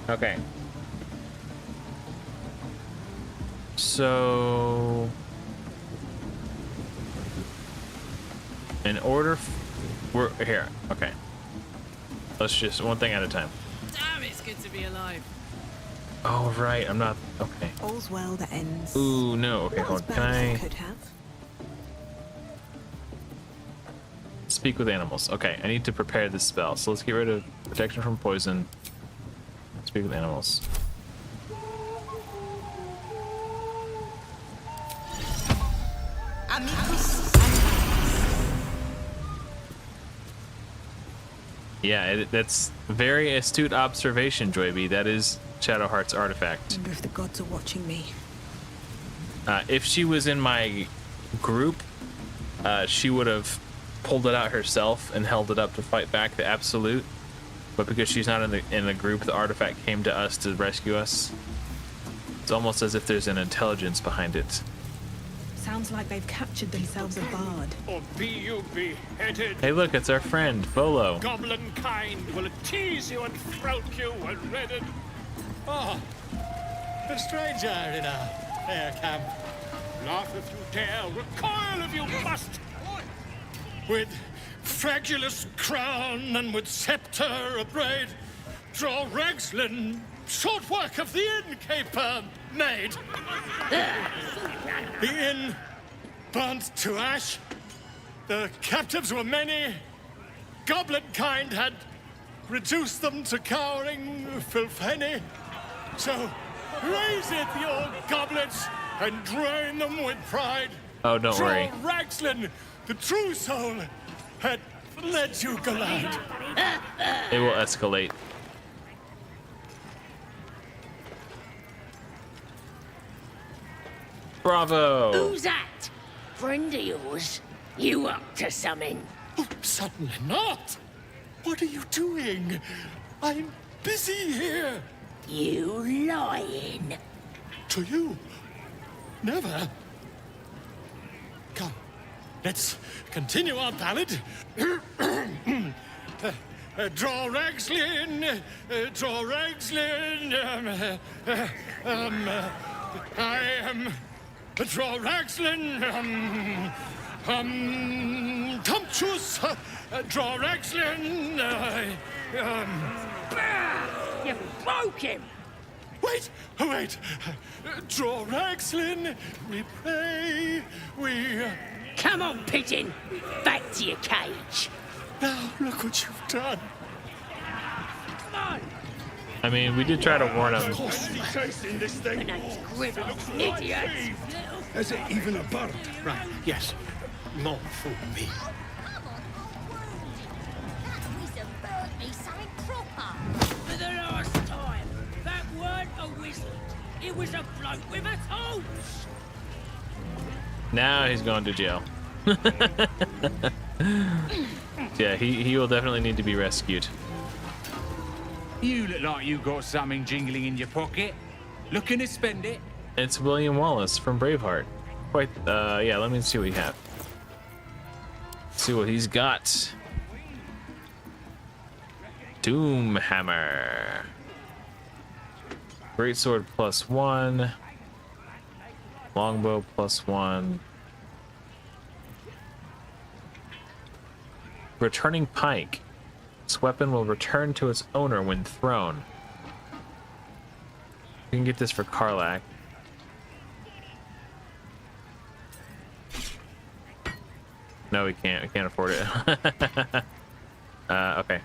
Okay. So, in order, we're here. Okay. Let's just one thing at a time. Damn, it's good to be alive. Oh right, I'm not. Okay. All's well that ends. Ooh no. Okay, hold on. Can I Could have. speak with animals? Okay, I need to prepare this spell. So let's get rid of protection from poison. Speak with animals. Yeah, that's very astute observation, Joyby. That is Shadowheart's artifact. I wonder if the gods are watching me. If she was in my group, she would have pulled it out herself and held it up to fight back the Absolute. But because she's not in the group, the artifact came to us to rescue us. It's almost as if there's an intelligence behind it. Sounds like they've captured themselves a bard. Or be you beheaded. Hey, look, it's our friend Volo. Goblin kind will tease you and throat you when ready. Oh, a stranger in our fair camp. Laugh if you dare, recoil if you must. With fragulous crown and with scepter abraid, draw Ragslin, short work of the innkeeper made. The inn burnt to ash. The captives were many. Goblin kind had reduced them to cowering filthenny. So raise it, your goblets, and drain them with pride. Oh, don't worry. Ragslin, the true soul, had let you glide. It will escalate. Bravo! Who's that? Friend of yours? You up to something? Oh, certainly not. What are you doing? I'm busy here. You lying. To you? Never. Come, let's continue our ballad. Draw Ragslin, draw Ragslin. I am draw Ragslin. Tumptuous, draw Ragslin. You broke him. Wait, wait. Draw Ragslin, we pray, we... Come on, pigeon. Back to your cage. Now, look what you've done. Come on. I mean, we did try to warn him. Chasing this thing. Idiot. Is it even a bird? Right, yes. Not for me. For the last time, that weren't a wizard. It was a bloke with a torch. Now he's going to jail. Yeah, he will definitely need to be rescued. You look like you got something jingling in your pocket. Looking to spend it? It's William Wallace from Braveheart. Quite, yeah, let me see what we have. See what he's got. Doom Hammer. Greatsword +1. Longbow +1. Returning Pike. This weapon will return to its owner when thrown. We can get this for Karlach. No, we can't. We can't afford it. Okay.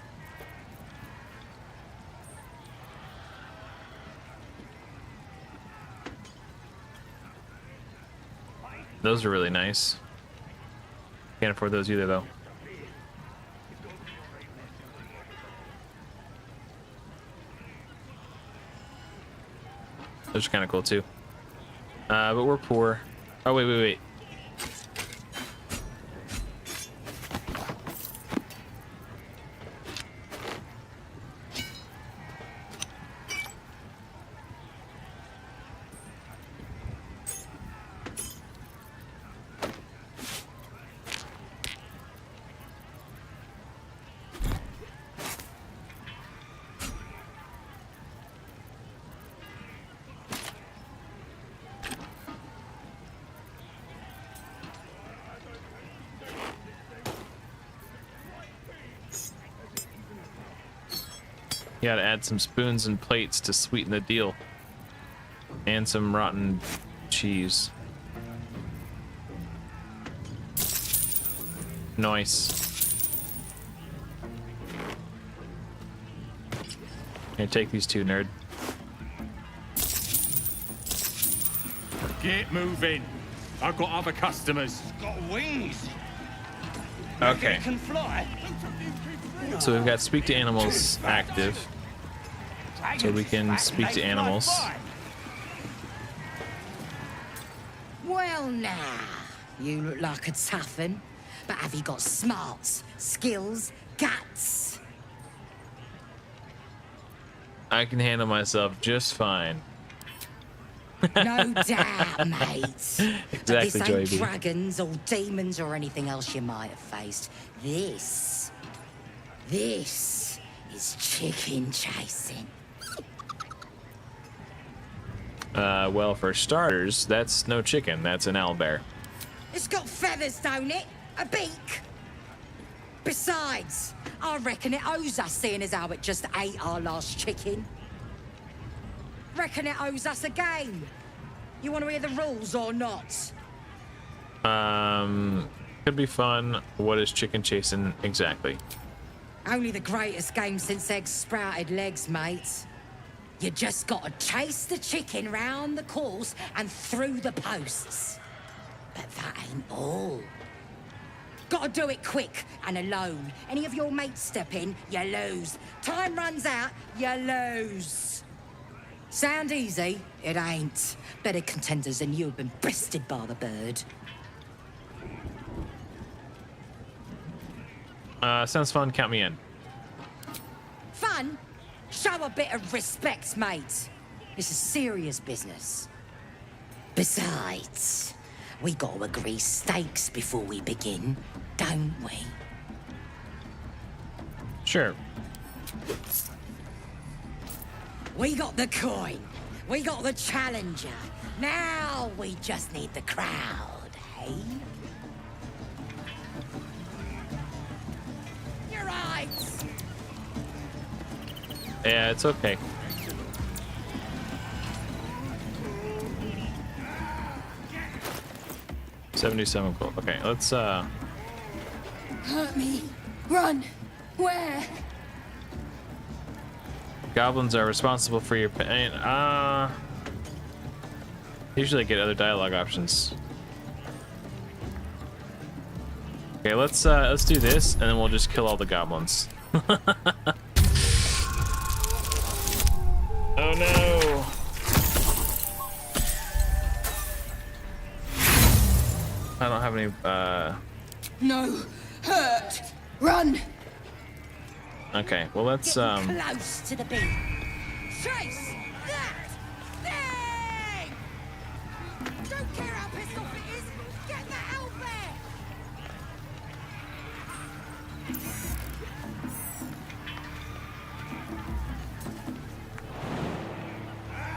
Those are really nice. Can't afford those either, though. Those are kind of cool, too. But we're poor. Oh, wait. You gotta add some spoons and plates to sweeten the deal. And some rotten cheese. Nice. Here, take these two, nerd. Get moving. I've got other customers. It's got wings. Okay. It can fly. So we've got speak to animals active. So we can speak to animals. Well, now, you look like a tough un, but have you got smarts, skills, guts? I can handle myself just fine. No doubt, mate. Exactly, But this ain't Joy B. dragons or demons or anything else you might have faced. This is chicken chasing. Well, for starters, that's no chicken. That's an owlbear. It's got feathers, don't it? A beak. Besides, I reckon it owes us, seeing as how it just ate our last chicken. Reckon it owes us a game. You want to hear the rules or not? Could be fun. What is chicken chasing exactly? Only the greatest game since eggs sprouted legs, mate. You just gotta chase the chicken round the course and through the posts. But that ain't all. Gotta do it quick and alone. Any of your mates step in, you lose. Time runs out, you lose. Sound easy? It ain't. Better contenders than you have been bested by the bird. Sounds fun. Count me in. Fun? Show a bit of respect, mate. This is serious business. Besides, we got to agree stakes before we begin, don't we? Sure. We got the coin. We got the challenger. Now we just need the crowd, hey? You're right. Yeah, it's okay. $77 gold. Okay, let's Hurt me. Run. Where? Goblins are responsible for your pain. Usually I get other dialogue options. Okay, let's do this, and then we'll just kill all the goblins. Oh no! I don't have any. No. Hurt. Run. Okay, well let's Close to the beat. Chase that thing! Don't care how pissed off it is. Get that out there!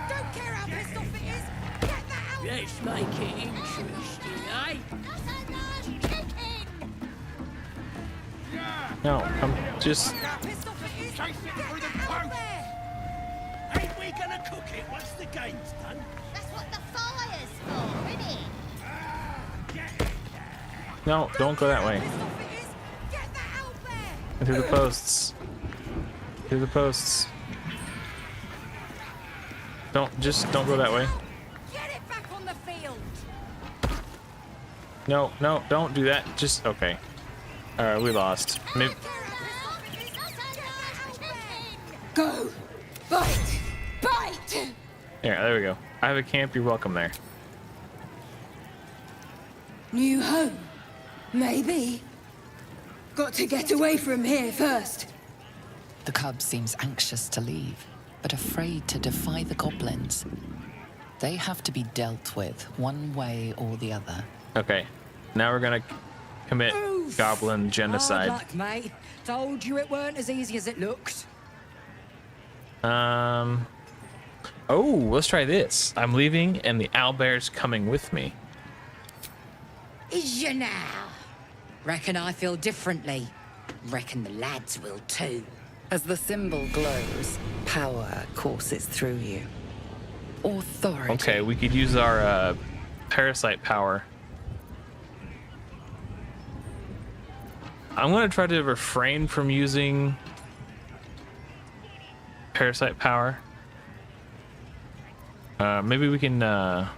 Don't care how pissed off it is. Get that out! Let's make it interesting, eh? no. I'm just. Chase it through the coast! Ain't we gonna cook it once the game's done? That's what the fire's for, isn't it? No, don't go that way. Through the posts. Through the posts. Don't go that way. Get it back on the field! No, no, don't do that. Just okay. All right, we lost. Maybe. Go. Bite. Bite. Yeah, there we go. I have a camp. You're welcome there. New home. Maybe. Got to get away from here first. The cub seems anxious to leave, but afraid to defy the goblins. They have to be dealt with one way or the other. Okay, now we're gonna commit goblin genocide. Hard luck, mate. Told you it weren't as easy as it looked. Oh, let's try this. I'm leaving, and the owlbear's coming with me. Is you now? Reckon I feel differently. Reckon the lads will too. As the symbol glows, power courses through you. Authority. Okay, we could use our parasite power. I'm gonna try to refrain from using parasite power. Maybe we can. I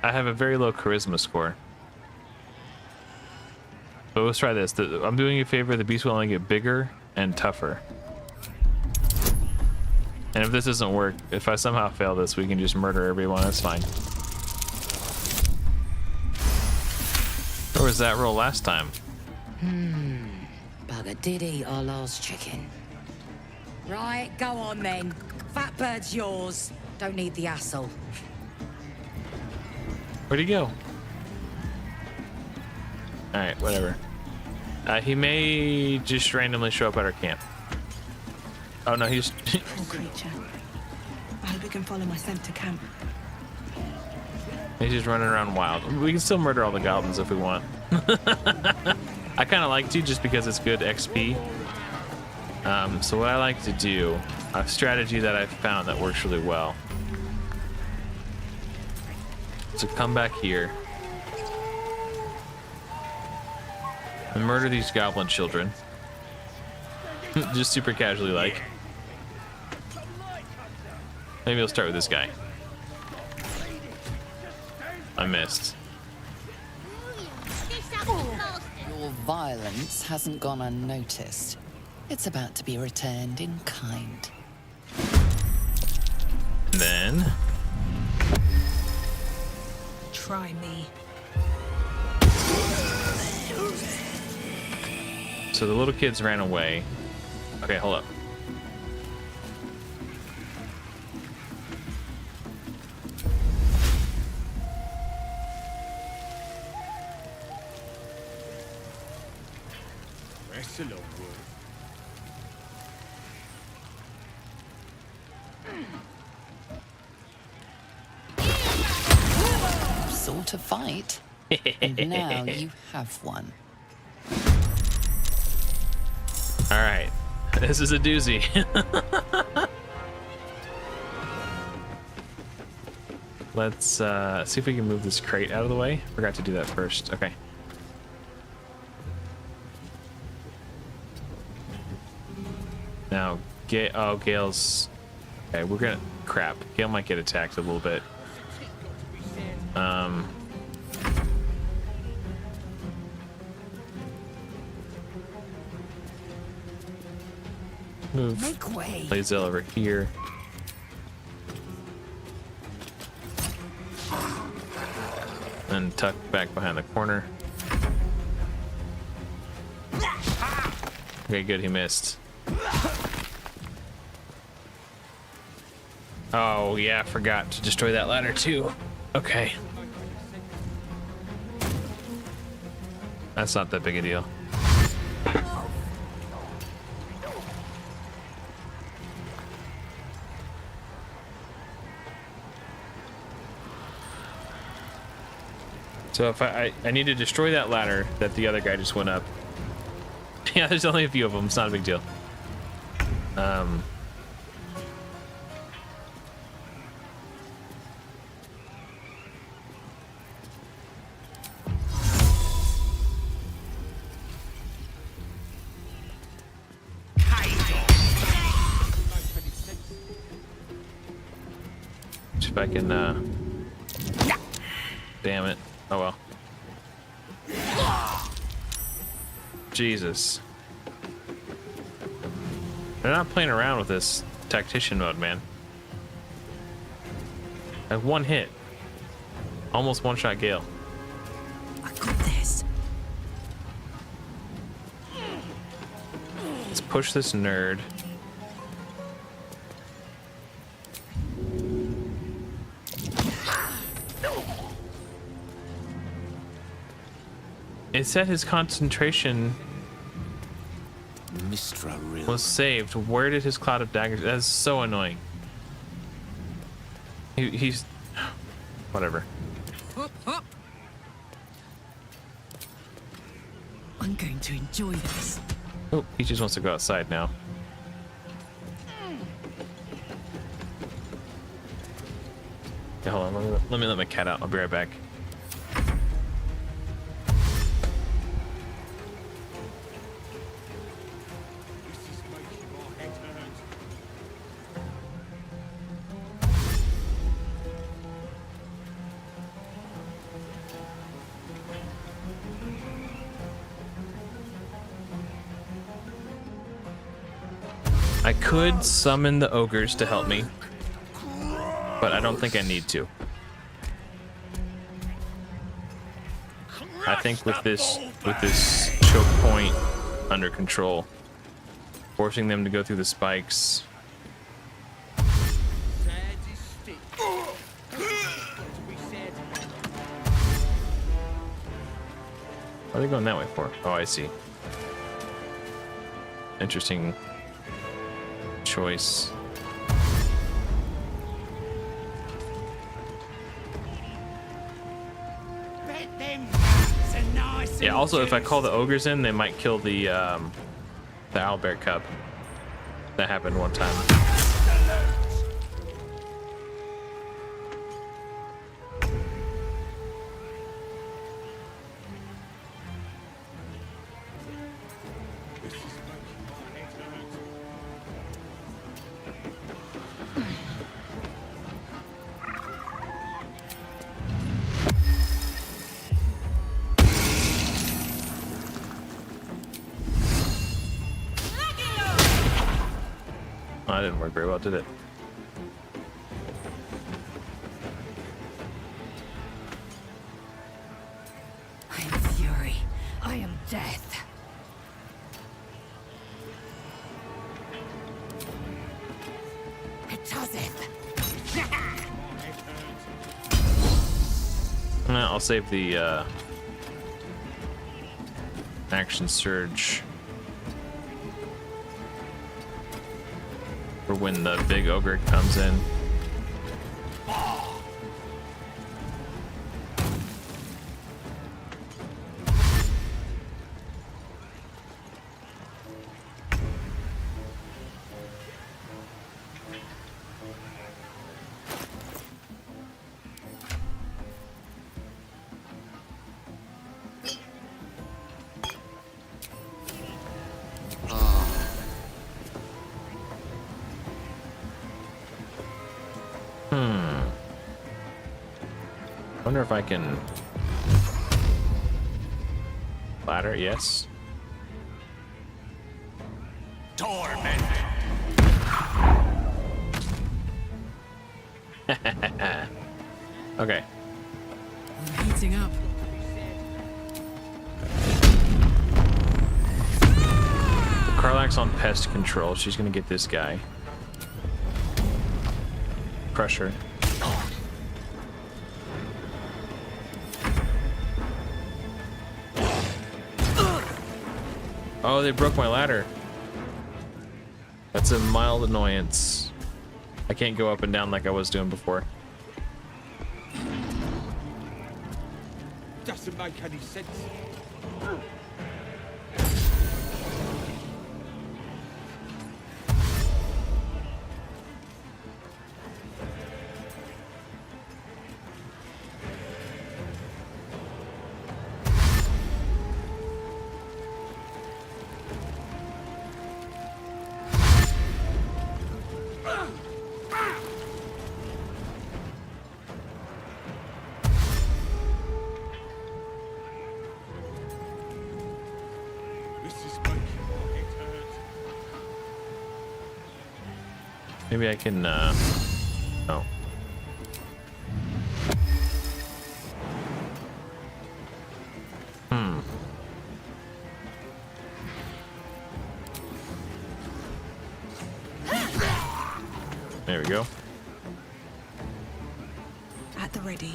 have a very low charisma score. But let's try this. I'm doing you a favor. The beast will only get bigger and tougher. And if this doesn't work, if I somehow fail this, we can just murder everyone. That's fine. Where was that roll last time? Bugger did eat our last chicken. Right, go on then. Fat bird's yours. Don't need the hassle. Where'd he go? Alright, whatever. He may just randomly show up at our camp. Oh no, he's... Poor creature. I hope it can follow my scent to camp. He's just running around wild. We can still murder all the goblins if we want. I kind of like to just because it's good XP. So what I like to do, a strategy that I've found that works really well, is to come back here and murder these goblin children. Just super casually like. Maybe I'll start with this guy. I missed. Your violence hasn't gone unnoticed. It's about to be returned in kind. Then... Try me. So the little kids ran away. Okay, hold up. That's a long word. Sort of fight. And now you have one. All right, this is a doozy. Let's see if we can move this crate out of the way. Forgot to do that first. Okay. Now, Gale's... Okay, we're gonna... Crap. Gale might get attacked a little bit. Move. Make way. Lazel over here. And tuck back behind the corner. Okay, good. He missed. Oh, yeah, I forgot to destroy that ladder, too. Okay. That's not that big a deal. So if I need to destroy that ladder that the other guy just went up. Yeah, there's only a few of them. It's not a big deal. See if I can, damn it. Oh well. Jesus. They're not playing around with this tactician mode, man. I have one hit. Almost one-shot Gale. I got this. Let's push this nerd. It said his concentration was saved. Where did his cloud of daggers? That's so annoying. He's whatever. Hop, hop. I'm going to enjoy this. Oh, he just wants to go outside now. Yeah, hold on. Let me let my cat out. I'll be right back. I could summon the ogres to help me, but I don't think I need to. I think with this choke point under control, forcing them to go through the spikes. What are they going that way for? Oh, I see. Interesting choice. Yeah, also if I call the ogres in, they might kill the owlbear cub. That happened one time. That didn't work very well, did it? I am fury. I am death. I'll save the action surge for when the big ogre comes in. I wonder if I can ladder. Yes. Torment. Okay. I'm heating up. Karlach's on pest control. She's gonna get this guy. Crush her. Oh, they broke my ladder. That's a mild annoyance. I can't go up and down like I was doing before. Doesn't make any sense. Maybe I can, oh. There we go. At the ready.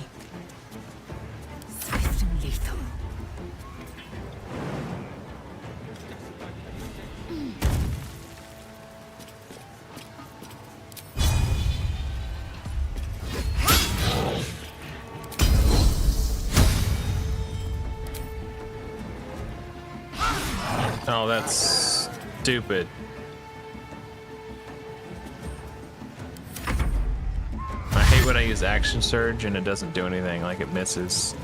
Swift and lethal. Oh, that's stupid. I hate when I use action surge and it doesn't do anything, like it misses.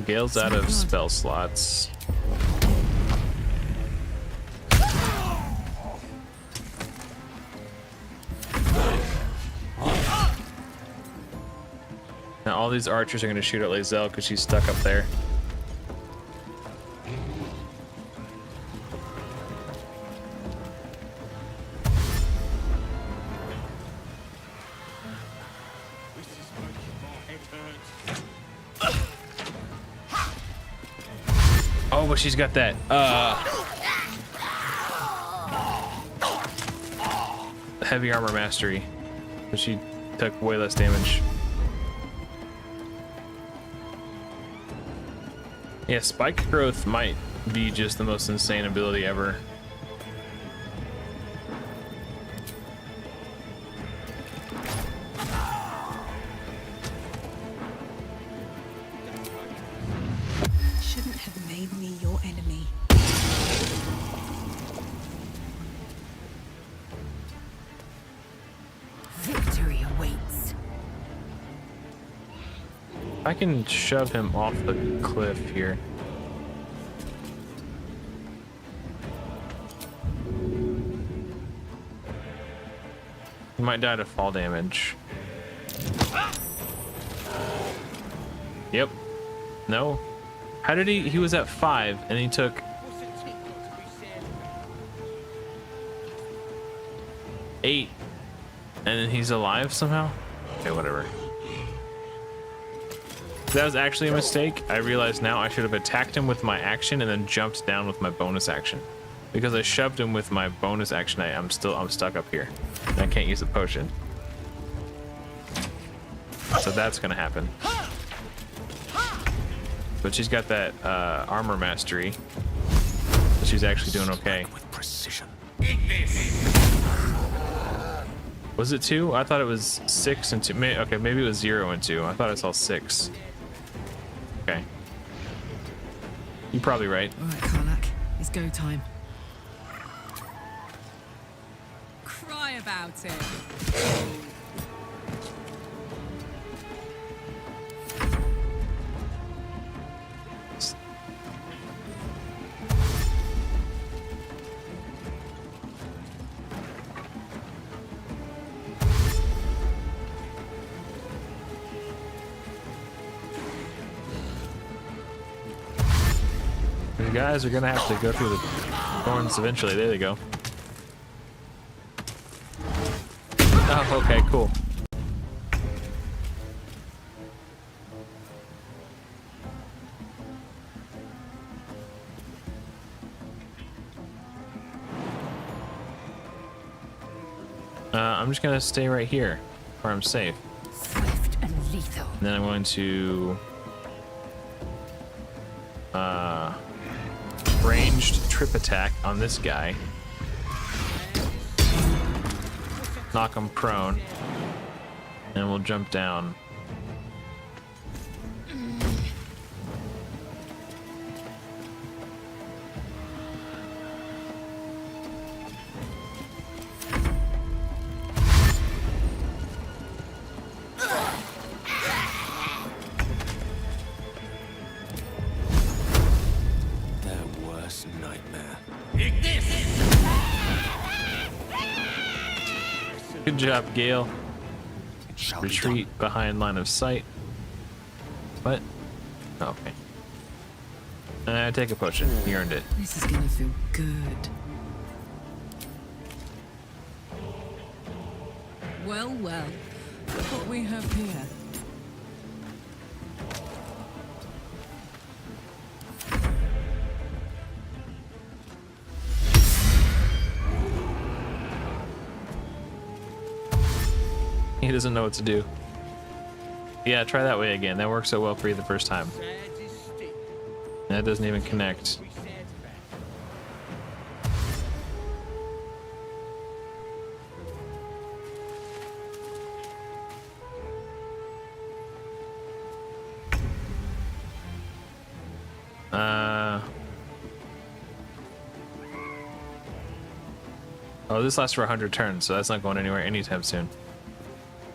Gale's out of spell slots. Now all these archers are going to shoot at Lae'zel because she's stuck up there. Oh, but she's got that heavy armor mastery, but she took way less damage. Yeah, spike growth might be just the most insane ability ever. Shouldn't have made me your enemy. Victory awaits. I can shove him off the cliff here. He might die to fall damage. Yep. No. How did he was at 5 and he took 8 and then he's alive somehow? Okay, whatever. That was actually a mistake. I realize now I should have attacked him with my action and then jumped down with my bonus action. Because I shoved him with my bonus action, I'm stuck up here. And I can't use the potion. So that's gonna happen. But she's got that armor mastery. So she's actually doing okay. With precision. Was it 2? I thought it was 6 and 2. Okay, maybe it was 0 and 2. I thought I saw 6. Okay. You're probably right. All right, Karlak, it's go time. Cry about it. You guys are gonna have to go through the thorns eventually. There they go. Oh, okay, cool. I'm just gonna stay right here, where I'm safe. Swift and lethal. And then I'm going to ranged trip attack on this guy. Knock him prone. And we'll jump down. Good job, Gale. Retreat behind line of sight. What? Oh, okay. Take a potion. You earned it. This is gonna feel good. Well, well. Look what we have here. He doesn't know what to do. Yeah, try that way again. That worked so well for you the first time. That doesn't even connect. Oh, this lasts for 100 turns, so that's not going anywhere anytime soon.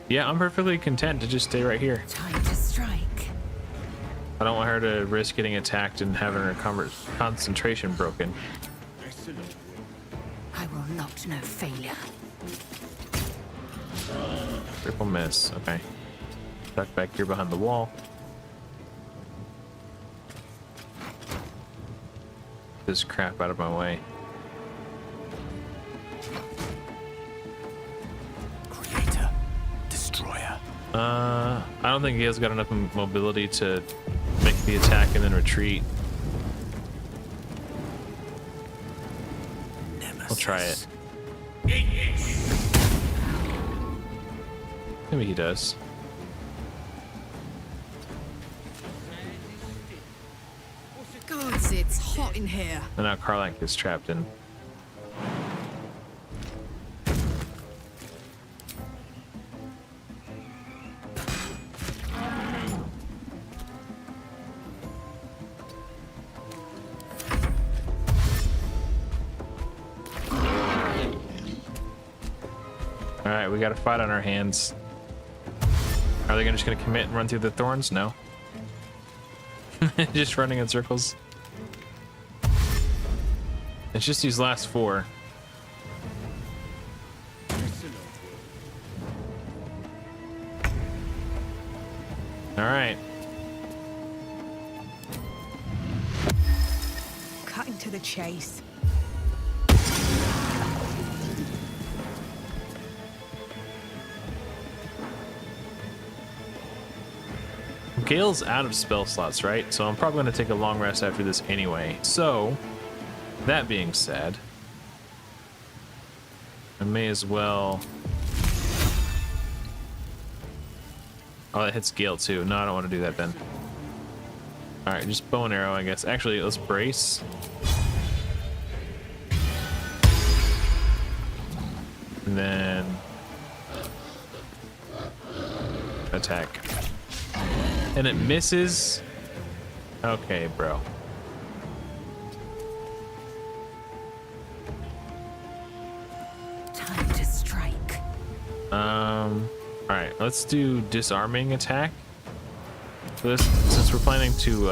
Yeah, I'm perfectly content to just stay right here. Time to strike. I don't want her to risk getting attacked and having her concentration broken. I will not know failure. Triple miss. Okay. Duck back here behind the wall. This crap out of my way. Creator. Destroyer. I don't think he has got enough mobility to make the attack and then retreat. We'll try it. Maybe he does. Gods, it's hot in here. And now Karlak is trapped in. Alright, we got a fight on our hands. Are they just gonna commit and run through the thorns? No. Just running in circles. It's just these last 4. Alright. Cutting to the chase. Gale's out of spell slots, right? So I'm probably going to take a long rest after this anyway. So, that being said, I may as well... Oh, that hits Gale too. No, I don't want to do that then. Alright, just bow and arrow, I guess. Actually, let's brace. And then... attack. And it misses. Okay, bro. Time to strike. Alright, let's do disarming attack. For this, since we're planning to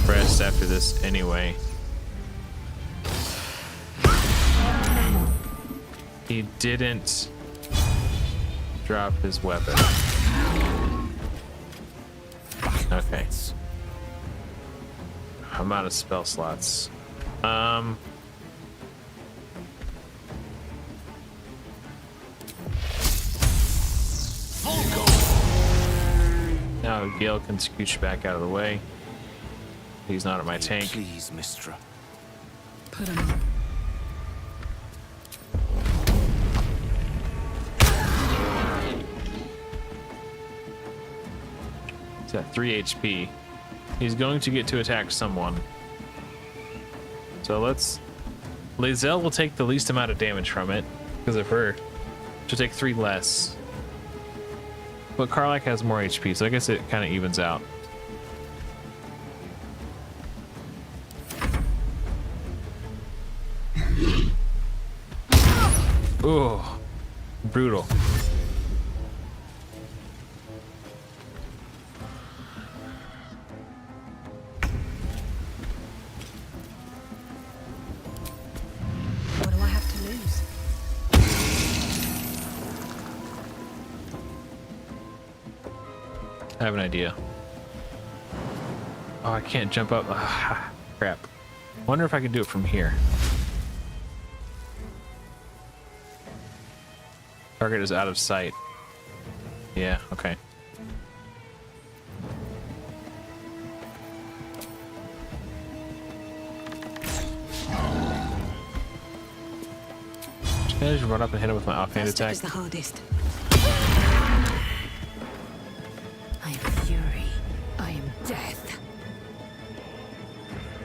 rest after this anyway. He didn't drop his weapon. Okay. I'm out of spell slots. Now Gale can scooch back out of the way. He's not at my tank. Please, Mistra. Put him on. He's at 3 HP. He's going to get to attack someone. So let's... Lae'zel will take the least amount of damage from it because of her. She'll take 3 less. But Karlach has more HP, so I guess it kind of evens out. Ooh, brutal. What do I have to lose? I have an idea. Oh, I can't jump up. Ah, crap. Wonder if I can do it from here. Target is out of sight. Yeah, okay. Can I just run up and hit him with my offhand First step attack? is the hardest. I am fury. I am death.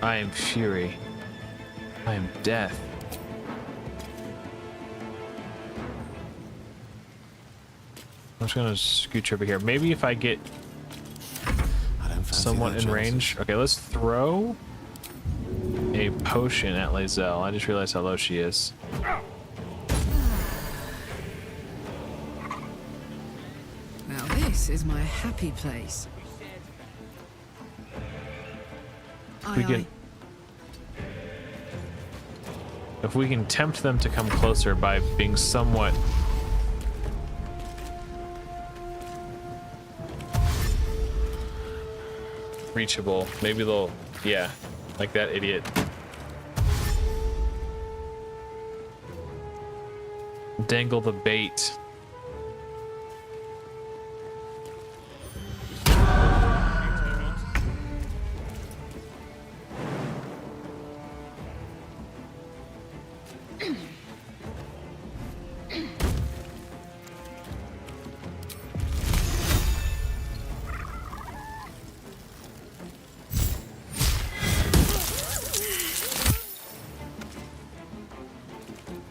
I am fury. I am death. I'm just gonna scooch over here. Maybe if I get someone in range. Okay, let's throw a potion at Lae'zel. I just realized how low she is. Now this is my happy place. If we can tempt them to come closer by being somewhat reachable, maybe they'll, yeah, like that idiot. Dangle the bait.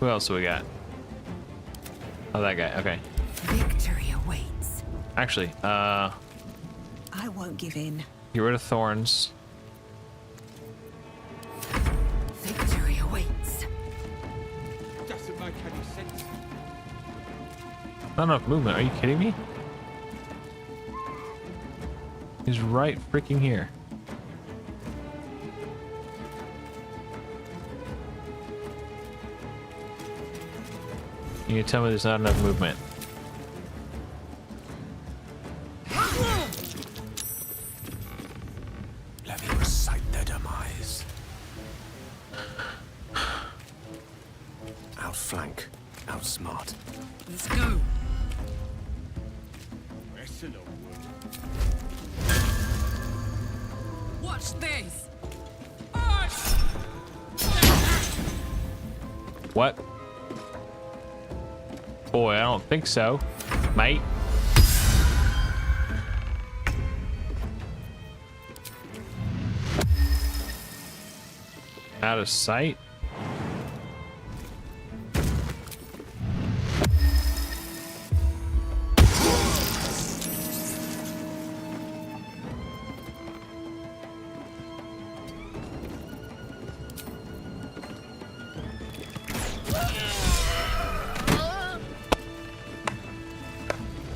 Who else do we got? Oh, that guy. Okay. Victory awaits. Actually, I won't give in. get rid of thorns. Victory awaits. Doesn't make any sense. Not enough movement. Are you kidding me? He's right freaking here. You tell me there's not enough movement. Let me recite their demise. Outflank. outsmart. Let's go. Watch this. What? Boy, I don't think so, mate. Out of sight.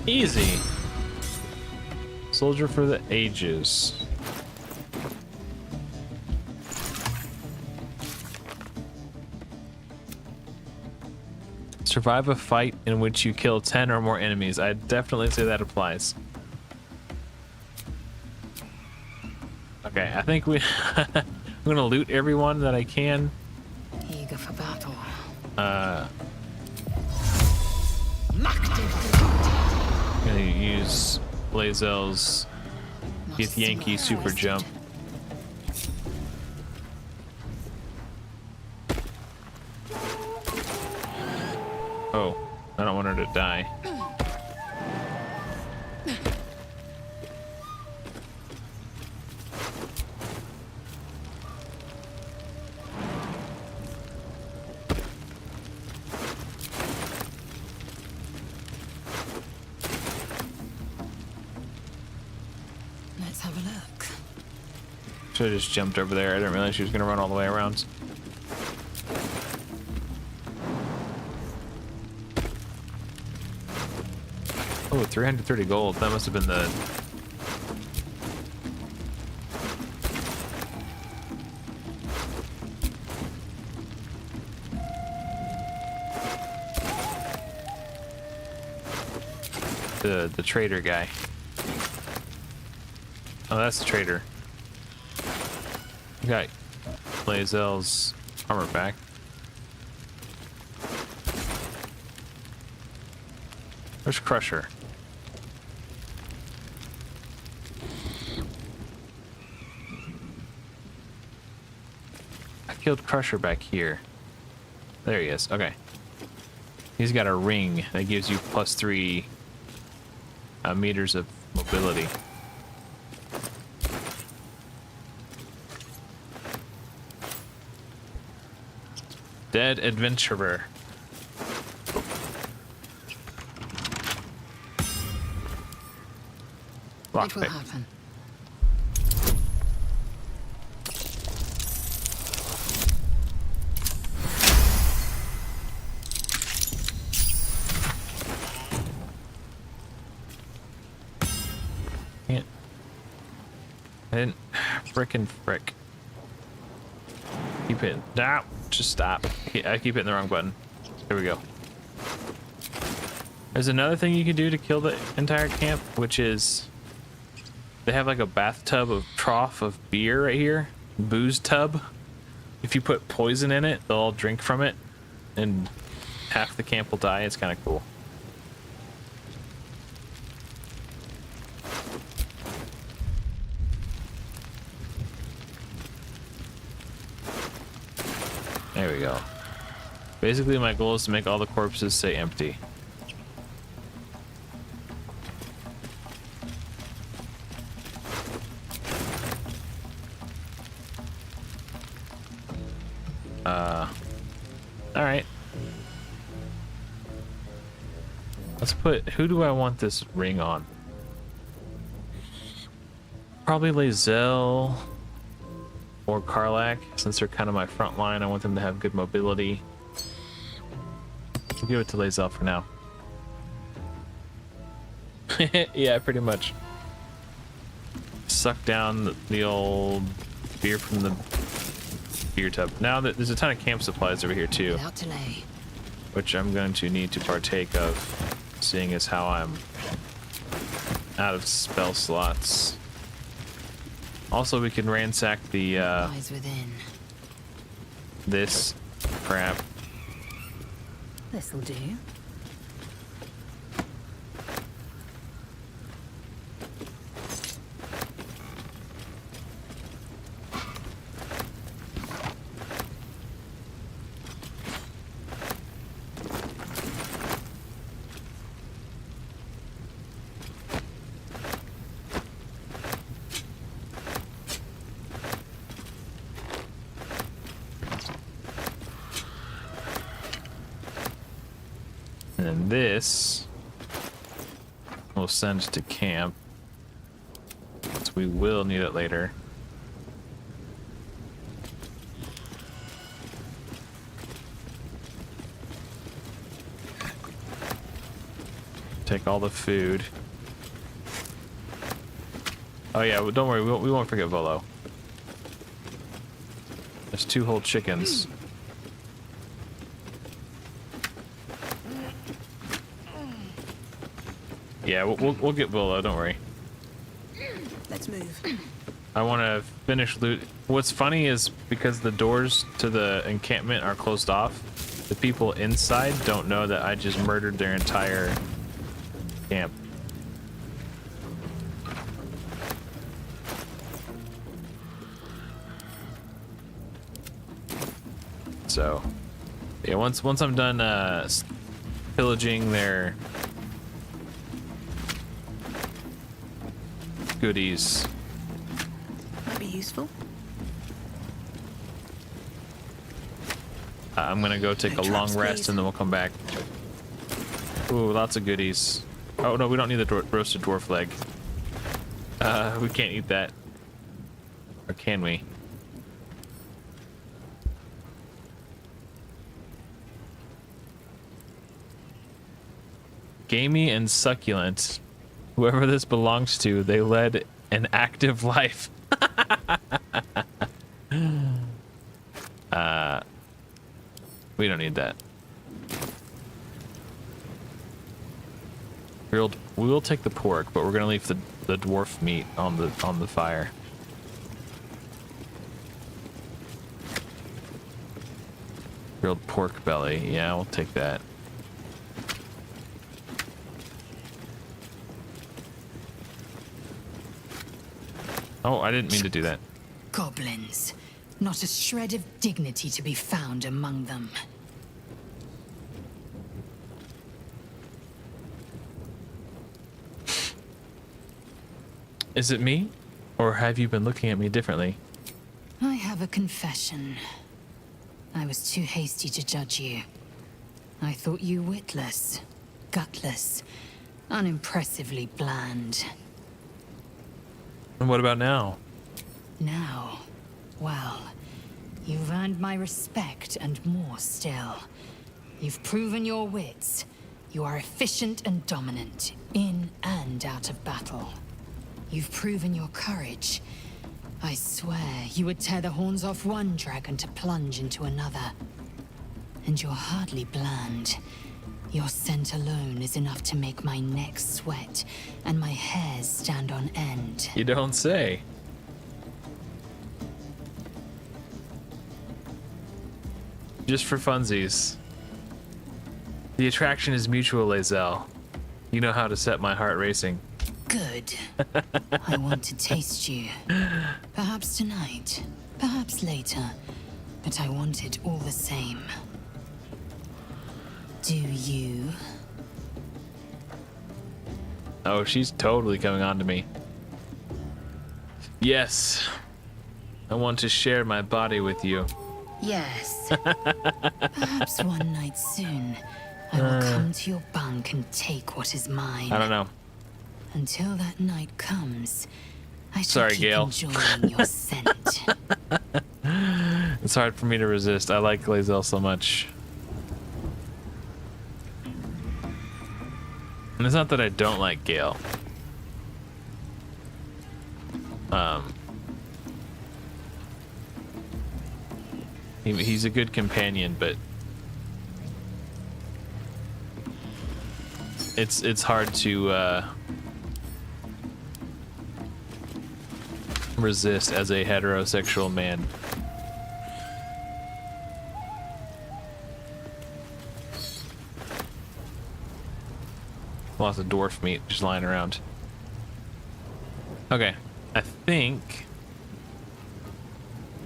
Easy. Soldier for the ages. Survive a fight in which you kill 10 or more enemies. I'd definitely say that applies. Okay, I think I'm gonna loot everyone that I can. Eager for battle. Gonna use Lae'zel's Yankee super jump. Oh, I don't want her to die. Let's have a look. Should have just jumped over there. I didn't realize she was gonna run all the way around. Oh, 330 gold. That must have been the... the trader guy. Oh, that's the trader. Got Lae'zel's armor back. Where's Crusher? I killed Crusher back here. There he is. Okay. He's got a ring that gives you +3 meters of mobility. Dead adventurer. What will happen? Can't. I didn't. Frickin' frick. Keep hitting. Nah, just stop. I keep hitting the wrong button. There we go. There's another thing you can do to kill the entire camp, which is they have like a bathtub of trough of beer right here, booze tub. If you put poison in it, they'll all drink from it, and half the camp will die. It's kind of cool. There we go. Basically, my goal is to make all the corpses stay empty. Alright. Let's put... Who do I want this ring on? Probably Lae'zel or Karlach, since they're kind of my front line. I want them to have good mobility. We'll give it to Lae'zel for now. Yeah, pretty much. Suck down the old beer from the beer tub. Now that there's a ton of camp supplies over here too, Without delay. which I'm going to need to partake of, seeing as how I'm out of spell slots. Also, we can ransack the Lies within. this crap. This'll do. And then this we'll send to camp. So we will need it later. Take all the food. Oh yeah, well, don't worry, we won't forget Volo. There's 2 whole chickens. Yeah, we'll get Volo, don't worry. Let's move. I want to finish loot. What's funny is because the doors to the encampment are closed off, the people inside don't know that I just murdered their entire camp. So, yeah, once I'm done pillaging their goodies. Might be useful. I'm gonna go take a long rest and then we'll come back. Ooh, lots of goodies. Oh no, we don't need the roasted dwarf leg. We can't eat that. Or can we? Gamey and succulent. Whoever this belongs to, they led an active life. We don't need that. We will take the pork, but we're gonna leave the dwarf meat on the fire. Grilled pork belly. Yeah, we'll take that. Oh, I didn't mean to do that. Goblins. Not a shred of dignity to be found among them. Is it me? Or have you been looking at me differently? I have a confession. I was too hasty to judge you. I thought you witless, gutless, unimpressively bland. And what about now? Now, well, you've earned my respect and more still. You've proven your wits. You are efficient and dominant, in and out of battle. You've proven your courage. I swear you would tear the horns off one dragon to plunge into another. And you're hardly bland. Your scent alone is enough to make my neck sweat and my hairs stand on end. You don't say. Just for funsies. The attraction is mutual, Lae'zel. You know how to set my heart racing. Good. I want to taste you. Perhaps tonight, perhaps later, but I want it all the same. Do you? Oh, she's totally coming on to me. Yes. I want to share my body with you. Yes. Perhaps one night soon, I will come to your bunk and take what is mine. I don't know. Until that night comes, I shall Sorry, keep Gale. enjoying your scent. It's hard for me to resist. I like Lae'zel so much. And it's not that I don't like Gale. He's a good companion, but it's hard to resist as a heterosexual man. Lots of dwarf meat just lying around. Okay, I think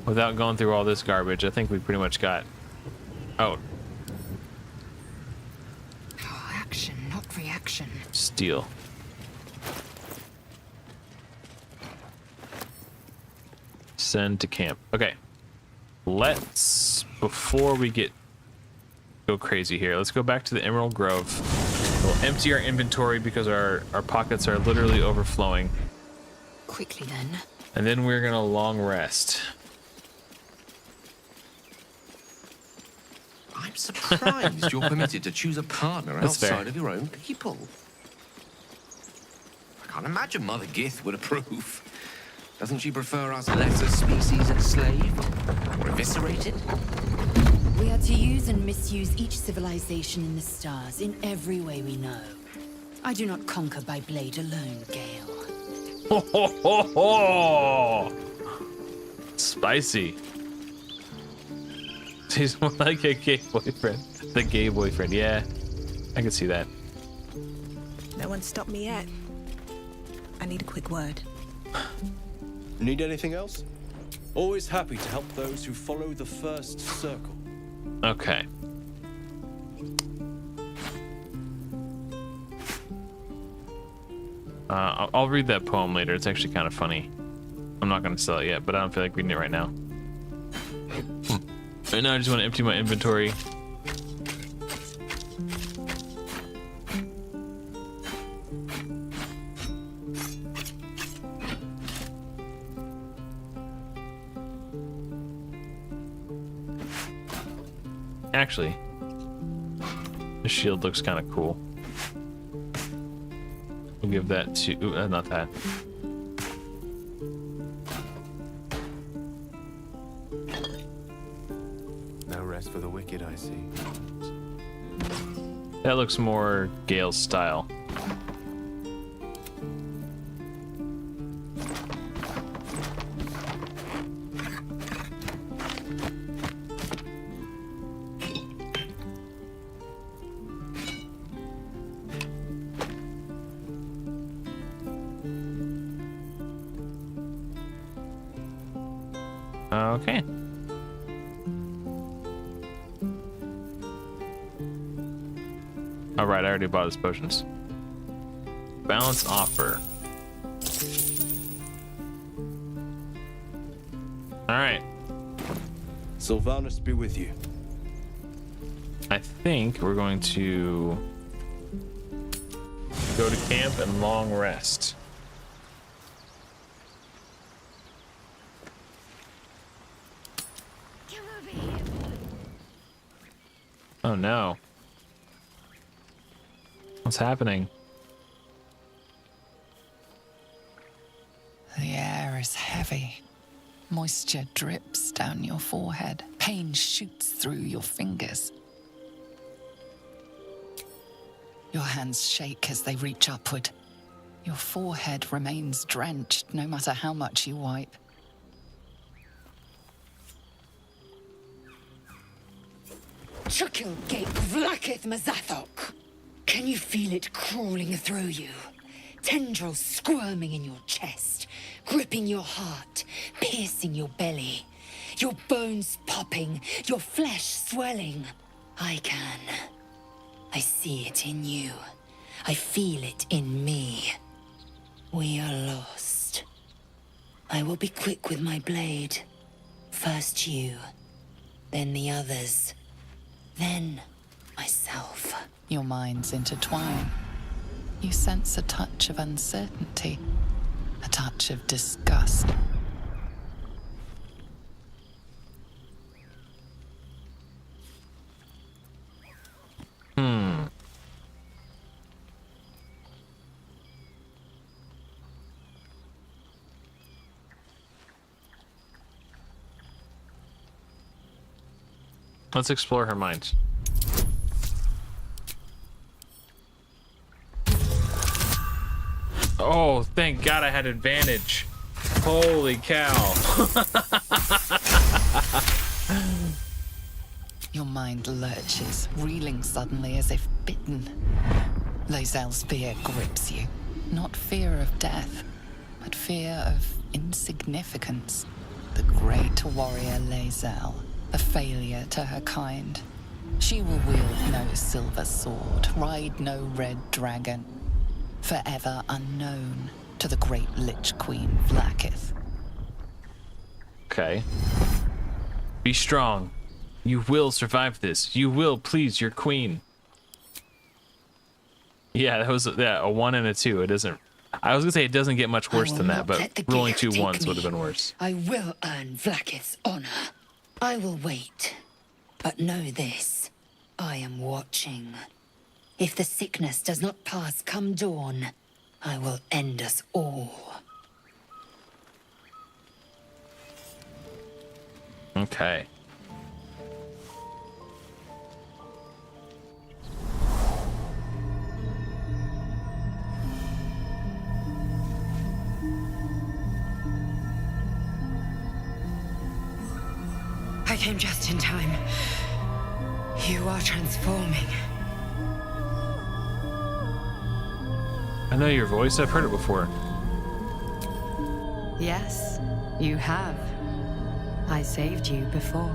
without going through all this garbage, I think we pretty much got. Oh, Action, not reaction. steel. Send to camp. Okay, let's, before we go crazy here, let's go back to the Emerald Grove. We'll empty our inventory because our pockets are literally overflowing. Quickly then. And then we're gonna long rest. I'm surprised you're permitted to choose a partner That's fair. outside of your own people. I can't imagine Mother Gith would approve. Doesn't she prefer us lesser species enslaved or eviscerated? We are to use and misuse each civilization in the stars in every way we know. I do not conquer by blade alone, Gale. Ho ho ho ho! Spicy. She's more like a gay boyfriend. The gay boyfriend, yeah. I can see that. No one stopped me yet. I need a quick word. Need anything else? Always happy to help those who follow the first circle. Okay. I'll read that poem later. It's actually kind of funny. I'm not going to sell it yet, but I don't feel like reading it right now. Right now, I just want to empty my inventory. Actually, the shield looks kind of cool. We'll give that to... Ooh, not that. No rest for the wicked, I see. That looks more Gale's style. Okay. Alright, I already bought his potions. Balance offer. Alright. Sylvanus be with you. I think we're going to go to camp and long rest. Oh no. What's happening? The air is heavy. Moisture drips down your forehead. Pain shoots through your fingers. Your hands shake as they reach upward. Your forehead remains drenched no matter how much you wipe. Chukil gate vlaketh Mazathok. Can you feel it crawling through you? Tendrils squirming in your chest, gripping your heart, piercing your belly. Your bones popping, your flesh swelling. I can. I see it in you. I feel it in me. We are lost. I will be quick with my blade. First you, then the others. Then, myself. Your minds intertwine. You sense a touch of uncertainty, a touch of disgust. Let's explore her mind. Oh, thank God I had advantage. Holy cow. Your mind lurches, reeling suddenly as if bitten. Lae'zel's fear grips you. Not fear of death, but fear of insignificance. The great warrior Lae'zel, a failure to her kind. She will wield no silver sword, ride no red dragon. Forever unknown to the great Lich Queen Vlaakith. Okay. Be strong. You will survive this. You will please your queen. Yeah, that was a 1 and a 2. It isn't. I was gonna say it doesn't get much worse than that, but rolling 2 1s would have been worse. I will earn Vlaakith's honor. I will wait. But know this. I am watching. If the sickness does not pass come dawn, I will end us all. Okay. I came just in time. You are transforming. I know your voice. I've heard it before. Yes, you have. I saved you before.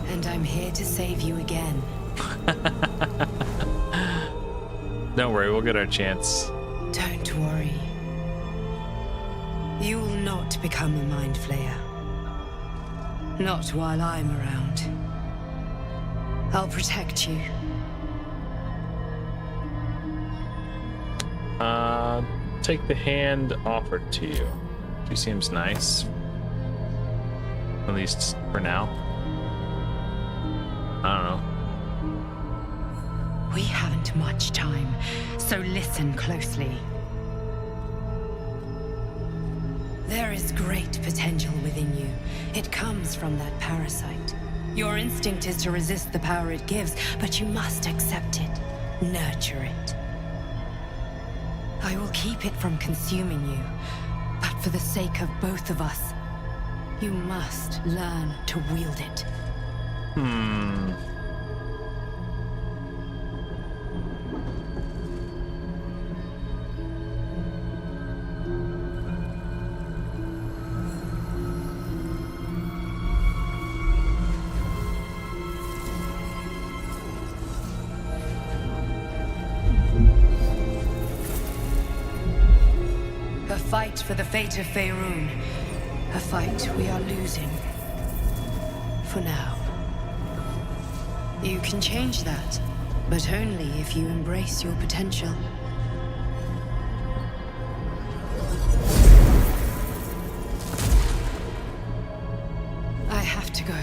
And I'm here to save you again. Don't worry, we'll get our chance. Don't worry. You will not become a mind flayer. Not while I'm around. I'll protect you. Take the hand offered to you. She seems nice. At least for now. I don't know. We haven't much time, so listen closely. There is great potential within you. It comes from that parasite. Your instinct is to resist the power it gives, but you must accept it, nurture it. I will keep it from consuming you, but for the sake of both of us, you must learn to wield it. A fight for the fate of Faerun. A fight we are losing. For now. You can change that, but only if you embrace your potential. I have to go.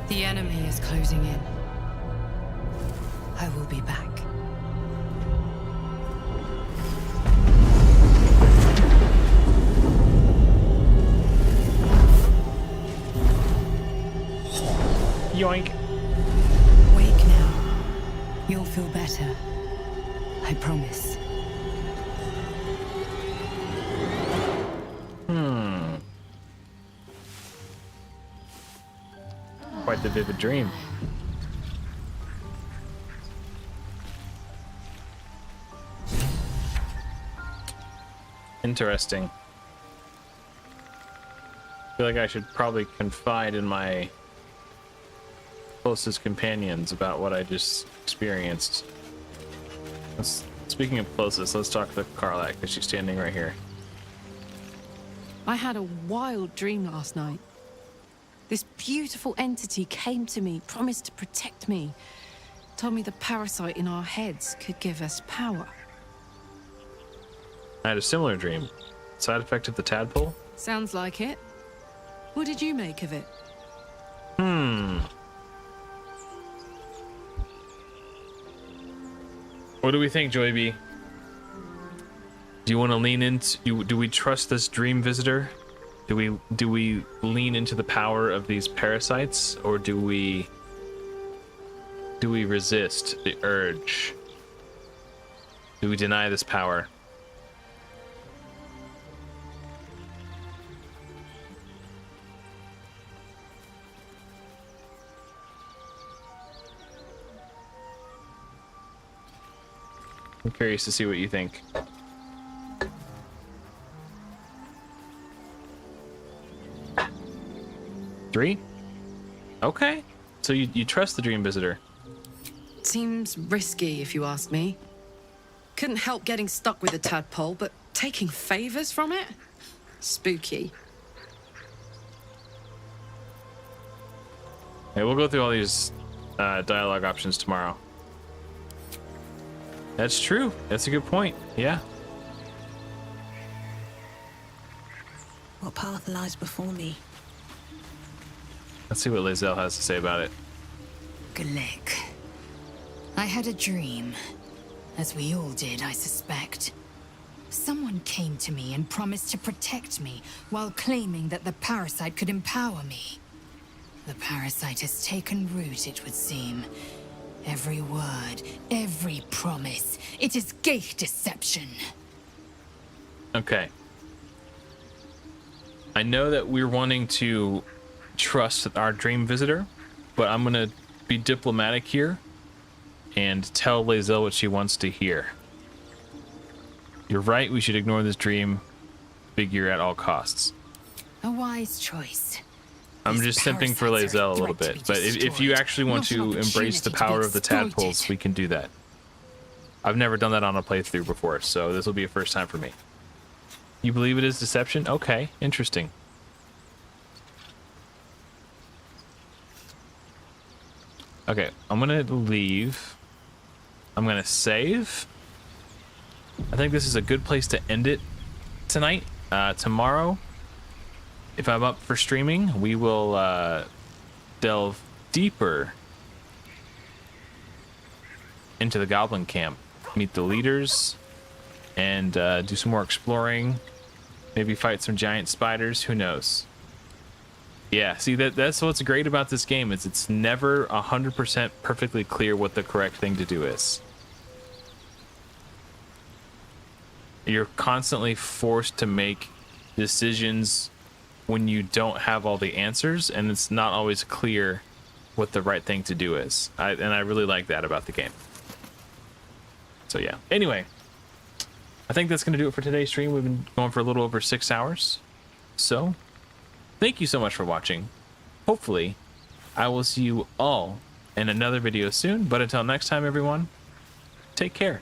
The enemy is closing in. I will be back. Yoink. Wake now. You'll feel better. I promise. Quite the vivid dream. Interesting. I feel like I should probably confide in my closest companions about what I just experienced. Speaking of closest, let's talk to Karlach, because she's standing right here. I had a wild dream last night. This beautiful entity came to me, promised to protect me, told me the parasite in our heads could give us power. I had a similar dream. Side effect of the tadpole? Sounds like it. What did you make of it? What do we think, Joy B? Do you want to lean into? Do we trust this dream visitor? Do we lean into the power of these parasites, or do we resist the urge? Do we deny this power? I'm curious to see what you think. Three? Okay. So you trust the Dream Visitor? Seems risky, if you ask me. Couldn't help getting stuck with the tadpole, but taking favors from it? Spooky. Okay, we'll go through all these dialogue options tomorrow. That's true. That's a good point. Yeah. What path lies before me? Let's see what Lae'zel has to say about it. Glick. I had a dream. As we all did, I suspect. Someone came to me and promised to protect me while claiming that the parasite could empower me. The parasite has taken root, it would seem. Every word, every promise. It is ghaik deception. Okay. I know that we're wanting to trust our Dream Visitor, but I'm going to be diplomatic here and tell Lae'zel what she wants to hear. You're right, we should ignore this dream figure at all costs. A wise choice. I'm just simping for Lae'zel a little bit, but if you actually want to embrace the power of the tadpoles, we can do that. I've never done that on a playthrough before, so this will be a first time for me. You believe it is deception? Okay, interesting. Okay, I'm gonna leave. I'm gonna save. I think this is a good place to end it tonight. Tomorrow, if I'm up for streaming, we will delve deeper into the Goblin Camp, meet the leaders, and do some more exploring. Maybe fight some giant spiders. Who knows? Yeah, see, that's what's great about this game is it's never 100% perfectly clear what the correct thing to do is. You're constantly forced to make decisions when you don't have all the answers, and it's not always clear what the right thing to do is. And I really like that about the game. So yeah. Anyway, I think that's going to do it for today's stream. We've been going for a little over 6 hours. So, thank you so much for watching. Hopefully, I will see you all in another video soon. But until next time, everyone, take care.